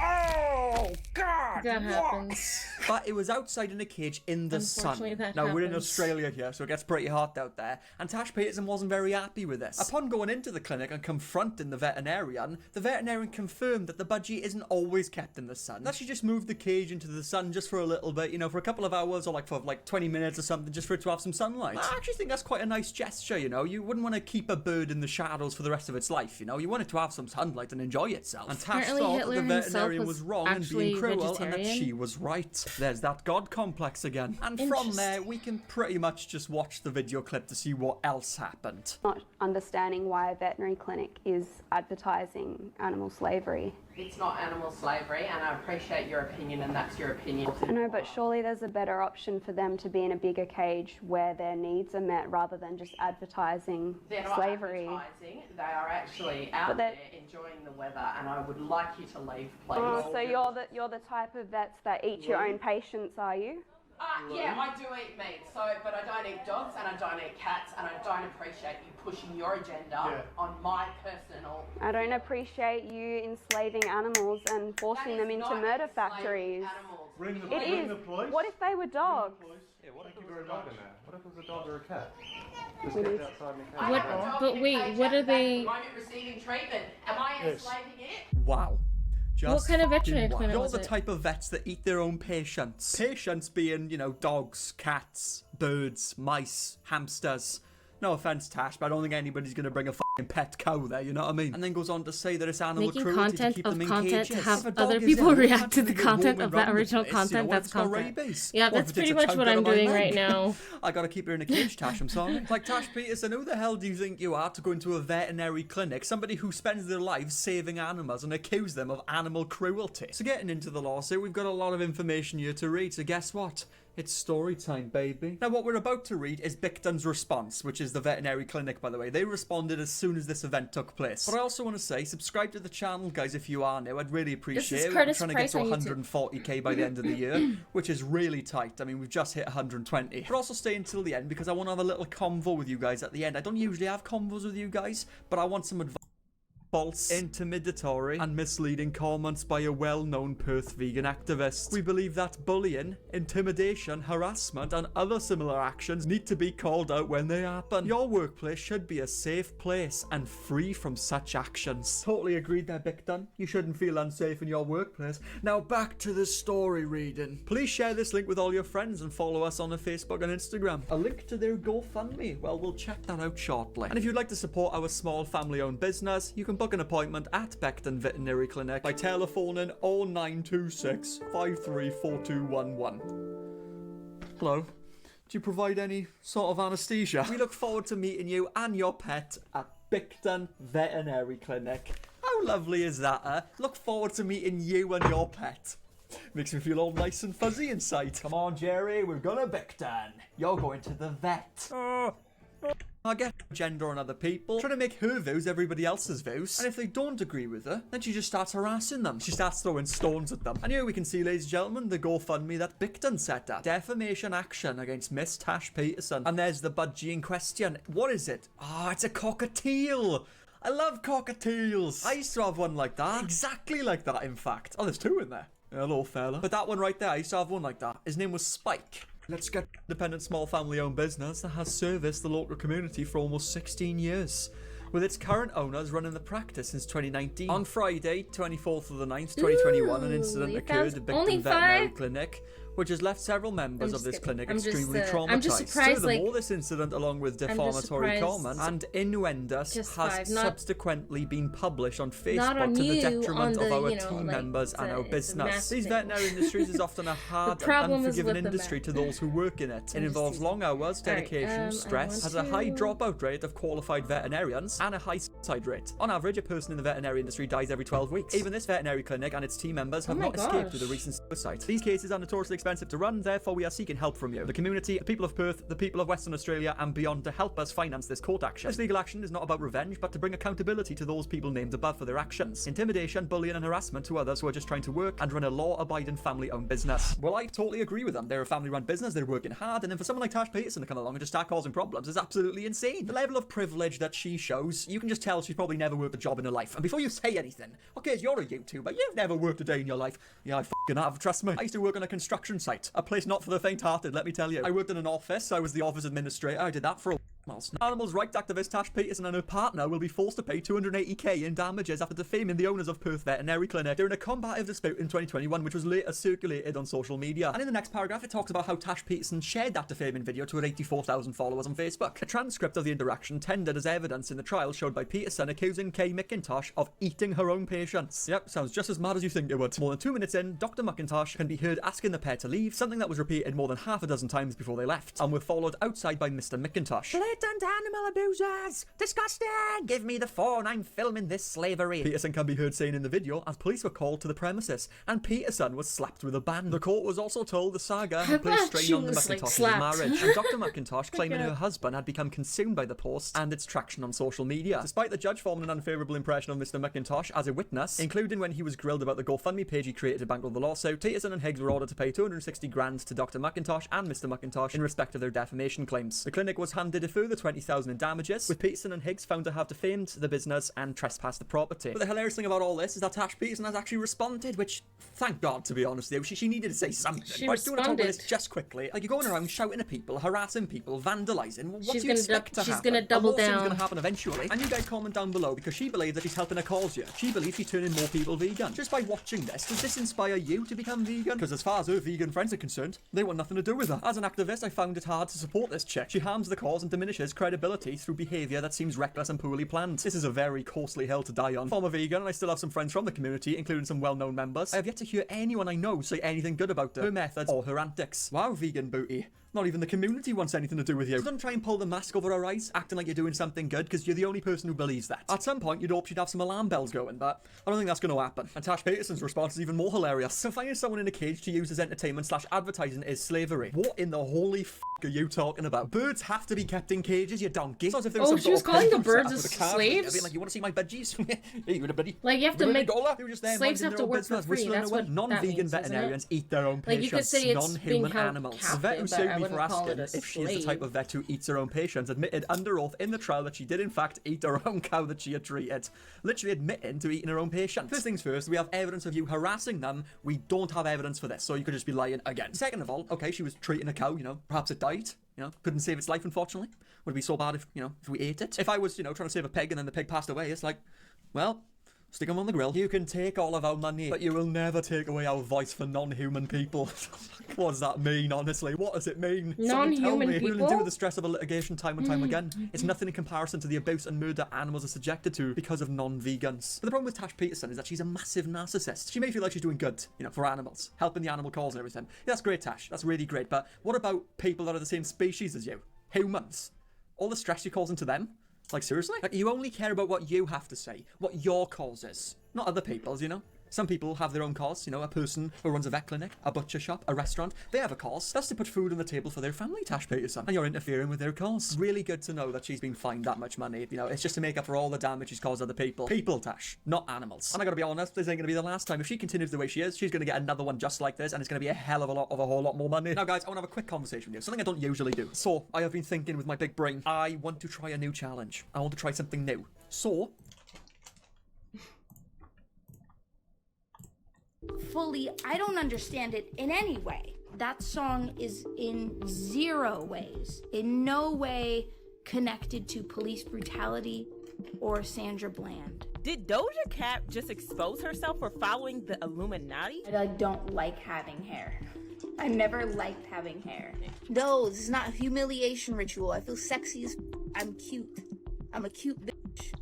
Oh, God! That happens. But it was outside in a cage in the sun. Now, we're in Australia here, so it gets pretty hot out there, and Tash Peterson wasn't very happy with this. Upon going into the clinic and confronting the veterinarian confirmed that the budgie isn't always kept in the sun. That she just moved the cage into the sun just for a little bit, you know, for a couple of hours, or like for like 20 minutes or something, just for it to have some sunlight. I actually think that's quite a nice gesture, you know. You wouldn't want to keep a bird in the shadows for the rest of its life, you know. You want it to have some sunlight and enjoy itself. And Tash thought that the veterinarian was wrong and being cruel, and that she was right. There's that God complex again. And from there, we can pretty much just watch the video clip to see what else happened. Not understanding why a veterinary clinic is advertising animal slavery. It's not animal slavery, and I appreciate your opinion, and that's your opinion. I know, but surely there's a better option for them to be in a bigger cage where their needs are met rather than just advertising slavery. They're not advertising, they are actually out there enjoying the weather, and I would like you to leave, please. Oh, so you're the type of vets that eat your own patients, are you? Yeah, I do eat meat, but I don't eat dogs and I don't eat cats, and I don't appreciate you pushing your agenda on my personal... I don't appreciate you enslaving animals and forcing them into murder factories. Ring the police. What if they were dogs? Yeah, what if there were a dog in there? What if it was a dog or a cat? Just get outside and What? But wait, what are they... Am I receiving treatment? Am I enslaving it? Wow. What kind of veterinary clinic You're was the it? type of vets that eat their own patients. Patients being, you know, dogs, cats, birds, mice, hamsters. No offense, Tash, but I don't think anybody's going to bring a fucking pet cow there, you know what I mean? And then goes on to say that it's animal Making cruelty content to keep of them in content cages. to have If a dog other is people ill, react to the it's content roaming of that around the original place, you know, content. what That's if it's got content. rabies? Yeah, Or that's if it takes pretty a much chunk what out I'm of my doing leg. right now. I gotta keep her in a cage, Tash, I'm sorry. Like, Tash Peterson, who the hell do you think you are to go into a veterinary clinic? Somebody who spends their lives saving animals and accuse them of animal cruelty. So getting into the lawsuit, we've got a lot of information here to read, so guess what? It's story time, baby. Now, what we're about to read is Bicton's response, which is the veterinary clinic, by the way. They responded as soon as this event took place. But I also want to say, subscribe to the channel, guys, if you are new. I'd really appreciate it. We're trying to get to 140k by the end of the year, which is really tight. I mean, we've just hit 120. But also stay until the end, because I want to have a little convo with you guys at the end. I don't usually have convos with you guys, but I want some advice. False, intimidatory, and misleading comments by a well-known Perth vegan activist. We believe that bullying, intimidation, harassment, and other similar actions need to be called out when they happen. Your workplace should be a safe place and free from such actions. Totally agreed there, Bicton. You shouldn't feel unsafe in your workplace. Now back to the story reading. Please share this link with all your friends and follow us on Facebook and Instagram. A link to their GoFundMe. Well, we'll check that out shortly. And if you'd like to support our small family-owned business, you can book an appointment at Becton Veterinary Clinic by telephoning 0926 534211. Hello. Do you provide any sort of anaesthesia? We look forward to meeting you and your pet at Bicton Veterinary Clinic. How lovely is that, Look forward to meeting you and your pet. Makes me feel all nice and fuzzy inside. Come on, Jerry, we're gonna Bicton. You're going to the vet. I get gender on other people, trying to make her views everybody else's views, and if they don't agree with her, then she just starts harassing them. She starts throwing stones at them. And here we can see, ladies and gentlemen, the GoFundMe that Bicton set up. Defamation action against Miss Tash Peterson. And there's the budgie in question. What is it? Ah, it's a cockatiel. I love cockatiels. I used to have one like that. Exactly like that, in fact. Oh, there's two in there. Hello, fella. But that one right there, I used to have one like that. His name was Spike. Let's get independent small family-owned business that has serviced the local community for almost 16 years. With its current owners running the practice since 2019. On Friday, 24th of the 9th, 2021, an incident occurred at Bicton Veterinary Clinic, which has left several members of this clinic extremely traumatized. I'm just surprised, Furthermore, this incident, along with defamatory comments and innuendos, has subsequently been published on Facebook to the detriment of our team members and our business. These veterinary industries is often a hard and unforgiving industry to those who work in it. It involves long hours, dedication, stress, has a high dropout rate of qualified veterinarians, and a high suicide rate. On average, a person in the veterinary industry dies every 12 weeks. Even this veterinary clinic and its team members have not escaped with a recent suicide. These cases are notoriously expensive to run, therefore we are seeking help from you, the community, the people of Perth, the people of Western Australia and beyond, to help us finance this court action. This legal action is not about revenge, but to bring accountability to those people named above for their actions. Intimidation, bullying and harassment to others who are just trying to work and run a law-abiding family-owned business. Well, I totally agree with them. They're a family-run business, they're working hard, and then for someone like Tash Peterson to come along and just start causing problems is absolutely insane. The level of privilege that she shows, you can just tell she's probably never worked a job in her life. And before you say anything, okay, you're a YouTuber, you've never worked a day in your life. Yeah, I f***ing have, trust me. I used to work on a construction construction site. A place not for the faint-hearted, let me tell you. I worked in an office. I was the office administrator. I did that for a animals' rights activist Tash Peterson and her partner will be forced to pay $280k in damages after defaming the owners of Perth Veterinary Clinic during a combative dispute in 2021, which was later circulated on social media. And in the next paragraph, it talks about how Tash Peterson shared that defaming video to her 84,000 followers on Facebook. A transcript of the interaction tendered as evidence in the trial showed by Peterson accusing Kay McIntosh of eating her own patients. Yep, sounds just as mad as you think it would. More than 2 minutes in, Dr. McIntosh can be heard asking the pair to leave, something that was repeated more than half a dozen times before they left, and were followed outside by Mr. McIntosh. Blatant animal abusers! Disgusting! Give me the phone, I'm filming this slavery. Peterson can be heard saying in the video as police were called to the premises, and Peterson was slapped with a ban. The court was also told the saga had placed strain on the McIntosh's marriage, and Dr. McIntosh claiming her husband had become consumed by the post and its traction on social media. Despite the judge forming an unfavourable impression of Mr. McIntosh as a witness, including when he was grilled about the GoFundMe page he created to bankroll the lawsuit, Peterson and Higgs were ordered to pay $260,000 to Dr. McIntosh and Mr. McIntosh in respect of their defamation claims. The clinic was handed a further $20,000 in damages, with Peterson and Higgs found to have defamed the business and trespassed the property. But the hilarious thing about all this is that Tash Peterson has actually responded, which, thank God, to be honest with you, she needed to say something. She but I do want to talk about responded. this just quickly. Like, you're going around shouting at people, harassing people, vandalising. What She's do you gonna expect to happen? she's gonna double A lawsuit's down. going to happen eventually. And you guys comment down below because she believes that she's helping a cause here. She believes she's turning more people vegan. Just by watching this, does this inspire you to become vegan? Because as far as her vegan friends are concerned, they want nothing to do with her. As an activist, I found it hard to support this chick. She harms the cause and diminishes credibility through behaviour that seems reckless and poorly planned. This is a very costly hill to die on. I'm a vegan and I still have some friends from the community, including some well-known members. I have yet to hear anyone I know say anything good about her methods, or her antics. Wow, vegan booty. Not even the community wants anything to do with you. So don't try and pull the mask over her eyes, acting like you're doing something good, because you're the only person who believes that. At some point, you'd hope she'd have some alarm bells going, but I don't think that's going to happen. And Tash Peterson's response is even more hilarious. So finding someone in a cage to use as entertainment/advertising is slavery. What in the holy f*** are you talking about? Birds have to be kept in cages, you donkey. It's not as if there was some she was sort of calling the penguin birds sat as with a calf. slaves? I mean, like, you want to see my budgies? Hey, you want a buddy? Like, you have to You want a make dollar? They were just there slaves minding have their to own work business, for free. whistling That's away. what Non-vegan that means, isn't veterinarians it? eat their own Like, you could patients, say it's being non-human held animals. The captive, vet who but sued I me for wouldn't call asking it a if she is the slave. type of vet who eats her own patients admitted under oath in the trial that she did in fact eat her own cow that she had treated. Literally admitting to eating her own patient. First things first, we have evidence of you harassing them. We don't have evidence for this, so you could just be lying again. Second of all, okay, she was treating a cow, you know, perhaps it died. You know, couldn't save its life, unfortunately. Would it be so bad if, you know, if we ate it? If I was, you know, trying to save a pig and then the pig passed away, it's like, well, stick them on the grill. You can take all of our money, but you will never take away our voice for non-human people. What does that mean, honestly? What does it mean? Non-human We're people? going to deal with the stress of a litigation time and time again. It's nothing in comparison to the abuse and murder animals are subjected to because of non-vegans. But the problem with Tash Peterson is that she's a massive narcissist. She may feel like she's doing good, you know, for animals, helping the animal cause and everything. Yeah, that's great, Tash. That's really great. But what about people that are the same species as you? Humans? All the stress you're causing to them? Like, seriously? Like, you only care about what you have to say, what your cause is, not other people's, you know? Some people have their own cause, you know, a person who runs a vet clinic, a butcher shop, a restaurant, they have a cause. That's to put food on the table for their family, Tash Peterson. And you're interfering with their cause. Really good to know that she's been fined that much money, you know, it's just to make up for all the damage she's caused other people. People, Tash, not animals. And I gotta be honest, this ain't gonna be the last time. If she continues the way she is, she's gonna get another one just like this, and it's gonna be a hell of a lot of a whole lot more money. Now guys, I wanna have a quick conversation with you, something I don't usually do. So, I have been thinking with my big brain, I want to try a new challenge. I want to try something new. So, fully, I don't understand it in any way. That song is in zero ways, in no way connected to police brutality or Sandra Bland. Did Doja Cat just expose herself for following the Illuminati? I don't like having hair. I never liked having hair. No, this is not a humiliation ritual. I feel sexy as I'm cute. I'm a cute bitch.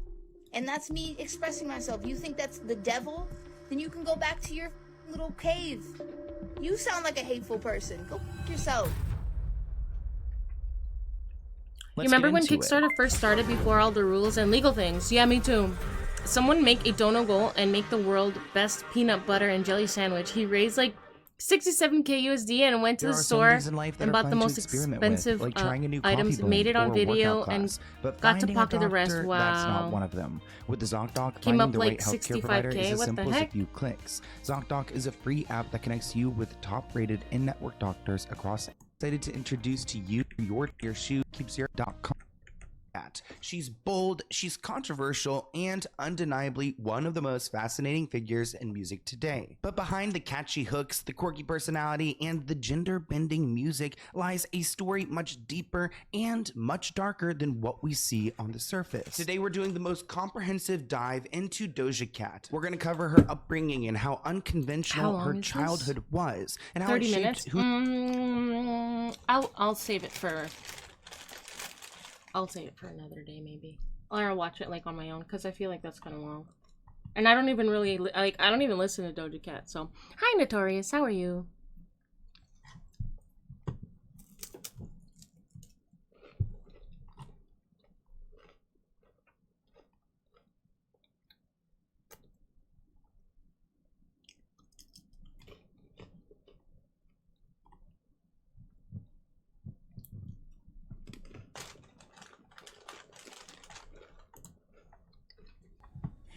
And that's me expressing myself. You think that's the devil? Then you can go back to your little cave. You sound like a hateful person. Go yourself. You remember when Kickstarter first started before all the rules and legal things? Yeah, me too. Someone make a dono goal and make the world best peanut butter and jelly sandwich. He raised like 67k USD and went to the store and bought the most expensive items, made it on video, and got to pocket the rest. Wow. That's not one of them. With the ZocDoc, Came finding up the like right healthcare provider 65K, is as what the simple as a heck? few clicks. ZocDoc is a free app that connects you with top-rated in-network doctors across. Excited to introduce to you your shoe keeps your .com at. Cat. She's bold, she's controversial, and undeniably one of the most fascinating figures in music today. But behind the catchy hooks, the quirky personality, and the gender-bending music lies a story much deeper and much darker than what we see on the surface. Today we're doing the most comprehensive dive into Doja Cat. We're going to cover her upbringing and how unconventional her childhood was, and how 30 it shaped minutes? who I'll save it for another day maybe. Or I'll watch it like on my own because I feel like that's kind of long. And I don't even really I don't even listen to Doja Cat. So, hi Notorious, how are you?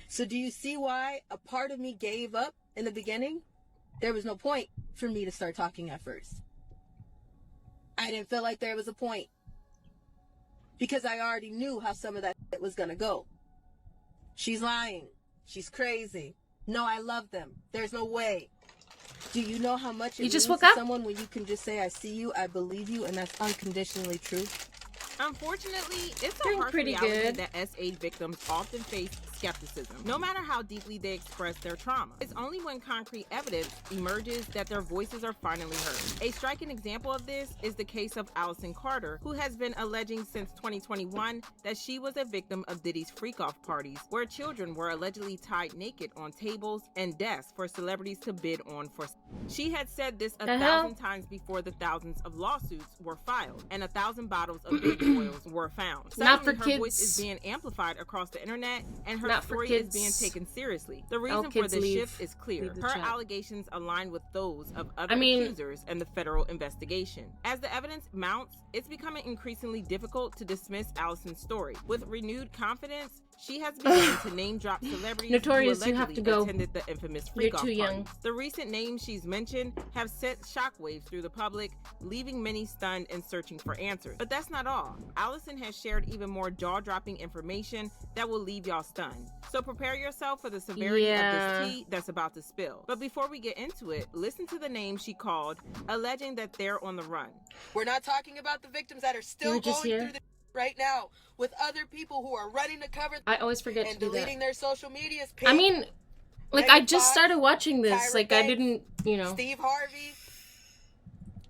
So do you see why a part of me gave up in the beginning? There was no point for me to start talking at first. I didn't feel like there was a point because I already knew how some of that was going to go. She's lying. She's crazy. No, I love them. There's no way. Do you know how much it means to someone when you can just say, I see you, I believe you, and that's unconditionally true? Unfortunately, it's a harsh reality that S.H. victims often face skepticism, no matter how deeply they express their trauma. It's only when concrete evidence emerges that their voices are finally heard. A striking example of this is the case of Allison Carter, who has been alleging since 2021 that she was a victim of Diddy's freak-off parties, where children were allegedly tied naked on tables and desks for celebrities to bid on for. She had said this 1,000 times before the thousands of lawsuits were filed and 1,000 bottles of baby oils were found. Suddenly, her voice is being amplified across the internet, and her story is being taken seriously. The reason for this shift is clear. Her allegations align with those of other accusers and the federal investigation. As the evidence mounts, it's becoming increasingly difficult to dismiss Allison's story. With renewed confidence, she has begun to name drop celebrities Notorious, who you have to go. attended the infamous freak-off party. The recent names she's mentioned have sent shockwaves through the public, leaving many stunned and searching for answers. But that's not all. Allison has shared even more jaw-dropping information that will leave y'all stunned. So prepare yourself for the severity of this tea that's about to spill. But before we get into it, listen to the name she called, alleging that they're on the run. We're not talking about the victims that are still going through the right now with other people who are running to cover. I always forget and to do deleting their social medias. I mean, like I just started watching this. Like I didn't, Steve Harvey.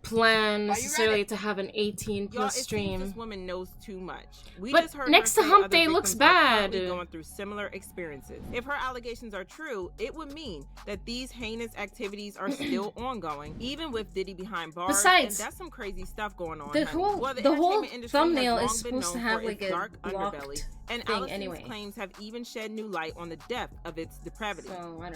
Plan necessarily to have an 18+ stream. This woman knows too much. We but just heard next to Humpday looks bad. Going through similar experiences. If her allegations are true, it would mean that these heinous activities are still ongoing, even with Diddy behind bars. Besides, and that's some crazy stuff going on. The whole thumbnail is supposed to have like a dark underbelly. And Allison's claims have even shed new light on the depth of its depravity.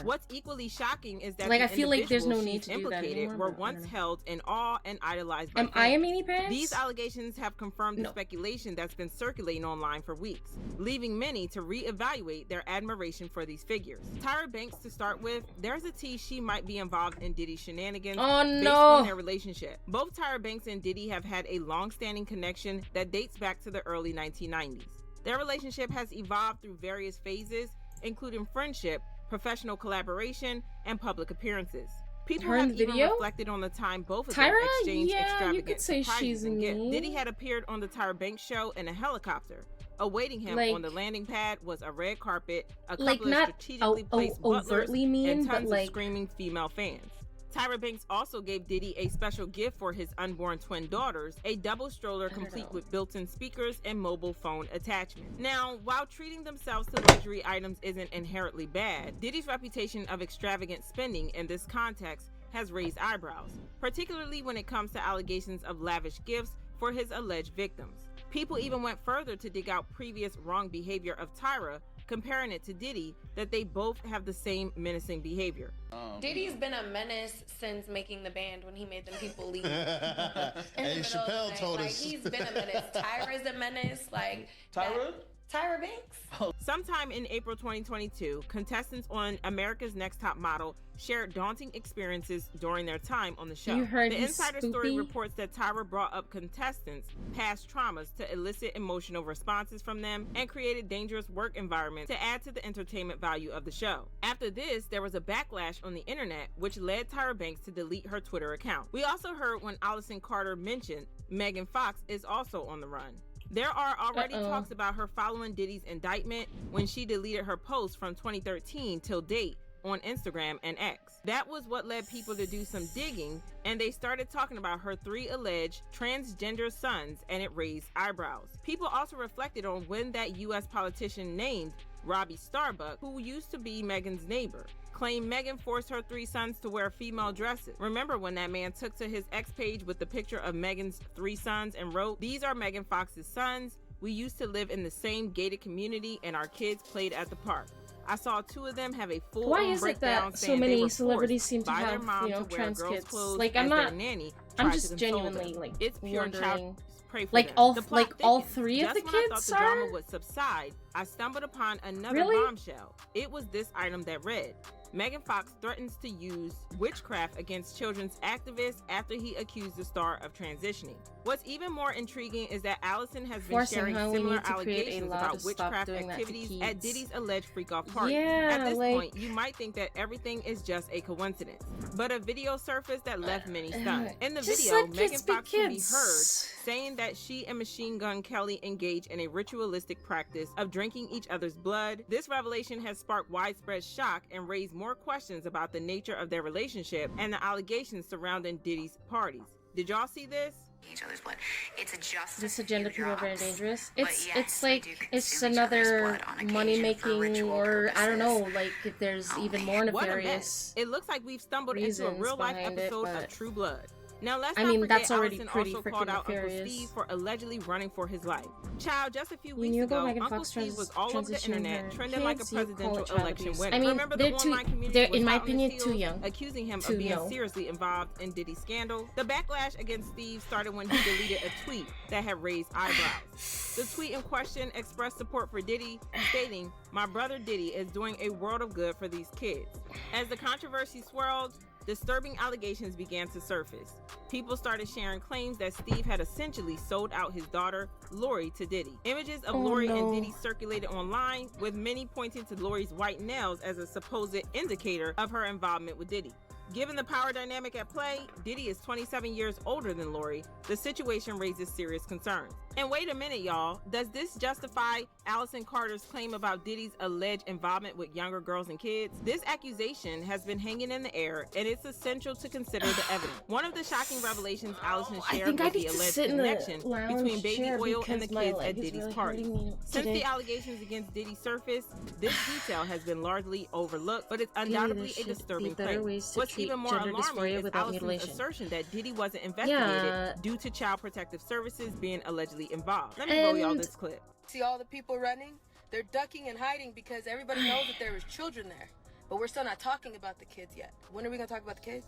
What's equally shocking is that like the I feel like there's no need to do that anymore, were once held in awe and idolized by Am I a meanie pants? These allegations have confirmed the speculation that's been circulating online for weeks, leaving many to reevaluate their admiration for these figures. Tyra Banks, to start with, there's a tea she might be involved in Diddy's shenanigans based on their relationship. Both Tyra Banks and Diddy have had a long-standing connection that dates back to the early 1990s. Their relationship has evolved through various phases, including friendship, professional collaboration, and public appearances. People have even reflected on the time both of them exchanged extravagant you could say she's gifts. Diddy had appeared on the Tyra Banks show in a helicopter. Awaiting him on the landing pad was a red carpet, a couple of strategically placed butlers, and tons of screaming female fans. Tyra Banks also gave Diddy a special gift for his unborn twin daughters, a double stroller complete with built-in speakers and mobile phone attachment. Now, while treating themselves to luxury items isn't inherently bad, Diddy's reputation of extravagant spending in this context has raised eyebrows, particularly when it comes to allegations of lavish gifts for his alleged victims. People even went further to dig out previous wrong behavior of Tyra, comparing it to Diddy, that they both have the same menacing behavior. Diddy's been a menace since making the band when he made them people leave. Hey, Chappelle told us. He's been a menace. Tyra's a menace. Like Tyra? Tyra Banks? Sometime in April 2022, contestants on America's Next Top Model shared daunting experiences during their time on the show. You heard The Insider Story reports that Tyra brought up contestants' past traumas to elicit emotional responses from them and created dangerous work environments to add to the entertainment value of the show. After this, there was a backlash on the internet, which led Tyra Banks to delete her Twitter account. We also heard when Allison Carter mentioned Megan Fox is also on the run. There are already talks about her following Diddy's indictment when she deleted her post from 2013 till date on Instagram and X. That was what led people to do some digging, and they started talking about her 3 alleged transgender sons, and it raised eyebrows. People also reflected on when that U.S. politician named Robbie Starbuck, who used to be Megan's neighbor, claimed Megan forced her 3 sons to wear female dresses. Remember when that man took to his X page with the picture of Megan's 3 sons and wrote, "These are Megan Fox's sons. We used to live in the same gated community and our kids played at the park. I saw 2 of them have a full Why is it that so many celebrities seem to have, trans kids? Like, I'm just genuinely, like, it's pure wondering, pray for like, them. all The plot all thickens. 3 of the Just when I thought kids the are? drama would subside, I stumbled upon another Really? bombshell. It was this item that read, Megan Fox threatens to use witchcraft against children's activists after he accused the star of transitioning. What's even more intriguing is that Allison has been sharing similar allegations about witchcraft activities at Diddy's alleged freak-off party. At this point, you might think that everything is just a coincidence, but a video surfaced that left many stunned. In the just video, let Megan kids be Fox can be kids. heard saying that she and Machine Gun Kelly engage in a ritualistic practice of drinking each other's blood. This revelation has sparked widespread shock and raised more questions about the nature of their relationship and the allegations surrounding Diddy's parties. Did y'all see this? Each other's blood. It's just This agenda people are very dangerous. It's yes, it's they like do it's consume each other's another blood on occasion money for making, ritual or I don't know, purposes. like if there's even more What a nefarious. mess. It looks like we've stumbled into a reasons real-life behind it, episode but- of True Blood. Now let's I not mean, forget that's already Allison pretty also freaking called out Uncle nefarious. Steve for allegedly running for his life. Child, just a few You weeks knew about ago, Megan Uncle Fox Steve was all over the transitioning internet, her trending like a kids, you call it presidential child election abuse. winner. I mean, Remember they're the too- online community they're, was in my hot on his opinion, heels, too young accusing him to of being know. seriously involved in Diddy's scandal. The backlash against Steve started when he deleted a tweet that had raised eyebrows. The tweet in question expressed support for Diddy, stating, "My brother Diddy is doing a world of good for these kids." As the controversy swirled, disturbing allegations began to surface. People started sharing claims that Steve had essentially sold out his daughter, Lori, to Diddy. Images of Lori and Diddy circulated online, with many pointing to Lori's white nails as a supposed indicator of her involvement with Diddy. Given the power dynamic at play, Diddy is 27 years older than Lori. The situation raises serious concerns. And wait a minute, y'all. Does this justify Allison Carter's claim about Diddy's alleged involvement with younger girls and kids? This accusation has been hanging in the air, and it's essential to consider the evidence. One of the shocking revelations Allison shared was the alleged connection between baby oil and the kids at Diddy's party. Since the allegations against Diddy surfaced, this detail has been largely overlooked, but it's undoubtedly a disturbing claim. What's even more alarming is Allison's assertion that Diddy wasn't investigated due to Child Protective Services being allegedly involved. Let me roll y'all this clip. See all the people running? They're ducking and hiding because everybody knows that there was children there. But we're still not talking about the kids yet. When are we going to talk about the kids?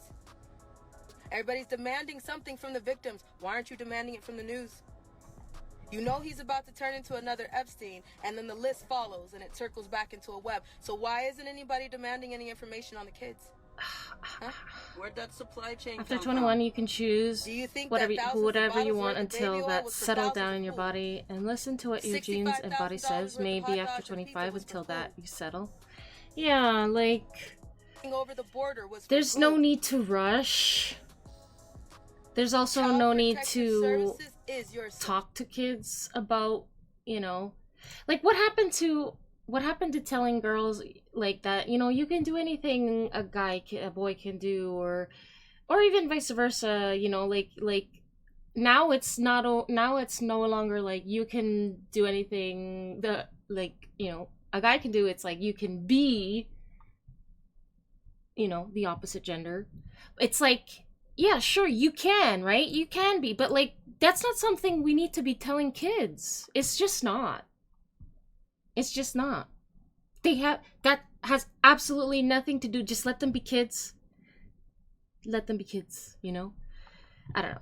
Everybody's demanding something from the victims. Why aren't you demanding it from the news? You know he's about to turn into another Epstein, and then the list follows and it circles back into a web. So why isn't anybody demanding any information on the kids? Huh? Where'd that supply chain After come 21, from? you can choose Do you think whatever that thousands of you bottles want worth of until baby oil that was for settled thousands down of in your fools? body, and listen to what your genes and body says. $65,000 Maybe worth of after hot dogs and 25, pizza was until for that food. you settle. Yeah, like Over the border was for there's food. no need to rush. There's also Child no need Protective to Services is your talk to kids about, like what happened to telling girls like that, you can do anything a boy can do, or even vice versa, like now it's no longer like you can do anything a guy can do. It's like you can be the opposite gender. It's like, yeah, sure, you can, right? You can be, but like that's not something we need to be telling kids. It's just not. That has absolutely nothing to do. Just let them be kids. Let them be kids, I don't know.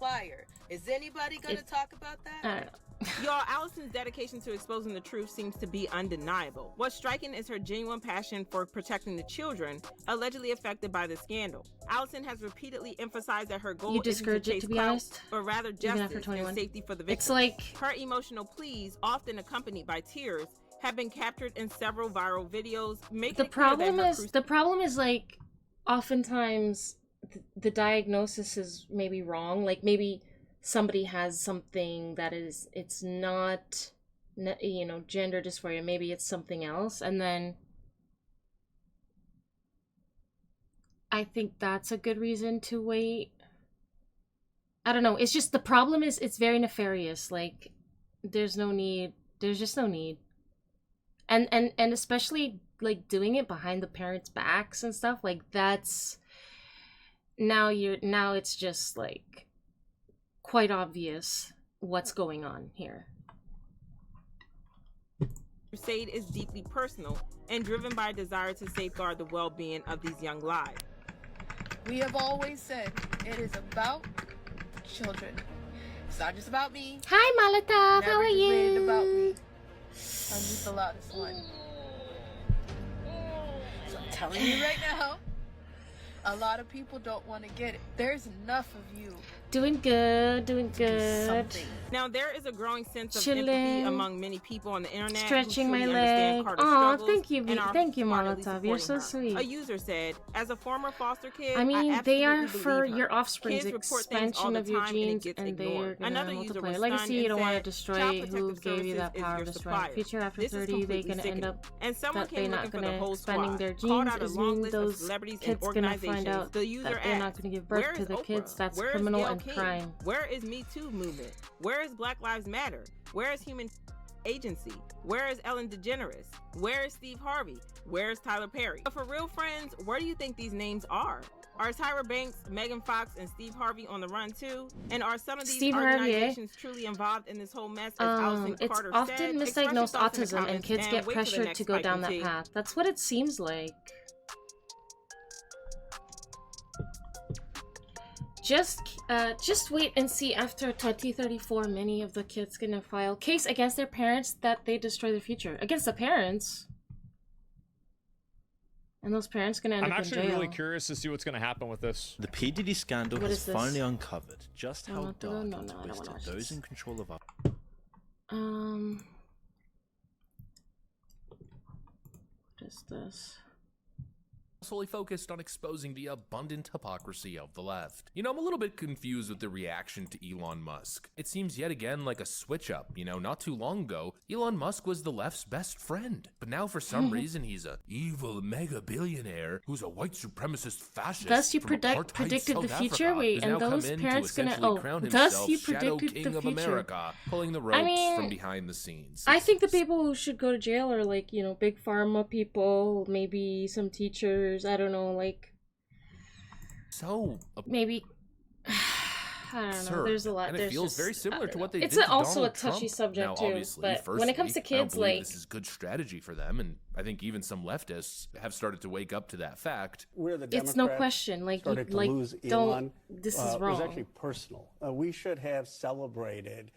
Plier. Is anybody going to talk about that? I don't know. Y'all, Allison's dedication to exposing the truth seems to be undeniable. What's striking is her genuine passion for protecting the children allegedly affected by the scandal. Allison has repeatedly emphasized that her goal isn't to chase clout, but rather justice and safety for the victims. It's like her emotional pleas, often accompanied by tears, have been captured in several viral videos. The problem is like oftentimes the diagnosis is maybe wrong. Like maybe somebody has something that it's not, you know, gender dysphoria. Maybe it's something else. And then I think that's a good reason to wait. I don't know. It's just the problem is it's very nefarious. Like there's no need. There's just no need. And especially like doing it behind the parents' backs and stuff like that's now it's just like quite obvious what's going on here. Crusade is deeply personal and driven by a desire to safeguard the well-being of these young lives. We have always said it is about children. It's not just about me. Hi, Molotov. How are you? Never just about me. I'm just the loudest one. So I'm telling you right now, a lot of people don't want to get it. There's enough of you. Doing good. Now there is a growing sense of empathy among many people on the internet. Stretching who my truly leg. Oh, thank you, Molotov. You're so sweet. A user said, "As a former foster kid, I mean, they are for her. your offspring's Kids report expansion of your genes, and they are gonna multiply. Legacy, you don't want to destroy who gave you that power of destroying. Future after 30, they're gonna end up that they're not gonna expanding their genes. Is mean those kids gonna find out that they're not gonna give birth to the kids. That's criminal and crime. Where is Me Too movement? Where is Black Lives Matter? Where is human agency? Where is Ellen DeGeneres? Where is Steve Harvey? Where is Tyler Perry? But for real, friends, where do you think these names are? Are Tyra Banks, Megan Fox, and Steve Harvey on the run too? And are some of these organizations truly involved in this whole mess? As Allison it's Carter often said? misdiagnosed autism, and kids get pressured to go down that path. That's what it seems like. Just wait and see after 2034 many of the kids gonna file case against their parents that they destroy their future. Against the parents. And those parents gonna end up in jail. I'm actually really curious to see what's gonna happen with this. The P. Diddy scandal has finally uncovered just how dark and twisted those in control of our... What is this? Solely focused on exposing the abundant hypocrisy of the left. You know, I'm a little bit confused with the reaction to Elon Musk. It seems yet again like a switch up. You know, not too long ago, Elon Musk was the left's best friend. But now for some reason, he's a evil mega billionaire who's a white supremacist fascist. Thus you predicted the future? Wait, and those parents gonna thus you predicted the future. America, pulling the ropes from behind the scenes. I think the people who should go to jail are like, you know, big pharma people, maybe some teachers. I don't know, like maybe I don't know. There's a lot. And it feels very similar to what they did It's to also Donald a touchy Trump. subject Now, too. But when it comes to kids, like this is good strategy for them, and I think even some leftists have started to wake up to that fact. Where the Democrats it's no question. Like started to lose don't. Elon, This is wrong. was actually personal. We should have celebrated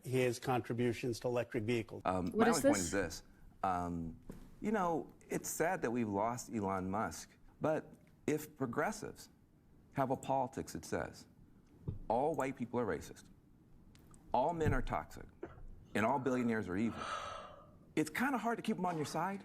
his contributions to electric vehicles. What my is only point is this. You know, it's sad that we've lost Elon Musk, but if progressives have a politics that says all white people are racist, all men are toxic, and all billionaires are evil, it's kind of hard to keep them on your side.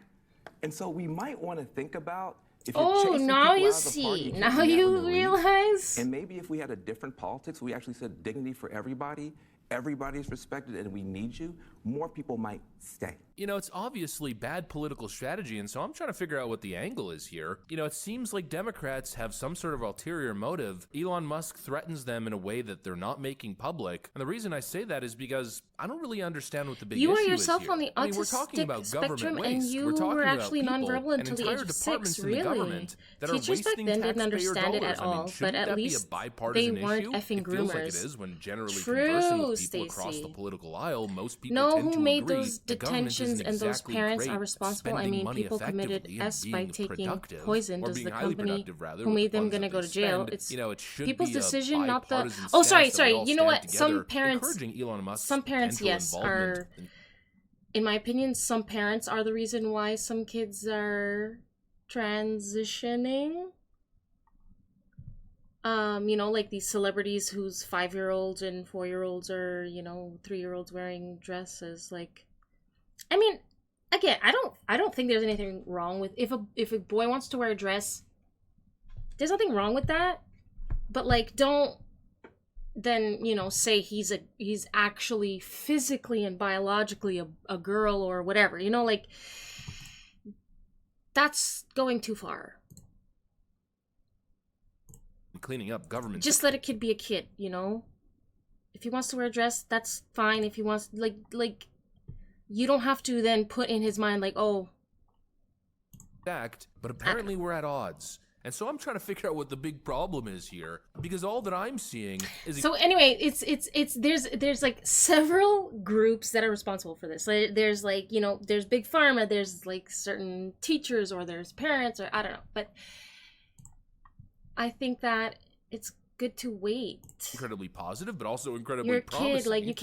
And so we might want to think about if you're chasing now people you out of the see. party, you Now can't you have them to leave. realize. And maybe if we had a different politics, we actually said dignity for everybody, everybody's respected, and we need you, more people might stay. You know, it's obviously bad political strategy, and so I'm trying to figure out what the angle is here. You know, it seems like Democrats have some sort of ulterior motive. Elon Musk threatens them in a way that they're not making public. And the reason I say that is because I don't really understand what the big issue is here. You are yourself on the I mean, we're talking about autistic government spectrum, and waste. you We're talking were about actually people nonverbal and until the entire age of departments 6, in the really. government that Teachers are back wasting then didn't taxpayer understand it dollars. at I mean, all, but shouldn't at that least be a bipartisan they weren't issue? effing It feels like it groomers. is when generally True, conversing with people across Stacey. the political aisle, most people No, know tend who to made agree those the government detentions isn't and those exactly parents great are responsible. I spending mean, money people committed effectively and S by being taking productive, poison. or Does being the highly company productive, rather, who with made the them funds gonna that go they to jail? spend. It's You know, it should people's be a decision, not the. bipartisan Oh, stance that we all You know stand what? together, Some parents, encouraging Elon Musk's some parents, potential yes, involvement are. In my opinion, some parents are the reason why some kids are transitioning. You know, like these celebrities whose 5-year-olds and 4-year-olds are, you know, 3-year-olds wearing dresses. Like, I mean, again, I don't think there's anything wrong with if a boy wants to wear a dress. There's nothing wrong with that, but like, don't then, you know, say he's actually physically and biologically a girl or whatever. You know, like, that's going too far. Cleaning up government. Just let a kid be a kid, you know? If he wants to wear a dress, that's fine. If he wants, like, you don't have to then put in his mind, like, oh. Fact, but apparently we're at odds. And so I'm trying to figure out what the big problem is here, because all that I'm seeing is... So anyway, there's like several groups that are responsible for this. Like, there's like, you know, there's Big Pharma, there's like certain teachers, or there's parents, or I don't know. But I think that it's good to wait. Incredibly positive, but also incredibly You're a promising. kid, like you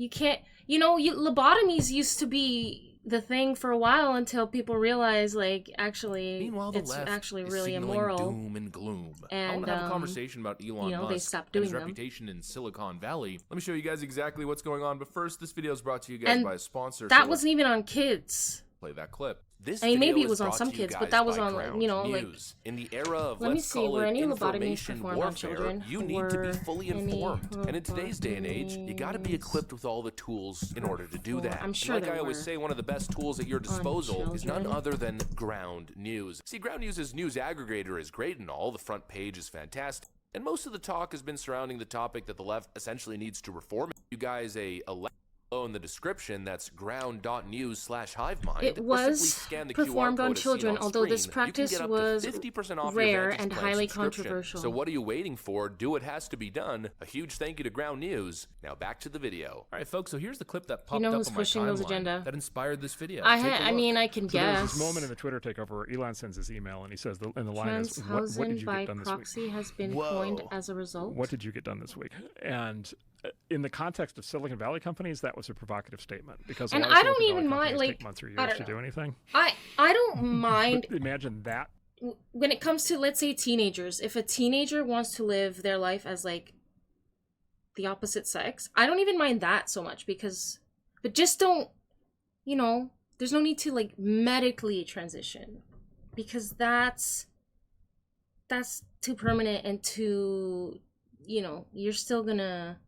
can't, you know, lobotomies used to be the thing for a while until people realize, like, actually, Meanwhile, it's actually really signaling immoral. Doom and gloom. And I want to have a conversation about Elon you know, Musk they stopped and doing his them. reputation in Silicon Valley. Let me show you guys exactly what's going on. But first, this video is brought to you guys And by a sponsor. that wasn't even on kids. Play that clip. This I mean, maybe video it was is on brought some to you kids, but guys that was by on, Ground you know, News. like. In the era of, Let me let's see, call were it any lobotomies information performed on warfare, children? you need to be fully informed. And in today's day and age, you got to be equipped with all the tools in order to do that. I'm sure and like there I always were say, one of the best tools at your disposal is none children. other than Ground News. See, Ground News' news aggregator is great and all. The front page is fantastic. And most of the talk has been surrounding the topic that the left essentially needs to reform. You guys a link below in the description. That's ground.news/hivemind. It was performed on children, although this practice was 50% off rare your Vantage and Plan highly subscription. controversial. So what are you waiting for? Do what has to be done. A huge thank you to Ground News. Now back to the video. All right, folks, so here's the clip that popped You know up who's on my pushing those timeline agenda? that inspired this video. I mean, I can So there was guess. this moment in the Twitter takeover where Elon sends his email and he says, and the line is, what did Transhausen you by get done this proxy week? has been coined as a result. What did you get done this week? And in the context of Silicon Valley companies, that was a provocative statement because And a lot of I don't Silicon even Valley mind, companies like, take months or I years don't to do know. anything. I don't mind. Imagine that. When it comes to, let's say, teenagers, if a teenager wants to live their life as like the opposite sex, I don't even mind that so much but just don't, you know, there's no need to like medically transition because that's too permanent and too, you know, you're still gonna.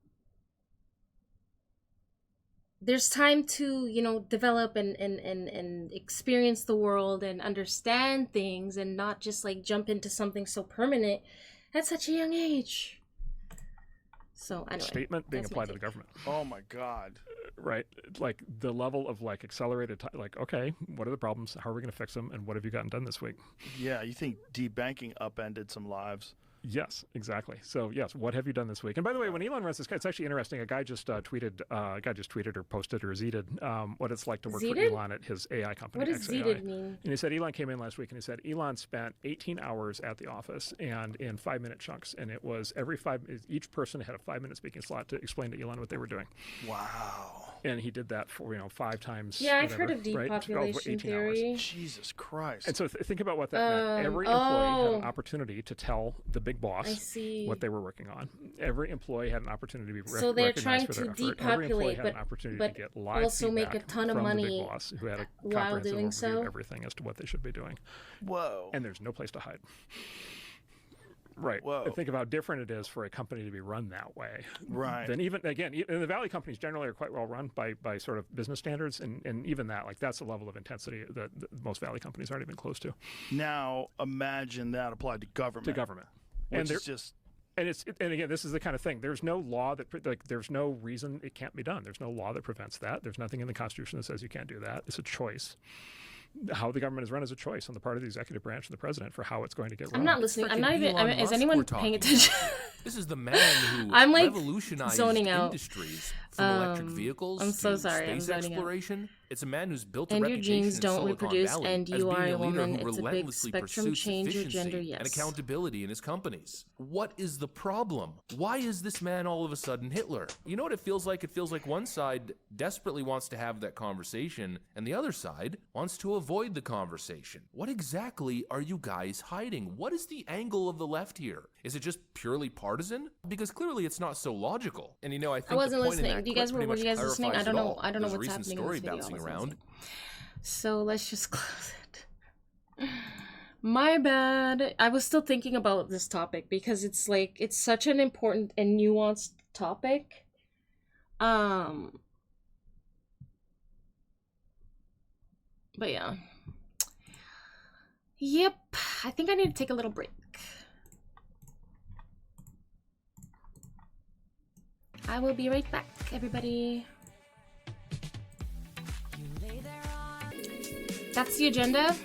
There's time to, you know, develop and experience the world and understand things and not just like jump into something so permanent at such a young age. So anyway, Statement being applied to the government. Oh my God. Right. Like the level of like accelerated time, like, okay, what are the problems? How are we going to fix them? And what have you gotten done this week? Yeah, you think debanking upended some lives? Yes, exactly. So yes, what have you done this week? And by the way, when Elon runs this guy, it's actually interesting. A guy just tweeted or posted or zeeted what it's like to work for Elon at his AI company. What does XAI. zeeted mean? And he said Elon came in last week and he said Elon spent 18 hours at the office and in 5-minute chunks, and it was each person had a 5-minute speaking slot to explain to Elon what they were doing. Wow. And he did that for 5 times. Yeah, I've heard of depopulation theory. Jesus Christ. And so think about what that meant. Every employee had an opportunity to tell the big boss what they were working on. Every employee had an opportunity to be so they're recognized trying for to their effort. depopulate, Every employee had an opportunity to get live also make a feedback ton of from money the big boss who had a while comprehensive doing overview so. of everything as to what they should be doing. Whoa. And there's no place to hide. Right. Whoa. And think of how different it is for a company to be run that way. Right. Then even, again, the Valley companies generally are quite well run by sort of business standards. And even that, like that's the level of intensity that most Valley companies aren't even close to. Now imagine that applied to government. To government. Which is just... And again, this is the kind of thing. There's no law there's no reason it can't be done. There's no law that prevents that. There's nothing in the Constitution that says you can't do that. It's a choice. How the government is run is a choice on the part of the executive branch and the president for how it's going to get run. I'm not listening. I'm not even. Is anyone paying attention? This is the man who I'm like revolutionized zoning out. industries from electric vehicles I'm so to sorry, I'm space zoning out. exploration. It's a man who's built a And your reputation genes in don't Silicon reproduce, Valley and as you are being a a leader woman. who It's a big relentlessly spectrum pursues change your efficiency gender, yes. and accountability in his companies. What is the problem? Why is this man all of a sudden Hitler? You know what it feels like? It feels like one side desperately wants to have that conversation, and the other side wants to avoid the conversation. What exactly are you guys hiding? What is the angle of the left here? Is it just purely partisan? Because clearly it's not so logical. And you know, I think I wasn't the point listening. In that You guys clip were pretty you much guys listening? I clarifies don't it know. all. I don't know There's a what's recent happening in story this video. bouncing I wasn't around. listening. So let's just close it. My bad. I was still thinking about this topic because it's like it's such an important and nuanced topic. But yeah. Yep. I think I need to take a little break. I will be right back, everybody. That's the agenda.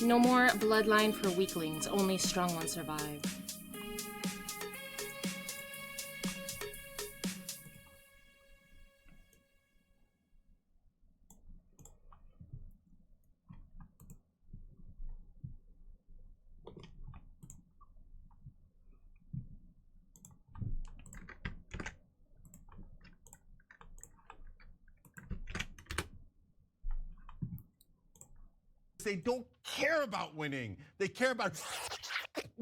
No more bloodline for weaklings. Only strong ones survive. They don't care about winning. They care about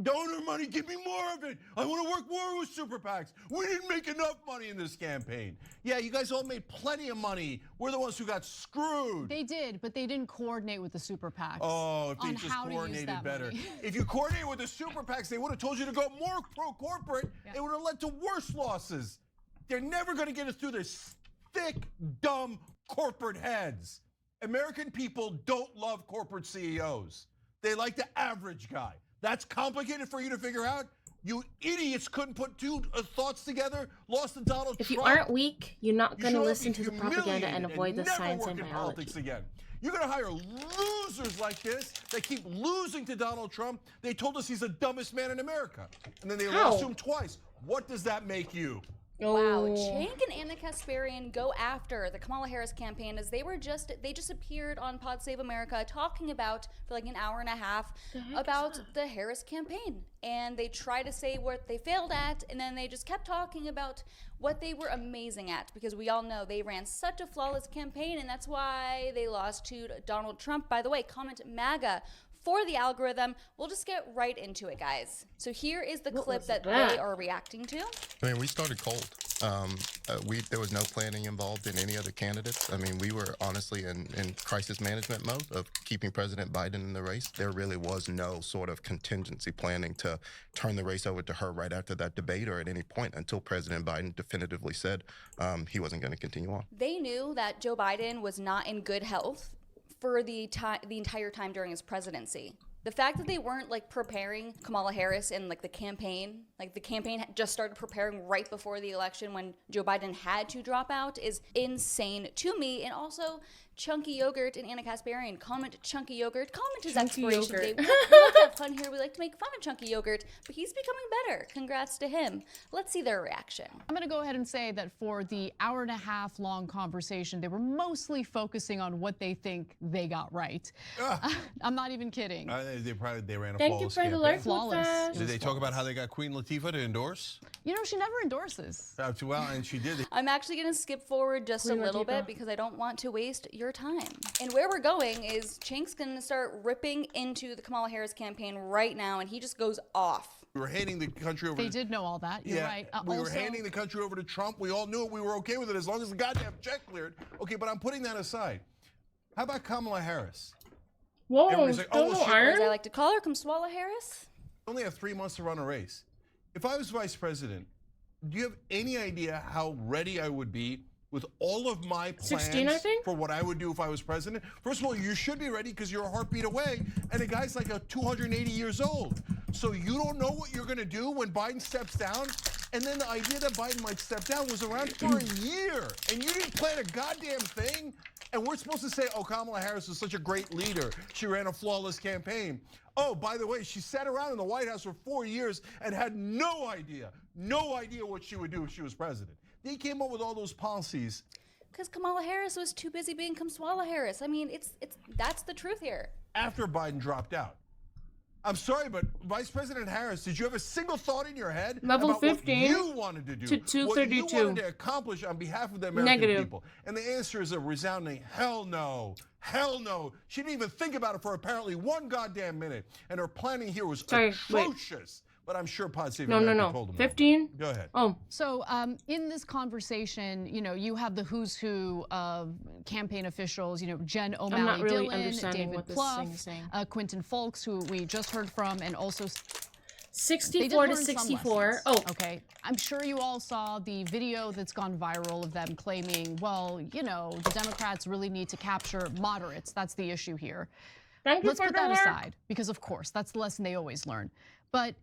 donor money. Give me more of it. I want to work more with super PACs. We didn't make enough money in this campaign. Yeah, you guys all made plenty of money. We're the ones who got screwed. They did, but they didn't coordinate with the super PACs. Oh, if they just coordinated better. If you coordinated with the super PACs, they would have told you to go more pro-corporate. Yeah. It would have led to worse losses. They're never going to get us through this thick, dumb corporate heads. American people don't love corporate CEOs. They like the average guy. That's complicated for you to figure out. You idiots couldn't put two thoughts together, lost to Donald Trump. If you aren't weak, you're not going to listen to the propaganda and avoid the science and biology. Politics again. You're going to hire losers like this that keep losing to Donald Trump. They told us he's the dumbest man in America. And then they lost to him twice. What does that make you? Wow, Cenk and Anna Kasparian go after the Kamala Harris campaign as they just appeared on Pod Save America talking about, for like an hour and a half, about the Harris campaign. And they try to say what they failed at, and then they just kept talking about what they were amazing at, because we all know they ran such a flawless campaign, and that's why they lost to Donald Trump. By the way, comment MAGA for the algorithm. We'll just get right into it, guys. So here is the clip that they are reacting to. I mean, we started cold. There was no planning involved in any other candidates. I mean, we were honestly in crisis management mode of keeping President Biden in the race. There really was no sort of contingency planning to turn the race over to her right after that debate or at any point until President Biden definitively said he wasn't going to continue on. They knew that Joe Biden was not in good health for the entire time during his presidency. The fact that they weren't like preparing Kamala Harris and like the campaign just started preparing right before the election when Joe Biden had to drop out is insane to me. And also, Chunky Yogurt and Anna Kasparian, comment Chunky Yogurt, comment his expiration date. We like to have fun here. We like to make fun of Chunky Yogurt, but he's becoming better. Congrats to him. Let's see their reaction. I'm going to go ahead and say that for the hour and a half long conversation, they were mostly focusing on what they think they got right. I'm not even kidding. They ran a Thank you for the alert. Flawless. Did they talk about how they got Queen Latifah to endorse? You know, she never endorses. Well, and she did. I'm actually going to skip forward just a little bit because I don't want to waste your time. And where we're going is Cenk's going to start ripping into the Kamala Harris campaign right now, and he just goes off. We were handing the country over. They did know all that. You're right. We were handing the country over to Trump. We all knew it. We were okay with it as long as the goddamn check cleared. Okay, but I'm putting that aside. How about Kamala Harris? Whoa, everybody's like, oh, as I like to call her, Kamala Harris. I only have 3 months to run a race. If I was vice president, do you have any idea how ready I would be with all of my plans 16, I think? for what I would do if I was president? First of all, you should be ready because you're a heartbeat away, and the guy's like 280 years old. So you don't know what you're going to do when Biden steps down? And then the idea that Biden might step down was around for a year, and you didn't plan a goddamn thing? And we're supposed to say, oh, Kamala Harris is such a great leader. She ran a flawless campaign. Oh, by the way, she sat around in the White House for 4 years and had no idea what she would do if she was president. They came up with all those policies. Because Kamala Harris was too busy being Kamala Harris. I mean, that's the truth here. After Biden dropped out. I'm sorry, but Vice President Harris, did you have a single thought in your head Level about 15 what you wanted to do, to 232. what you wanted to accomplish on behalf of the American Negative. people? And the answer is a resounding hell no. Hell no. She didn't even think about it for apparently one goddamn minute. And her planning here was atrocious. But I'm sure Pod Save America told them. 15? Go ahead. Oh. So in this conversation, you have the who's who of campaign officials, Jen O'Malley-Dillon, David Plouffe, Quentin Fulks, who we just heard from, and also 64 to 64. Oh. Okay. I'm sure you all saw the video that's gone viral of them claiming, well, the Democrats really need to capture moderates. That's the issue here. Let's put that aside, because of course, that's the lesson they always learn. But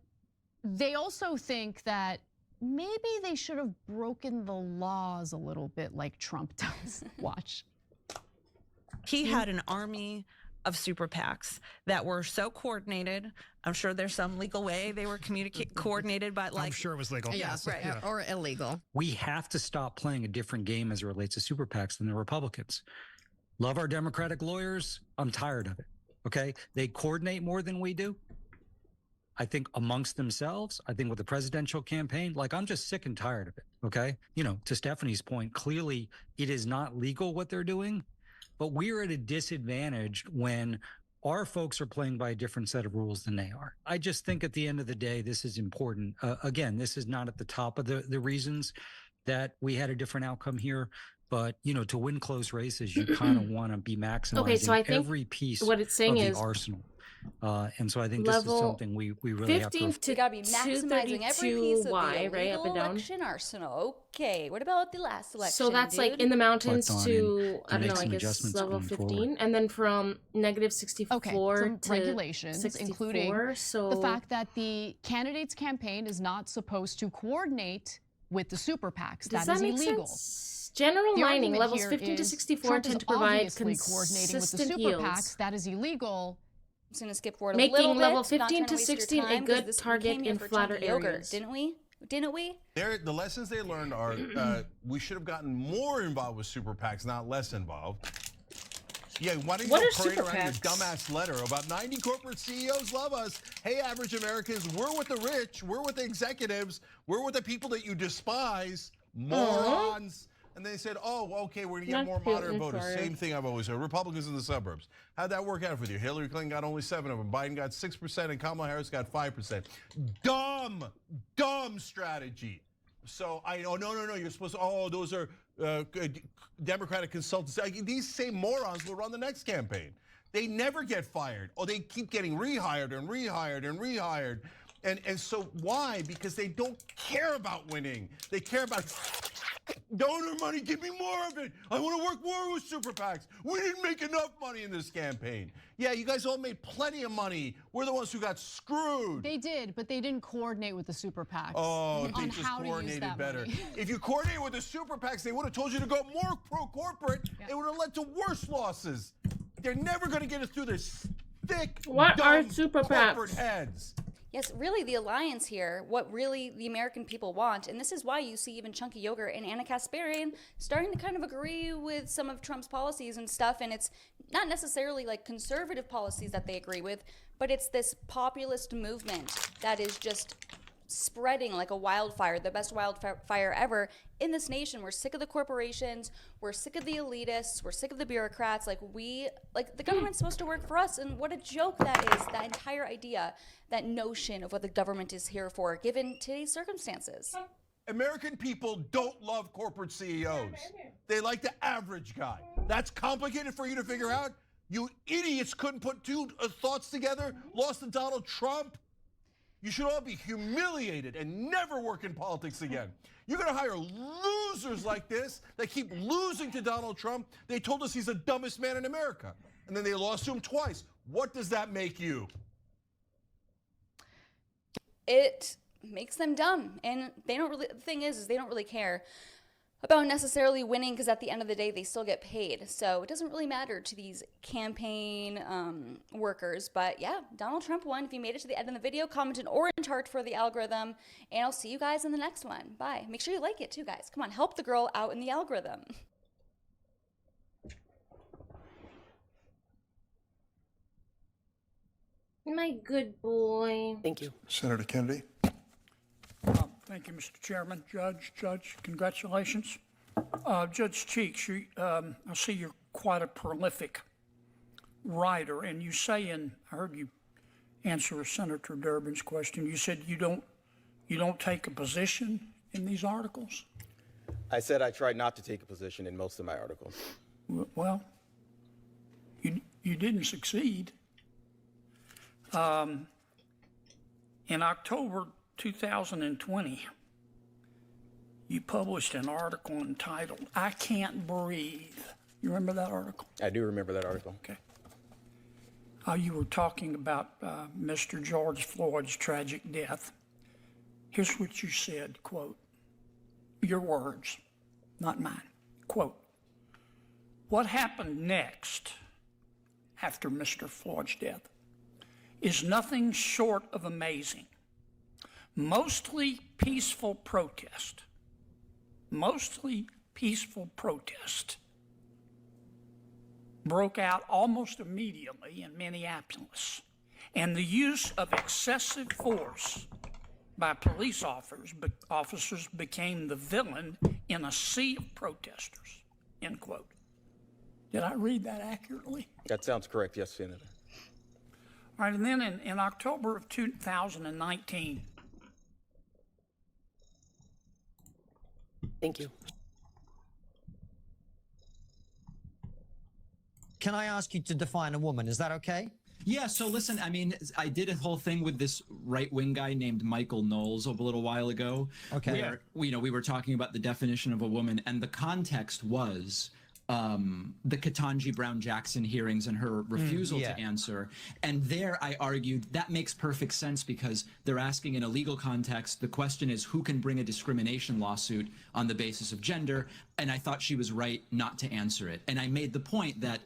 they also think that maybe they should have broken the laws a little bit like Trump does. Watch. He had an army of super PACs that were so coordinated. I'm sure there's some legal way they were coordinated, but I'm sure it was legal. Yes, right. Yeah. Or illegal. We have to stop playing a different game as it relates to super PACs than the Republicans. Love our Democratic lawyers. I'm tired of it. Okay. They coordinate more than we do. I think amongst themselves, I think with the presidential campaign, I'm just sick and tired of it. Okay. To Stephanie's point, clearly it is not legal what they're doing, but we're at a disadvantage when our folks are playing by a different set of rules than they are. I just think at the end of the day, this is important. Again, this is not at the top of the reasons that we had a different outcome here. But, to win close races, you kind of want to be maximizing every piece what it's saying of the is arsenal. And so I think this is something we really have to... 15 to gotta be maximizing every piece of the right, up and down. election arsenal. Okay, what about the last election, So that's dude? in the mountains to I don't know, I guess level 15. And then from negative 64 some to regulations, 64, including so the fact that the candidate's campaign is not supposed to coordinate with the super PACs. Does that is make illegal. Sense? General The mining argument levels here 15 to is 64 Trump tend is to provide obviously coordinating with the consistent super yields. PACs. That is illegal. I'm just gonna skip forward a Making little bit. level not 15 trying to waste your 16 a time, good 'cause target we came here in for flatter chunky yogurt, areas. didn't we? Didn't we? The lessons they learned are we should have gotten more involved with super PACs, not less involved. Yeah, why don't you What go are parade super around your PACs? dumbass letter about 90 corporate CEOs love us. Hey, average Americans, we're with the rich, we're with the executives, we're with the people that you despise, morons. And they said, oh, okay, we're going to get more moderate voters. Same thing I've always heard. Republicans in the suburbs. How'd that work out for you? Hillary Clinton got only 7 of them. Biden got 6% and Kamala Harris got 5%. Dumb strategy. So no, you're supposed to, those are Democratic consultants. These same morons will run the next campaign. They never get fired. They keep getting rehired and rehired and rehired. And so why? Because they don't care about winning. They care about donor money, give me more of it. I want to work more with super PACs. We didn't make enough money in this campaign. Yeah, you guys all made plenty of money. We're the ones who got screwed. They did, but they didn't coordinate with the super PACs. Oh, on they just how to use coordinated that better. money. If you coordinated with the super PACs, they would have told you to go more pro-corporate. It would have led to worse losses. They're never going to get us through this thick, dumb super corporate PACs? heads. Yes, really, the alliance here, what really the American people want, and this is why you see even Chunky Yogurt and Anna Kasparian starting to kind of agree with some of Trump's policies and stuff, and it's not necessarily conservative policies that they agree with, but it's this populist movement that is just spreading like a wildfire, the best wildfire ever in this nation. We're sick of the corporations, we're sick of the elitists, we're sick of the bureaucrats. The government's supposed to work for us, and what a joke that is, that entire idea, that notion of what the government is here for, given today's circumstances. American people don't love corporate CEOs. They like the average guy. That's complicated for you to figure out? You idiots couldn't put two thoughts together, lost to Donald Trump? You should all be humiliated and never work in politics again. You're going to hire losers like this that keep losing to Donald Trump. They told us he's the dumbest man in America. And then they lost to him twice. What does that make you? It makes them dumb. And they don't really, the thing is they don't really care. necessarily winning, because at the end of the day they still get paid, so it doesn't really matter to these campaign workers. But yeah, Donald Trump won. If you made it to the end of the video, comment an orange heart for the algorithm, and I'll see you guys in the next one. Bye. Make sure you like it too, guys. Come on, help the girl out in the algorithm. My good boy. Thank you. Senator Kennedy. Thank you, Mr. Chairman. Judge, congratulations. Judge Cheeks, I see you're quite a prolific writer, and you say I heard you answer Senator Durbin's question. You said you don't take a position in these articles? I said I tried not to take a position in most of my articles. Well, you didn't succeed. In October 2020, you published an article entitled, "I Can't Breathe." You remember that article? I do remember that article. Okay. You were talking about Mr. George Floyd's tragic death. Here's what you said, quote, your words, not mine, quote, "What happened next after Mr. Floyd's death is nothing short of amazing. Mostly peaceful protest broke out almost immediately in Minneapolis, and the use of excessive force by police officers became the villain in a sea of protesters," end quote. Did I read that accurately? That sounds correct, yes, Senator. All right, and then in October of 2019. Thank you. Can I ask you to define a woman? Is that okay? Yeah, so listen, I mean, I did a whole thing with this right-wing guy named Michael Knowles a little while ago. Okay. Where, we were talking about the definition of a woman, and the context was the Ketanji Brown Jackson hearings and her refusal to answer. And there I argued that makes perfect sense because they're asking in a legal context, the question is who can bring a discrimination lawsuit on the basis of gender? And I thought she was right not to answer it. And I made the point that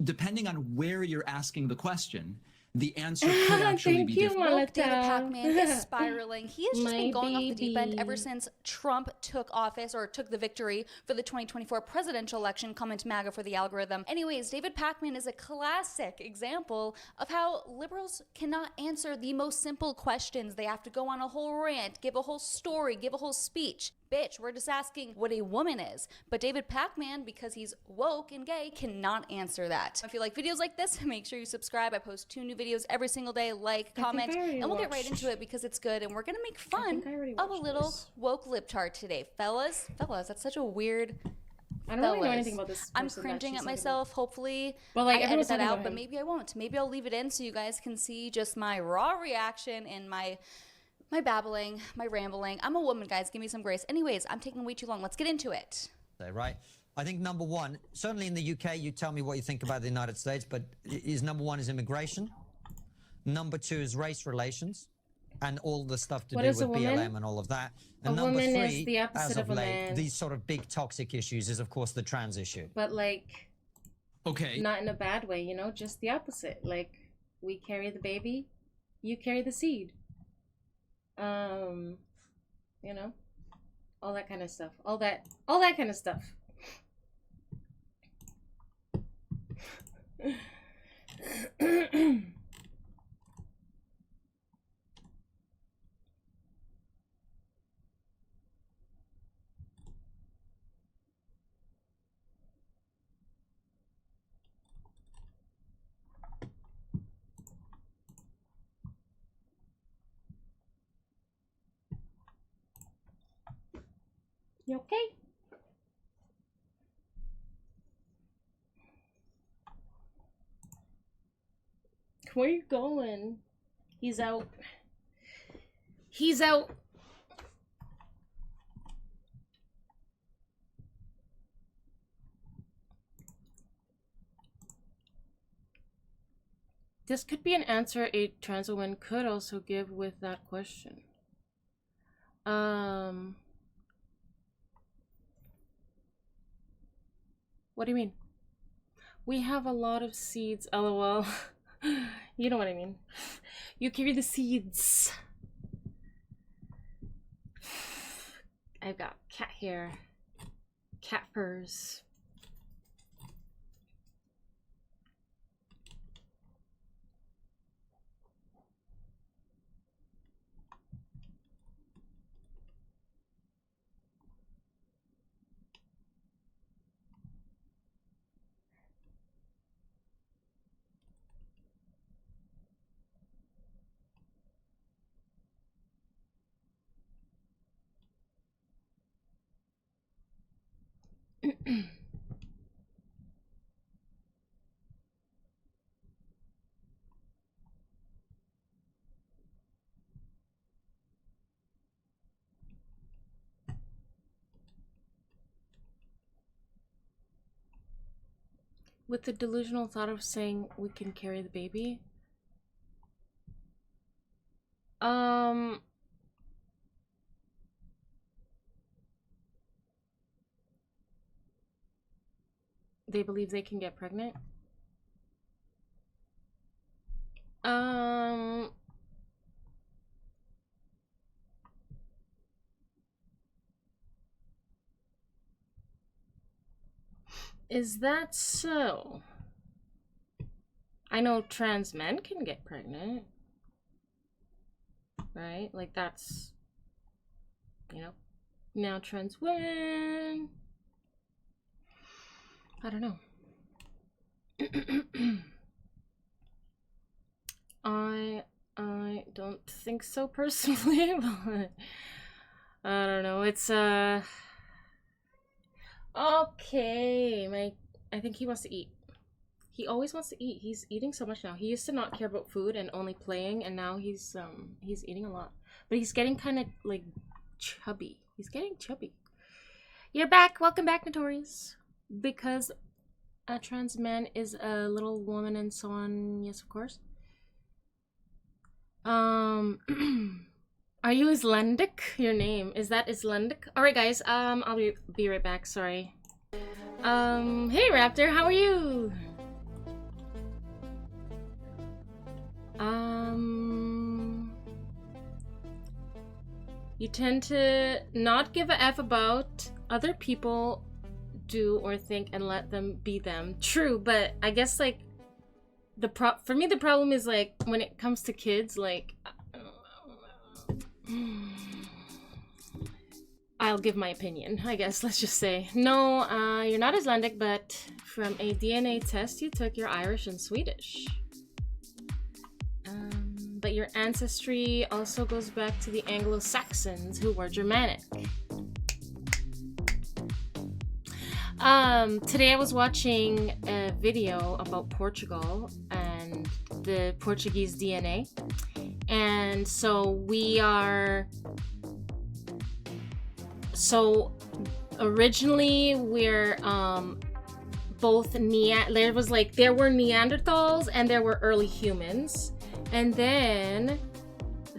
depending on where you're asking the question, the answer could actually be different. David Pac-Man is spiraling. He has just been going off the deep end ever since Trump took office, or took the victory for the 2024 presidential election. Comment MAGA for the algorithm. Anyways, David Pac-Man is a classic example of how liberals cannot answer the most simple questions. They have to go on a whole rant, give a whole story, give a whole speech. Bitch, we're just asking what a woman is. But David Pac-Man, because he's woke and gay, cannot answer that. If you like videos like this, make sure you subscribe. I post 2 new videos every single day. Like, comment, and we'll get right into it because it's good. And we're gonna make fun of a little woke libtard today. Fellas, that's such a weird... I don't really know anything about this. I'm cringing at myself. Hopefully, well, like, I edit that out, but him. maybe I won't. Maybe I'll leave it in so you guys can see just my raw reaction and my babbling, my rambling. I'm a woman, guys. Give me some grace. Anyways, I'm taking way too long. Let's get into it. Right. I think number one, certainly in the UK, you tell me what you think about the United States, but number one is immigration. Number 2 is race relations and all the stuff to do with BLM and all of that. And number 3, is the opposite as of a late, man. these sort of big toxic issues is, of course, the trans issue. But, like, okay, not in a bad way, you know, just the opposite. Like, we carry the baby, you carry the seed. You know, all that kind of stuff. All that kind of stuff. You okay? Where you going? He's out. He's out. This could be an answer a trans woman could also give with that question. What do you mean? We have a lot of seeds, lol. You know what I mean. You carry the seeds. I've got cat hair, cat furs. With the delusional thought of saying we can carry the baby. They believe they can get pregnant. Is that so? I know trans men can get pregnant. Right? Like that's, you know, now trans women. I don't know. I don't think so personally, but I don't know. It's okay. I think he wants to eat. He always wants to eat. He's eating so much now. He used to not care about food and only playing, and now he's eating a lot. But he's getting kind of like chubby. He's getting chubby. You're back. Welcome back, Notorious. Because a trans man is a little woman and so on. Yes, of course. Are you Icelandic? Your name is that Icelandic? All right, guys. I'll be right back. Sorry. Hey, Raptor. How are you? You tend to not give a F about other people do or think and let them be them. True, but I guess like for me the problem is like when it comes to kids, like I'll give my opinion, I guess. Let's just say no, you're not Icelandic, but from a DNA test you took, you're Irish and Swedish. But your ancestry also goes back to the Anglo-Saxons who were Germanic. Today I was watching a video about Portugal and the Portuguese DNA. And so originally we're both there were Neanderthals and there were early humans. And then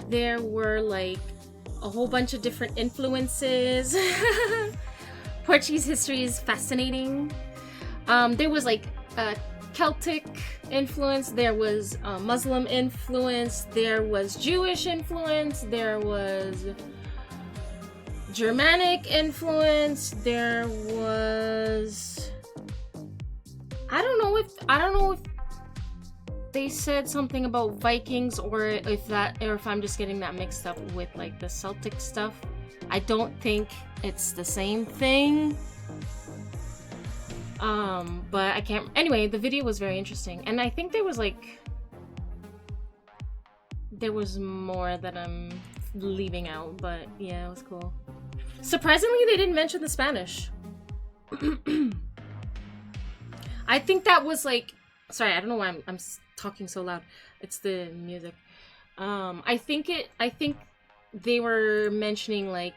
there were like a whole bunch of different influences. Portuguese history is fascinating. There was like Celtic influence, there was Muslim influence, there was Jewish influence, there was Germanic influence, there was I don't know if they said something about Vikings or if I'm just getting that mixed up with like the Celtic stuff. I don't think it's the same thing. But I can't. Anyway, the video was very interesting, and I think there was more that I'm leaving out, but yeah, it was cool. Surprisingly, they didn't mention the Spanish. I think that was like, sorry, I don't know why I'm talking so loud. It's the music. I think they were mentioning like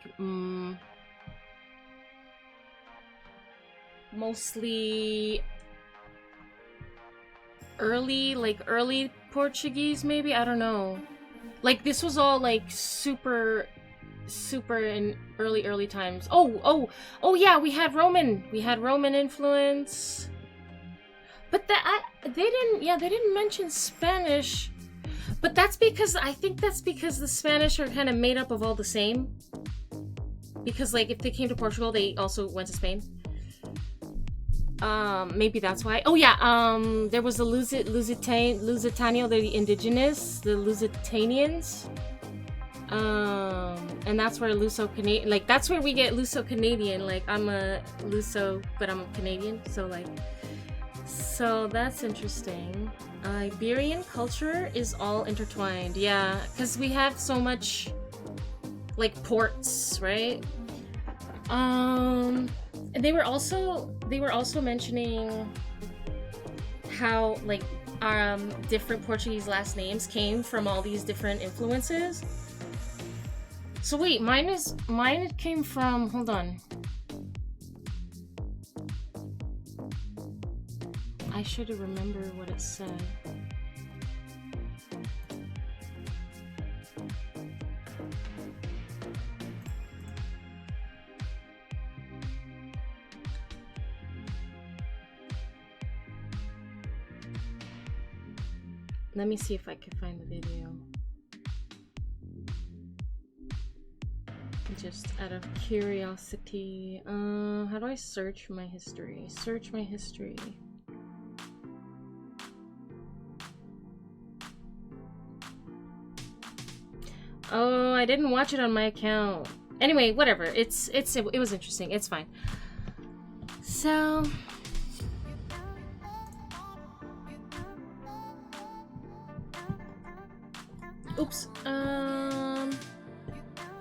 mostly early Portuguese, maybe. I don't know. Like this was all like super super in early times. Oh yeah, we had Roman influence. But they didn't mention Spanish. But I think that's because the Spanish are kind of made up of all the same. Because like if they came to Portugal, they also went to Spain. Maybe that's why. Oh yeah, there was the Lusitano, the indigenous, the Lusitanians. And that's where Luso-Canadian, like that's where we get Luso-Canadian. Like I'm a Luso, but I'm a Canadian, so that's interesting. Iberian culture is all intertwined, yeah, because we have so much like ports, right? They were also mentioning how like different Portuguese last names came from all these different influences. So wait, mine came from, hold on. I should remember what it said. Let me see if I can find the video. Just out of curiosity. How do I search my history? Search my history. Oh, I didn't watch it on my account. Anyway, whatever. It was interesting. It's fine. So oops.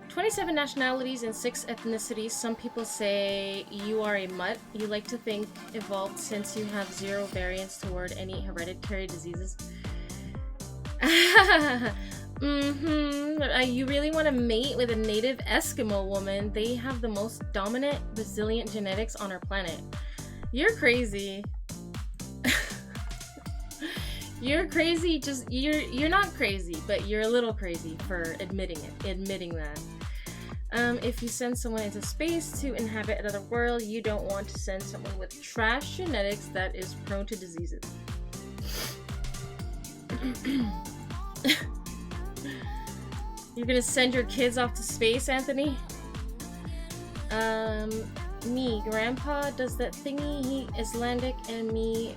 27 nationalities and 6 ethnicities. Some people say you are a mutt. You like to think evolved since you have 0 variants toward any hereditary diseases. You really want to mate with a native Eskimo woman. They have the most dominant, resilient genetics on our planet. You're crazy. You're crazy. You're not crazy, but you're a little crazy for admitting that. If you send someone into space to inhabit another world, you don't want to send someone with trash genetics that is prone to diseases. You're gonna send your kids off to space, Anthony? Me, Grandpa does that thingy, he Icelandic, and me,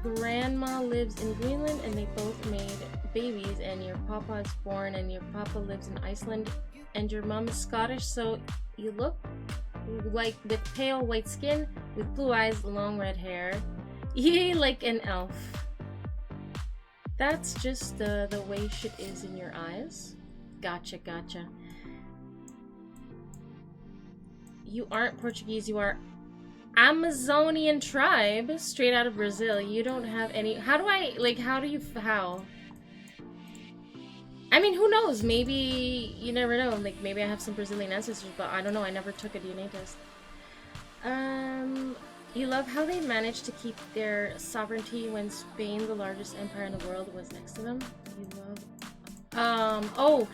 Grandma lives in Greenland, and they both made babies, and your papa is foreign, and your papa lives in Iceland, and your mom is Scottish, so you look like with pale white skin, with blue eyes, long red hair. Yay, like an elf. That's just the way shit is in your eyes. Gotcha. You aren't Portuguese, you are Amazonian tribe, straight out of Brazil. You don't have any... How? I mean, who knows? Maybe, you never know. Like, maybe I have some Brazilian ancestors, but I don't know. I never took a DNA test. You love how they managed to keep their sovereignty when Spain, the largest empire in the world, was next to them. You love... oh.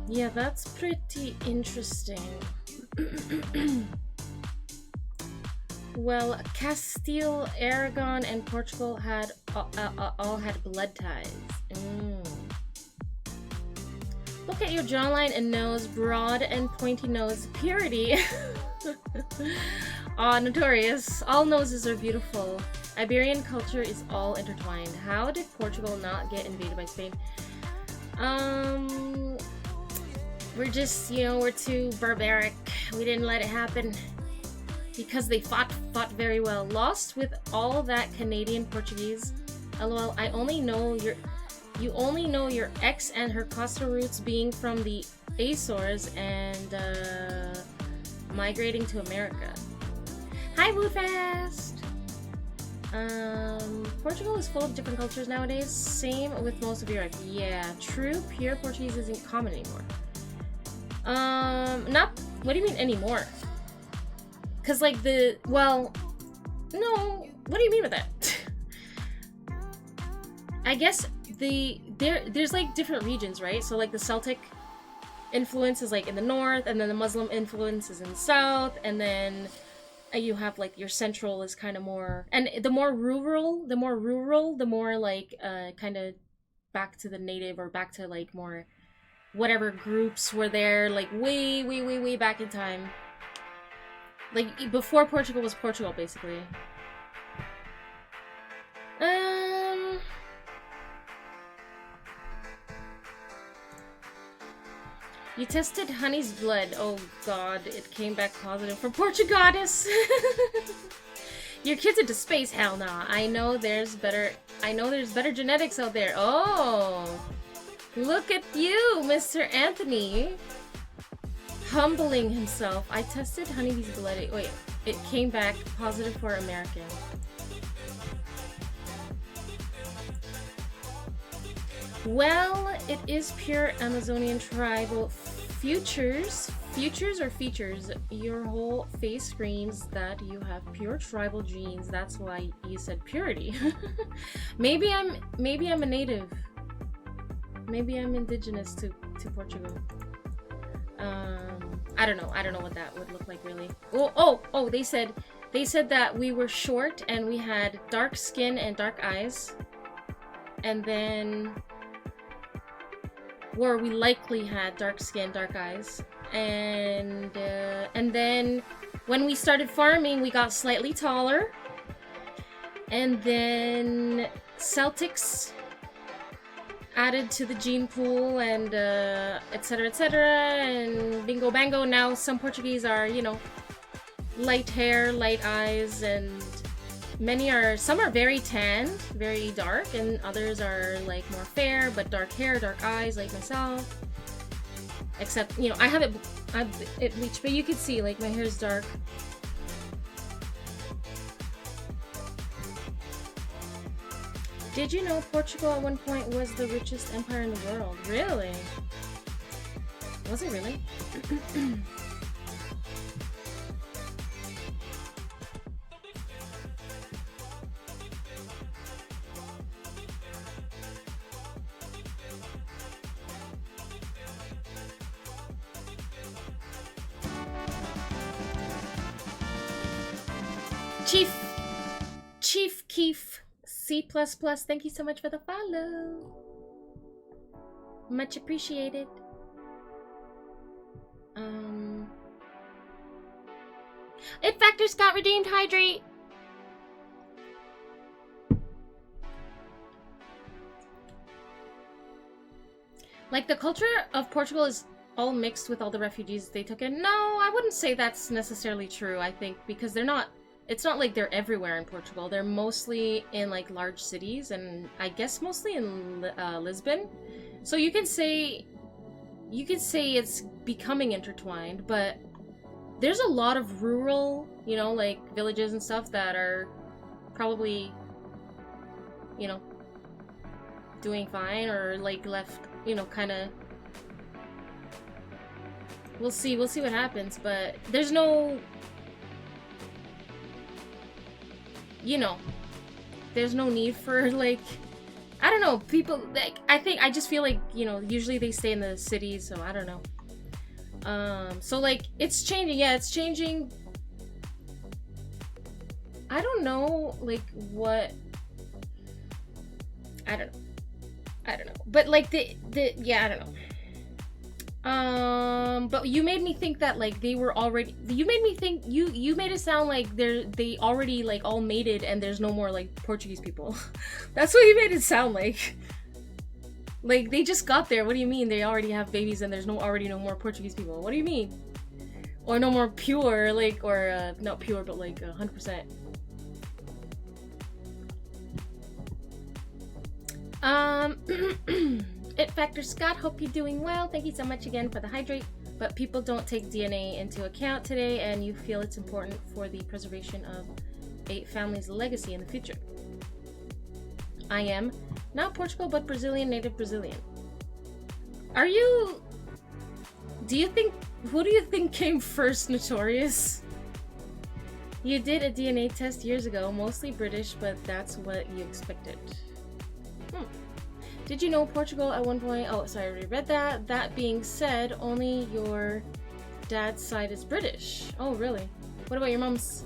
Yeah, that's pretty interesting. Well, Castile, Aragon, and Portugal had all had blood ties. Look at your jawline and nose, broad and pointy nose, purity. Aw, notorious. All noses are beautiful. Iberian culture is all intertwined. How did Portugal not get invaded by Spain? We're just, we're too barbaric. We didn't let it happen. Because they fought very well. Lost with all that Canadian Portuguese. LOL, you only know your ex and her Costa roots being from the Azores and migrating to America. Hi, Woodfast! Portugal is full of different cultures nowadays. Same with most of Europe. Yeah, true, pure Portuguese isn't common anymore. What do you mean anymore? Cause like no, what do you mean with that? I guess there's like different regions, right? So like the Celtic influence is like in the north, and then the Muslim influence is in the south, and then you have like your central is kind of more, and the more rural, the more like kind of back to the native, or back to like more whatever groups were there like way back in time, like before Portugal was Portugal, basically. You tested Honey's blood. Oh god, it came back positive for Portugalis. Your kids into space? Hell nah. I know there's better genetics out there. Oh, look at you, Mr. Anthony. Humbling himself. I tested Honeybee's blood. Wait, it came back positive for American. Well, it is pure Amazonian tribal features. Futures or features? Your whole face screams that you have pure tribal genes. That's why you said purity. Maybe I'm a native. Maybe I'm indigenous to Portugal. I don't know. I don't know what that would look like really. Oh, they said that we were short and we had dark skin and dark eyes. And then where we likely had dark skin, dark eyes, and then when we started farming, we got slightly taller, and then Celtics added to the gene pool, and etc, and bingo bango. Now some Portuguese are, you know, light hair, light eyes, and some are very tan, very dark, and others are like more fair but dark hair, dark eyes, like myself. Except, you know, I have it bleached, but you can see like my hair is dark. Did you know Portugal at one point was the richest empire in the world? Really? Was it really? Chief Keef C++, thank you so much for the follow. Much appreciated. It Factors got redeemed. Hydrate. Like, the culture of Portugal is all mixed with all the refugees they took in. No, I wouldn't say that's necessarily true, I think, because it's not like they're everywhere in Portugal. They're mostly in like large cities, and I guess mostly in Lisbon. So you can say it's becoming intertwined, but there's a lot of rural, you know, like villages and stuff that are probably, you know, doing fine, or like left, you know, kind of. We'll see what happens, but there's no, you know, there's no need for, like, I don't know, people, like, I just feel like, you know, usually they stay in the cities, so I don't know. So, like, it's changing, yeah, it's changing. I don't know, like, what, I don't know, but, like, yeah, I don't know. But you made me think that, like, they were already, you made me think, you made it sound like they already, like, all mated and there's no more, like, Portuguese people. That's what you made it sound like. Like, they just got there. What do you mean they already have babies and there's already no more Portuguese people? What do you mean? Or no more pure, like, or, not pure, but, like, 100%. It Factor Scott, hope you're doing well. Thank you so much again for the hydrate. But people don't take DNA into account today, and you feel it's important for the preservation of a family's legacy in the future. I am not Portugal, but Brazilian, native Brazilian. Are you? Who do you think came first, Notorious? You did a DNA test years ago, mostly British, but that's what you expected. Did you know Portugal at one point? Oh, sorry, I already read that. That being said, only your dad's side is British. Oh, really? What about your mom's?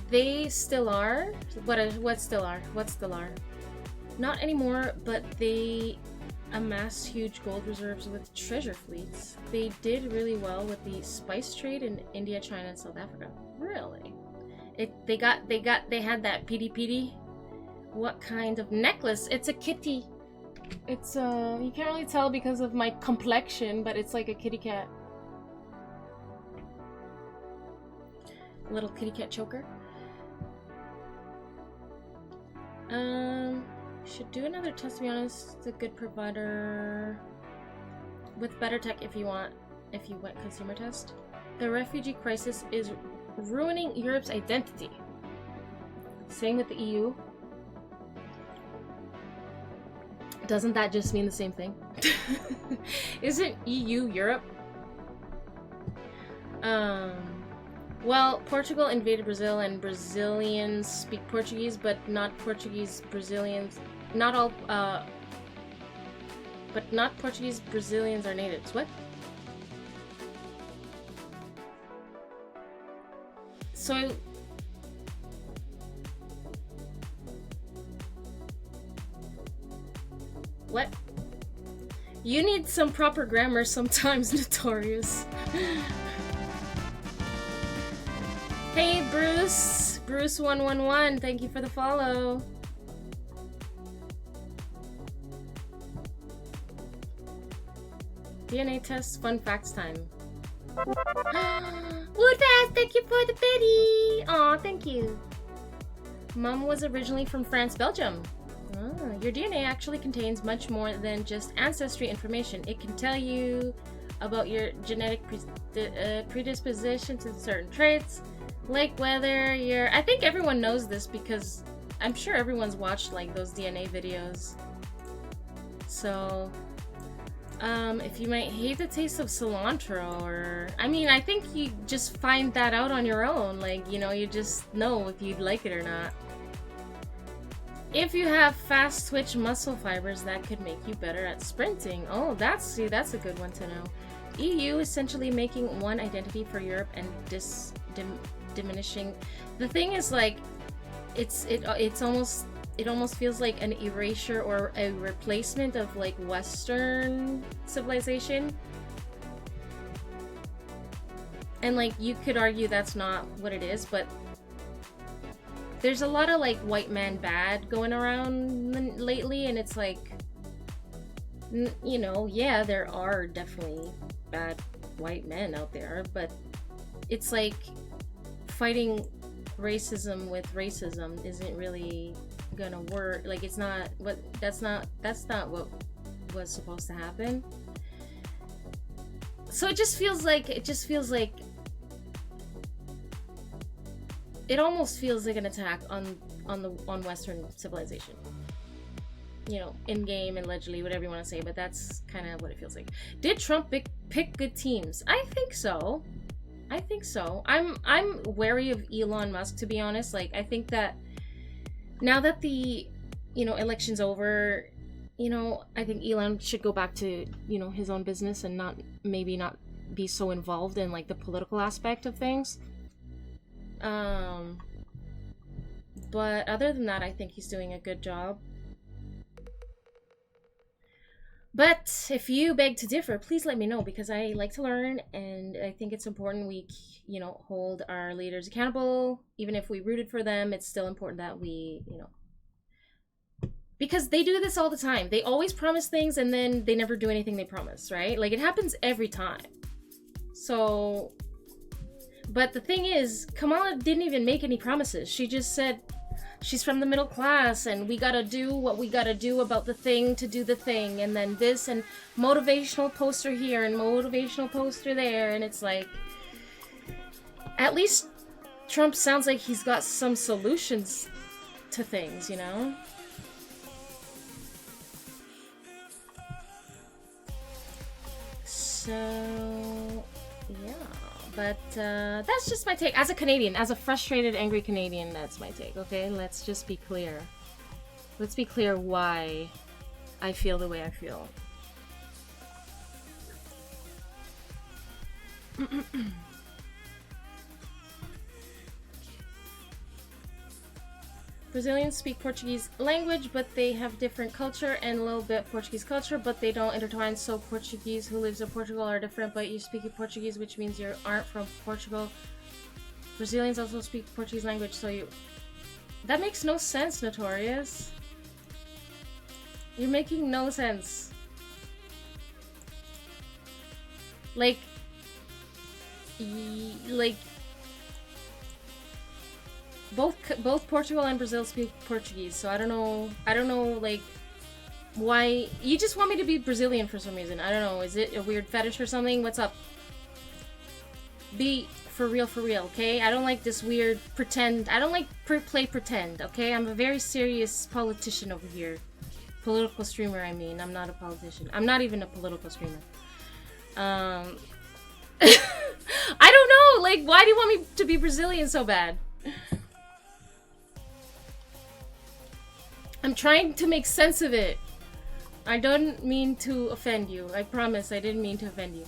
They still are. What still are? What still are? Not anymore, but they amassed huge gold reserves with treasure fleets. They did really well with the spice trade in India, China, and South Africa. Really? They had that PD. What kind of necklace? It's a kitty. It's you can't really tell because of my complexion, but it's like a kitty cat. A little kitty cat choker. Should do another test, to be honest. It's a good provider with better tech if you want consumer test. The refugee crisis is ruining Europe's identity. Same with the EU. Doesn't that just mean the same thing? Isn't EU Europe? Well, Portugal invaded Brazil and Brazilians speak Portuguese, but not Portuguese Brazilians. Not all, but not Portuguese Brazilians are natives. What? So... What? You need some proper grammar sometimes, Notorious. Hey, Bruce! Bruce111, thank you for the follow. DNA test, fun facts time. Woodfast, thank you for the Betty! Aw, thank you. Mom was originally from France, Belgium. Oh, your DNA actually contains much more than just ancestry information. It can tell you about your genetic predisposition to certain traits, like whether you're... I think everyone knows this because I'm sure everyone's watched like those DNA videos. So, if you might hate the taste of cilantro, or... I mean, I think you just find that out on your own. Like, you know, you just know if you'd like it or not. If you have fast twitch muscle fibers, that could make you better at sprinting. Oh, that's a good one to know. EU essentially making one identity for Europe and diminishing. The thing is, like, it almost feels like an erasure or a replacement of like Western civilization. And like you could argue that's not what it is, but there's a lot of like white man bad going around lately, and it's like, you know, yeah, there are definitely bad white men out there, but it's like fighting racism with racism isn't really gonna work. Like, it's not what that's not what was supposed to happen. So it almost feels like an attack on Western civilization. You know, in game and allegedly, whatever you want to say, but that's kind of what it feels like. Did Trump pick good teams? I think so. I'm wary of Elon Musk, to be honest. Like, I think that now that the, you know, election's over, you know, I think Elon should go back to, you know, his own business and not be so involved in like the political aspect of things. But other than that, I think he's doing a good job. But if you beg to differ, please let me know, because I like to learn, and I think it's important we, you know, hold our leaders accountable. Even if we rooted for them, it's still important that we, you know, because they do this all the time. They always promise things and then they never do anything they promise, right? Like, it happens every time. So, but the thing is, Kamala didn't even make any promises. She just said she's from the middle class and we gotta do what we gotta do about the thing to do the thing, and then this, and motivational poster here and motivational poster there, and it's like, at least Trump sounds like he's got some solutions to things, you know? So, yeah. But that's just my take. As a Canadian, as a frustrated, angry Canadian, that's my take, okay? Let's just be clear. Let's be clear why I feel the way I feel. Brazilians speak Portuguese language, but they have different culture and a little bit Portuguese culture, but they don't intertwine. So Portuguese who lives in Portugal are different, but you speak Portuguese, which means you aren't from Portugal. Brazilians also speak Portuguese language, so you... That makes no sense, Notorious. You're making no sense. Like... Both Portugal and Brazil speak Portuguese, so I don't know, like, why... You just want me to be Brazilian for some reason. I don't know, is it a weird fetish or something? What's up? Be for real, okay? I don't like this weird pretend. I don't like play pretend, okay? I'm a very serious politician over here. Political streamer, I mean. I'm not a politician. I'm not even a political streamer. I don't know, like, why do you want me to be Brazilian so bad? I'm trying to make sense of it. I don't mean to offend you. I promise I didn't mean to offend you.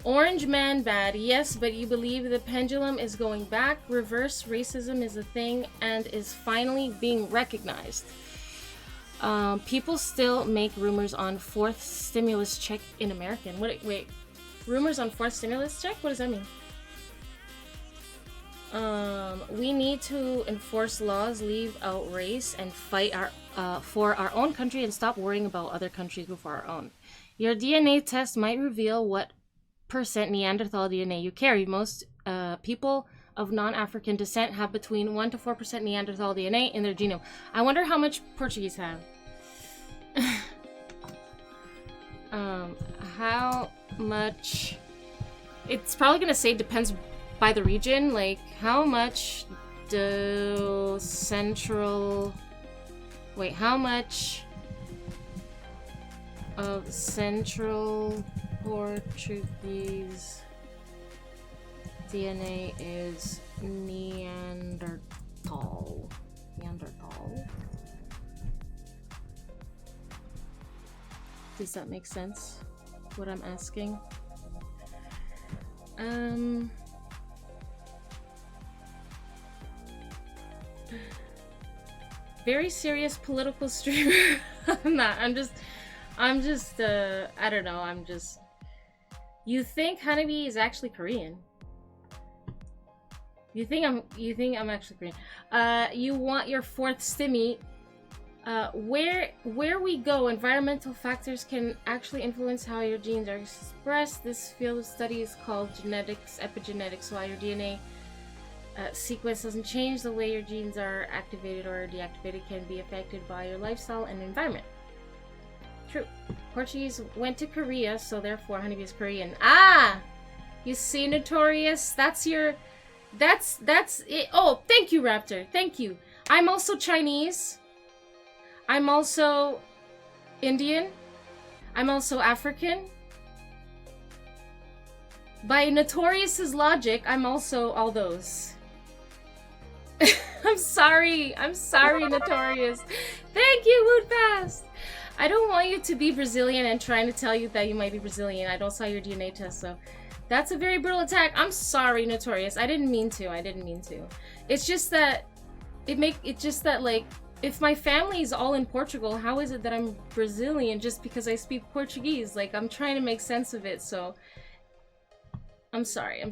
Orange man bad. Yes, but you believe the pendulum is going back. Reverse racism is a thing and is finally being recognized. People still make rumors on fourth stimulus check in American. Wait. Rumors on fourth stimulus check? What does that mean? We need to enforce laws, leave out race, and fight for our own country and stop worrying about other countries before our own. Your DNA test might reveal what % Neanderthal DNA you carry. Most people of non-African descent have between 1 to 4% Neanderthal DNA in their genome. I wonder how much Portuguese have. How much... It's probably gonna say depends by the region. Like, how much do central... Wait, how much of Central Portuguese DNA is Neanderthal? Does that make sense? What I'm asking? Very serious political streamer. I'm not. I'm just I don't know. You think Hunniebee is actually Korean? You think I'm actually Korean? You want your fourth stimmy. Where we go, environmental factors can actually influence how your genes are expressed. This field of study is called genetics, epigenetics. While your DNA sequence doesn't change, the way your genes are activated or deactivated can be affected by your lifestyle and environment. True. Portuguese went to Korea, so therefore Hunniebee is Korean. Ah! You see, Notorious? That's it. Oh, thank you, Raptor. Thank you. I'm also Chinese. I'm also Indian. I'm also African. By Notorious's logic, I'm also all those. I'm sorry, Notorious. Thank you, Woodfast. I don't want you to be Brazilian and trying to tell you that you might be Brazilian. I don't saw your DNA test, so that's a very brutal attack. I'm sorry, Notorious. I didn't mean to. It's just that like, if my family's all in Portugal, how is it that I'm Brazilian just because I speak Portuguese? Like, I'm trying to make sense of it, so I'm sorry.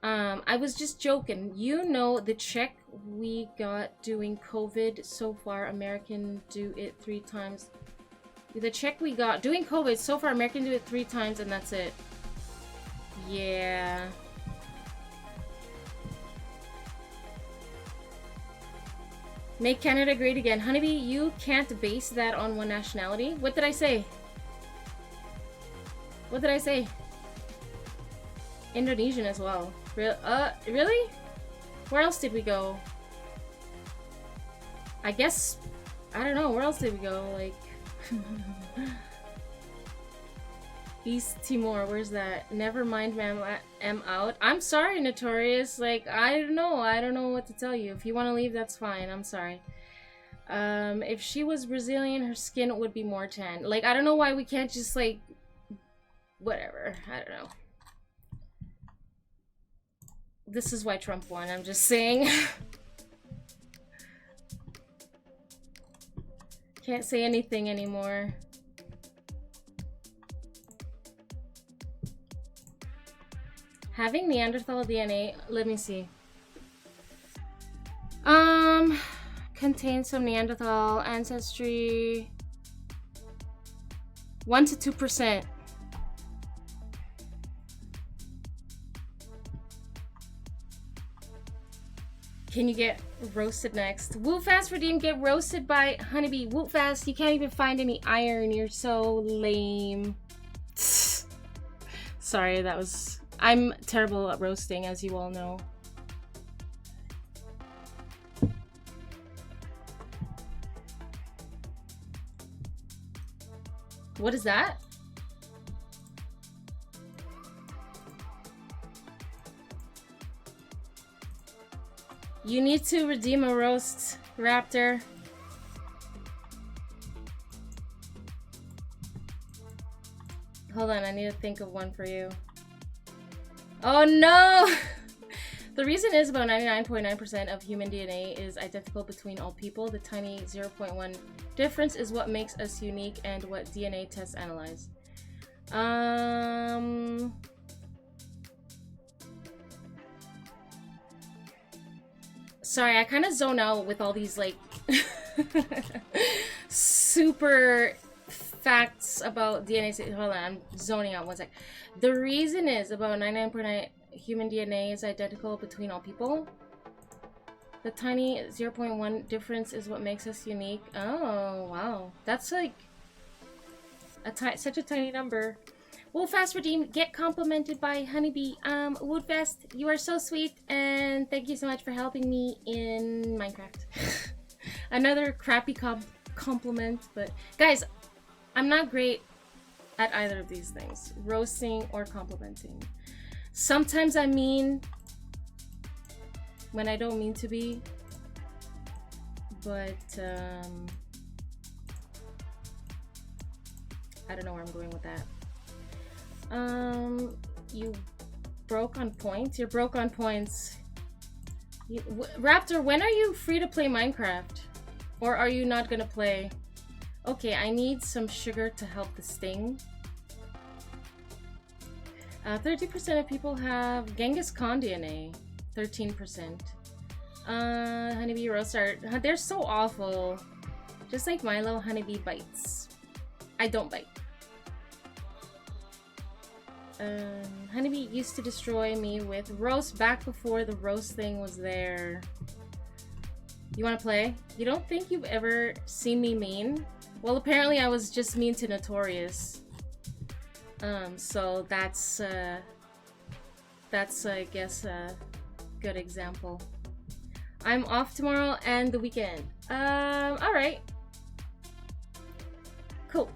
I was just joking. You know, the check we got doing COVID so far, American do it 3 times. The check we got doing COVID so far, American do it 3 times, and that's it. Yeah. Make Canada great again. Hunniebee, you can't base that on one nationality. What did I say? Indonesian as well. Really? Where else did we go? I guess... I don't know. Where else did we go? Like... East Timor. Where's that? Never mind, ma'am. I'm out. I'm sorry, Notorious. Like, I don't know. I don't know what to tell you. If you want to leave, that's fine. I'm sorry. If she was Brazilian, her skin would be more tan. Like, I don't know why we can't just, like, whatever. I don't know. This is why Trump won, I'm just saying. Can't say anything anymore. Having Neanderthal DNA, let me see. Contains some Neanderthal ancestry. 1 to 2%. Can you get roasted next? Whoop fast redeem, get roasted by Hunniebee. Whoop fast, you can't even find any iron. You're so lame. Sorry, that was... I'm terrible at roasting, as you all know. What is that? You need to redeem a roast, Raptor. Hold on, I need to think of one for you. Oh no! The reason is about 99.9% of human DNA is identical between all people. The tiny 0.1 difference is what makes us unique and what DNA tests analyze. Sorry, I kind of zone out with all these like super facts about DNA. Hold on, I'm zoning out 1 sec. The reason is about 99.9 human DNA is identical between all people. The tiny 0.1 difference is what makes us unique. Oh, wow. That's like such a tiny number. Woodfast redeem, get complimented by Hunniebee. Woodfast, you are so sweet, and thank you so much for helping me in Minecraft. Another crappy compliment, but guys, I'm not great at either of these things, roasting or complimenting. Sometimes I mean when I don't mean to be, but I don't know where I'm going with that. You broke on points? You're broke on points. Raptor, when are you free to play Minecraft? Or are you not gonna play? Okay, I need some sugar to help the sting. 30% of people have Genghis Khan DNA. 13%. Honeybee roast are... They're so awful. Just like Milo, Honeybee bites. I don't bite. Honeybee used to destroy me with roast back before the roast thing was there. You wanna play? You don't think you've ever seen me mean? Well, apparently I was just mean to Notorious. So that's I guess a good example. I'm off tomorrow and the weekend. Alright. Cool.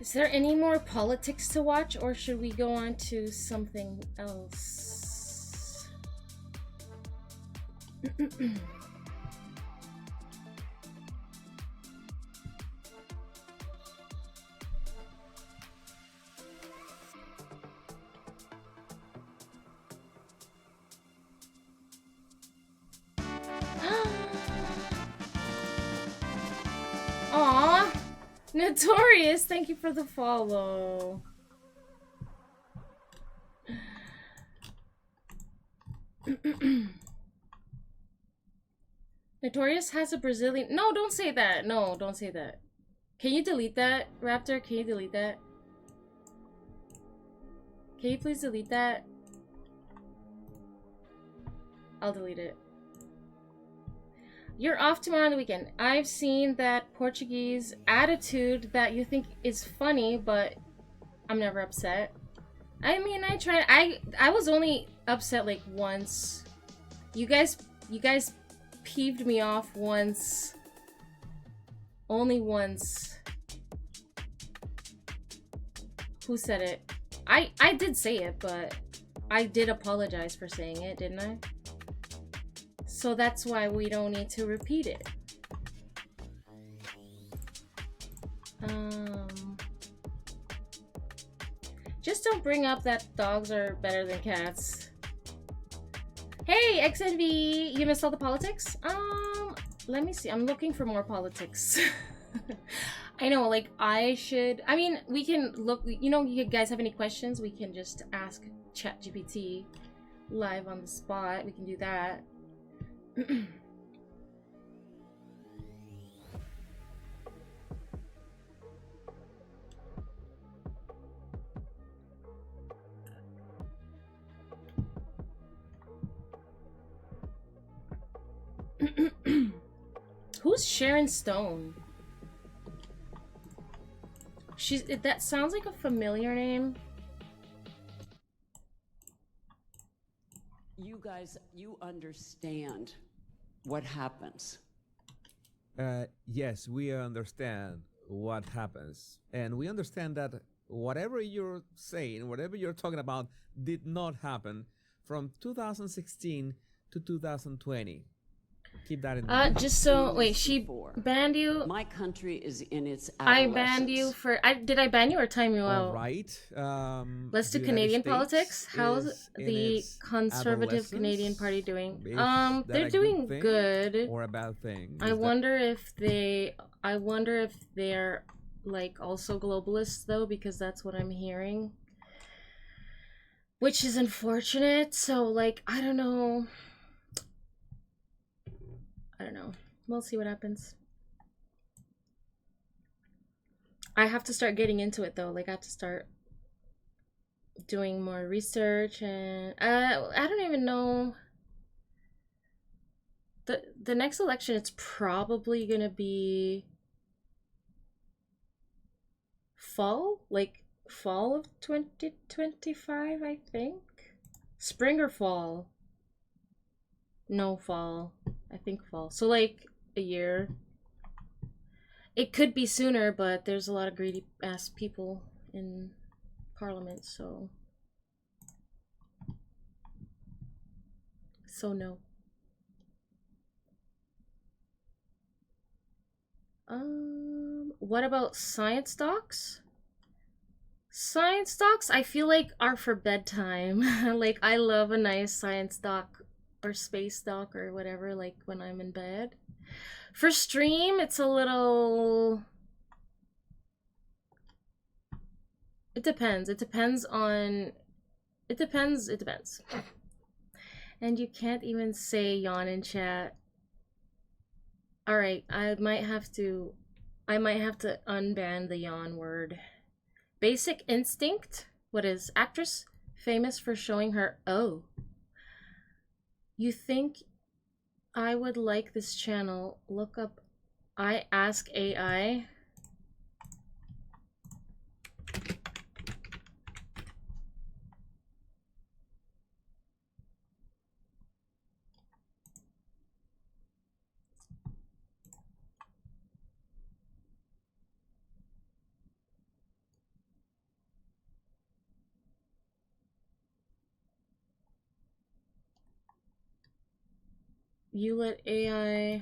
Is there any more politics to watch, or should we go on to something else? Aww! Notorious, thank you for the follow. Notorious has a Brazilian... No, don't say that. No, don't say that. Can you delete that, Raptor? Can you delete that? Can you please delete that? I'll delete it. You're off tomorrow on the weekend. I've seen that Portuguese attitude that you think is funny, but I'm never upset. I mean, I was only upset like once. You guys peeved me off once. Only once. Who said it? I did say it, but I did apologize for saying it, didn't I? So that's why we don't need to repeat it. Just don't bring up that dogs are better than cats. Hey, XNV, you missed all the politics? Let me see. I'm looking for more politics. I know, like, I mean, we can look, you know, you guys have any questions? We can just ask ChatGPT live on the spot. We can do that. Who's Sharon Stone? That sounds like a familiar name. You guys, you understand what happens. Yes, we understand what happens. And we understand that whatever you're saying, whatever you're talking about, did not happen from 2016 to 2020. Keep that in mind. Just so, wait, she banned you? My country is in its I banned you for, did I ban you or time you out? All right. Let's do Canadian politics. How's the Conservative Canadian Party doing? They're doing good. Or a bad thing. I wonder if they're like also globalists though, because that's what I'm hearing. Which is unfortunate. So like, I don't know. We'll see what happens. I have to start getting into it though. Like I have to start doing more research, and I don't even know. The next election, it's probably gonna be fall, like fall of 2025, I think. Spring or fall? No, fall. I think fall. So like a year. It could be sooner, but there's a lot of greedy ass people in Parliament, so no. What about science docs? Science docs I feel like are for bedtime. Like I love a nice science doc or space doc or whatever, like when I'm in bed. For stream, it's a little... It depends. It depends. And you can't even say yawn in chat. Alright, I might have to unban the yawn word. Basic Instinct? What is actress famous for showing her... Oh. You think I would like this channel? Look up I Ask AI. You let AI...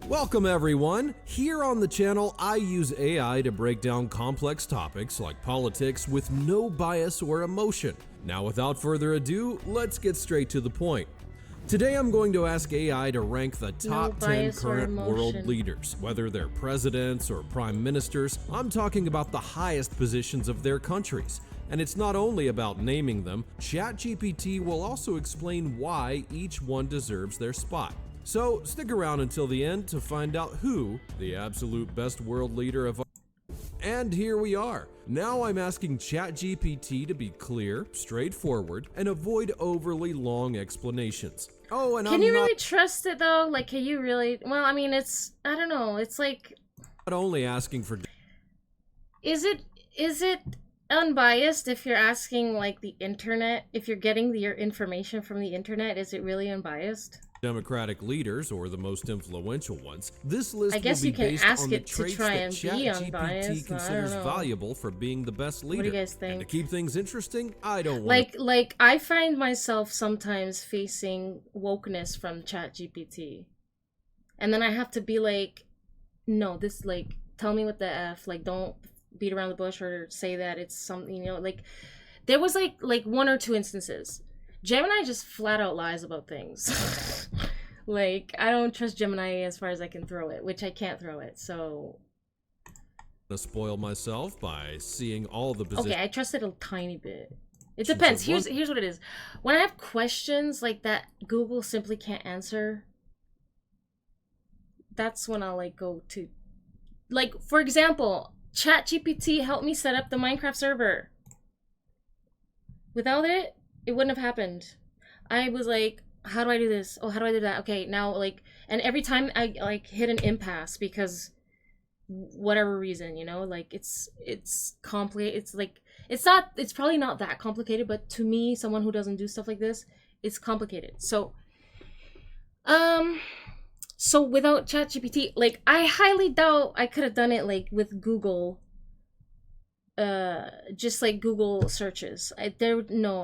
Welcome everyone! Here on the channel, I use AI to break down complex topics like politics with no bias or emotion. Now without further ado, let's get straight to the point. Today I'm going to ask AI to rank the top 10 current world leaders, whether they're presidents or prime ministers. I'm talking about the highest positions of their countries. And it's not only about naming them, ChatGPT will also explain why each one deserves their spot. So stick around until the end to find out who the absolute best world leader of... And here we are. Now I'm asking ChatGPT to be clear, straightforward, and avoid overly long explanations. Oh, and Can you really trust it though? Like, can you really? Well, I mean, it's, I don't know. It's like... Not only asking for... Is it unbiased if you're asking like the internet, if you're getting your information from the internet, is it really unbiased? Democratic leaders, or the most influential ones. This list I guess will be you can based ask on the it to traits try that and be ChatGPT unbiased. considers I don't know. valuable for being the best leader. What do you guys think? And to keep things interesting, I don't want Like I find myself sometimes facing wokeness from ChatGPT, and then I have to be like, no, this like tell me what the f, like don't beat around the bush or say that it's something, you know, like there was like one or two instances. Gemini just flat out lies about things. Like I don't trust Gemini as far as I can throw it, which I can't throw it, so to spoil myself by seeing all the positions. okay, I trust it a tiny bit. It depends. Here's what it is. When I have questions like that Google simply can't answer, that's when I'll like go to, like for example, ChatGPT helped me set up the Minecraft server. Without it, it wouldn't have happened. I was like, how do I do this? Oh, how do I do that? Okay, now like, and every time I like hit an impasse because whatever reason, you know, like it's complicated. It's like it's probably not that complicated, but to me, someone who doesn't do stuff like this, it's complicated. So so without ChatGPT, like I highly doubt I could have done it like with Google, just like Google searches. There's no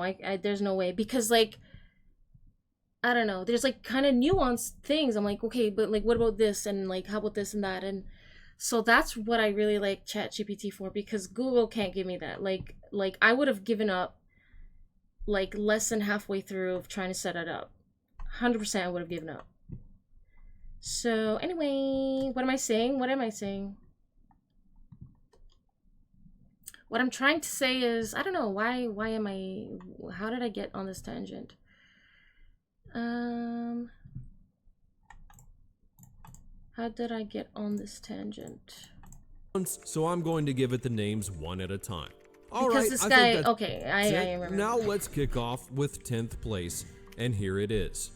way, because like I don't know, there's like kind of nuanced things. I'm like, okay, but like what about this, and like how about this and that, and so that's what I really like ChatGPT for, because Google can't give me that. Like I would have given up like less than halfway through of trying to set it up. 100% I would have given up. So anyway, what am I saying? What I'm trying to say is, I don't know, how did I get on this tangent? How did I get on this tangent? So I'm going to give it the names one at a time. All because right, this I guy, think okay, I remember. Now let's kick off with 10th place, and here it is.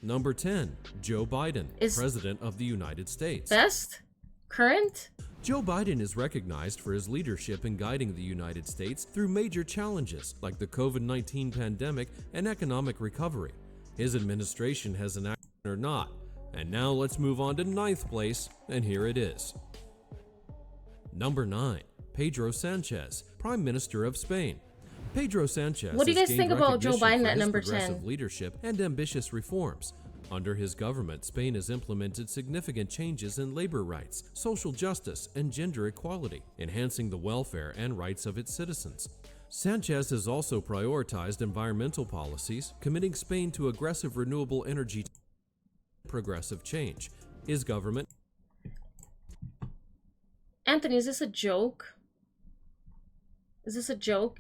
Number 10, Joe Biden, President of the United States. Best? Current? Joe Biden is recognized for his leadership in guiding the United States through major challenges like the COVID-19 pandemic and economic recovery. His administration has enacted or not. And now let's move on to 9th place, and here it is. Number 9, Pedro Sanchez, Prime Minister of Spain. Pedro Sanchez. What do you guys think about Joe Biden at number 10? Progressive leadership and ambitious reforms. Under his government, Spain has implemented significant changes in labor rights, social justice, and gender equality, enhancing the welfare and rights of its citizens. Sanchez has also prioritized environmental policies, committing Spain to aggressive renewable energy progressive change. His government... Anthony, is this a joke? Is this a joke?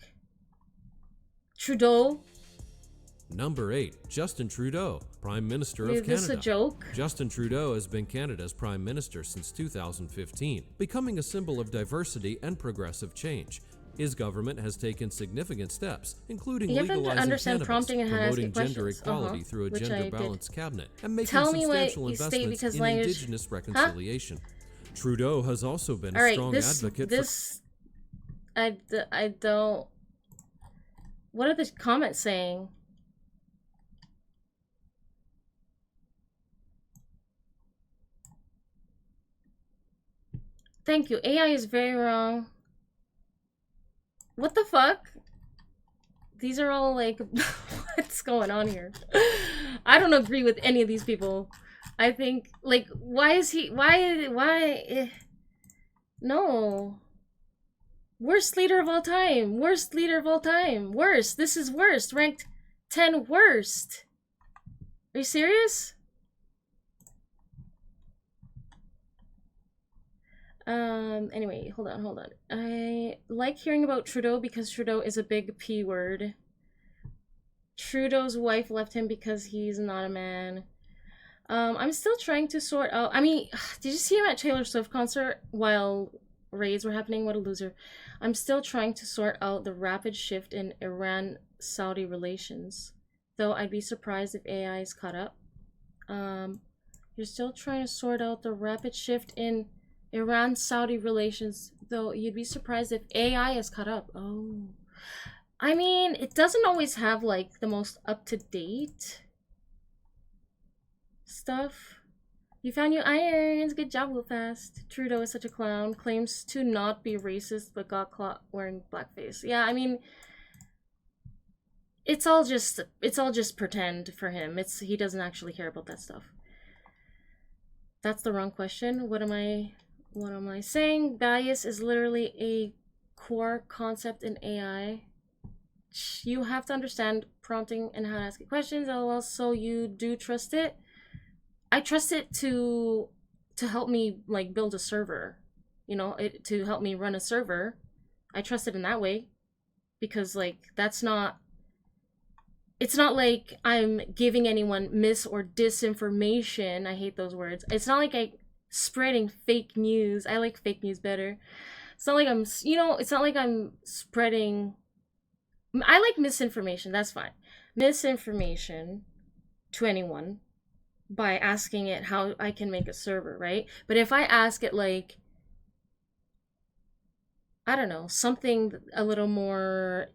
Trudeau? Number 8, Justin Trudeau, Prime Minister of Canada. Is this a joke? Justin Trudeau has been Canada's Prime Minister since 2015, becoming a symbol of diversity and progressive change. His government has taken significant steps, including legalizing cannabis, promoting gender equality through a gender-balanced cabinet, and making substantial investments in Indigenous reconciliation. Trudeau has also been a strong advocate for... I don't... What are the comments saying? Thank you. AI is very wrong. What the fuck? These are all like, what's going on here? I don't agree with any of these people. I think, like, no. Worst leader of all time. Worst leader of all time. Worst. This is worst. Ranked 10 worst. Are you serious? Anyway, hold on. I like hearing about Trudeau because Trudeau is a big P word. Trudeau's wife left him because he's not a man. I'm still trying to sort out... I mean, did you see him at Taylor Swift concert while raids were happening? What a loser. I'm still trying to sort out the rapid shift in Iran-Saudi relations. Though I'd be surprised if AI is caught up. You're still trying to sort out the rapid shift in Iran-Saudi relations, though you'd be surprised if AI is caught up. Oh. I mean, it doesn't always have, like, the most up-to-date stuff. You found your irons. Good job, real fast. Trudeau is such a clown. Claims to not be racist, but got caught wearing blackface. Yeah, I mean, it's all just pretend for him. He doesn't actually care about that stuff. That's the wrong question. What am I saying? Bias is literally a core concept in AI. You have to understand prompting and how to ask it questions. LOL. So you do trust it? I trust it to help me, like, build a server, you know, to help me run a server. I trust it in that way, because, like, it's not like I'm giving anyone mis or disinformation. I hate those words. It's not like I'm spreading fake news. I like fake news better. It's not like I'm, you know, it's not like I'm spreading, I like misinformation, that's fine. Misinformation to anyone by asking it how I can make a server, right? But if I ask it, like, I don't know, something a little more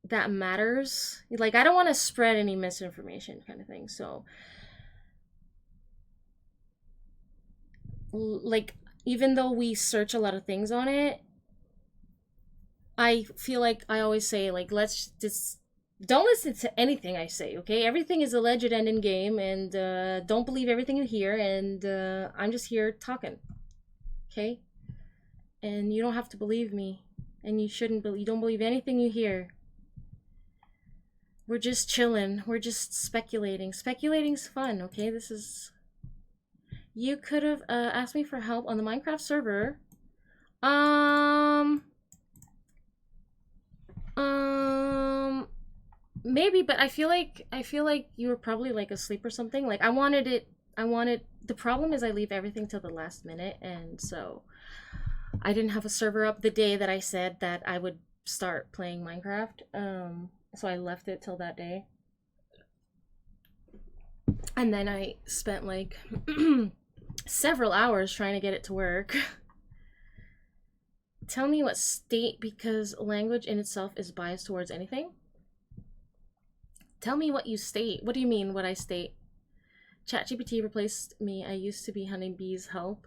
that matters, like, I don't want to spread any misinformation kind of thing. So, like, even though we search a lot of things on it, I feel like I always say, like, let's just don't listen to anything I say, okay? Everything is a alleged end in game, and don't believe everything you hear, and I'm just here talking, okay? And you don't have to believe me, and you don't believe anything you hear. We're just chilling. We're just speculating. Speculating's fun, okay? You could have asked me for help on the Minecraft server. Maybe, but I feel like you were probably, like, asleep or something. Like, the problem is I leave everything till the last minute, and so I didn't have a server up the day that I said that I would start playing Minecraft. So I left it till that day. And then I spent, like, several hours trying to get it to work. Tell me what state, because language in itself is biased towards anything. Tell me what you state. What do you mean, what I state? ChatGPT replaced me. I used to be Hunniebee's help.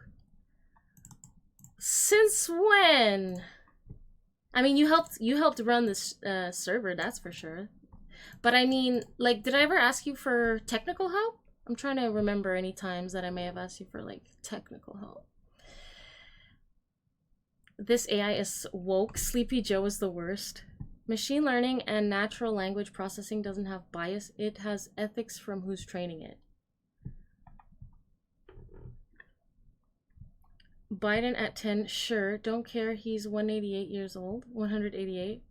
Since when? I mean, you helped run this server, that's for sure. But I mean, like, did I ever ask you for technical help? I'm trying to remember any times that I may have asked you for, like, technical help. This AI is woke. Sleepy Joe is the worst. Machine learning and natural language processing doesn't have bias. It has ethics from who's training it. Biden at 10, sure. Don't care. He's 188 years old. 188.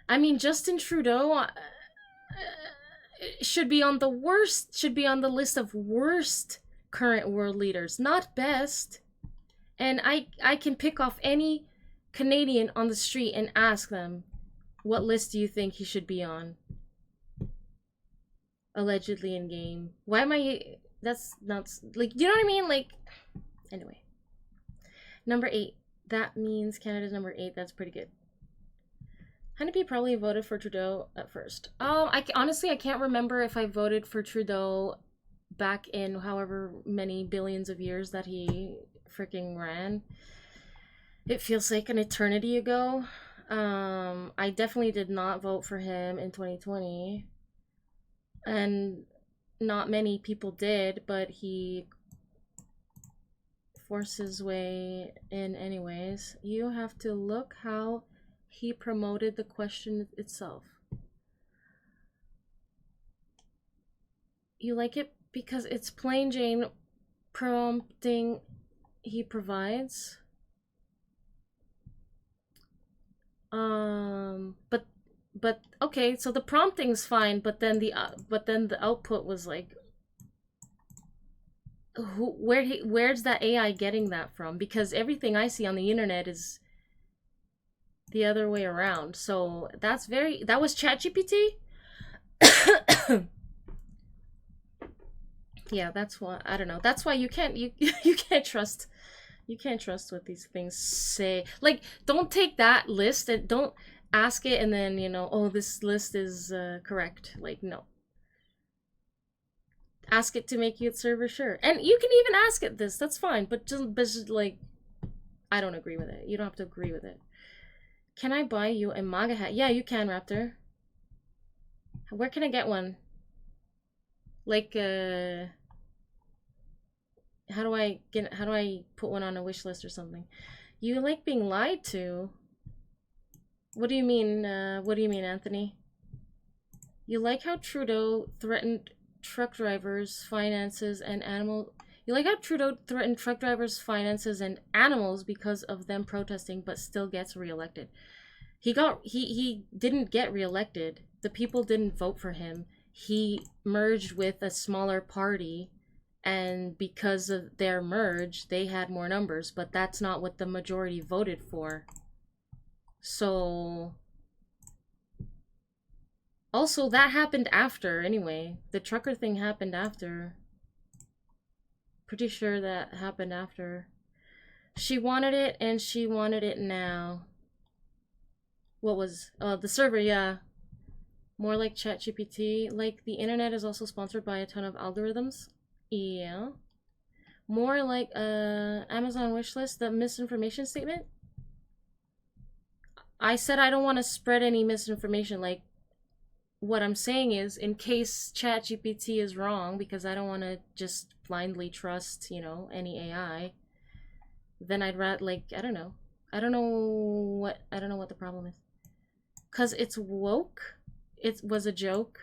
I mean, Justin Trudeau should be on the list of worst current world leaders, not best. And I can pick off any Canadian on the street and ask them, what list do you think he should be on? Allegedly in game. Why am I... That's not... Like, you know what I mean? Like... Anyway. Number 8. That means Canada's number 8. That's pretty good. Hunniebee probably voted for Trudeau at first. Honestly, I can't remember if I voted for Trudeau back in however many billions of years that he freaking ran. It feels like an eternity ago. I definitely did not vote for him in 2020. And not many people did, but he forced his way in anyways. You have to look how he promoted the question itself. You like it because it's plain Jane prompting he provides. But okay, so the prompting's fine, but then the output was like, where's that AI getting that from? Because everything I see on the internet is the other way around. So that was ChatGPT. Yeah, that's why, I don't know. That's why you can't trust You can't trust what these things say. Like, don't take that list and don't ask it and then, you know, oh, this list is correct. Like, no. Ask it to make you server sure. And you can even ask it this. That's fine. But just like, I don't agree with it. You don't have to agree with it. Can I buy you a MAGA hat? Yeah, you can, Raptor. Where can I get one? Like, how do I put one on a wish list or something? You like being lied to? What do you mean? What do you mean, Anthony? You like how Trudeau threatened truck drivers' finances and animal. You like how Trudeau threatened truck drivers' finances and animals because of them protesting, but still gets reelected. He didn't get reelected. The people didn't vote for him. He merged with a smaller party, and because of their merge, they had more numbers, but that's not what the majority voted for. So also that happened after anyway. The trucker thing happened after. Pretty sure that happened after. She wanted it and she wanted it now. What was the server? Yeah, more like ChatGPT. Like the internet is also sponsored by a ton of algorithms. Yeah, more like Amazon wishlist. The misinformation statement. I said I don't want to spread any misinformation. Like, what I'm saying is, in case ChatGPT is wrong, because I don't want to just blindly trust, you know, any AI, then I'd rather, like, I don't know what the problem is. Cause it's woke. It was a joke.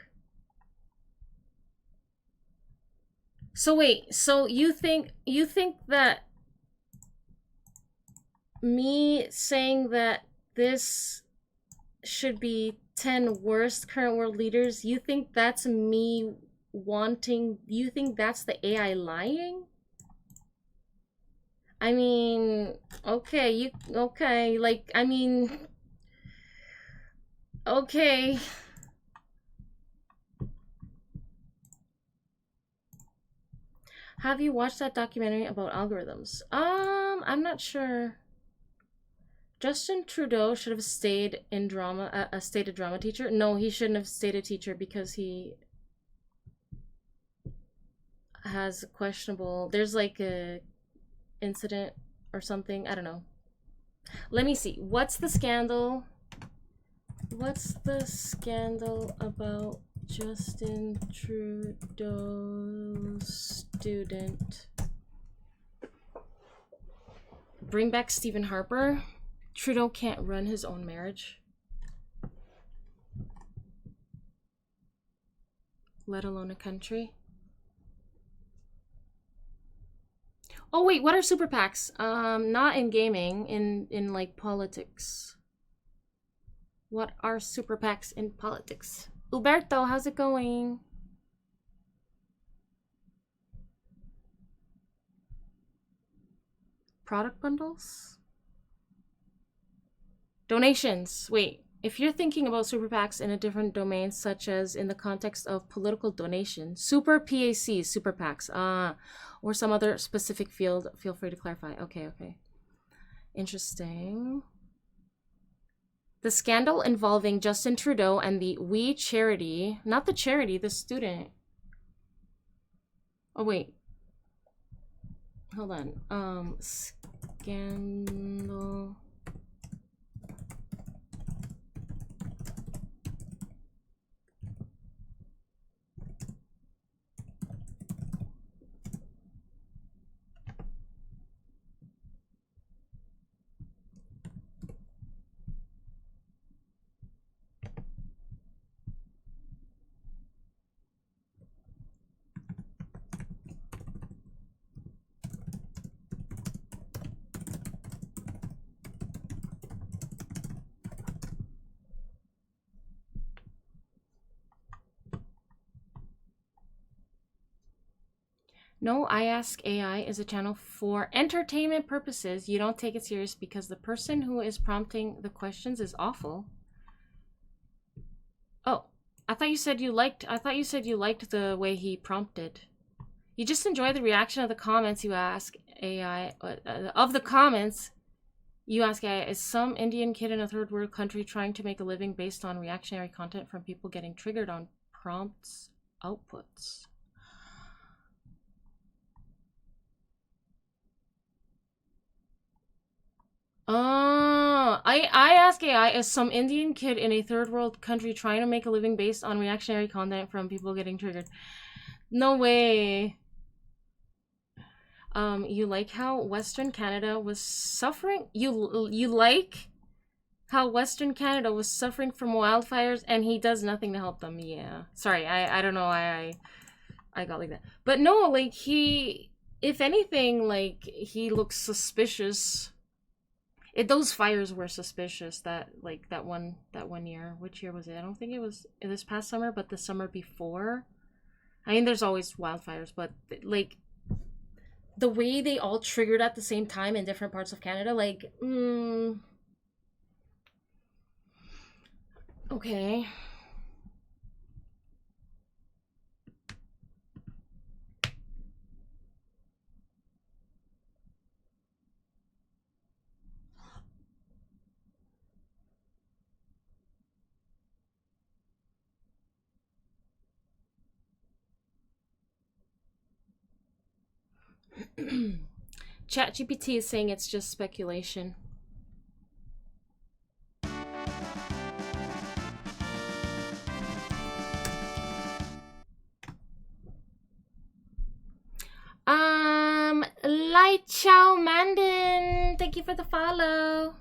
So wait, so you think that me saying that this should be 10 worst current world leaders, you think that's me wanting, you think that's the AI lying? I mean, okay, like, I mean, okay. Have you watched that documentary about algorithms? I'm not sure. Justin Trudeau should have stayed in drama, stayed a drama teacher. No, he shouldn't have stayed a teacher because he has questionable, there's like a incident or something. I don't know. Let me see. What's the scandal? What's the scandal about Justin Trudeau's student? Bring back Stephen Harper. Trudeau can't run his own marriage, let alone a country. Oh wait, what are super PACs? Not in gaming, in like politics. What are super PACs in politics? Uberto, how's it going? Product bundles? Donations. Wait, if you're thinking about super PACs in a different domain, such as in the context of political donation, super PACs, super PACs, or some other specific field, feel free to clarify. Okay. Interesting. The scandal involving Justin Trudeau and the We charity, not the charity, the student. Oh wait. Hold on. Scandal. No, I Ask AI is a channel for entertainment purposes. You don't take it serious because the person who is prompting the questions is awful. Oh, I thought you said you liked the way he prompted. You just enjoy the reaction of the comments you ask. AI, of the comments, you ask AI, is some Indian kid in a third world country trying to make a living based on reactionary content from people getting triggered on prompts outputs? I ask AI, is some Indian kid in a third world country trying to make a living based on reactionary content from people getting triggered? No way. You like how Western Canada was suffering? You like how Western Canada was suffering from wildfires and he does nothing to help them? Yeah. Sorry, I don't know why I got like that. But no, like he, if anything, like he looks suspicious. Those fires were suspicious that one year. Which year was it? I don't think it was this past summer, but the summer before. I mean, there's always wildfires, but like the way they all triggered at the same time in different parts of Canada, like, okay. ChatGPT is saying it's just speculation. Light Chow Mandan, thank you for the follow.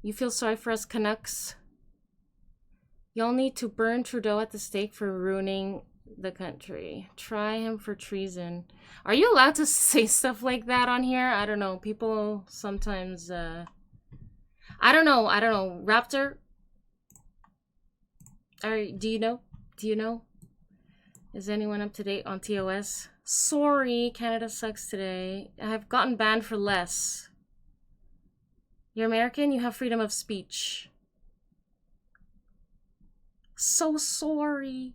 You feel sorry for us Canucks? Y'all need to burn Trudeau at the stake for ruining the country. Try him for treason. Are you allowed to say stuff like that on here? I don't know. People sometimes, I don't know. Raptor? Do you know? Is anyone up to date on TOS? Sorry, Canada sucks today. I have gotten banned for less. You're American, you have freedom of speech. So sorry.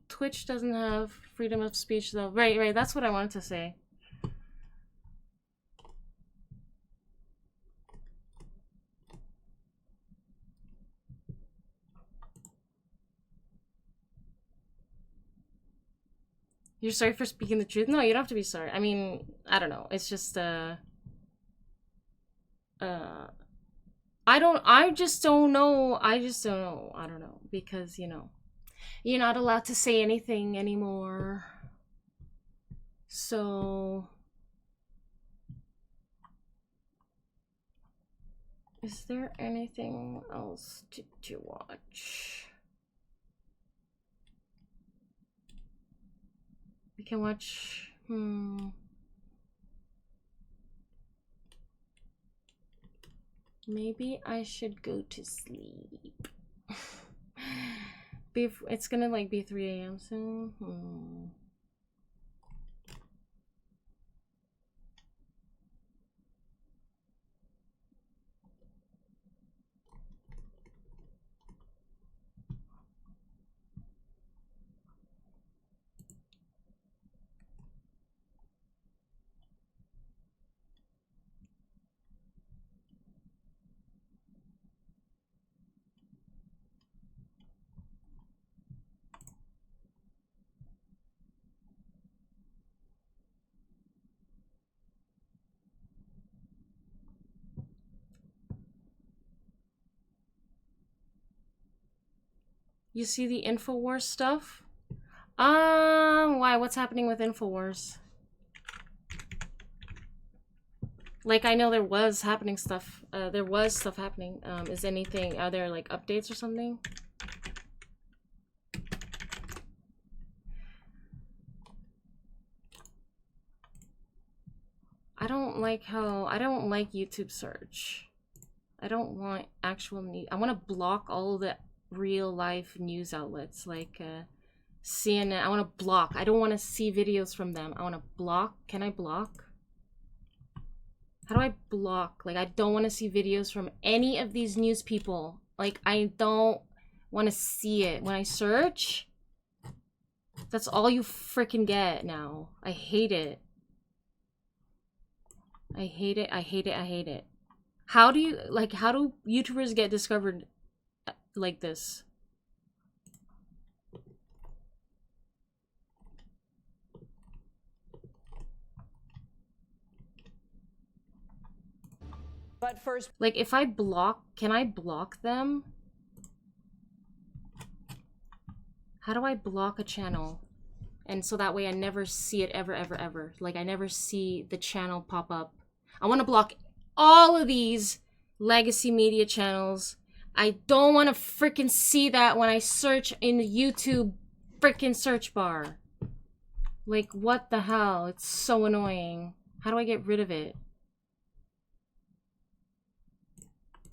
Twitch doesn't have freedom of speech though. Right, that's what I wanted to say. You're sorry for speaking the truth? No, you don't have to be sorry. I mean, I don't know. It's just, I just don't know. I don't know. Because, you know, you're not allowed to say anything anymore. So, is there anything else to watch? We can watch, maybe I should go to sleep. It's gonna like be 3 a.m. soon. You see the InfoWars stuff? Why? What's happening with InfoWars? Like, I know there was happening stuff. There was stuff happening. Is anything, are there like updates or something? don't like YouTube search. I don't want actual news. I want to block all the real life news outlets like CNN. I want to block. I don't want to see videos from them. I want to block. Can I block? How do I block? Like, I don't want to see videos from any of these news people. Like, I don't want to see it. When I search, that's all you freaking get now. I hate it. I hate it. I hate it. I hate it. How do you, like, how do YouTubers get discovered like this? But first, like, if I block, can I block them? How do I block a channel? And so that way I never see it ever, ever, ever. Like, I never see the channel pop up. I want to block all of these legacy media channels. I don't want to freaking see that when I search in the YouTube freaking search bar. Like, what the hell? It's so annoying. How do I get rid of it?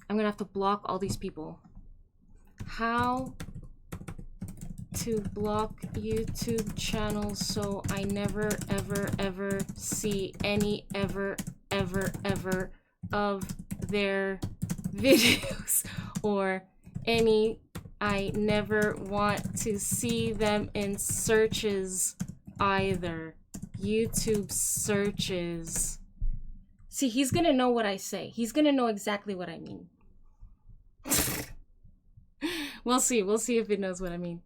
I'm gonna have to block all these people. How to block YouTube channels so I never, ever, ever see any ever of their videos, or any, I never want to see them in searches either. YouTube searches. See, he's gonna know what I say. He's gonna know exactly what I mean. We'll see if it knows what I mean.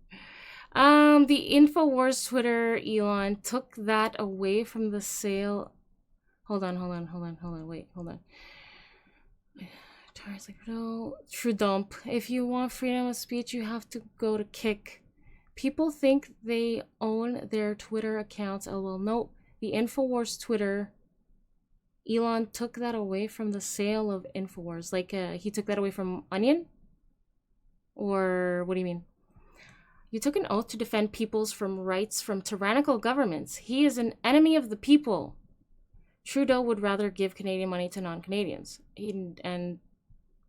The InfoWars Twitter, Elon took that away from the sale. Hold on, wait, hold on. No, true dump. If you want freedom of speech, you have to go to Kick. People think they own their Twitter accounts. Oh, well, no. The InfoWars Twitter, Elon took that away from the sale of InfoWars. Like, he took that away from Onion? Or what do you mean? You took an oath to defend peoples from rights from tyrannical governments. He is an enemy of the people. Trudeau would rather give Canadian money to non-Canadians and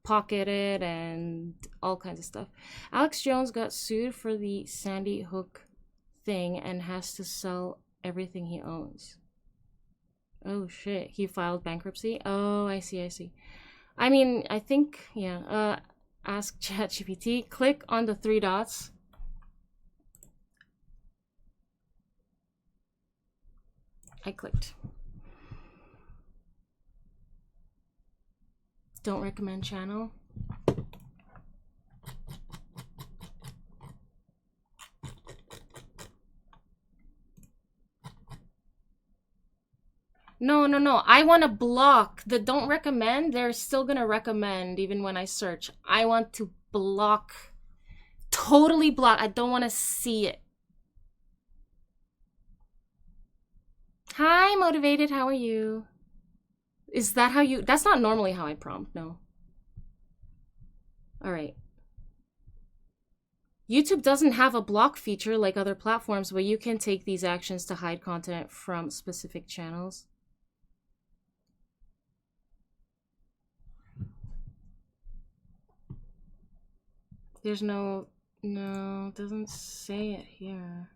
pocket it and all kinds of stuff. Alex Jones got sued for the Sandy Hook thing and has to sell everything he owns. Oh shit, he filed bankruptcy? Oh, I see. I mean, I think, yeah, ask ChatGPT, click on the 3 dots. I clicked. Don't recommend channel. No. I want to block the don't recommend. They're still going to recommend even when I search. I want to block. Totally block. I don't want to see it. Hi, Motivated. How are you? Is that how you... That's not normally how I prompt, no. All right. YouTube doesn't have a block feature like other platforms where you can take these actions to hide content from specific channels. There's no, it doesn't say it here.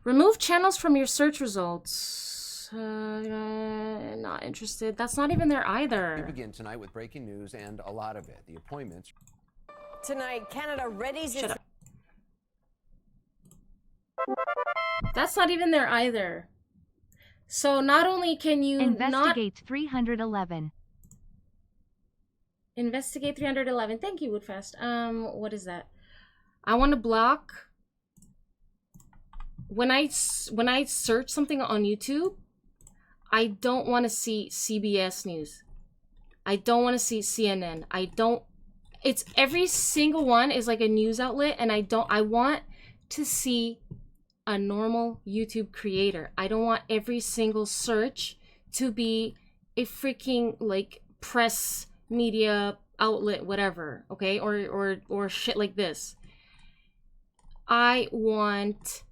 Remove channels from your search results. Not interested. That's not even there either. We begin tonight with breaking news and a lot of it. The appointments. Tonight, Canada readies its... That's not even there either. So not only can you investigate 311. Investigate 311. Thank you, Woodfast. What is that? I want to block. When I search something on YouTube, I don't want to see CBS News. I don't want to see CNN. It's every single one is like a news outlet, and I want to see a normal YouTube creator. I don't want every single search to be a freaking like press media outlet, whatever, okay, or shit like this. I want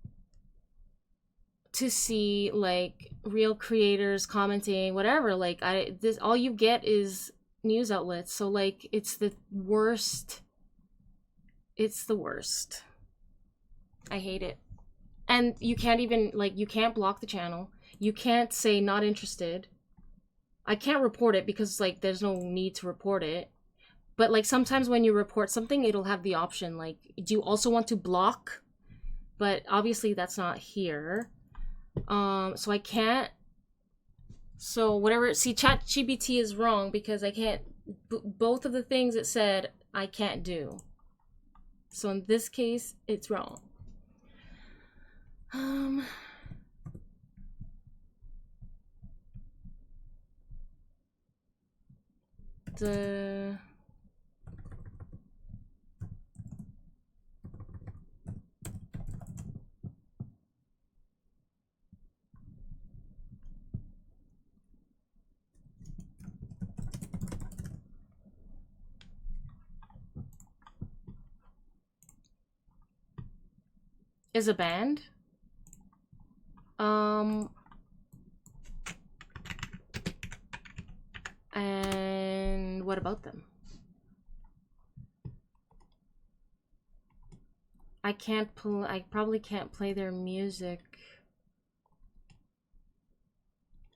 to see like real creators commenting, whatever. Like this, all you get is news outlets. So like, it's the worst. It's the worst. I hate it. And you can't even like, you can't block the channel. You can't say not interested. I can't report it because like there's no need to report it. But like sometimes when you report something, it'll have the option like, do you also want to block? But obviously that's not here. So I can't. So whatever. See, ChatGPT is wrong because I can't. Both of the things it said I can't do. So in this case, it's wrong. Is a band? And what about them? I probably can't play their music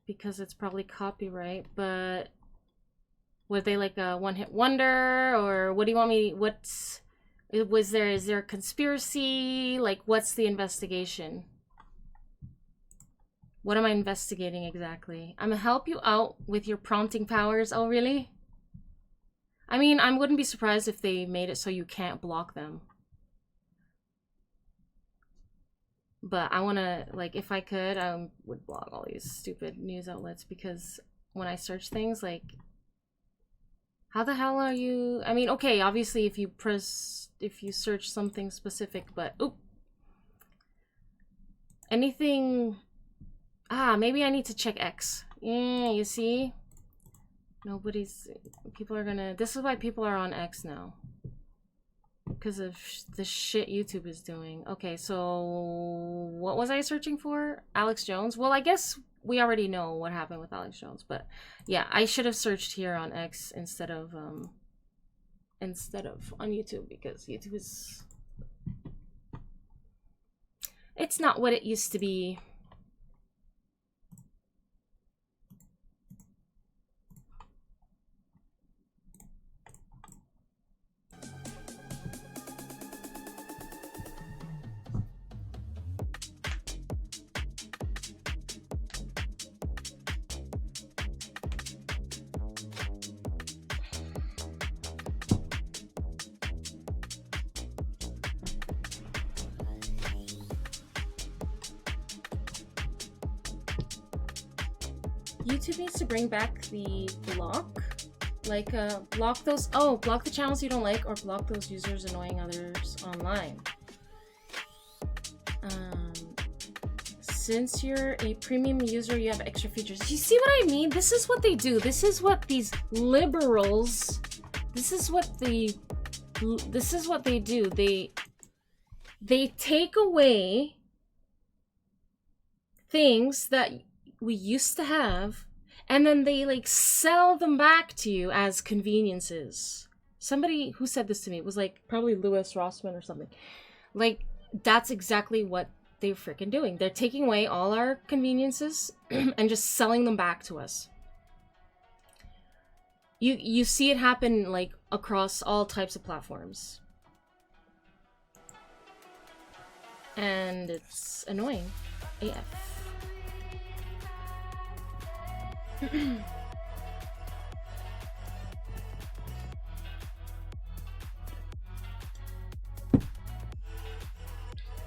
because it's probably copyright, but were they like a one-hit wonder, or what do you want me, is there a conspiracy? Like, what's the investigation? What am I investigating exactly? I'm gonna help you out with your prompting powers. Oh, really? I mean, I wouldn't be surprised if they made it so you can't block them. But I wanna, like, if I could, I would block all these stupid news outlets, because when I search things, like, how the hell are you? I mean, okay, obviously if you search something specific, but, oop. Anything, maybe I need to check X. Yeah, you see? People are gonna, this is why people are on X now. Because of the shit YouTube is doing. Okay, so what was I searching for? Alex Jones? Well, I guess we already know what happened with Alex Jones, but yeah, I should have searched here on X instead of on YouTube, because YouTube is, it's not what it used to be. YouTube needs to bring back the block. Like, block the channels you don't like, or block those users annoying others online. Since you're a premium user, you have extra features. You see what I mean? This is what they do. This is what these liberals, this is what they do. They take away things that we used to have, and then they like sell them back to you as conveniences. Somebody who said this to me, it was like probably Louis Rossman or something. Like, that's exactly what they're freaking doing. They're taking away all our conveniences and just selling them back to us. You see it happen like across all types of platforms. And it's annoying AF.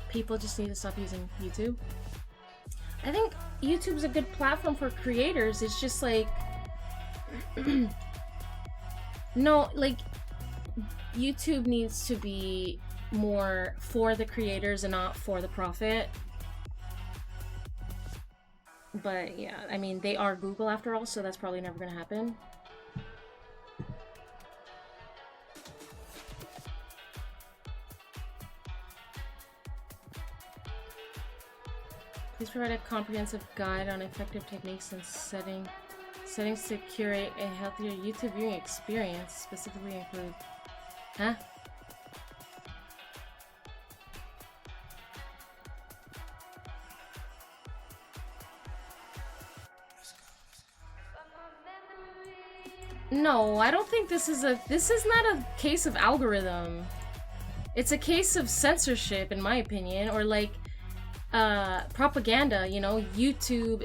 People just need to stop using YouTube. I think YouTube's a good platform for creators. It's just like no, like YouTube needs to be more for the creators and not for the profit. But yeah, I mean, they are Google after all, so that's probably never gonna happen. Please provide a comprehensive guide on effective techniques and settings to curate a healthier YouTube viewing experience. Specifically include, huh? No, I don't think this is not a case of algorithm. It's a case of censorship, in my opinion, or like propaganda, you know, YouTube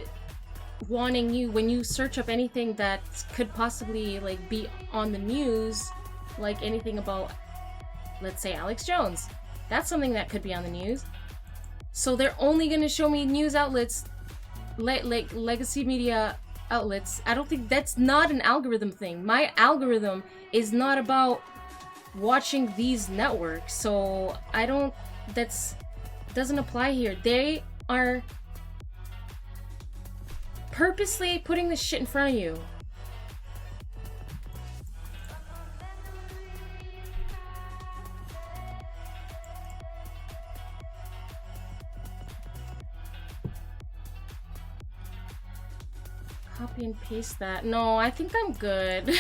wanting you, when you search up anything that could possibly like be on the news, like anything about, let's say, Alex Jones. That's something that could be on the news. So they're only gonna show me news outlets, like legacy media outlets. I don't think that's not an algorithm thing. My algorithm is not about watching these networks, so I don't, doesn't apply here. They are purposely putting this shit in front of you. Copy and paste that. No, I think I'm good.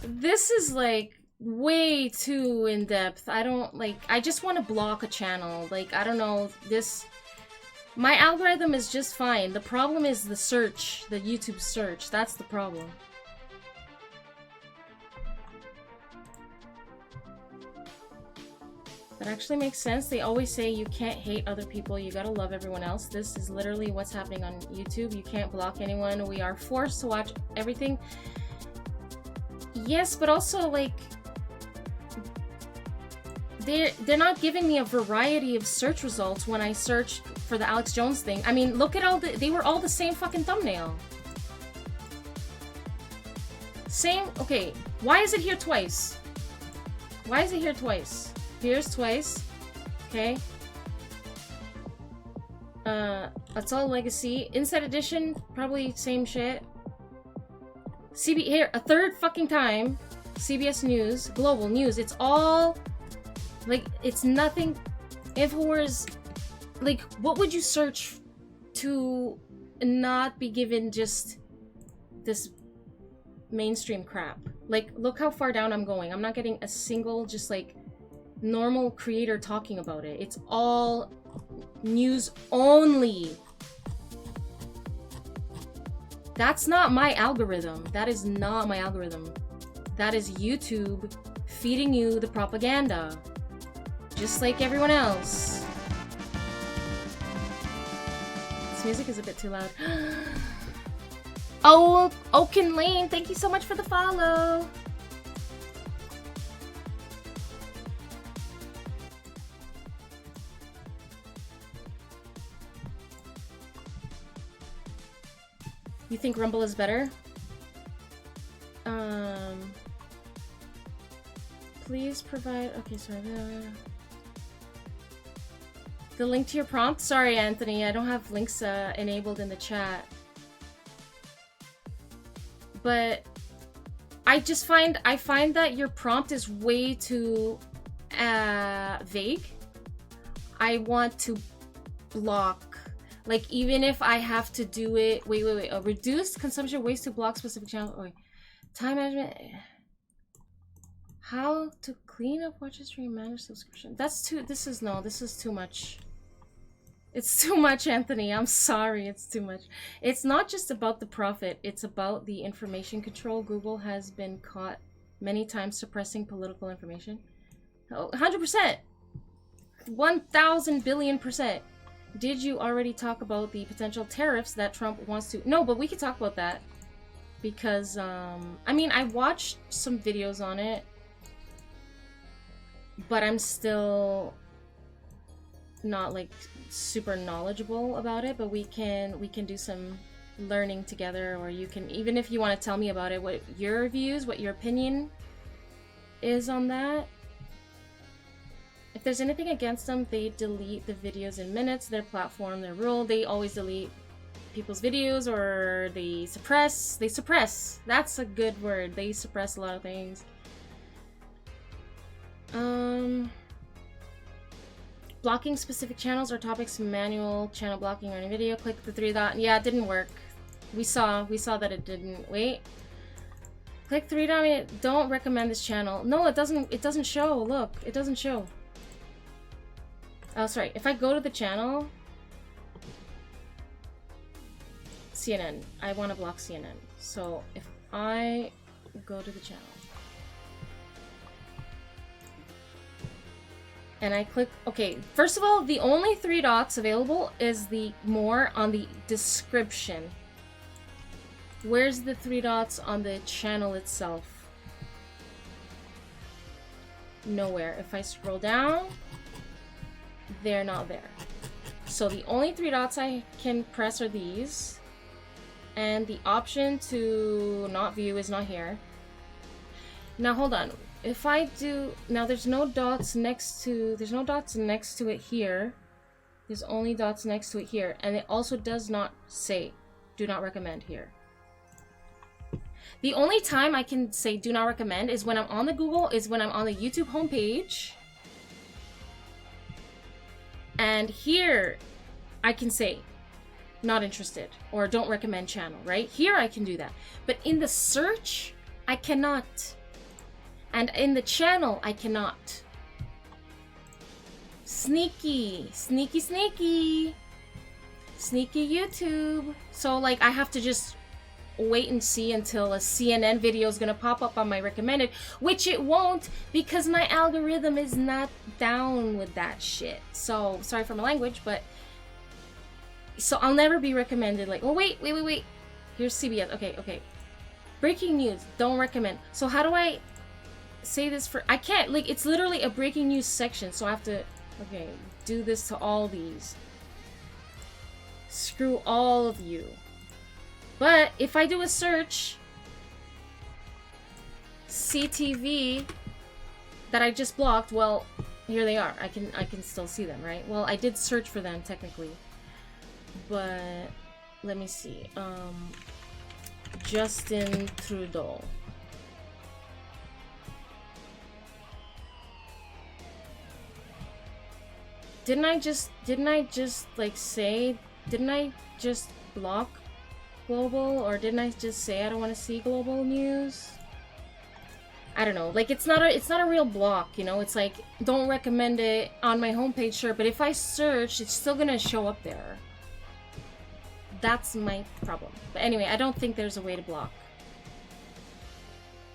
This is like way too in depth. I don't like, I just want to block a channel. Like, I don't know, this, my algorithm is just fine. The problem is the search, the YouTube search. That's the problem. That actually makes sense. They always say you can't hate other people, you gotta love everyone else. This is literally what's happening on YouTube. You can't block anyone. We are forced to watch everything. Yes, but also like they're not giving me a variety of search results when I search for the Alex Jones thing. I mean, look at all the, they were all the same fucking thumbnail. Same, okay, why is it here twice? Why is it here twice? Here's twice, okay. That's all legacy. Inside edition, probably same shit. Here, a third fucking time. CBS News, Global News, it's all, like, it's nothing. InfoWars, like, what would you search to not be given just this mainstream crap? Like, look how far down I'm going. I'm not getting a single, just like, normal creator talking about it. It's all news only. That's not my algorithm. That is not my algorithm. That is YouTube feeding you the propaganda. Just like everyone else. This music is a bit too loud. Oh, Oaken Lane, thank you so much for the follow. You think Rumble is better? Please provide, okay, sorry. The link to your prompt? Sorry, Anthony, I don't have links enabled in the chat. But I find that your prompt is way too vague. I want to block, like, even if I have to do it, wait, a reduced consumption ways to block specific channels. Oh, wait. Time management. How to clean up watch history and manage subscription. That's too, this is too much. It's too much, Anthony. I'm sorry, it's too much. It's not just about the profit, it's about the information control. Google has been caught many times suppressing political information. 100%! 1,000 billion%. Did you already talk about the potential tariffs that Trump wants to... No, but we could talk about that. Because, I mean, I watched some videos on it. But I'm still not, like, super knowledgeable about it. But we can do some learning together. Or you can, even if you want to tell me about it, what your views, what your opinion is on that. If there's anything against them, they delete the videos in minutes. Their platform, their rule, they always delete people's videos, or they suppress. They suppress. That's a good word. They suppress a lot of things. blocking specific channels or topics, manual channel blocking or any video, click the 3 dot. Yeah, it didn't work. We saw that it didn't. Wait. Click 3 dot. Don't recommend this channel. No, it doesn't show. Look, it doesn't show. Oh, sorry. If I go to the channel, CNN, I want to block CNN. So if I go to the channel and I click, okay, first of all, the only 3 dots available is the more on the description. Where's the 3 dots on the channel itself? Nowhere. If I scroll down, they're not there. So the only 3 dots I can press are these. And the option to not view is not here. Now hold on. If I do, now there's no dots next to it here. There's only dots next to it here. And it also does not say do not recommend here. The only time I can say do not recommend is when I'm on the Google, is when I'm on the YouTube homepage. And here I can say not interested or don't recommend channel, right? Here I can do that. But in the search, I cannot. And in the channel, I cannot. Sneaky, sneaky, sneaky. Sneaky YouTube. So like I have to just wait and see until a CNN video is gonna pop up on my recommended, which it won't because my algorithm is not down with that shit. So sorry for my language, but so I'll never be recommended like, oh wait. Here's CBS. Okay. Breaking news, don't recommend. So how do I say this for, I can't, like it's literally a breaking news section, so I have to, okay, do this to all these. Screw all of you. But if I do a search, CTV that I just blocked, well, here they are. I can still see them, right? Well, I did search for them technically. But let me see. Justin Trudeau. Didn't I just like say, didn't I just block global, or didn't I just say I don't want to see global news? I don't know. Like it's not a real block, you know? It's like don't recommend it on my homepage, sure, but if I search, it's still gonna show up there. That's my problem. But anyway, I don't think there's a way to block.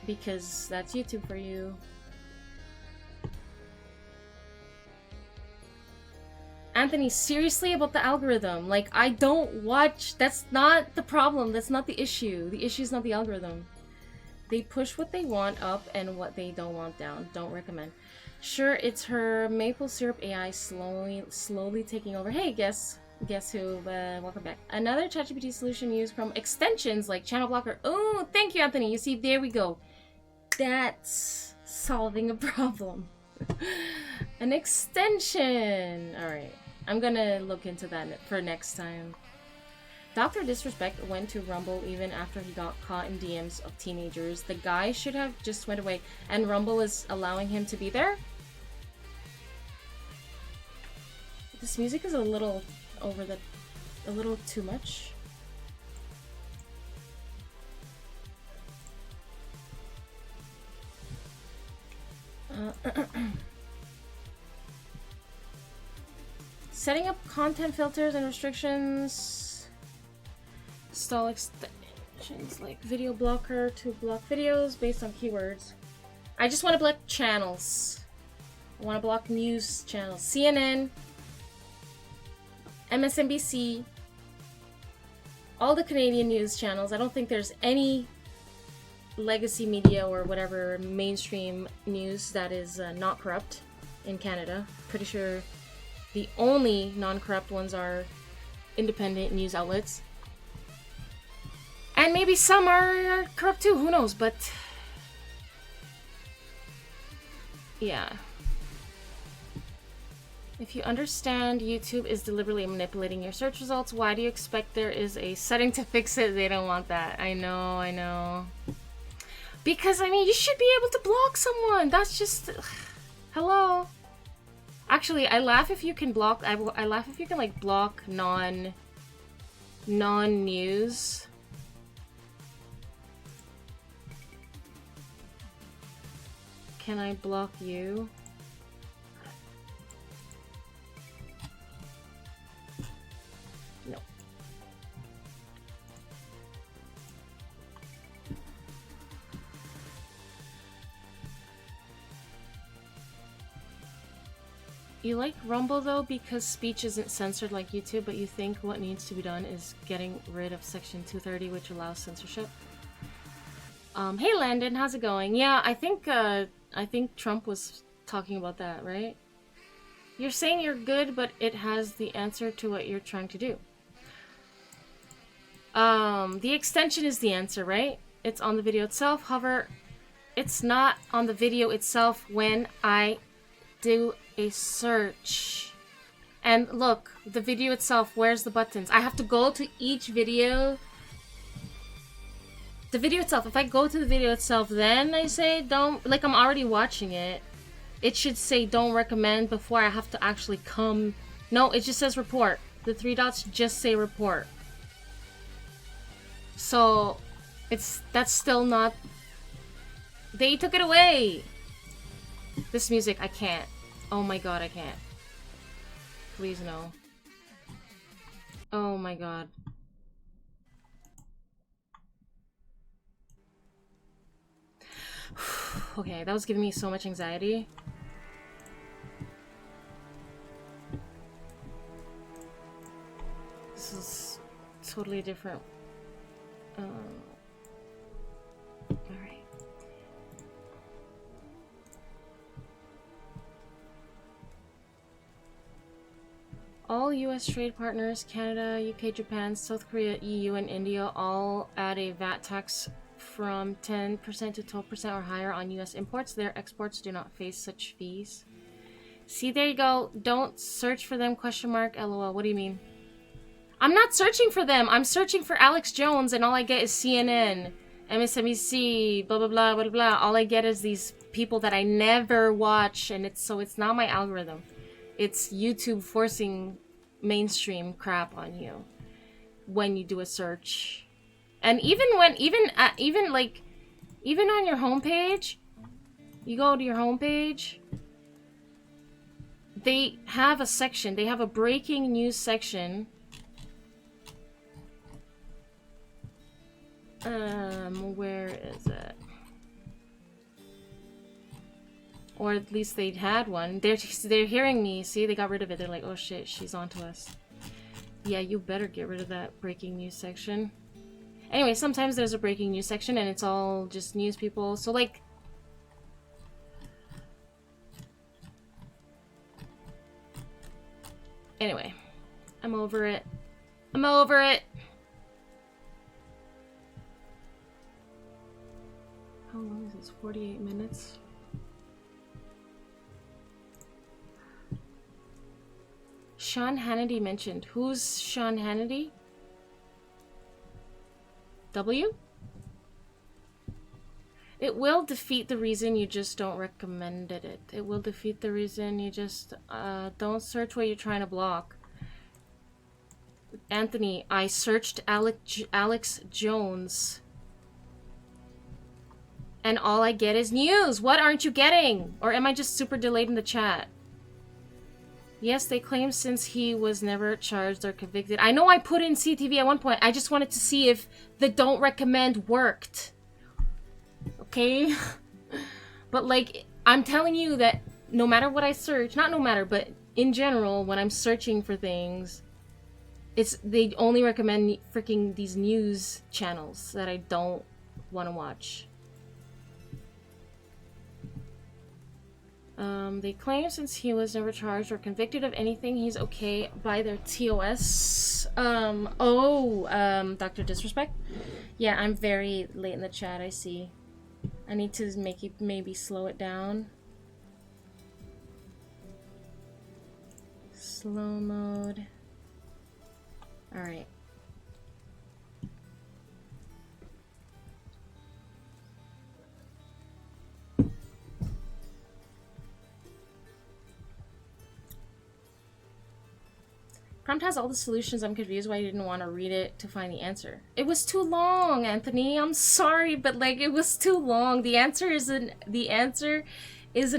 Because that's YouTube for you. Anthony, seriously about the algorithm. Like, I don't watch. That's not the problem. That's not the issue. The issue is not the algorithm. They push what they want up and what they don't want down. Don't recommend. Sure, it's her maple syrup AI slowly taking over. Hey, guess who? Welcome back. Another ChatGPT solution used from extensions like channel blocker. Oh, thank you, Anthony. You see, there we go. That's solving a problem. An extension. All right. I'm gonna look into that for next time. Dr. Disrespect went to Rumble even after he got caught in DMs of teenagers. The guy should have just went away, and Rumble is allowing him to be there? This music is a little a little too much. Setting up content filters and restrictions. Install extensions like video blocker to block videos based on keywords. I just want to block channels. I want to block news channels. CNN, MSNBC, all the Canadian news channels. I don't think there's any legacy media or whatever mainstream news that is not corrupt in Canada. Pretty sure the only non-corrupt ones are independent news outlets. And maybe some are corrupt too, who knows, but yeah. If you understand YouTube is deliberately manipulating your search results, why do you expect there is a setting to fix it? They don't want that. I know. Because, I mean, you should be able to block someone. That's just... Hello? Actually, I laugh if you can block. I laugh if you can like block non-news. Can I block you? No. You like Rumble though because speech isn't censored like YouTube, but you think what needs to be done is getting rid of Section 230, which allows censorship. Hey Landon, how's it going? Yeah, I think Trump was talking about that, right? You're saying you're good, but it has the answer to what you're trying to do. The extension is the answer, right? It's on the video itself. However, it's not on the video itself when I do a search. And look, the video itself, where's the buttons? I have to go to each video. The video itself, if I go to the video itself, then I say don't, like I'm already watching it. It should say don't recommend before I have to actually come. No, it just says report. The 3 dots just say report. So, that's still not, they took it away. This music, I can't. Oh my god, I can't. Please no. Oh my god. Okay, that was giving me so much anxiety. This is totally different. Alright. All US trade partners, Canada, UK, Japan, South Korea, EU, and India all add a VAT tax from 10% to 12% or higher on US imports. Their exports do not face such fees. See, there you go. Don't search for them, question mark, LOL. What do you mean? I'm not searching for them. I'm searching for Alex Jones, and all I get is CNN, MSNBC, blah, blah, blah, blah, blah. All I get is these people that I never watch, and it's not my algorithm. It's YouTube forcing mainstream crap on you when you do a search. And even on your homepage, you go to your homepage, they have a section. They have a breaking news section. Where is it? Or at least they'd had one. They're hearing me. See, they got rid of it. They're like, oh shit, she's onto us. Yeah, you better get rid of that breaking news section. Anyway, sometimes there's a breaking news section and it's all just news people. So like, anyway, I'm over it. I'm over it. How long is this? 48 minutes? Sean Hannity mentioned. Who's Sean Hannity? W? It will defeat the reason you just don't recommend it. It will defeat the reason you just don't search what you're trying to block. Anthony, I searched Alex Jones. And all I get is news. What aren't you getting? Or am I just super delayed in the chat? Yes, they claim since he was never charged or convicted. I know I put in CTV at one point. I just wanted to see if the don't recommend worked. Okay? But like, I'm telling you that no matter what I search, not no matter, but in general, when I'm searching for things, they only recommend freaking these news channels that I don't want to watch. They claim since he was never charged or convicted of anything, he's okay by their TOS. Dr. Disrespect? Yeah, I'm very late in the chat, I see. I need to maybe slow it down. Slow mode. Alright. Prompt has all the solutions. I'm confused why you didn't want to read it to find the answer. It was too long, Anthony. I'm sorry, but like it was too long. The answer is an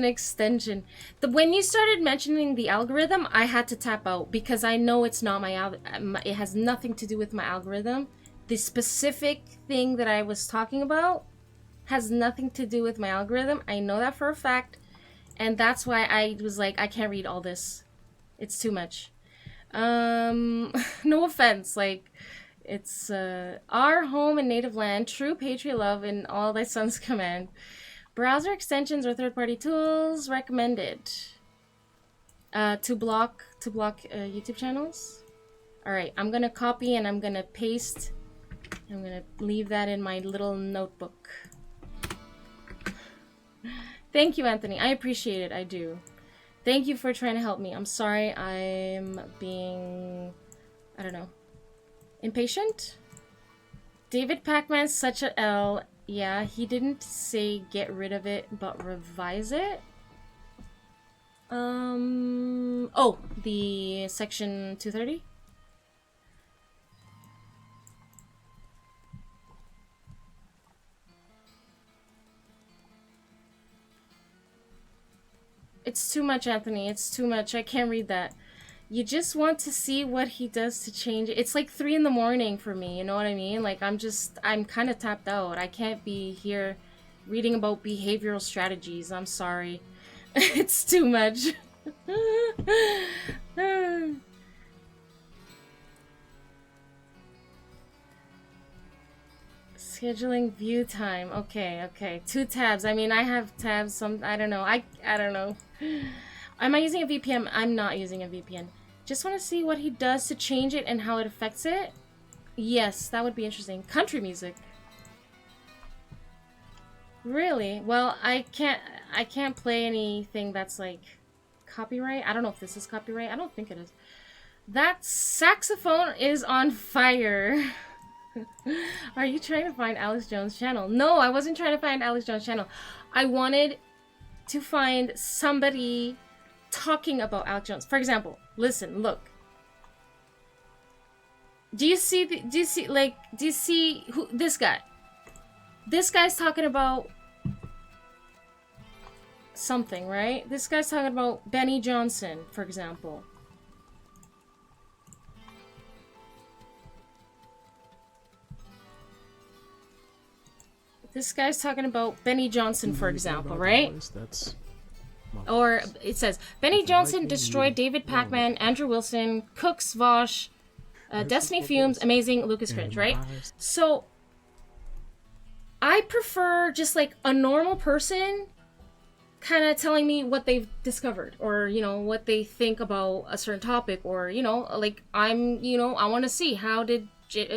extension. When you started mentioning the algorithm, I had to tap out because I know it's not it has nothing to do with my algorithm. The specific thing that I was talking about has nothing to do with my algorithm. I know that for a fact, and that's why I was like, I can't read all this. It's too much. No offense, like it's our home and native land, true patriot love in all thy sons command. Browser extensions or third-party tools recommended. To block YouTube channels. All right, I'm gonna copy and I'm gonna paste. I'm gonna leave that in my little notebook. Thank you, Anthony. I appreciate it. I do. Thank you for trying to help me. I'm sorry I'm being, I don't know, impatient? David Pacman's such a L. Yeah, he didn't say get rid of it, but revise it. Oh, the section 230? It's too much, Anthony. It's too much. I can't read that. You just want to see what he does to change it. It's like 3 in the morning for me, you know what I mean? Like, I'm kind of tapped out. I can't be here reading about behavioral strategies. I'm sorry. It's too much. Scheduling view time. Okay. 2 tabs. I mean, I have tabs. I don't know. I don't know. Am I using a VPN? I'm not using a VPN. Just want to see what he does to change it and how it affects it. Yes, that would be interesting. Country music. Really? Well, I can't play anything that's like copyright. I don't know if this is copyright. I don't think it is. That saxophone is on fire. Are you trying to find Alex Jones' channel? No, I wasn't trying to find Alex Jones' channel. I wanted to find somebody talking about Alex Jones. For example, listen, look. Do you see who this guy? This guy's talking about something, right? This guy's talking about Benny Johnson, for example. This guy's talking about Benny Johnson, for example, right? Or it says, Benny Johnson destroyed David Pacman, Andrew Wilson, Cooks, Vosh, Destiny Fumes, Amazing, Lucas Cringe, right? So, I prefer just like a normal person kind of telling me what they've discovered or, you know, what they think about a certain topic or, you know, like I want to see how did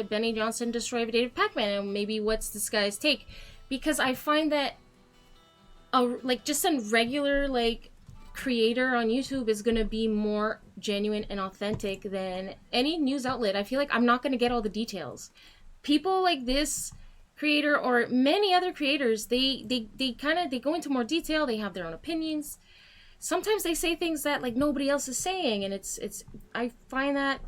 Benny Johnson destroy David Pacman and maybe what's this guy's take, because I find that like just a regular like creator on YouTube is gonna be more genuine and authentic than any news outlet. I feel like I'm not gonna get all the details. People like this creator or many other creators, they go into more detail. They have their own opinions. Sometimes they say things that like nobody else is saying, and it's I find that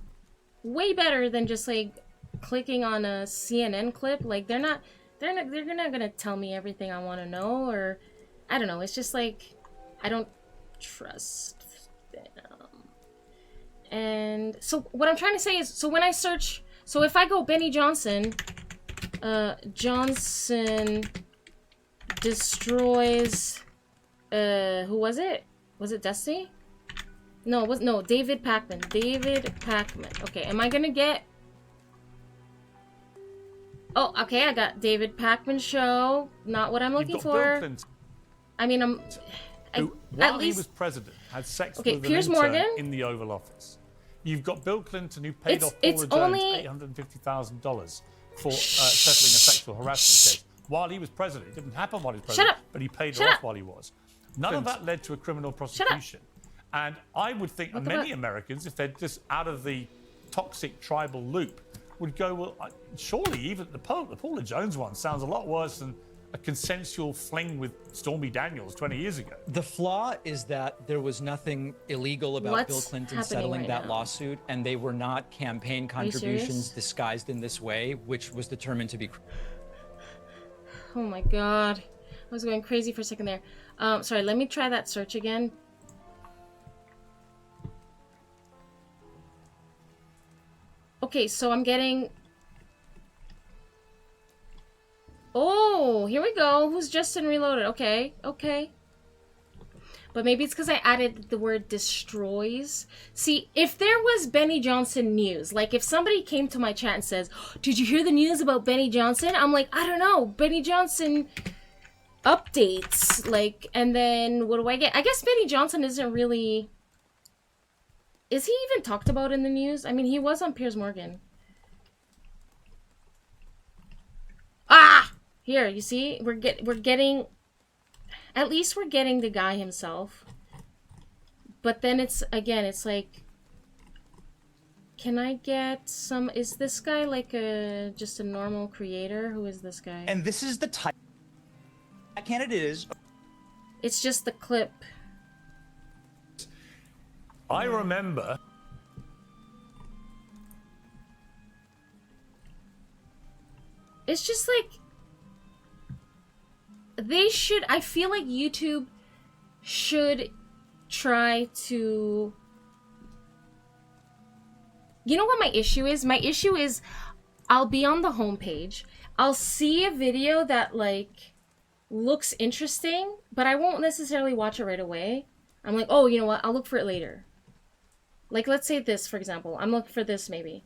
way better than just like clicking on a CNN clip. Like they're not gonna tell me everything I want to know, or I don't know. It's just like I don't trust them. And so what I'm trying to say is, so when I search, so if I go Benny Johnson, Johnson destroys, who was it? Was it Destiny? No, David Pacman. David Pacman. Okay, am I gonna get... Oh, okay, I got David Pacman show. Not what I'm looking for. Bill Clinton, I mean, while he was president, had sex with Piers an intern Morgan in the Oval Office. You've got Bill Clinton who paid off Paula Jones $850,000 for settling a sexual harassment case while he was president. It didn't happen while he was president, but he paid her off while he was. None of that led to a criminal prosecution. And I would think many Americans, if they're just out of the toxic tribal loop, would go, well, surely even the Paula Jones one sounds a lot worse than a consensual fling with Stormy Daniels 20 years ago. The flaw is that there was nothing illegal about Bill Clinton settling that lawsuit, and they were not campaign contributions disguised in this way, which was determined to be. Oh my god. I was going crazy for a second there. Sorry, let me try that search again. Okay, so I'm getting... Oh, here we go. Who's Justin Reloaded? Okay, okay. But maybe it's because I added the word destroys. See, if there was Benny Johnson news, like if somebody came to my chat and says, did you hear the news about Benny Johnson? I'm like, I don't know. Benny Johnson updates. Like, and then what do I get? I guess Benny Johnson isn't really... Is he even talked about in the news? I mean, he was on Piers Morgan. Ah! Here, you see? We're getting... At least we're getting the guy himself. But then it's, again, it's like... Can I get some... Is this guy like just a normal creator? Who is this guy? And this is the type that candidate is. It's just the clip. I remember... It's just like... They should... I feel like YouTube should try to... You know what my issue is? My issue is I'll be on the homepage. I'll see a video that, like, looks interesting, but I won't necessarily watch it right away. I'm like, oh, you know what? I'll look for it later. Like, let's say this, for example. I'm looking for this, maybe.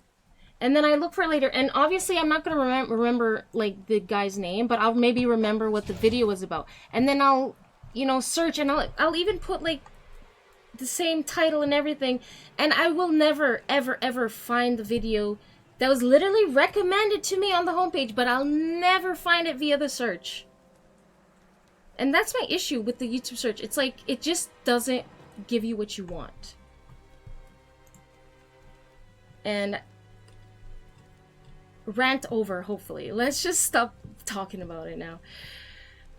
And then I look for it later, and obviously I'm not going to remember, like, the guy's name, but I'll maybe remember what the video was about. And then I'll, you know, search, and I'll even put, like, the same title and everything, and I will never, ever, ever find the video that was literally recommended to me on the homepage, but I'll never find it via the search. And that's my issue with the YouTube search. It's like, it just doesn't give you what you want. And... Rant over, hopefully. Let's just stop talking about it now.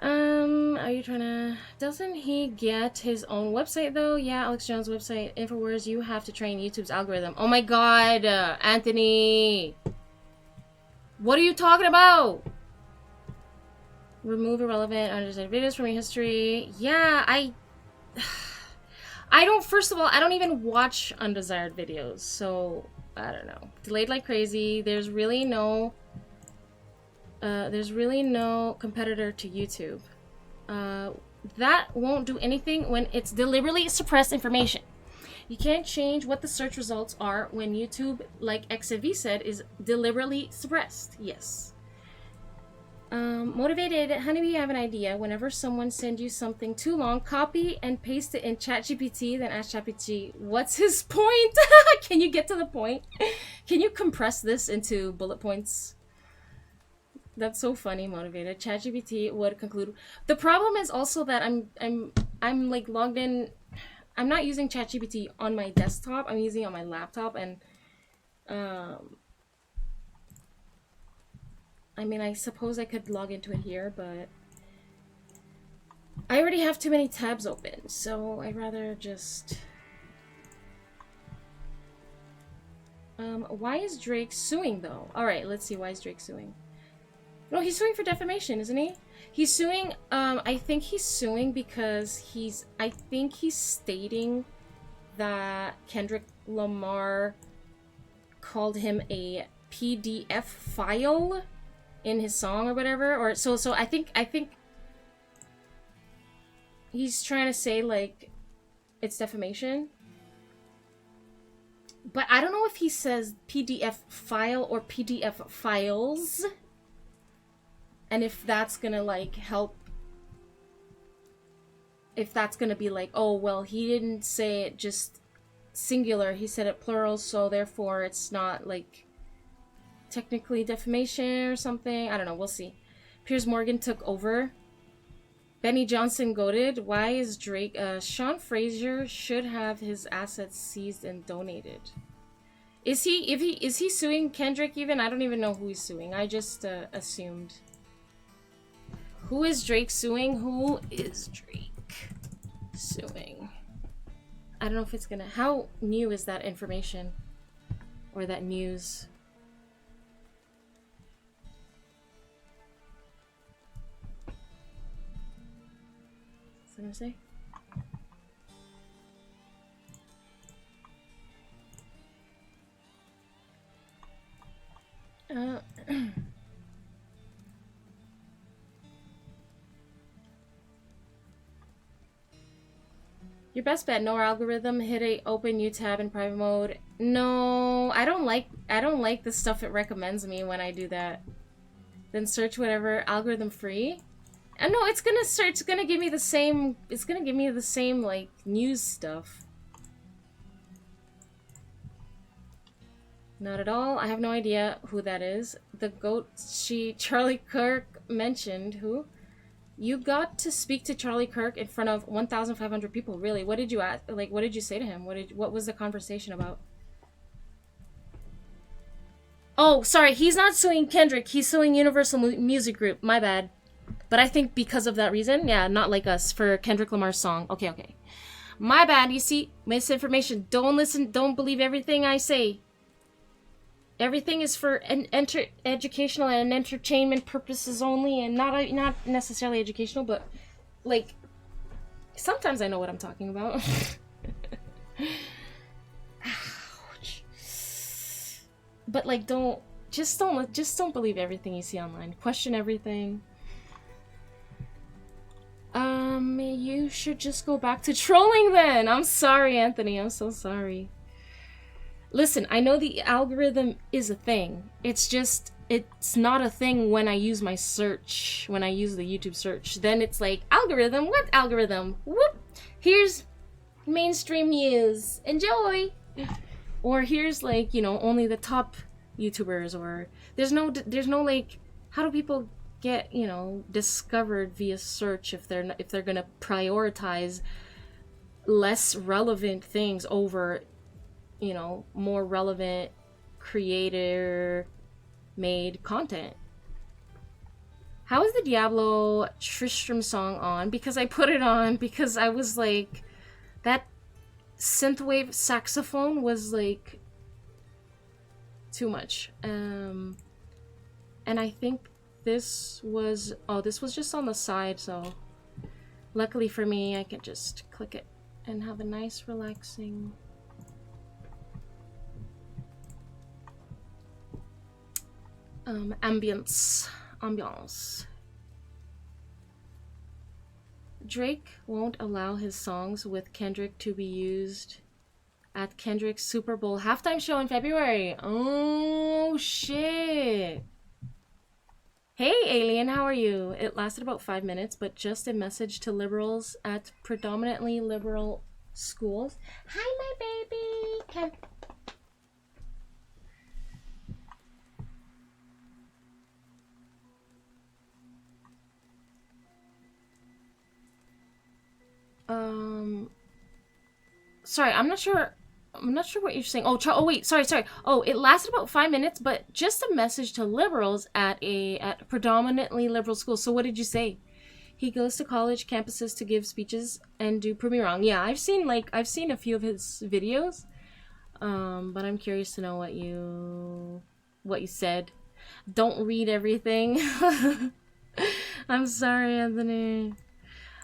Are you trying to... Doesn't he get his own website, though? Yeah, Alex Jones' website. InfoWars, you have to train YouTube's algorithm. Oh my god, Anthony! What are you talking about? Remove irrelevant, underrated videos from your history. Yeah, I don't... First of all, I don't even watch undesired videos, so... I don't know. Delayed like crazy. There's really no competitor to YouTube. That won't do anything when it's deliberately suppressed information. You can't change what the search results are when YouTube, like XFV said, is deliberately suppressed. Yes. Motivated. Hunniebee, I have an idea. Whenever someone sends you something too long, copy and paste it in ChatGPT, then ask ChatGPT, what's his point? Can you get to the point? Can you compress this into bullet points? That's so funny, Motivated. ChatGPT would conclude. The problem is also that I'm like logged in. I'm not using ChatGPT on my desktop. I'm using it on my laptop, and I mean, I suppose I could log into it here, but I already have too many tabs open, so I'd rather just... why is Drake suing, though? Alright, let's see, why is Drake suing? No, he's suing for defamation, isn't he? He's suing, I think he's suing because I think he's stating that Kendrick Lamar called him a PDF file in his song or whatever, or so I think he's trying to say like it's defamation, but I don't know if he says PDF file or PDF files, and if that's gonna like help, if that's gonna be like, oh well, he didn't say it just singular, he said it plural, so therefore it's not like technically defamation or something. I don't know, we'll see. Piers Morgan took over. Benny Johnson goated. Why is Drake... Sean Frazier should have his assets seized and donated. Is he suing Kendrick even? I don't even know who he's suing. I just assumed. Who is Drake suing? Who is Drake suing? I don't know if it's gonna... How new is that information? Or that news? What's I gonna say? Your best bet, no algorithm, hit a open new tab in private mode. No, I don't like the stuff it recommends me when I do that. Then search whatever, algorithm free. And no, it's gonna give me the same, like news stuff. Not at all. I have no idea who that is. The goat Charlie Kirk mentioned. Who? You got to speak to Charlie Kirk in front of 1,500 people. Really? What did you ask? Like, what did you say to him? What was the conversation about? Oh, sorry. He's not suing Kendrick. He's suing Universal Music Group. My bad. But I think because of that reason, yeah, not like us, for Kendrick Lamar's song. Okay, okay. My bad. You see, misinformation. Don't listen. Don't believe everything I say. Everything is for educational and entertainment purposes only, and not necessarily educational, but like sometimes I know what I'm talking about. Ouch. But like don't believe everything you see online. Question everything. You should just go back to trolling then. I'm sorry, Anthony. I'm so sorry. Listen, I know the algorithm is a thing. It's just, it's not a thing when I use my search, when I use the YouTube search. Then it's like, algorithm? What algorithm? Whoop! Here's mainstream news. Enjoy! Or here's like, you know, only the top YouTubers, or there's no like, how do people get, you know, discovered via search if they're gonna prioritize less relevant things over, you know, more relevant creator-made content. How is the Diablo Tristram song on? Because I put it on because I was like, that synthwave saxophone was like too much. And I think this was just on the side, so luckily for me, I can just click it and have a nice relaxing ambience. Drake won't allow his songs with Kendrick to be used at Kendrick's Super Bowl halftime show in February. Oh shit. Hey alien, how are you? It lasted about 5 minutes, but just a message to liberals at predominantly liberal schools. Hi my baby. Sorry, I'm not sure what you're saying. Oh wait, sorry. Oh, it lasted about 5 minutes, but just a message to liberals at predominantly liberal school. So what did you say? He goes to college campuses to give speeches and do prove me wrong. Yeah, I've seen a few of his videos. But I'm curious to know what you said. Don't read everything. I'm sorry, Anthony.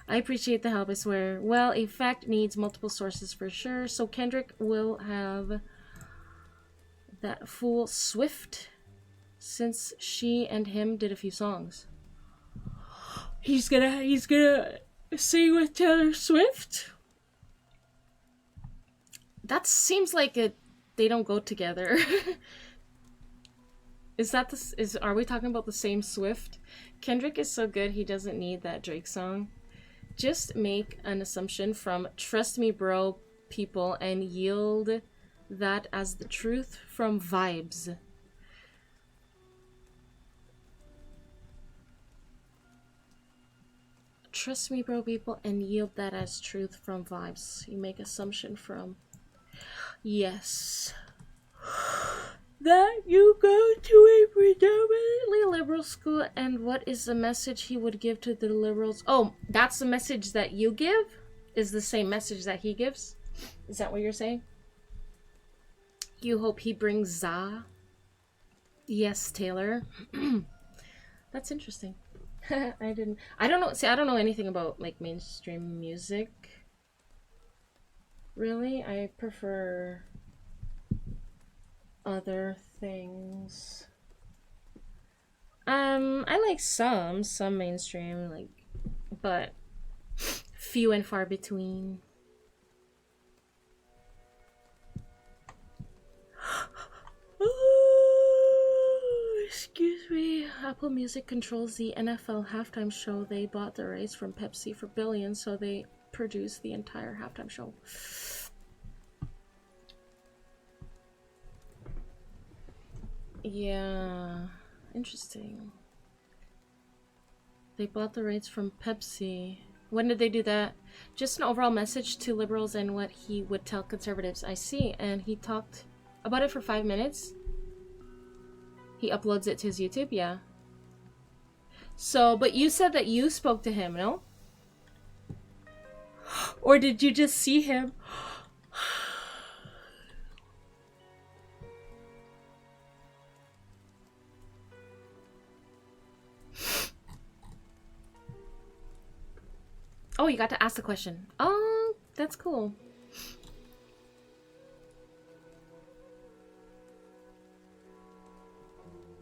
I appreciate the help, I swear. Well, a fact needs multiple sources for sure, so Kendrick will have that fool Swift, since she and him did a few songs. He's gonna sing with Taylor Swift? That seems like they don't go together. Are we talking about the same Swift? Kendrick is so good he doesn't need that Drake song. Just make an assumption from trust me bro people and yield that as the truth from vibes. Trust me bro people and yield that as truth from vibes. You make assumption from. Yes. that you go to a predominantly liberal school, and what is the message he would give to the liberals? Oh, that's the message that you give? Is the same message that he gives? Is that what you're saying? You hope he brings za? Yes, Taylor. That's interesting. I don't know. See, I don't know anything about like mainstream music. Really, I prefer other things. I like some mainstream, like, but few and far between. Excuse me. Apple Music controls the NFL halftime show. They bought the rights from Pepsi for billions, so they produce the entire halftime show. Yeah, interesting. They bought the rights from Pepsi. When did they do that? Just an overall message to liberals and what he would tell conservatives. I see. And he talked about it for 5 minutes. He uploads it to his YouTube, yeah. So, but you said that you spoke to him, no? Or did you just see him? Oh, you got to ask the question. Oh, that's cool.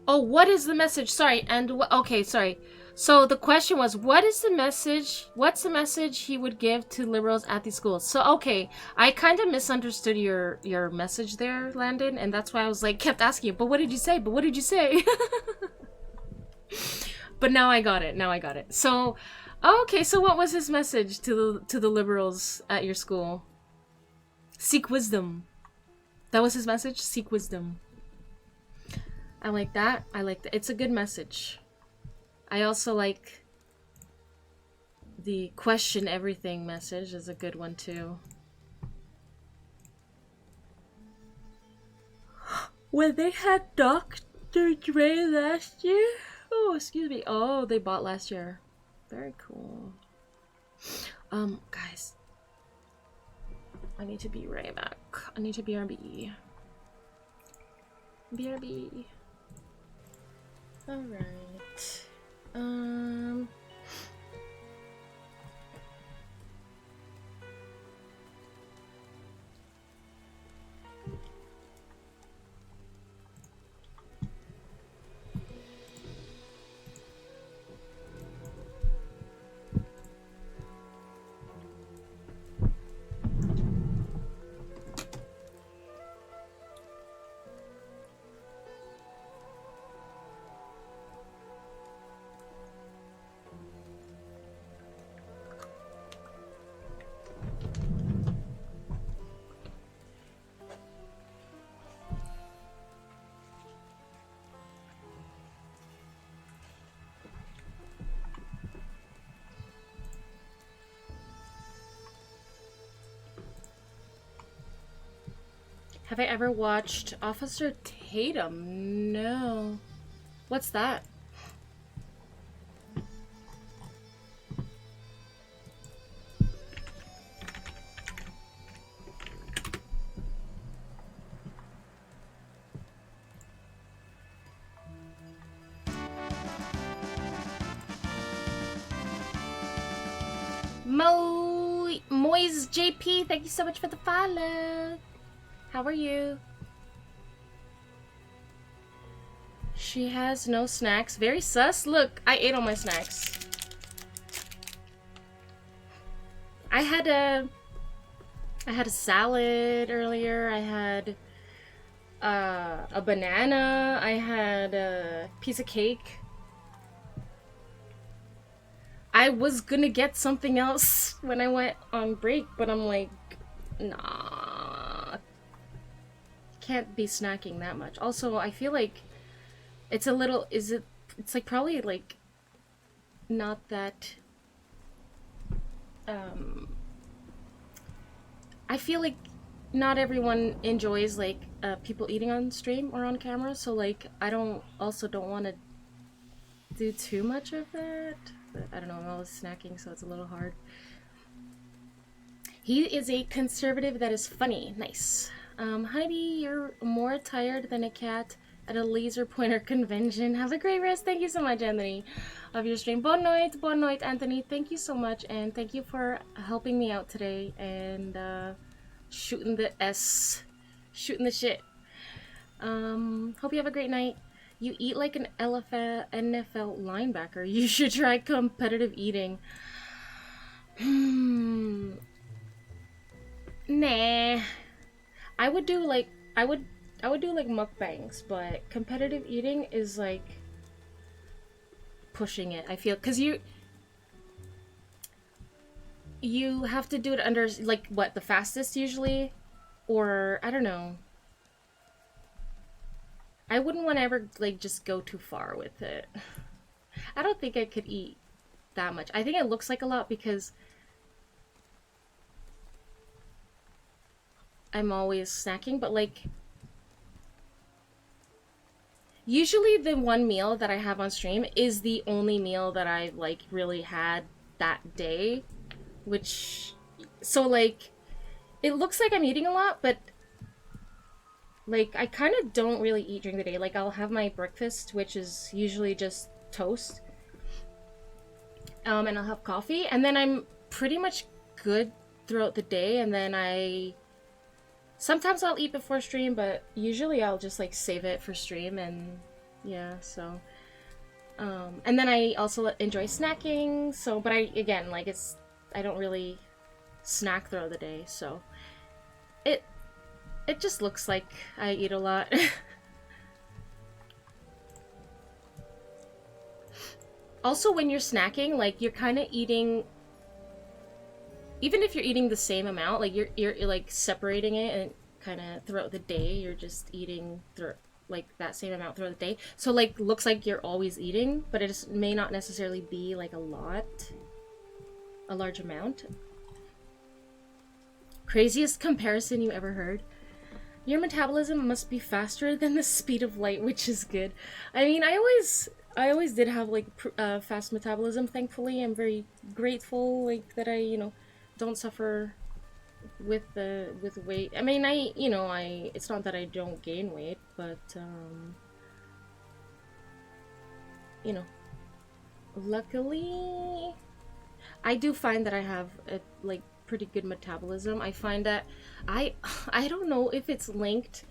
Oh, what is the message? Sorry, and okay, sorry. So the question was, what is the message? What's the message he would give to liberals at these schools? So okay, I kind of misunderstood your message there, Landon, and that's why I was like kept asking you. But what did you say? But what did you say? But now I got it. Now I got it. So, okay. So what was his message to the liberals at your school? Seek wisdom. That was his message. Seek wisdom. I like that. I like that. It's a good message. I also like the question everything message is a good one too. When they had Dr. Dre last year? Oh, excuse me. Oh, they bought last year. Very cool. Guys. I need to be right back. I need to BRB. BRB. Alright. Have I ever watched Officer Tatum? No. What's that? Moise JP, thank you so much for the follow. How are you? She has no snacks. Very sus. Look, I ate all my snacks. I had a salad earlier. I had a banana. I had a piece of cake. I was gonna get something else when I went on break, but I'm like, nah. Can't be snacking that much. Also, I feel like it's a little, it's like probably like not that, I feel like not everyone enjoys like people eating on stream or on camera, so like I don't want to do too much of that. But I don't know, I'm always snacking, so it's a little hard. He is a conservative that is funny. Nice. Hunniebee, you're more tired than a cat at a laser pointer convention. Have a great rest. Thank you so much, Anthony, of your stream. Bon noit, Anthony. Thank you so much, and thank you for helping me out today and shooting the shit. Hope you have a great night. You eat like an NFL linebacker. You should try competitive eating. Nah. I would do like mukbangs, but competitive eating is like pushing it. I feel because you have to do it under like what, the fastest usually, or I don't know. I wouldn't want to ever like just go too far with it. I don't think I could eat that much. I think it looks like a lot because I'm always snacking, but like usually the one meal that I have on stream is the only meal that I've like really had that day, which so like it looks like I'm eating a lot, but like I kind of don't really eat during the day. Like I'll have my breakfast, which is usually just toast, and I'll have coffee, and then I'm pretty much good throughout the day, and then sometimes I'll eat before stream, but usually I'll just like save it for stream, and yeah, so and then I also enjoy snacking, so but I don't really snack throughout the day, so it just looks like I eat a lot. Also, when you're snacking, like you're kind of eating, even if you're eating the same amount, like you're like separating it, and kind of throughout the day you're just eating like that same amount throughout the day. So like looks like you're always eating, but it just may not necessarily be like a large amount. Craziest comparison you ever heard? Your metabolism must be faster than the speed of light, which is good. I mean, I always did have like fast metabolism. Thankfully, I'm very grateful like that I don't suffer with weight. I mean, it's not that I don't gain weight, but luckily I do find that I have a like pretty good metabolism. I find that I don't know if it's linked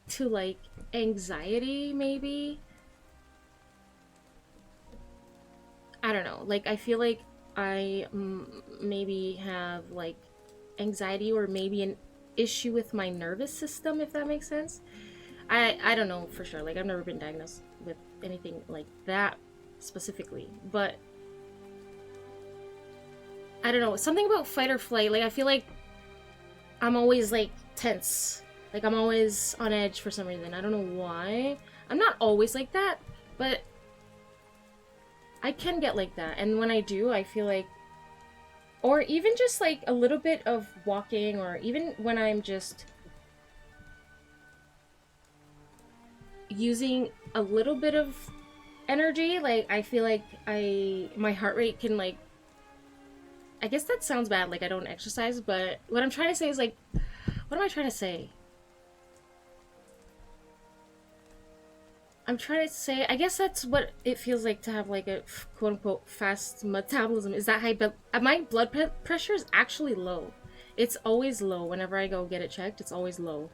to like anxiety, maybe. I don't know, like I feel like I maybe have like anxiety or maybe an issue with my nervous system, if that makes sense. I don't know for sure, like I've never been diagnosed with anything like that specifically, but I don't know, something about fight or flight. Like I feel like I'm always like tense, like I'm always on edge for some reason. I don't know why. I'm not always like that, but I can get like that, and when I do, I feel like, or even just like a little bit of walking, or even when I'm just using a little bit of energy, like I feel like my heart rate can like, I guess that sounds bad, like I don't exercise, but what I'm trying to say is like, what am I trying to say? I'm trying to say, I guess that's what it feels like to have like a quote-unquote fast metabolism, is that high, but my blood pressure is actually low. It's always low. Whenever I go get it checked, it's always low.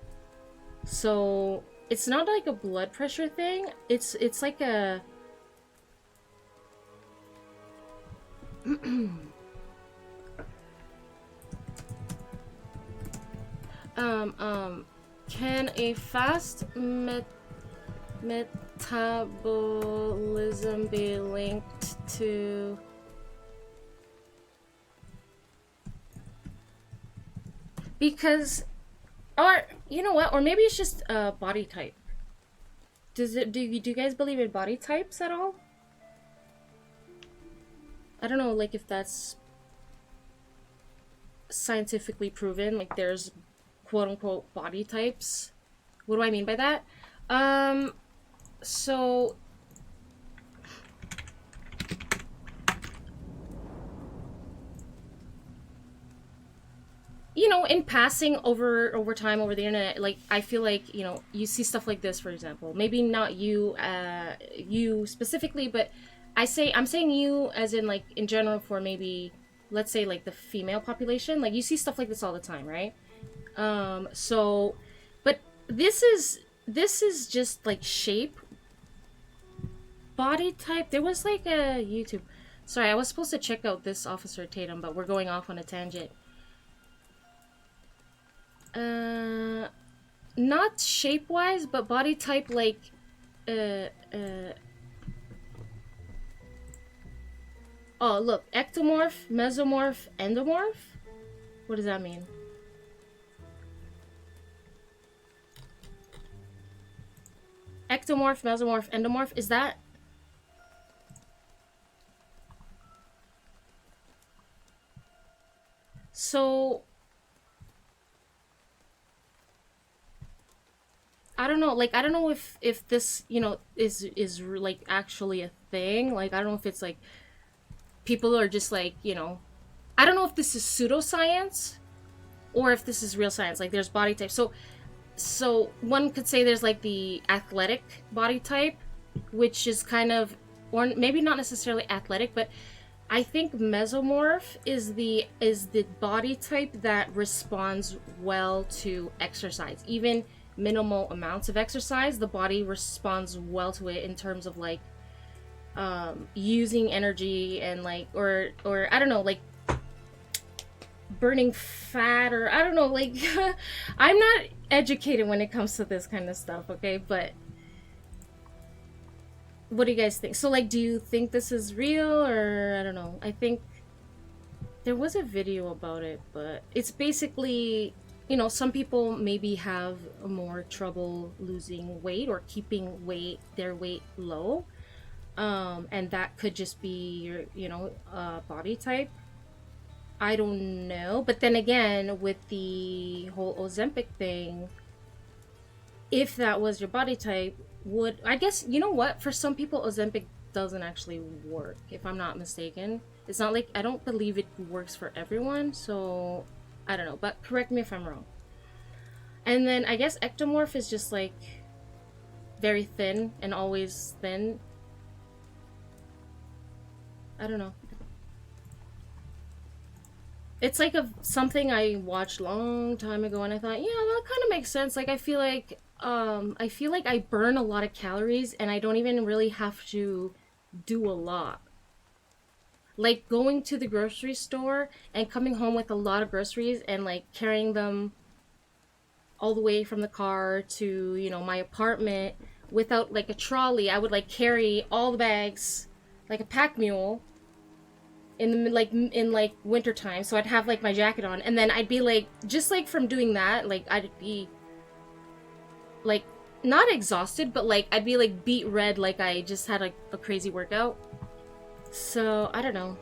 So it's not like a blood pressure thing. It's like a can a fast metabolism be linked to because, or you know what, or maybe it's just body type. Do you guys believe in body types at all? I don't know, like if that's scientifically proven, like there's quote-unquote body types. What do I mean by that? So you know, in passing over time over the internet, like I feel like, you know, you see stuff like this, for example. Maybe not you you specifically, but I'm saying you as in like in general for maybe, let's say, like the female population. Like you see stuff like this all the time, right? So but this is just like shape, body type. There was like a YouTube, sorry, I was supposed to check out this Officer Tatum, but we're going off on a tangent. Not shape-wise, but body type, like, oh, look, ectomorph, mesomorph, endomorph? What does that mean? Ectomorph, mesomorph, endomorph, is that... So... I don't know, like, I don't know if this, you know, is like actually a thing. Like, I don't know if it's like people are just like, you know, I don't know if this is pseudoscience or if this is real science. Like, there's body type. So one could say there's like the athletic body type, which is kind of, or maybe not necessarily athletic, but I think mesomorph is the body type that responds well to exercise. Even minimal amounts of exercise, the body responds well to it in terms of like using energy and like or I don't know, like burning fat, or I don't know, like I'm not educated when it comes to this kind of stuff, okay? But what do you guys think? So like, do you think this is real, or I don't know? I think there was a video about it, but it's basically, you know, some people maybe have more trouble losing weight or keeping their weight low, and that could just be your, you know, body type. I don't know, but then again, with the whole Ozempic thing, if that was your body type, I guess, you know what? For some people, Ozempic doesn't actually work, if I'm not mistaken. It's not like, I don't believe it works for everyone, so I don't know, but correct me if I'm wrong. And then I guess ectomorph is just like very thin and always thin. I don't know. It's like something I watched a long time ago, and I thought, yeah, that kind of makes sense. Like, I feel like I burn a lot of calories, and I don't even really have to do a lot. Like going to the grocery store and coming home with a lot of groceries and like carrying them all the way from the car to, you know, my apartment without like a trolley. I would like carry all the bags like a pack mule in winter time. So I'd have like my jacket on, and then I'd be like, just like from doing that, like I'd be like not exhausted, but like I'd be like beet red, like I just had like a crazy workout. So I don't know.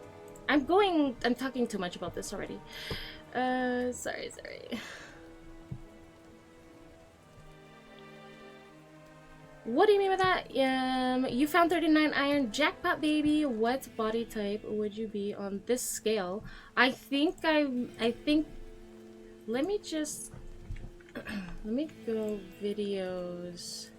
I'm talking too much about this already. Sorry. What do you mean by that? You found 39 iron, jackpot baby. What body type would you be on this scale? I think let me just let me go videos.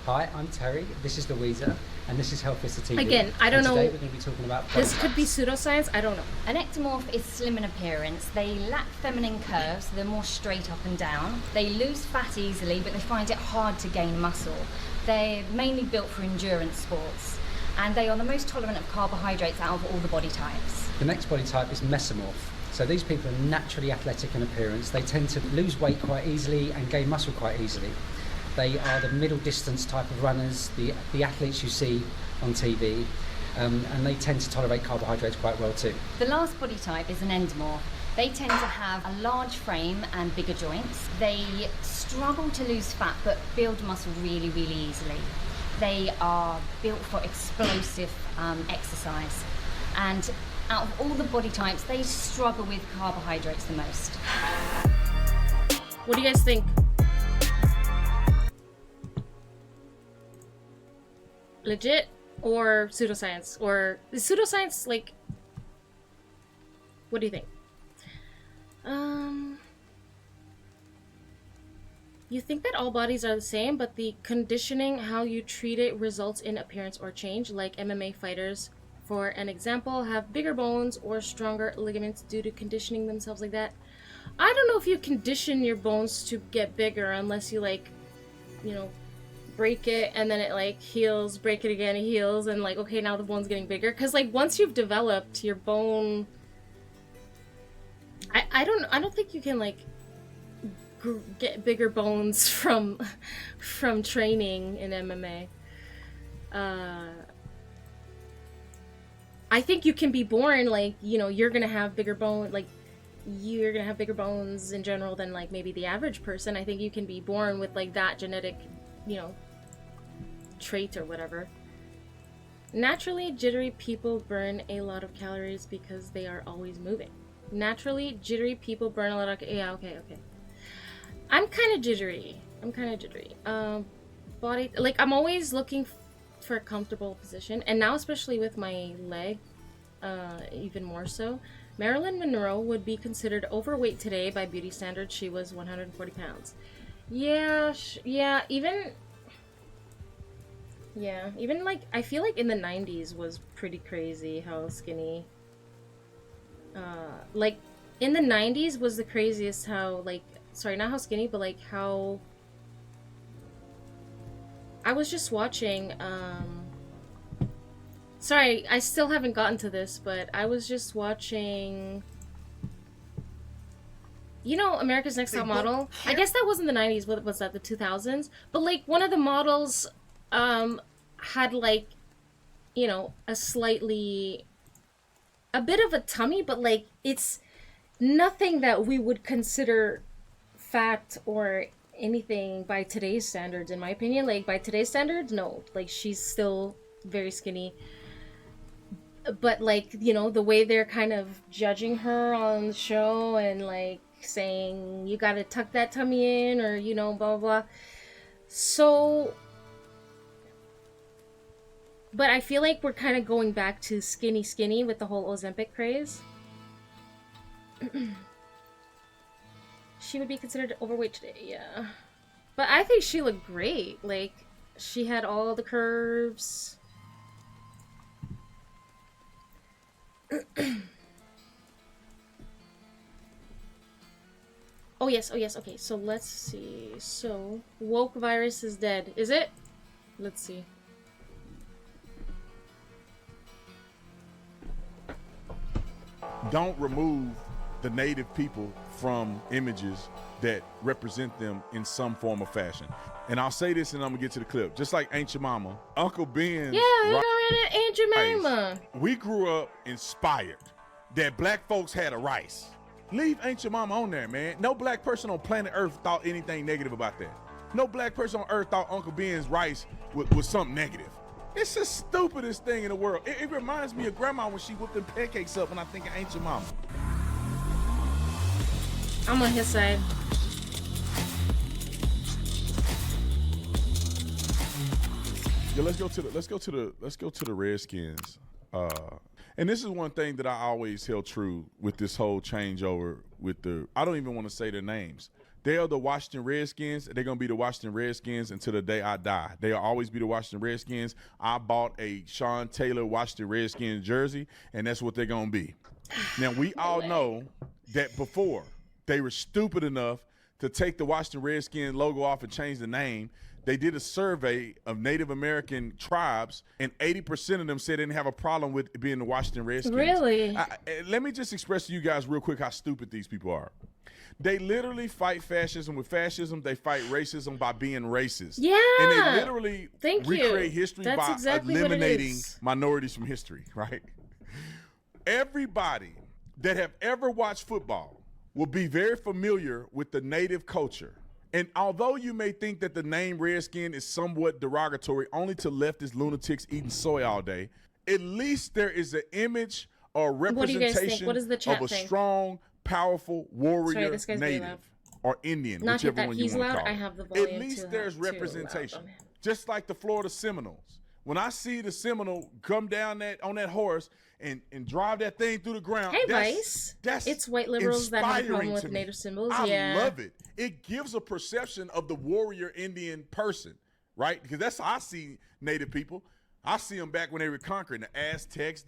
Hi, I'm Terry. This is Louisa, and this is Health Vista TV. Again, I don't know. Today we're going to be talking about this could be pseudoscience. I don't know. An ectomorph is slim in appearance. They lack feminine curves, so they're more straight up and down. They lose fat easily, but they find it hard to gain muscle. They're mainly built for endurance sports, and they are the most tolerant of carbohydrates out of all the body types. The next body type is mesomorph. So these people are naturally athletic in appearance. They tend to lose weight quite easily and gain muscle quite easily. They are the middle distance type of runners, the athletes you see on TV, and they tend to tolerate carbohydrates quite well too. The last body type is an endomorph. They tend to have a large frame and bigger joints. They struggle to lose fat but build muscle really, really easily. They are built for explosive exercise. And out of all the body types, they struggle with carbohydrates the most. What do you guys think? Legit or pseudoscience? Or is pseudoscience like... What do you think? You think that all bodies are the same, but the conditioning, how you treat it, results in appearance or change, like MMA fighters, for an example, have bigger bones or stronger ligaments due to conditioning themselves like that. I don't know if you condition your bones to get bigger unless you, like, you know, break it and then it, like, heals, break it again, it heals, and, like, okay, now the bone's getting bigger. Because, like, once you've developed your bone... I don't think you can, like, get bigger bones from training in MMA. I think you can be born, like, you know, you're gonna have bigger bone, like, you're gonna have bigger bones in general than, like, maybe the average person. I think you can be born with, like, that genetic, you know, trait or whatever. Naturally, jittery people burn a lot of calories because they are always moving. Naturally, jittery people burn a lot of... Yeah, okay. I'm kind of jittery. Body... Like, I'm always looking for a comfortable position. And now, especially with my leg, even more so. Marilyn Monroe would be considered overweight today by beauty standards. She was 140 pounds. Yeah, even, like, I feel like in the 90s was pretty crazy how skinny... like, in the 90s was the craziest how, like, sorry, not how skinny, but, like, how... I was just watching, sorry, I still haven't gotten to this, but I was just watching... You know, America's Next Top Model? I guess that wasn't the 90s, what was that, the 2000s? But, like, one of the models, had, like, you know, a bit of a tummy, but, like, it's nothing that we would consider fat or anything by today's standards, in my opinion. Like, by today's standards, no. Like, she's still very skinny. But, like, you know, the way they're kind of judging her on the show and, like, saying, you gotta tuck that tummy in, or, you know, blah, blah, blah. So... But I feel like we're kind of going back to skinny with the whole Ozempic craze. She would be considered overweight today, yeah. But I think she looked great. Like, she had all the curves. Oh yes, okay, so let's see. So, woke virus is dead. Is it? Let's see. Don't remove the native people from images that represent them in some form of fashion. And I'll say this and I'm gonna get to the clip. Just like Ain't Your Mama, Uncle Ben's... Yeah, you already Ain't Your Mama. We grew up inspired that black folks had a rice. Leave Ain't Your Mama on there, man. No black person on planet Earth thought anything negative about that. No black person on Earth thought Uncle Ben's rice was something negative. It's the stupidest thing in the world. It reminds me of Grandma when she whipped them pancakes up when I think of Ain't Your Mama. I'm on his side. Yeah, let's go to the Redskins. And this is one thing that I always held true with this whole changeover with I don't even want to say their names. They are the Washington Redskins. They're going to be the Washington Redskins until the day I die. They'll always be the Washington Redskins. I bought a Sean Taylor Washington Redskins jersey, and that's what they're going to be. Now, we all know that before they were stupid enough to take the Washington Redskins logo off and change the name, they did a survey of Native American tribes, and 80% of them said they didn't have a problem with being the Washington Redskins. Really? Let me just express to you guys real quick how stupid these people are. They literally fight fascism with fascism. They fight racism by being racist. Yeah. And they literally recreate history by exactly eliminating minorities from history, right? Everybody that have ever watched football will be very familiar with the native culture. And although you may think that the name Redskin is somewhat derogatory only to leftist lunatics eating soy all day, at least there is an image or representation What does the chat of a think? strong, powerful warrior this guy's very native loud. or Indian, Not whichever that one he's you want to loud, call I it. have the volume At least too there's loud- too representation. loud on it. Just like the Florida Seminoles. When I see the Seminole come down on that horse and drive that thing through the ground, Hey, that's Vice. It's white liberals that have a problem inspiring with to me. native symbols. I Yeah. love it. It gives a perception of the warrior Indian person, right? Because that's how I see native people. I see them back when they were conquering the Aztecs,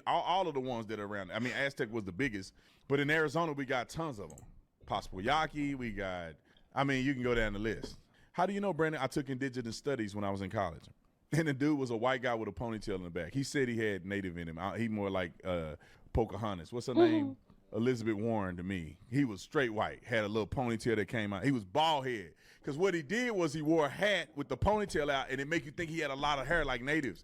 all of the ones that are around. I mean, Aztec was the biggest, but in Arizona we got tons of them. Pasquayaki, we got. I mean, you can go down the list. How do you know, Brandon? I took indigenous studies when I was in college, and the dude was a white guy with a ponytail in the back. He said he had native in him. He more like Pocahontas. What's her name? Elizabeth Warren to me. He was straight white, had a little ponytail that came out. He was bald head. Because what he did was he wore a hat with the ponytail out, and it make you think he had a lot of hair like natives.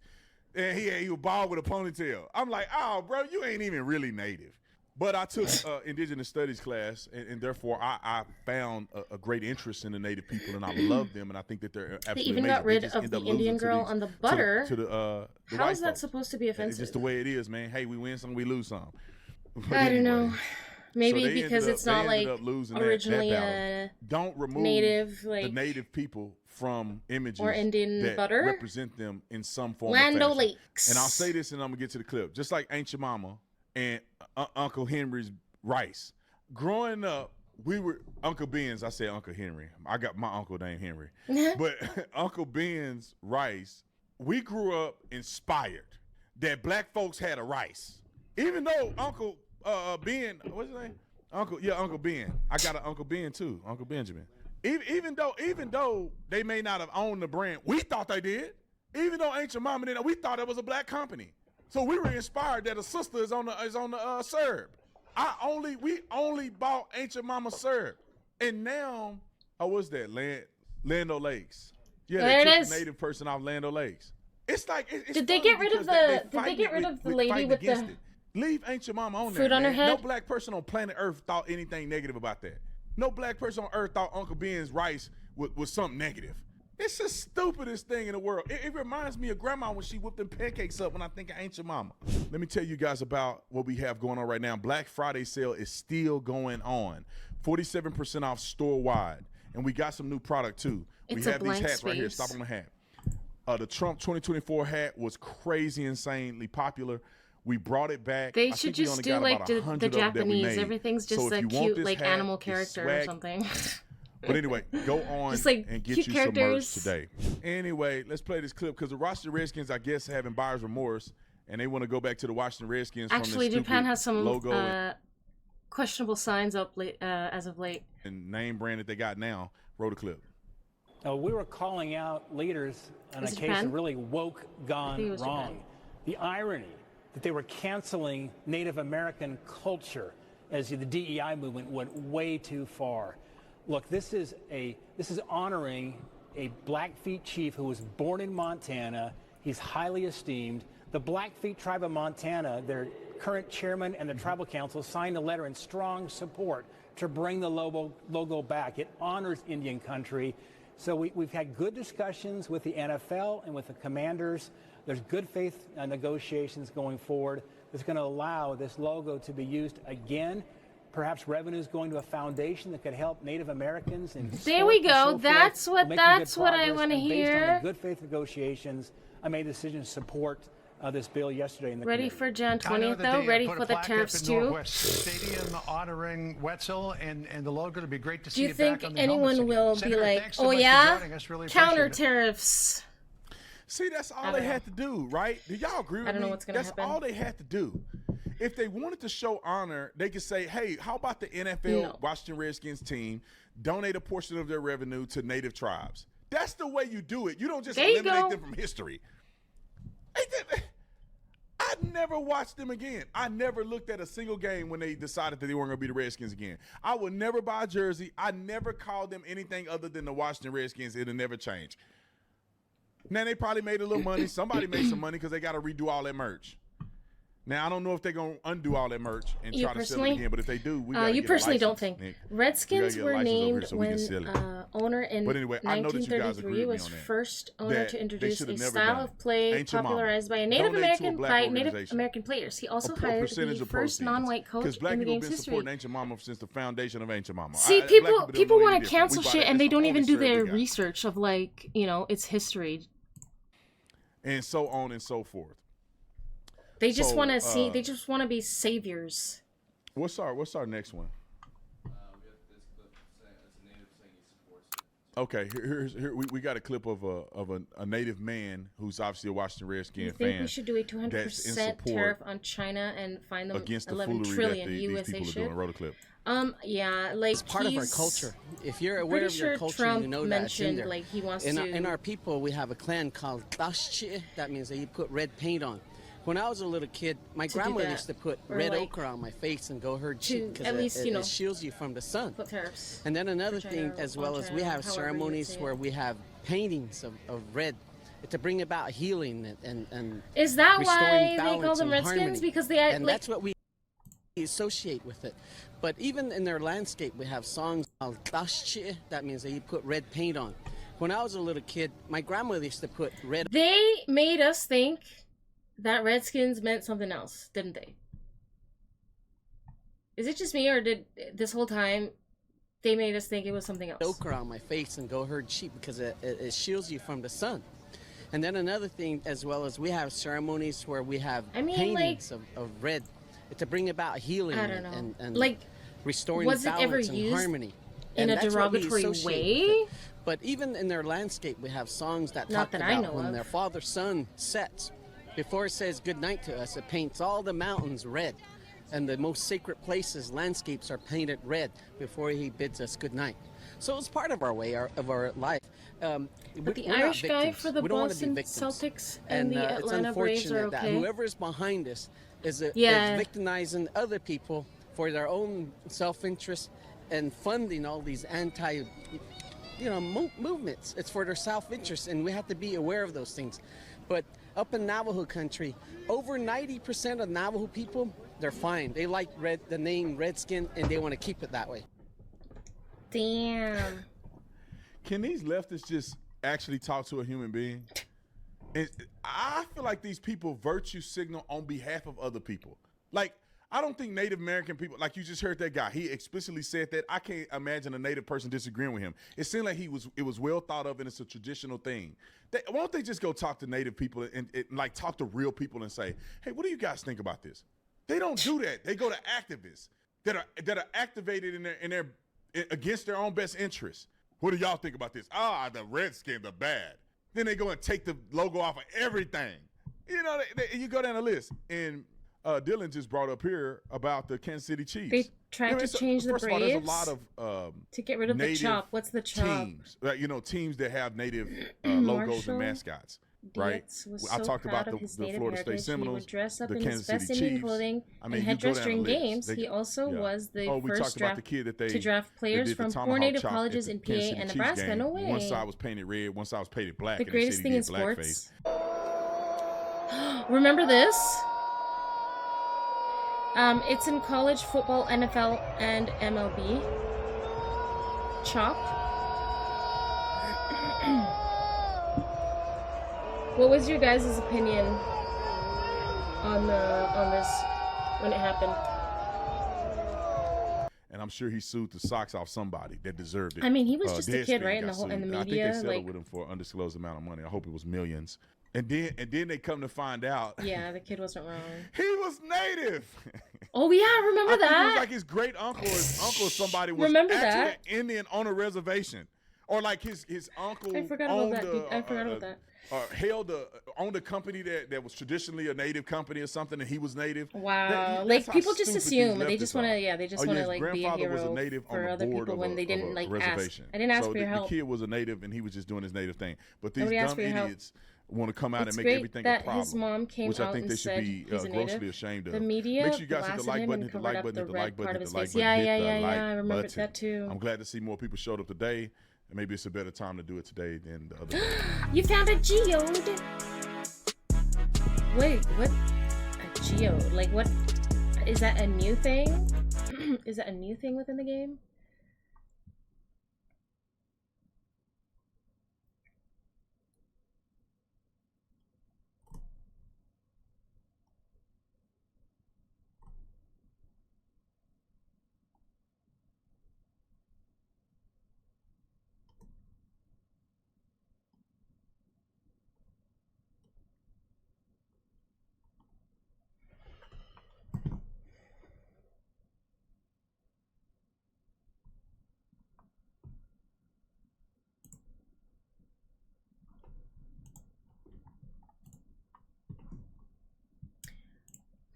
And he was bald with a ponytail. I'm like, oh, bro, you ain't even really native. But I took indigenous studies class, and therefore I found a great interest in the native people, and I love them, and I think that they're absolutely They even amazing. got rid just of end the up losing Indian to girl these- on the butter. the How white is that folks. supposed to be offensive? It's just the way it is, man. Hey, we win some, we lose some. But I don't know. anyway, Maybe so they because ended it's up- not they like ended up losing originally that battle. Don't remove native, the like native people from images or Indian that butter? represent them in some form Land or fashion. O'Lakes. And I'll say this, and I'm gonna get to the clip. Just like Aunt Your Mama and Uncle Henry's rice. Growing up, we were Uncle Ben's. I said Uncle Henry. I got my uncle named Henry, but Uncle Ben's rice. We grew up inspired that black folks had a rice, even though Uncle Ben, what's his name? Uncle Ben. I got an Uncle Ben too, Uncle Benjamin. Even though they may not have owned the brand, we thought they did. Even though Aunt Your Mama didn't, we thought it was a black company. So we were inspired that a sister is on the syrup. We only bought Aunt Your Mama syrup, and now what's that? Land O'Lakes. Yeah, there they it took is. the native person off Land O'Lakes. It's like it's Did they funny get rid of because the? Did they get rid of the lady fighting with against the? it. Leave Aunt Your Mama on food there, on her man. No head? black person on planet Earth thought anything negative about that. No black person on Earth thought Uncle Ben's rice was something negative. It's the stupidest thing in the world. It reminds me of Grandma when she whipped them pancakes up when I think of Aunt Your Mama. Let me tell you guys about what we have going on right now. Black Friday sale is still going on. 47% off store-wide. And we got some new product, too. It's we a have these blank hats right here. space. Stop on the hat. The Trump 2024 hat was crazy, insanely popular. We brought it back. They I should think we just only do got like about the 100 of them that we Japanese. made. Everything's just So if a you want cute this like hat, animal it's character or swag. something. But anyway, go on Just like and get cute you characters. some merch today. Anyway, let's play this clip because the Washington Redskins, I guess, having buyer's remorse, and they want to go back to the Washington Redskins. Actually, from this Japan stupid has some logo questionable signs up as of late. and name brand that they got now. Roll the clip. We were calling out leaders on a Is it case Japan? of really woke I think it gone was wrong. Japan. The irony that they were canceling Native American culture as the DEI movement went way too far. Look, this is honoring a Blackfeet chief who was born in Montana. He's highly esteemed. The Blackfeet tribe of Montana, their current chairman and the tribal council signed a letter in strong support to bring the logo back. It honors Indian country. So we've had good discussions with the NFL and with the commanders. There's good faith negotiations going forward that's going to allow this logo to be used again. Perhaps revenues going to a foundation that could help Native Americans. And There we go. That's what I Based want to on the hear. good faith negotiations, I made a decision to support this bill yesterday in the Ready committee. for Jan 20th though? Ready for the tariffs too? Northwest Stadium honoring Wetzel and the logo. It'd be great to Do see you it think back on the anyone helmets will again. be Senator, like, thanks so oh much for yeah, joining us. Really counter appreciate it. tariffs? See, that's all I they don't know. had to do, right? Do y'all agree with me? I don't know what's gonna That's happen. all they had to do. If they wanted to show honor, they could say, hey, how about the NFL No. Washington Redskins team donate a portion of their revenue to native tribes? That's the way you do it. You don't just There you eliminate go. them from history. I never watched them again. I never looked at a single game when they decided that they weren't going to be the Redskins again. I would never buy a jersey. I never called them anything other than the Washington Redskins. It'll never change. Now, they probably made a little money. Somebody made some money because they got to redo all that merch. Now I don't know if they're gonna undo all that merch and try to sell it again, but if they do, we you personally don't think Redskins were named when owner in 1933 was first owner to introduce a style of play popularized by Native American players. He also hired the first non-white coach in the game's history. Ancient Mama since the foundation of Ancient Mama. See, people want to cancel shit and they don't even do their research of like its history, and so on and so forth. They just want to see. They just want to be saviors. What's our next one? Okay, here we got a clip of a native man who's obviously a Washington Redskin fan. You think we should do a 200% tariff on China and find them against the 11 trillion USA these people are doing? Roll the clip. Yeah, like it's part of our culture. If you're aware of your culture, Trump you know that mentioned it's in there. like he wants in our people, we have a clan called Dashchi. That means that you put red paint on. When I was a little kid, my grandmother used to put red ochre on my face and go herd sheep because it shields you from the sun. Put tariffs. And then another thing, as well as we have ceremonies where we have paintings of red to bring about healing and is that why they call them Redskins? Because they and that's what we associate with it. But even in their landscape, we have songs called Dashchi. That means that you put red paint on. When I was a little kid, my grandmother used to put red. They made us think that Redskins meant something else, didn't they? Is it just me, or did this whole time they made us think it was something else? Ochre on my face and go herd sheep because it shields you from the sun. And then another thing, as well as we have ceremonies where we have paintings of red to bring about healing and like restoring was balance it ever and used harmony. In and a derogatory way? But even in their landscape, we have songs that Not talk that I about know when of. their father sun sets. Before it says good night to us, it paints all the mountains red. And the most sacred places, landscapes are painted red before he bids us good night. So it's part of our way, of our life. But the Irish guy for the Boston Celtics and the Atlanta Braves are okay. That whoever is behind us is victimizing other people for their own self-interest and funding all these movements. It's for their self-interest, and we have to be aware of those things. But up in Navajo country, over 90% of Navajo people, they're fine. They like the name Redskin, and they want to keep it that way. Damn. Can these leftists just actually talk to a human being? And I feel like these people virtue signal on behalf of other people. Like, I don't think Native American people, like you just heard that guy, he explicitly said that. I can't imagine a Native person disagreeing with him. It seemed like it was well thought of and it's a traditional thing. Why don't they just go talk to Native people and like talk to real people and say, hey, what do you guys think about this? They don't do that. They go to activists that are activated in their against their own best interests. What do y'all think about this? The Redskins are bad. Then they go and take the logo off of everything. You know, you go down the list. And Dylan just brought up here about the Kansas City Chiefs. They tried to change the Braves all, there's a lot of to get rid of the chop. What's the chop? Teams, teams that have native logos and mascots. Right, I talked about the Florida State Seminoles, he would dress up the in Kansas his best City Indian Chiefs. clothing and headdress during games. He also was the first to draft players from 4 native colleges in PA and Nebraska. No way. One side was painted red, one side was painted black. The greatest thing in sports. Remember this? It's in college football, NFL, and MLB. Chop. What was your guys' opinion on this when it happened? And I'm sure he sued the socks off somebody that deserved it. I mean, he was just a kid, right? In the media, I think they settled with him for an undisclosed amount of money. I hope it was millions. And then they come to find out. Yeah, the kid wasn't wrong. He was native. Oh yeah, remember that? Think it was like his great uncle, somebody was remember actually that? an Indian on a reservation, or like his uncle. I forgot about that. I forgot about that. Owned a company that was traditionally a native company or something, and he was native. Wow, like people just assume they just want to, they just want to like be a hero was a native for other people when they didn't like ask. I didn't ask for your help. The kid was a native, and he was just doing his native thing. But these dumb idiots want to come out and make everything a problem. His mom came which I out think and they should said be he's a grossly native. ashamed of. The media Make sure you guys hit the like button, hit the like button, hit the like button, hit the like button. I remember that too. I'm glad to see more people showed up today. And maybe it's a better time to do it today than the other day. You found a geode. Wait, what? A geode? Like, what is that a new thing? Is that a new thing within the game?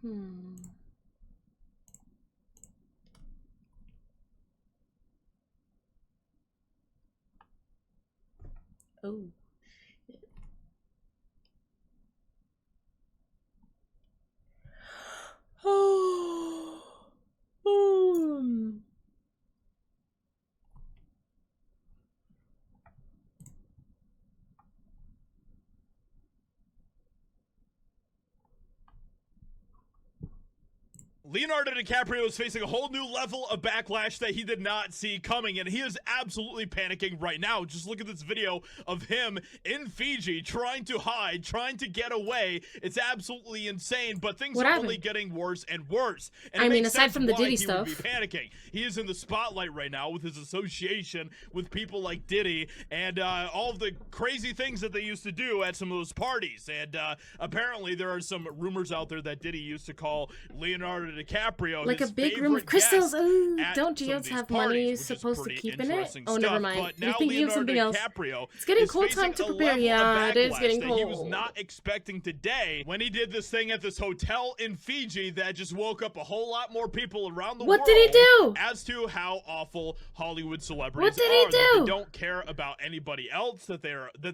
Oh. Leonardo DiCaprio is facing a whole new level of backlash that he did not see coming, and he is absolutely panicking right now. Just look at this video of him in Fiji trying to hide, trying to get away. It's absolutely insane, but things are only getting worse and worse. And I mean, aside from the Diddy stuff, stuff, he would be panicking. He is in the spotlight right now with his association with people like Diddy and all of the crazy things that they used to do at some of those parties. And apparently there are some rumors out there that Diddy used to call Leonardo DiCaprio like a big room of crystals. Ooh, don't geodes have money supposed to keep in it? Oh, never mind. You're thinking of something else. It's getting cold, time to prepare. Yeah, it is getting cold. He was not expecting today when he did this thing at this hotel in Fiji that just woke up a whole lot more people around the world. What did he do? As to how awful Hollywood celebrities what did he do? That they don't care about anybody else. That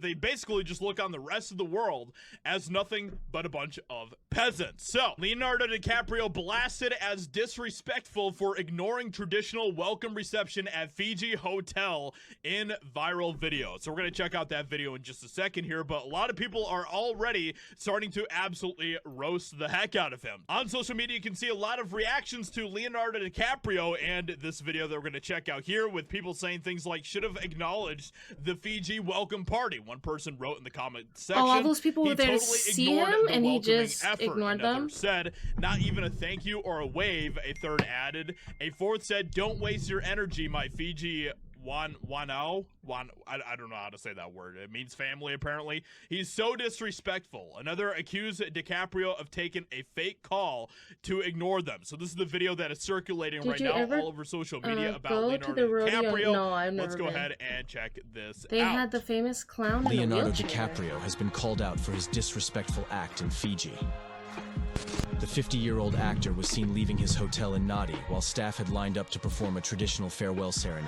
they basically just look on the rest of the world as nothing but a bunch of peasants. So Leonardo DiCaprio blasted as disrespectful for ignoring traditional welcome reception at Fiji hotel in viral video. So we're going to check out that video in just a second here, but a lot of people are already starting to absolutely roast the heck out of him. On social media, you can see a lot of reactions to Leonardo DiCaprio and this video that we're going to check out here, with people saying things like, should have acknowledged the Fiji welcome party. One person wrote in the comment section, all those people were there to see him and he just ignored them. Said, not even a thank you or a wave. A third added. A fourth said, don't waste your energy, my Fiji I don't know how to say that word. It means family, apparently. He's so disrespectful. Another accused DiCaprio of taking a fake call to ignore them. So this is the video that is circulating right now all over social media about Leonardo DiCaprio. No, I've never Let's go ahead and check this They out. had the famous clown in Leonardo the wheelchair. DiCaprio has been called out for his disrespectful act in Fiji. The 50-year-old actor was seen leaving his hotel in Nadi while staff had lined up to perform a traditional farewell serenade.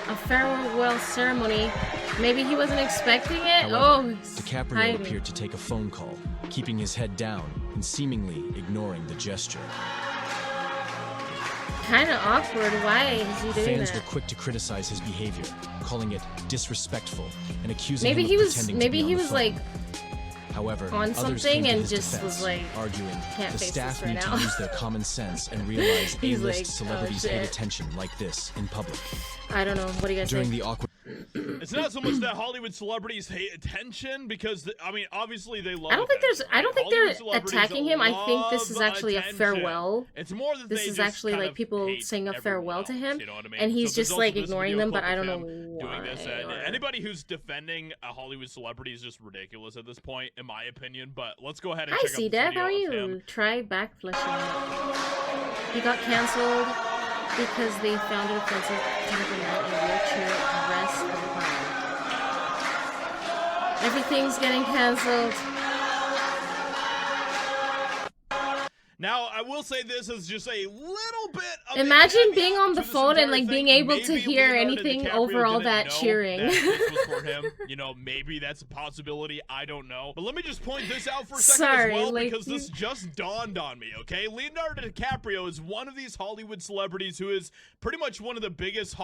A farewell ceremony. Maybe he wasn't expecting it. However, DiCaprio appeared to take a phone call, keeping his head down and seemingly ignoring the gesture. Kind of awkward. Why is he doing Fans that? were quick to criticize his behavior, calling it disrespectful and accusing Maybe him he of was. pretending Maybe to be he on the was phone. like However, on others something came to and his just defense, was like, arguing can't the face staff this right need now. to use their common sense and realize He's A-list like, celebrities oh, hate shit. attention like this in public. I don't know. What do you guys During think? the awkward. It's not so much that Hollywood celebrities hate attention, because I mean, obviously they love. I don't think there's. I don't think Hollywood they're celebrities attacking him. I think this is love actually a attention. farewell. It's more that this they is just actually kind like of people hate saying a farewell to him, you know what I mean? and he's So there's just like also this ignoring video them. But clip I of don't know him why. doing this, and or- anybody who's defending a Hollywood celebrity is just ridiculous at this point, in my opinion. But let's go ahead and Hi, check out this C-Dad. video How are of you? him. Try backflashing. He got canceled because they found it offensive to have a man in a wheelchair rest of the time. Everything's getting canceled. Now, I will say this is just a little bit Imagine being on the phone and like being able to hear anything over all that cheering. That this was for him. You know, maybe that's a possibility. I don't know. But let me just point this out for a second as well, because this just dawned on me, okay? Leonardo DiCaprio is one of these Hollywood celebrities who is pretty much one of the biggest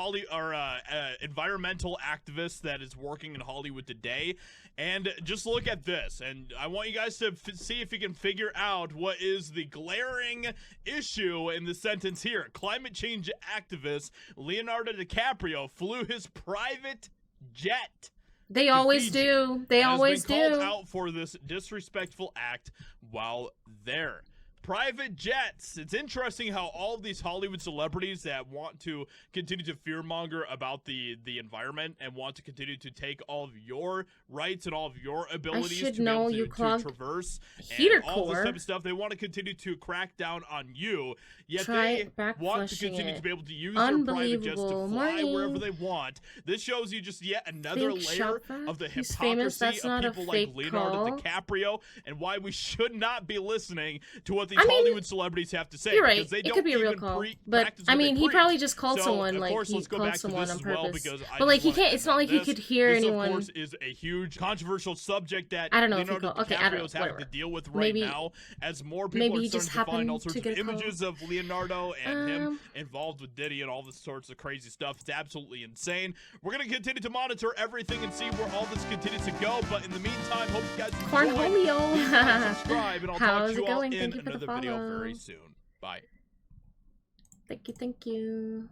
environmental activists that is working in Hollywood today. And just look at this, and I want you guys to see if you can figure out what is the glaring issue in the sentence here. Climate change activist Leonardo DiCaprio flew his private jet. They always do. They always do. Called out for this disrespectful act while there. Private jets. It's interesting how all of these Hollywood celebrities that want to continue to fearmonger about the environment and want to continue to take all of your rights and all of your abilities to be able to traverse and all this type of stuff, they want to continue to crack down on you, yet they want to continue to be able to use their private jets to fly wherever they want. This shows you just yet another layer of the hypocrisy of people like Leonardo DiCaprio and why we should not be listening to what these Hollywood celebrities have to say. You're right. Because they it don't could be a real even call, but I mean, he probably just called someone. Like he called someone on purpose. But like he can't. It's not like he could hear anyone. This, of course, is a huge controversial subject that I don't know Leonardo if he DiCaprio is having to deal with right now, as more people are starting to find all sorts of images of Leonardo and him involved with Diddy and all this sorts of crazy stuff. It's absolutely insane. We're gonna continue to monitor everything and see where all this continues to go. But in the meantime, hope you guys enjoy. Subscribe, and I'll talk to you all in another video very soon. Bye. Thank you, thank you.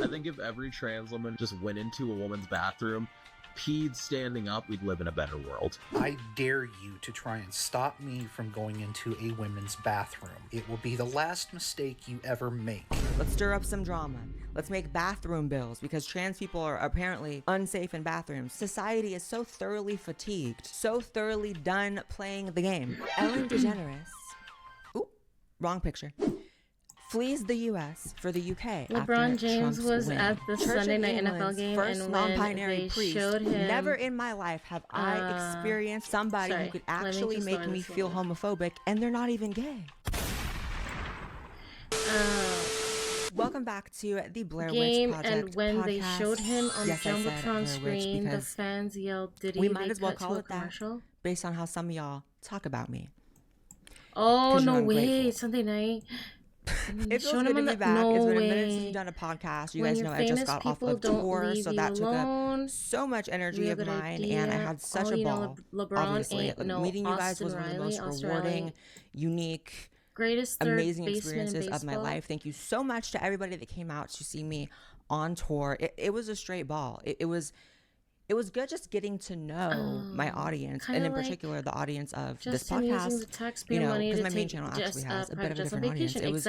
I think if every trans woman just went into a woman's bathroom, peed standing up, we'd live in a better world. I dare you to try and stop me from going into a women's bathroom. It will be the last mistake you ever make. Let's stir up some drama. Let's make bathroom bills because trans people are apparently unsafe in bathrooms. Society is so thoroughly fatigued, so thoroughly done playing the game. Ellen DeGeneres, ooh, wrong picture, flees the U.S. for the U.K. LeBron after James Trump's was win. at the Sunday night NFL game, first and non-binary when priest. showed him, never in my life have I experienced somebody who could actually make me feel homophobic, and they're not even gay. Welcome back to the Blair Witch Project and when podcast. they showed him on the Yes, I said Jumbotron Blair screen, Witch the fans yelled, "Did he?" We might as well call it that, based on how some of y'all talk about me. Oh no way! Sunday night. It feels good to be back. It's been a minute since we've done a podcast. You guys know I just got off a tour, so that took up so much energy of mine, and I had such a ball. Obviously, meeting you guys was one of the most rewarding, unique, amazing experiences of my life. Thank you so much to everybody that came out to see me on tour. It was a straight ball. It was good just getting to know my audience, and in particular the audience of this podcast. You know, because my main channel actually has a bit of a different audience. It was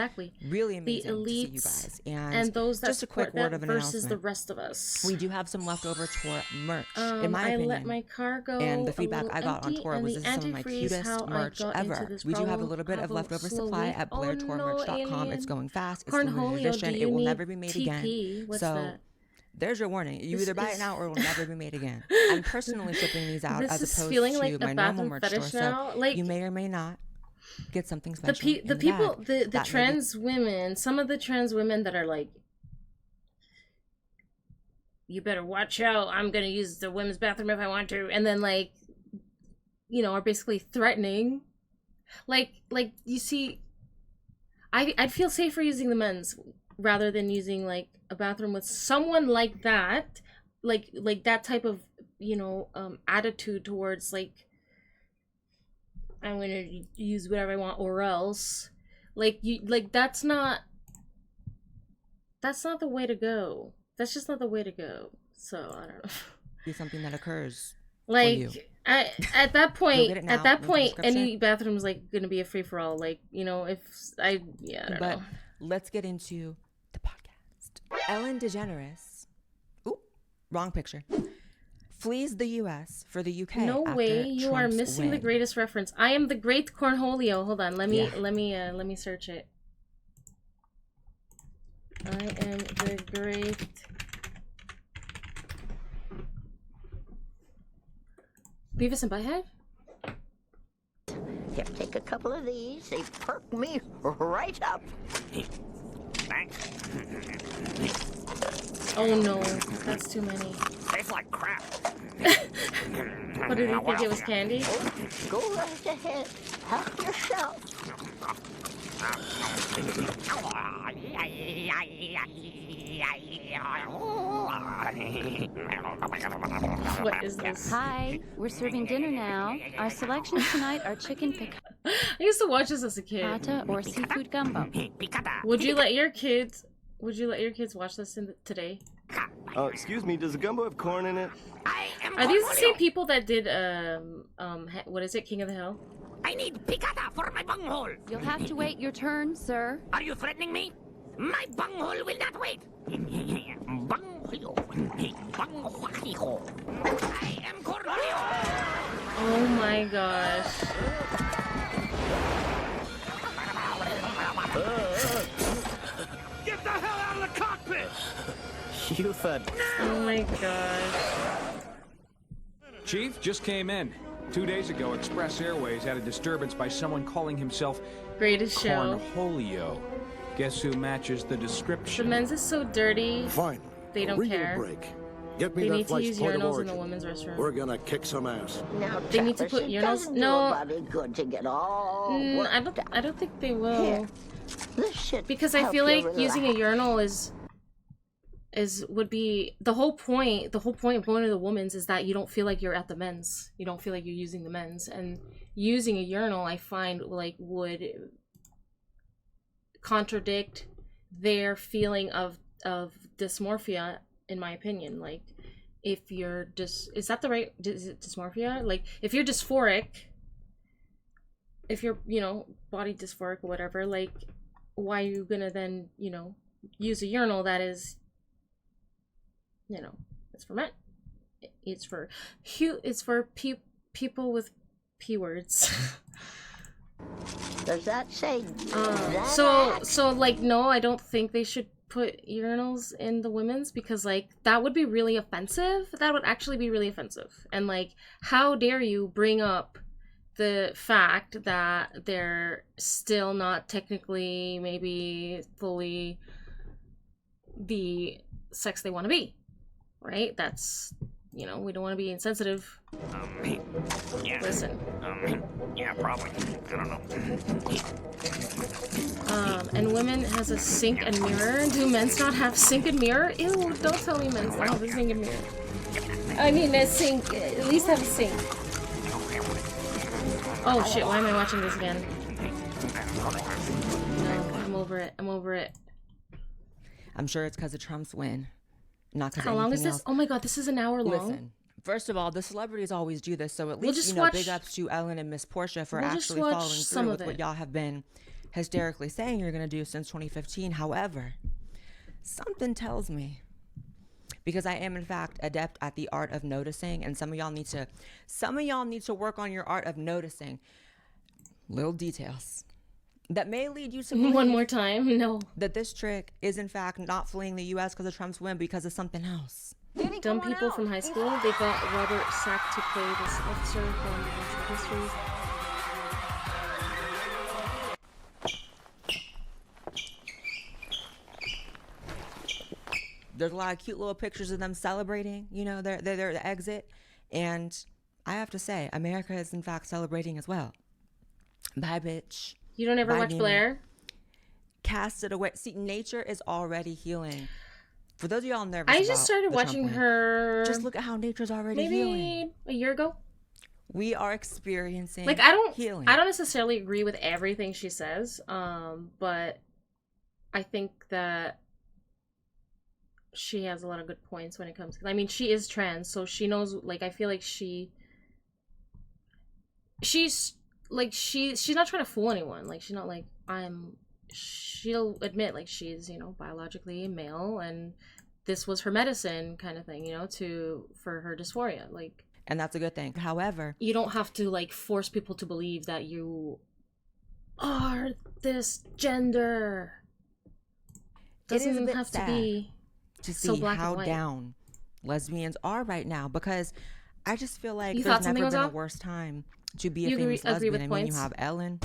really amazing to see you guys, and those that just a quick word of an versus announcement. the rest of us. We do have some leftover tour merch, in my I opinion. let my car go and the feedback I got on tour was, the this is some of my cutest merch ever. We do have a little bit of leftover supply at blairtourmerch.com. It's going fast. It's limited edition. It will never be made again. So there's your warning. You either buy it now or it will never be made again. I'm personally shipping these out as opposed to my normal merch store. So you may or may not get something special. The trans women, some of the trans women that are like, you better watch out, I'm gonna use the women's bathroom if I want to, and then like, you know, are basically threatening. Like you see, I'd feel safer using the men's rather than using like a bathroom with someone like that, like that type of, you know, attitude towards like, I'm gonna use whatever I want or else, like you, like that's not the way to go. That's just not the way to go. So I don't know. Be something that occurs. Like at that point, any bathroom's like gonna be a free for all. Like, you know, if I don't know. Let's get into the podcast. Ellen DeGeneres, ooh, wrong picture, flees the U.S. for the U.K. No way, you are missing the greatest reference. I am the great Cornholio. Hold on, let me search it. I am the great. Beavis and Butthead? Here, take a couple of these. They perk me right up. Thanks. Oh no, that's too many. Tastes like crap. What did he think it was candy? Go right ahead. Help yourself. What is this? Hi, we're serving dinner now. Our selections tonight are chicken piccata I used to watch this as a kid. or seafood gumbo. Would you let your kids watch this today? Excuse me, does the gumbo have corn in it? Are these the same people that did what is it, King of the Hill? I need piccata for my bunghole. You'll have to wait your turn, sir. Are you threatening me? My bunghole will not wait. Bunghole. I am Cornelio. Oh my gosh. Get the hell out of the cockpit! You thought... Oh my gosh. Chief, just came in. 2 days ago, Express Airways had a disturbance by someone calling himself Greatest show. Cornholio. Guess who matches the description? The men's is so dirty. Fine. They don't care. Break. Get me They that need to flight's use point of urinals in origin. the women's restroom. We're gonna kick some ass. Now, They need to Travis, put it urinals. doesn't do No, a body good to get all I don't think they will. Here, this should Because I help feel you like using a relax. urinal would be the whole point. The whole point of going to the women's is that you don't feel like you're at the men's. You don't feel like you're using the men's. And using a urinal, I find like would contradict their feeling of dysmorphia, in my opinion. Like, if you're is that the right? Is it dysmorphia? Like, if you're dysphoric, if you're body dysphoric or whatever, like, why are you gonna then use a urinal that is it's for men, it's for people with p words. Does that say so like, no, I don't think they should put urinals in the women's, because like that would be really offensive. That would actually be really offensive. And like, how dare you bring up the fact that they're still not technically maybe fully the sex they want to be, right? That's we don't want to be insensitive. Yeah. Listen. Yeah, probably. I don't know. And women has a sink and mirror. Do men's not have sink and mirror? Ew, don't tell me men's don't have a sink and mirror. I mean, a sink. At least have a sink. Oh shit, why am I watching this again? No, I'm over it. I'm over it. I'm sure it's because of Trump's win. Not because How long is this? Else. Oh my god, this is an hour long. Listen, first of all, the celebrities always do this, so at We'll least big ups to Ellen and Miss Portia for actually following through with what y'all have been hysterically saying you're gonna do since 2015. However, something tells me, because I am in fact adept at the art of noticing, and some of y'all need to work on your art of noticing little details that may lead you to believe one more time. No, that this trick is in fact not fleeing the U.S. because of Trump's win, because of something else. Dumb people from high school. They got Robert Sack to play this officer from history. There's a lot of cute little pictures of them celebrating, their exit. And I have to say, America is in fact celebrating as well. Bye, bitch. You don't ever watch Blair? Cast it away. See, nature is already healing. For those of y'all nervous, I just started watching her. Just look at how nature's already maybe healing. A year ago. We are experiencing healing. I don't necessarily agree with everything she says, but I think that she has a lot of good points when it comes to, I mean, she is trans, so she knows, like, I feel like she's not trying to fool anyone. Like, she's not like, she'll admit, like, she's, biologically male, and this was her medicine kind of thing, for her dysphoria. Like, and that's a good thing. However, you don't have to, like, force people to believe that you are this gender. Doesn't have to be to so see black how and white. down lesbians are right now, because I just feel like You there's thought something never was been a off? worse time to be a You famous agree lesbian. with I mean, you points? have Ellen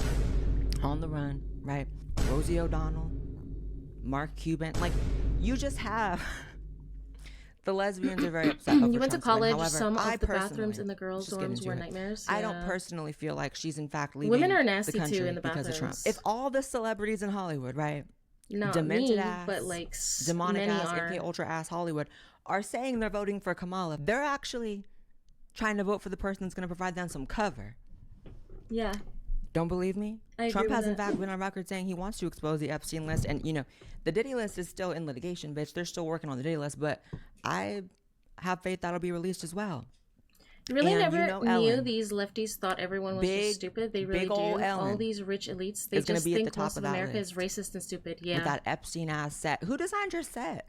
on the run, right? Rosie O'Donnell, Mark Cuban. Like, you just have the lesbians are very upset. You went to college. However, Some I of the bathrooms personally- in the girls' just get dorms into were it. nightmares. I don't Yeah. personally feel like she's in fact leaving Women are the nasty, too, country in the because of Trump. bathrooms. If all the celebrities in Hollywood, right? Not demented me, ass, but like demonic many ass, are. MK Ultra ass Hollywood are saying they're voting for Kamala, they're actually trying to vote for the person that's going to provide them some cover. Yeah. Don't believe me? I Trump agree has with in that. fact been on record saying he wants to expose the Epstein list, and you know the Diddy list is still in litigation, bitch. They're still working on the Diddy list, but I have faith that'll be released as well. You really And never you know knew Ellen. these lefties thought everyone was Big- just stupid. They really big do. ol' All Ellen these rich elites, they is gonna just be at the think top most of of that America list. is racist and stupid. Yeah. With that Epstein ass set. Who designed your set?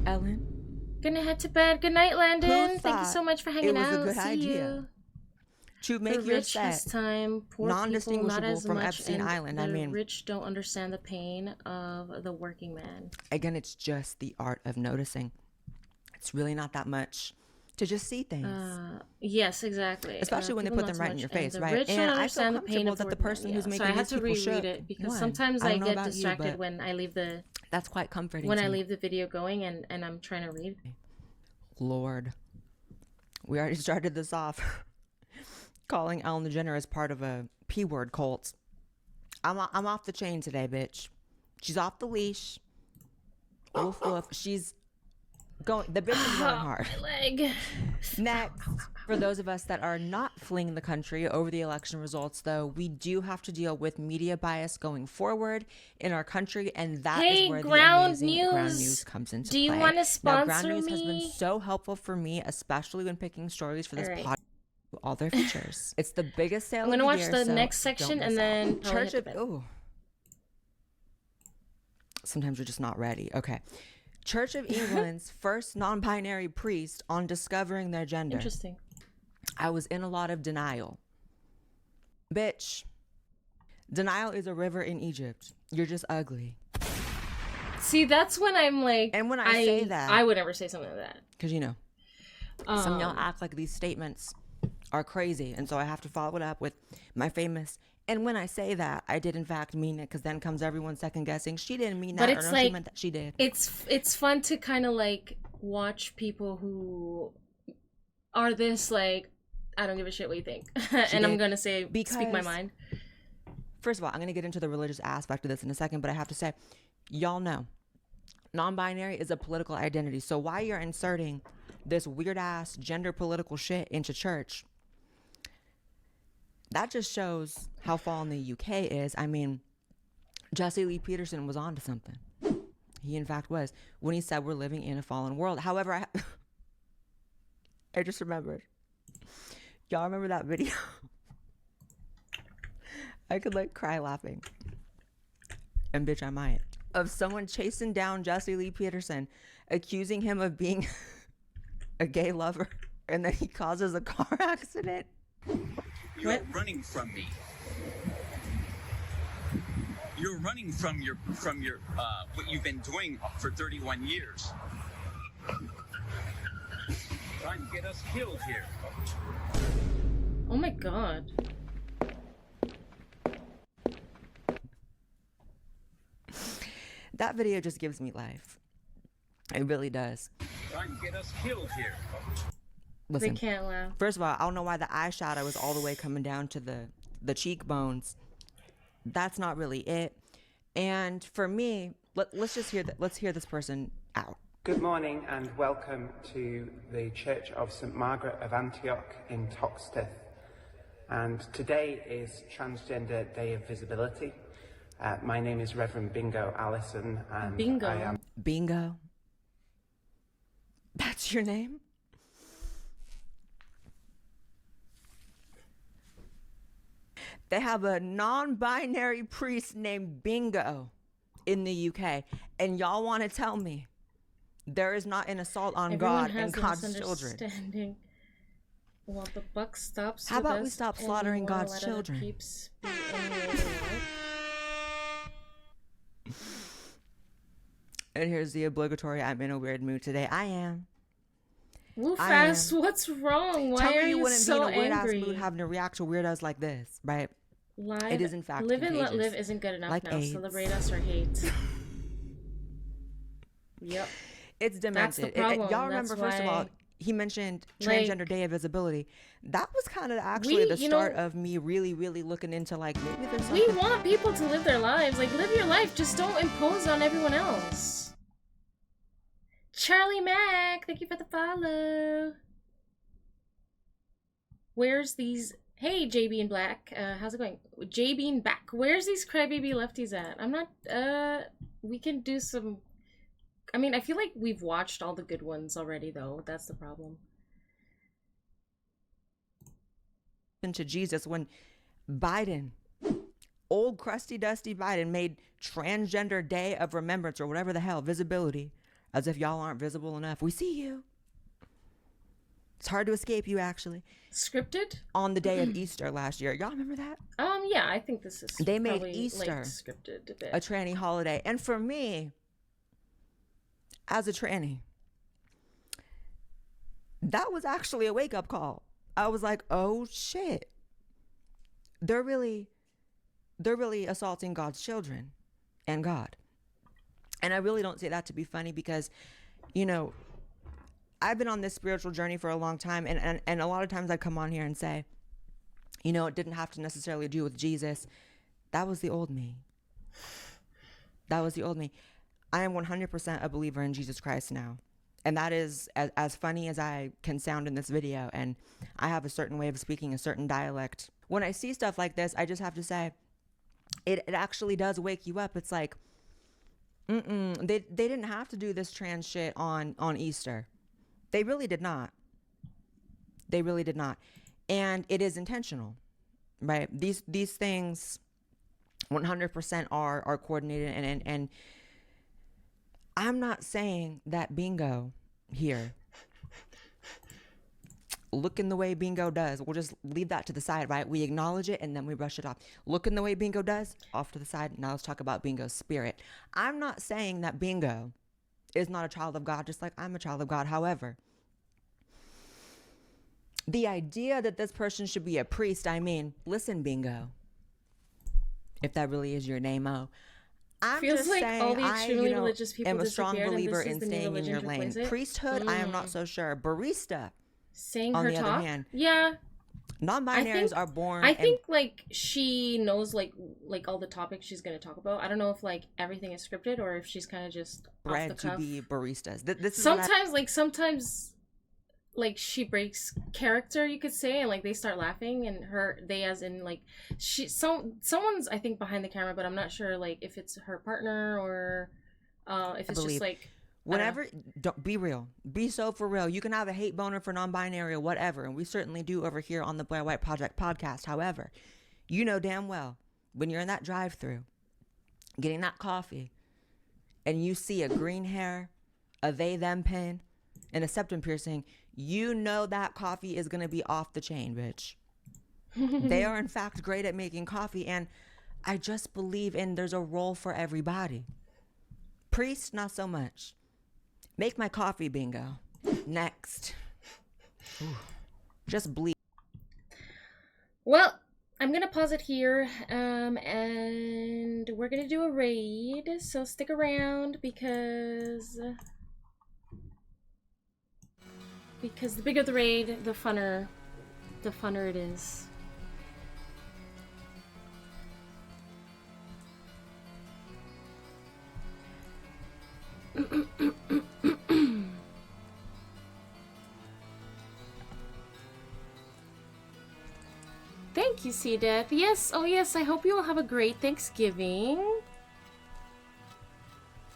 Ellen. Gonna head to bed. Good night, Landon. Thank you thought so much for hanging it was out. a good See idea you. to make the your rich set this time, poor people not non-distinguishable as from much, Epstein and Island? The I mean, rich don't understand the pain of the working man. again, it's just the art of noticing. It's really not that much to just see things. Yes, exactly. Especially when they people put not them so right in much, your and face, the right? rich don't And I feel understand the pain comfortable of that the working person man, who's yeah. making So I had these to people reread shook. it because One, sometimes I I don't know get about you, distracted but when I leave the that's quite comforting. when to I me. leave the video going and I'm trying to read. Lord, we already started this off calling Ellen DeGeneres part of a P-word cult. I'm off the chain today, bitch. She's off the leash. Woof woof. She's going. The bitch is going hard. My leg. Next, for those of us that are not fleeing the country over the election results, though, we do have to deal with media bias going forward in our country, and that is where Ground the amazing Ground News. News comes into Do you play. want to Now, sponsor Ground News has been me? so helpful for me, especially when picking stories for this All right. podcast. All their features. It's the biggest sale. I'm gonna of watch year, the so next don't section miss and then out. probably Church hit the of bed. ooh. Sometimes you're just not ready. Okay. Church of England's first non-binary priest on discovering their gender. Interesting. I was in a lot of denial. Bitch. Denial is a river in Egypt. You're just ugly. See, that's when I'm like, and when I say that, I would never say something like that. because you know, some of y'all act like these statements are crazy, and so I have to follow it up with my famous. And when I say that, I did in fact mean it, because then comes everyone second guessing. She didn't mean that, But or it's no, like she meant that she did. It's fun to kind of like watch people who are this like, I don't give a shit what you think, and I'm gonna say speak my mind. First of all, I'm gonna get into the religious aspect of this in a second, but I have to say, y'all know, non-binary is a political identity. So why you're inserting this weird ass gender political shit into church, that just shows how fallen the UK is. I mean, Jesse Lee Peterson was onto something. He in fact was, when he said we're living in a fallen world. However, I just remembered. Y'all remember that video? I could like cry laughing. And bitch, I might. Of someone chasing down Jesse Lee Peterson, accusing him of being a gay lover, and then he causes a car accident. You're running from me. You're running from your what you've been doing for 31 years. Trying to get us killed here. Oh my god. That video just gives me life. It really does. Trying to get us killed here. Listen, They can't laugh. first of all, I don't know why the eyeshadow is all the way coming down to the cheekbones. That's not really it. And for me, let's just hear let's hear this person out. Good morning and welcome to the Church of St Margaret of Antioch in Toxteth. And today is Transgender Day of Visibility. My name is Reverend Bingo Allison, and Bingo. I am Bingo. That's your name? They have a non-binary priest named Bingo in the UK, and y'all want to tell me there is not an assault on Everyone God has and a God's children? misunderstanding. Well, the buck stops. How with about we us, stop and slaughtering wanna God's let other children? peeps be any way they want. And here's the obligatory, I'm in a weird mood today. I am. Wolf-ass, what's wrong? Why are you so angry? Tell me you wouldn't be in a weird-ass mood having to react to weirdos like this, right? Live, it is in fact live contagious. and let live isn't good enough like now. AIDS. Celebrate us or hate. Yep. It's demented. That's the problem. Y'all remember, first of all, he mentioned Transgender Day of Visibility. That was kind of actually the start of me really, really looking into, like, maybe there's something. We want people to live their lives. Like, live your life. Just don't impose on everyone else. Charlie Mac, thank you for the follow. Where's these... Hey, JB in Black. How's it going? JB in Back. Where's these crybaby lefties at? I'm not... We can do some... I mean, I feel like we've watched all the good ones already, though. That's the problem. Into Jesus when Biden, old crusty dusty Biden, made Transgender Day of Remembrance or whatever the hell, visibility, as if y'all aren't visible enough. We see you. It's hard to escape you, actually. Scripted? On the day of Easter last year. Y'all remember that? Yeah, I think this is They made probably, Easter like, scripted a bit. a tranny holiday. And for me, as a tranny, that was actually a wake-up call. I was like, oh shit. They're really assaulting God's children and God. And I really don't say that to be funny because, you know, I've been on this spiritual journey for a long time, and a lot of times I come on here and say, you know, it didn't have to necessarily do with Jesus. That was the old me. That was the old me. I am 100% a believer in Jesus Christ now. And that is as funny as I can sound in this video. And I have a certain way of speaking, a certain dialect. When I see stuff like this, I just have to say, it actually does wake you up. It's like, they didn't have to do this trans shit on Easter. They really did not. They really did not. And it is intentional, right? These things 100% are coordinated. And I'm not saying that bingo here, looking the way bingo does, we'll just leave that to the side, right? We acknowledge it and then we brush it off. Looking the way bingo does, off to the side. Now let's talk about bingo's spirit. I'm not saying that bingo is not a child of God, just like I'm a child of God. However, the idea that this person should be a priest, I mean, listen, bingo, if that really is your name-o, I'm Feels just like saying, all the extremely religious people am a strong disappeared, and believer this is in the new staying in religion your to lane. replace it? Priesthood, I am not so sure. Barista, Saying on her the talk? other hand, Yeah. non-binaries are born. I think like she knows like all the topics she's gonna talk about. I don't know if like everything is scripted or if she's kind of just bred off the cuff. to be baristas. This is sometimes like she breaks character, you could say, and like they start laughing, and they as in like someone's I think behind the camera, but I'm not sure like if it's her partner or if it's just like. Whenever, don't be real, be so for real. You can have a hate boner for non-binary or whatever, and we certainly do over here on the Blair White Project podcast. However, you know damn well when you're in that drive-thru getting that coffee and you see a green hair, a they/them pen, and a septum piercing, you know that coffee is going to be off the chain, bitch. They are in fact great at making coffee, and I just believe there's a role for everybody. Priest, not so much. Make my coffee, bingo. Next. Ooh. Just bleed. Well, I'm gonna pause it here, and we're gonna do a raid, so stick around because the bigger the raid, the funner it is. Thank you, C Death. Yes, oh yes, I hope you all have a great Thanksgiving.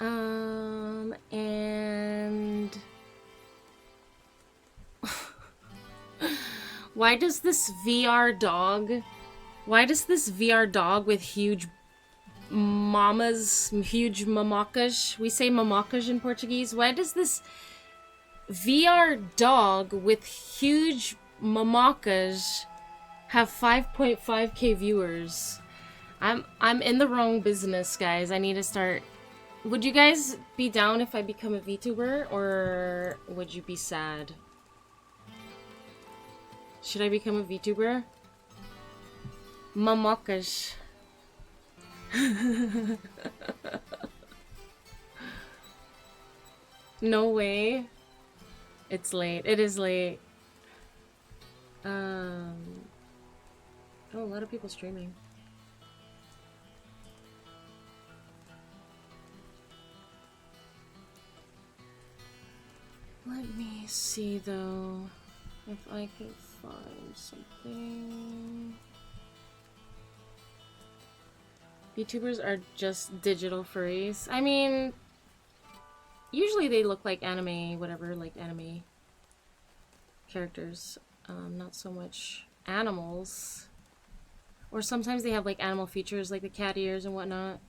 And why does this VR dog with huge mamacas, we say mamacas in Portuguese, why does this VR dog with huge mamacas have 5.5k viewers? I'm in the wrong business, guys. I need to start Would you guys be down if I become a VTuber, or would you be sad? Should I become a VTuber? Mamokas. No way. It's late. It is late. Oh, a lot of people streaming. Let me see though, if I can find something. VTubers are just digital furries. I mean, usually they look like anime, whatever, like anime characters. Not so much animals. Or sometimes they have like animal features like the cat ears and whatnot.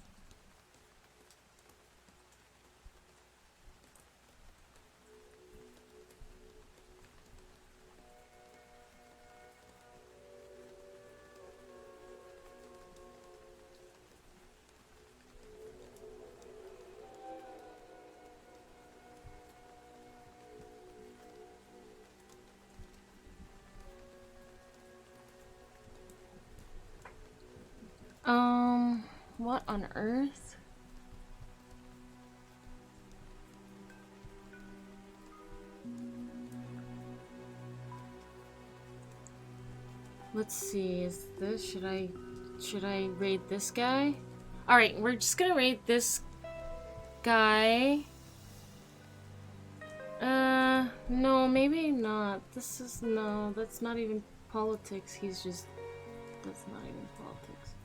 What on earth? Let's see, is this, should I raid this guy? Alright, we're just gonna raid this guy. No, maybe not. This is, no, that's not even politics. He's just, that's not even politics.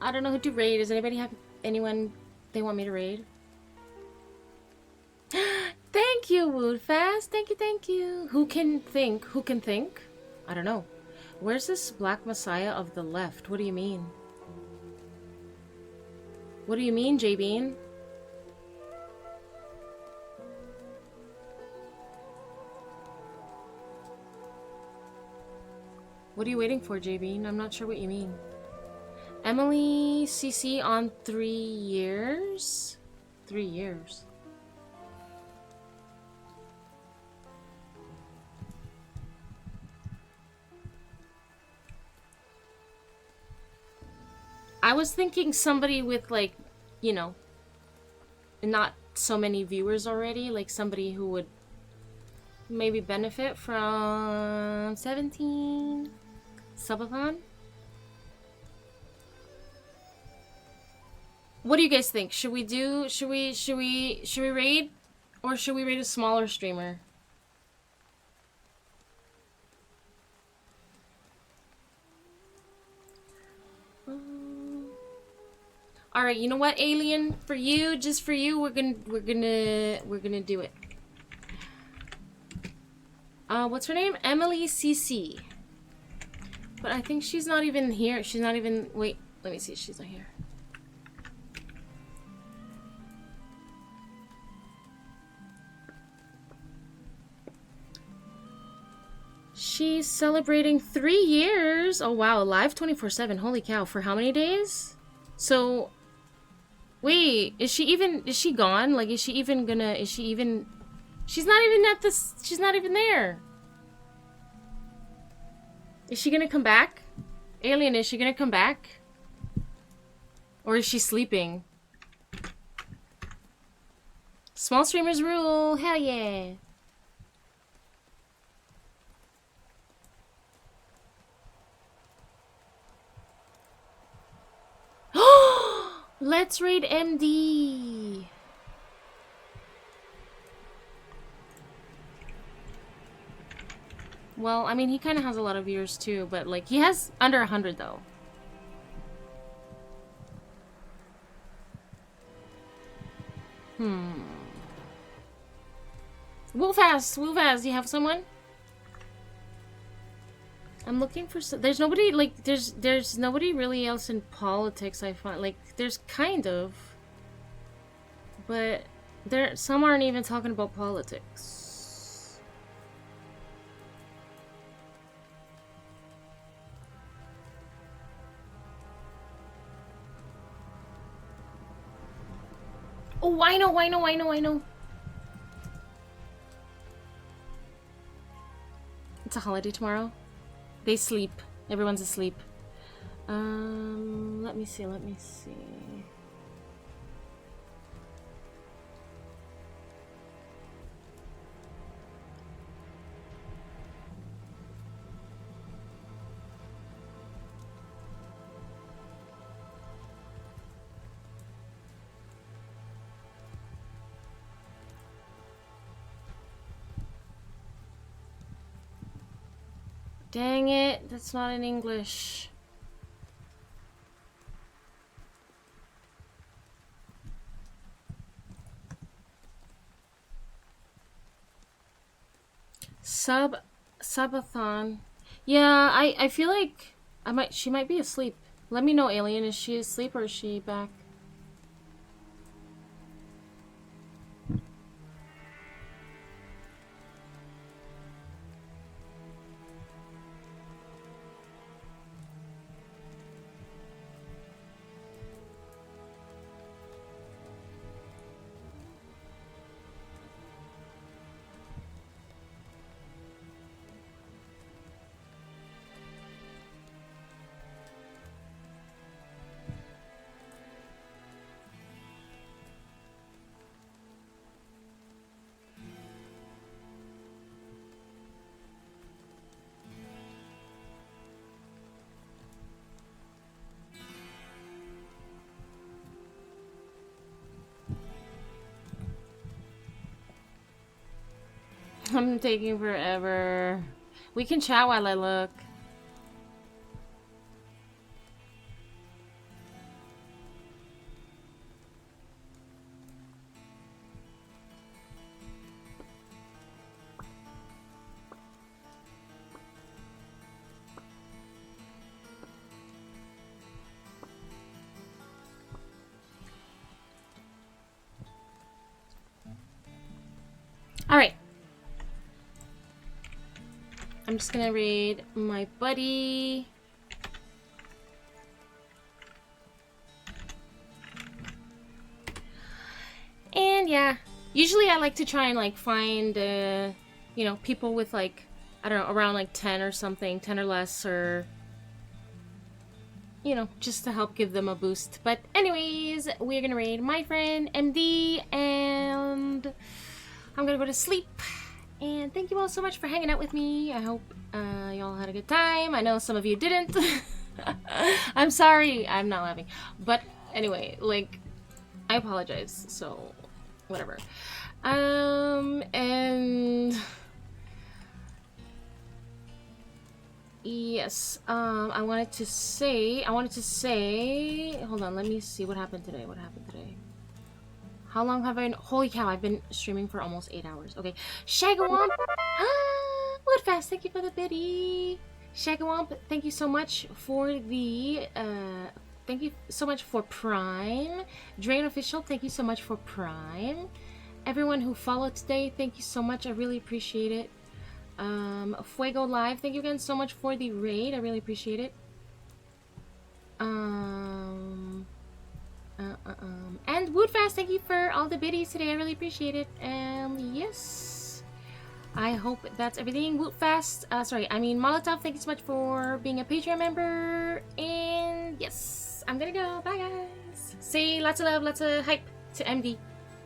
I don't know who to raid. Does anybody have anyone they want me to raid? Thank you, Woodfast. Thank you, thank you. Who can think? Who can think? I don't know. Where's this Black Messiah of the left? What do you mean? What do you mean, J-Bean? What are you waiting for, J-Bean? I'm not sure what you mean. Emily CC on 3 years? 3 years. I was thinking somebody with, like, you know, not so many viewers already, like somebody who would maybe benefit from 17 subathon. What do you guys think? Should we raid, or should we raid a smaller streamer? All right, you know what, Alien? For you, just for you, we're gonna do it. What's her name? Emily CC. But I think she's not even here. She's not even. Wait, let me see. She's not here. She's celebrating 3 years. Oh wow, live 24/7. Holy cow! For how many days? So, wait, is she gone? Like, is she even gonna? She's not even at this. She's not even there. Is she gonna come back? Alien, is she gonna come back? Or is she sleeping? Small streamers rule. Hell yeah. Let's raid MD. Well, I mean, he kind of has a lot of viewers too, but like, he has under 100 though. Wolfaz, you have someone? I'm looking for there's nobody, like, there's nobody really else in politics, I find. Like, there's kind of, but some aren't even talking about politics. Oh, I know. It's a holiday tomorrow. They sleep. Everyone's asleep. Let me see. Dang it, that's not in English. Subathon. Yeah, I feel like she might be asleep. Let me know, Alien, is she asleep or is she back? I'm taking forever. We can chat while I look. All right. I'm just gonna read my buddy. And yeah, usually I like to try and like find, you know, people with like, I don't know, around like 10 or something, 10 or less, or, you know, just to help give them a boost. But anyways, we're gonna raid my friend MD, and I'm gonna go to sleep. And thank you all so much for hanging out with me. I hope y'all had a good time. I know some of you didn't. I'm sorry. I'm not laughing. But anyway, like, I apologize. So, whatever. And yes, I wanted to say, hold on, let me see what happened today. How long have I been? Holy cow, I've been streaming for almost 8 hours. Okay. Shagawomp! Woodfast, thank you for the biddy. Shagawomp, thank you so much for the, thank you so much for Prime. Drain Official, thank you so much for Prime. Everyone who followed today, thank you so much. I really appreciate it. Fuego Live, thank you again so much for the raid. I really appreciate it. And Woodfast, thank you for all the biddies today. I really appreciate it. Yes. I hope that's everything. Woodfast, Molotov, thank you so much for being a Patreon member. And yes, I'm gonna go. Bye, guys. Say lots of love, lots of hype to MD.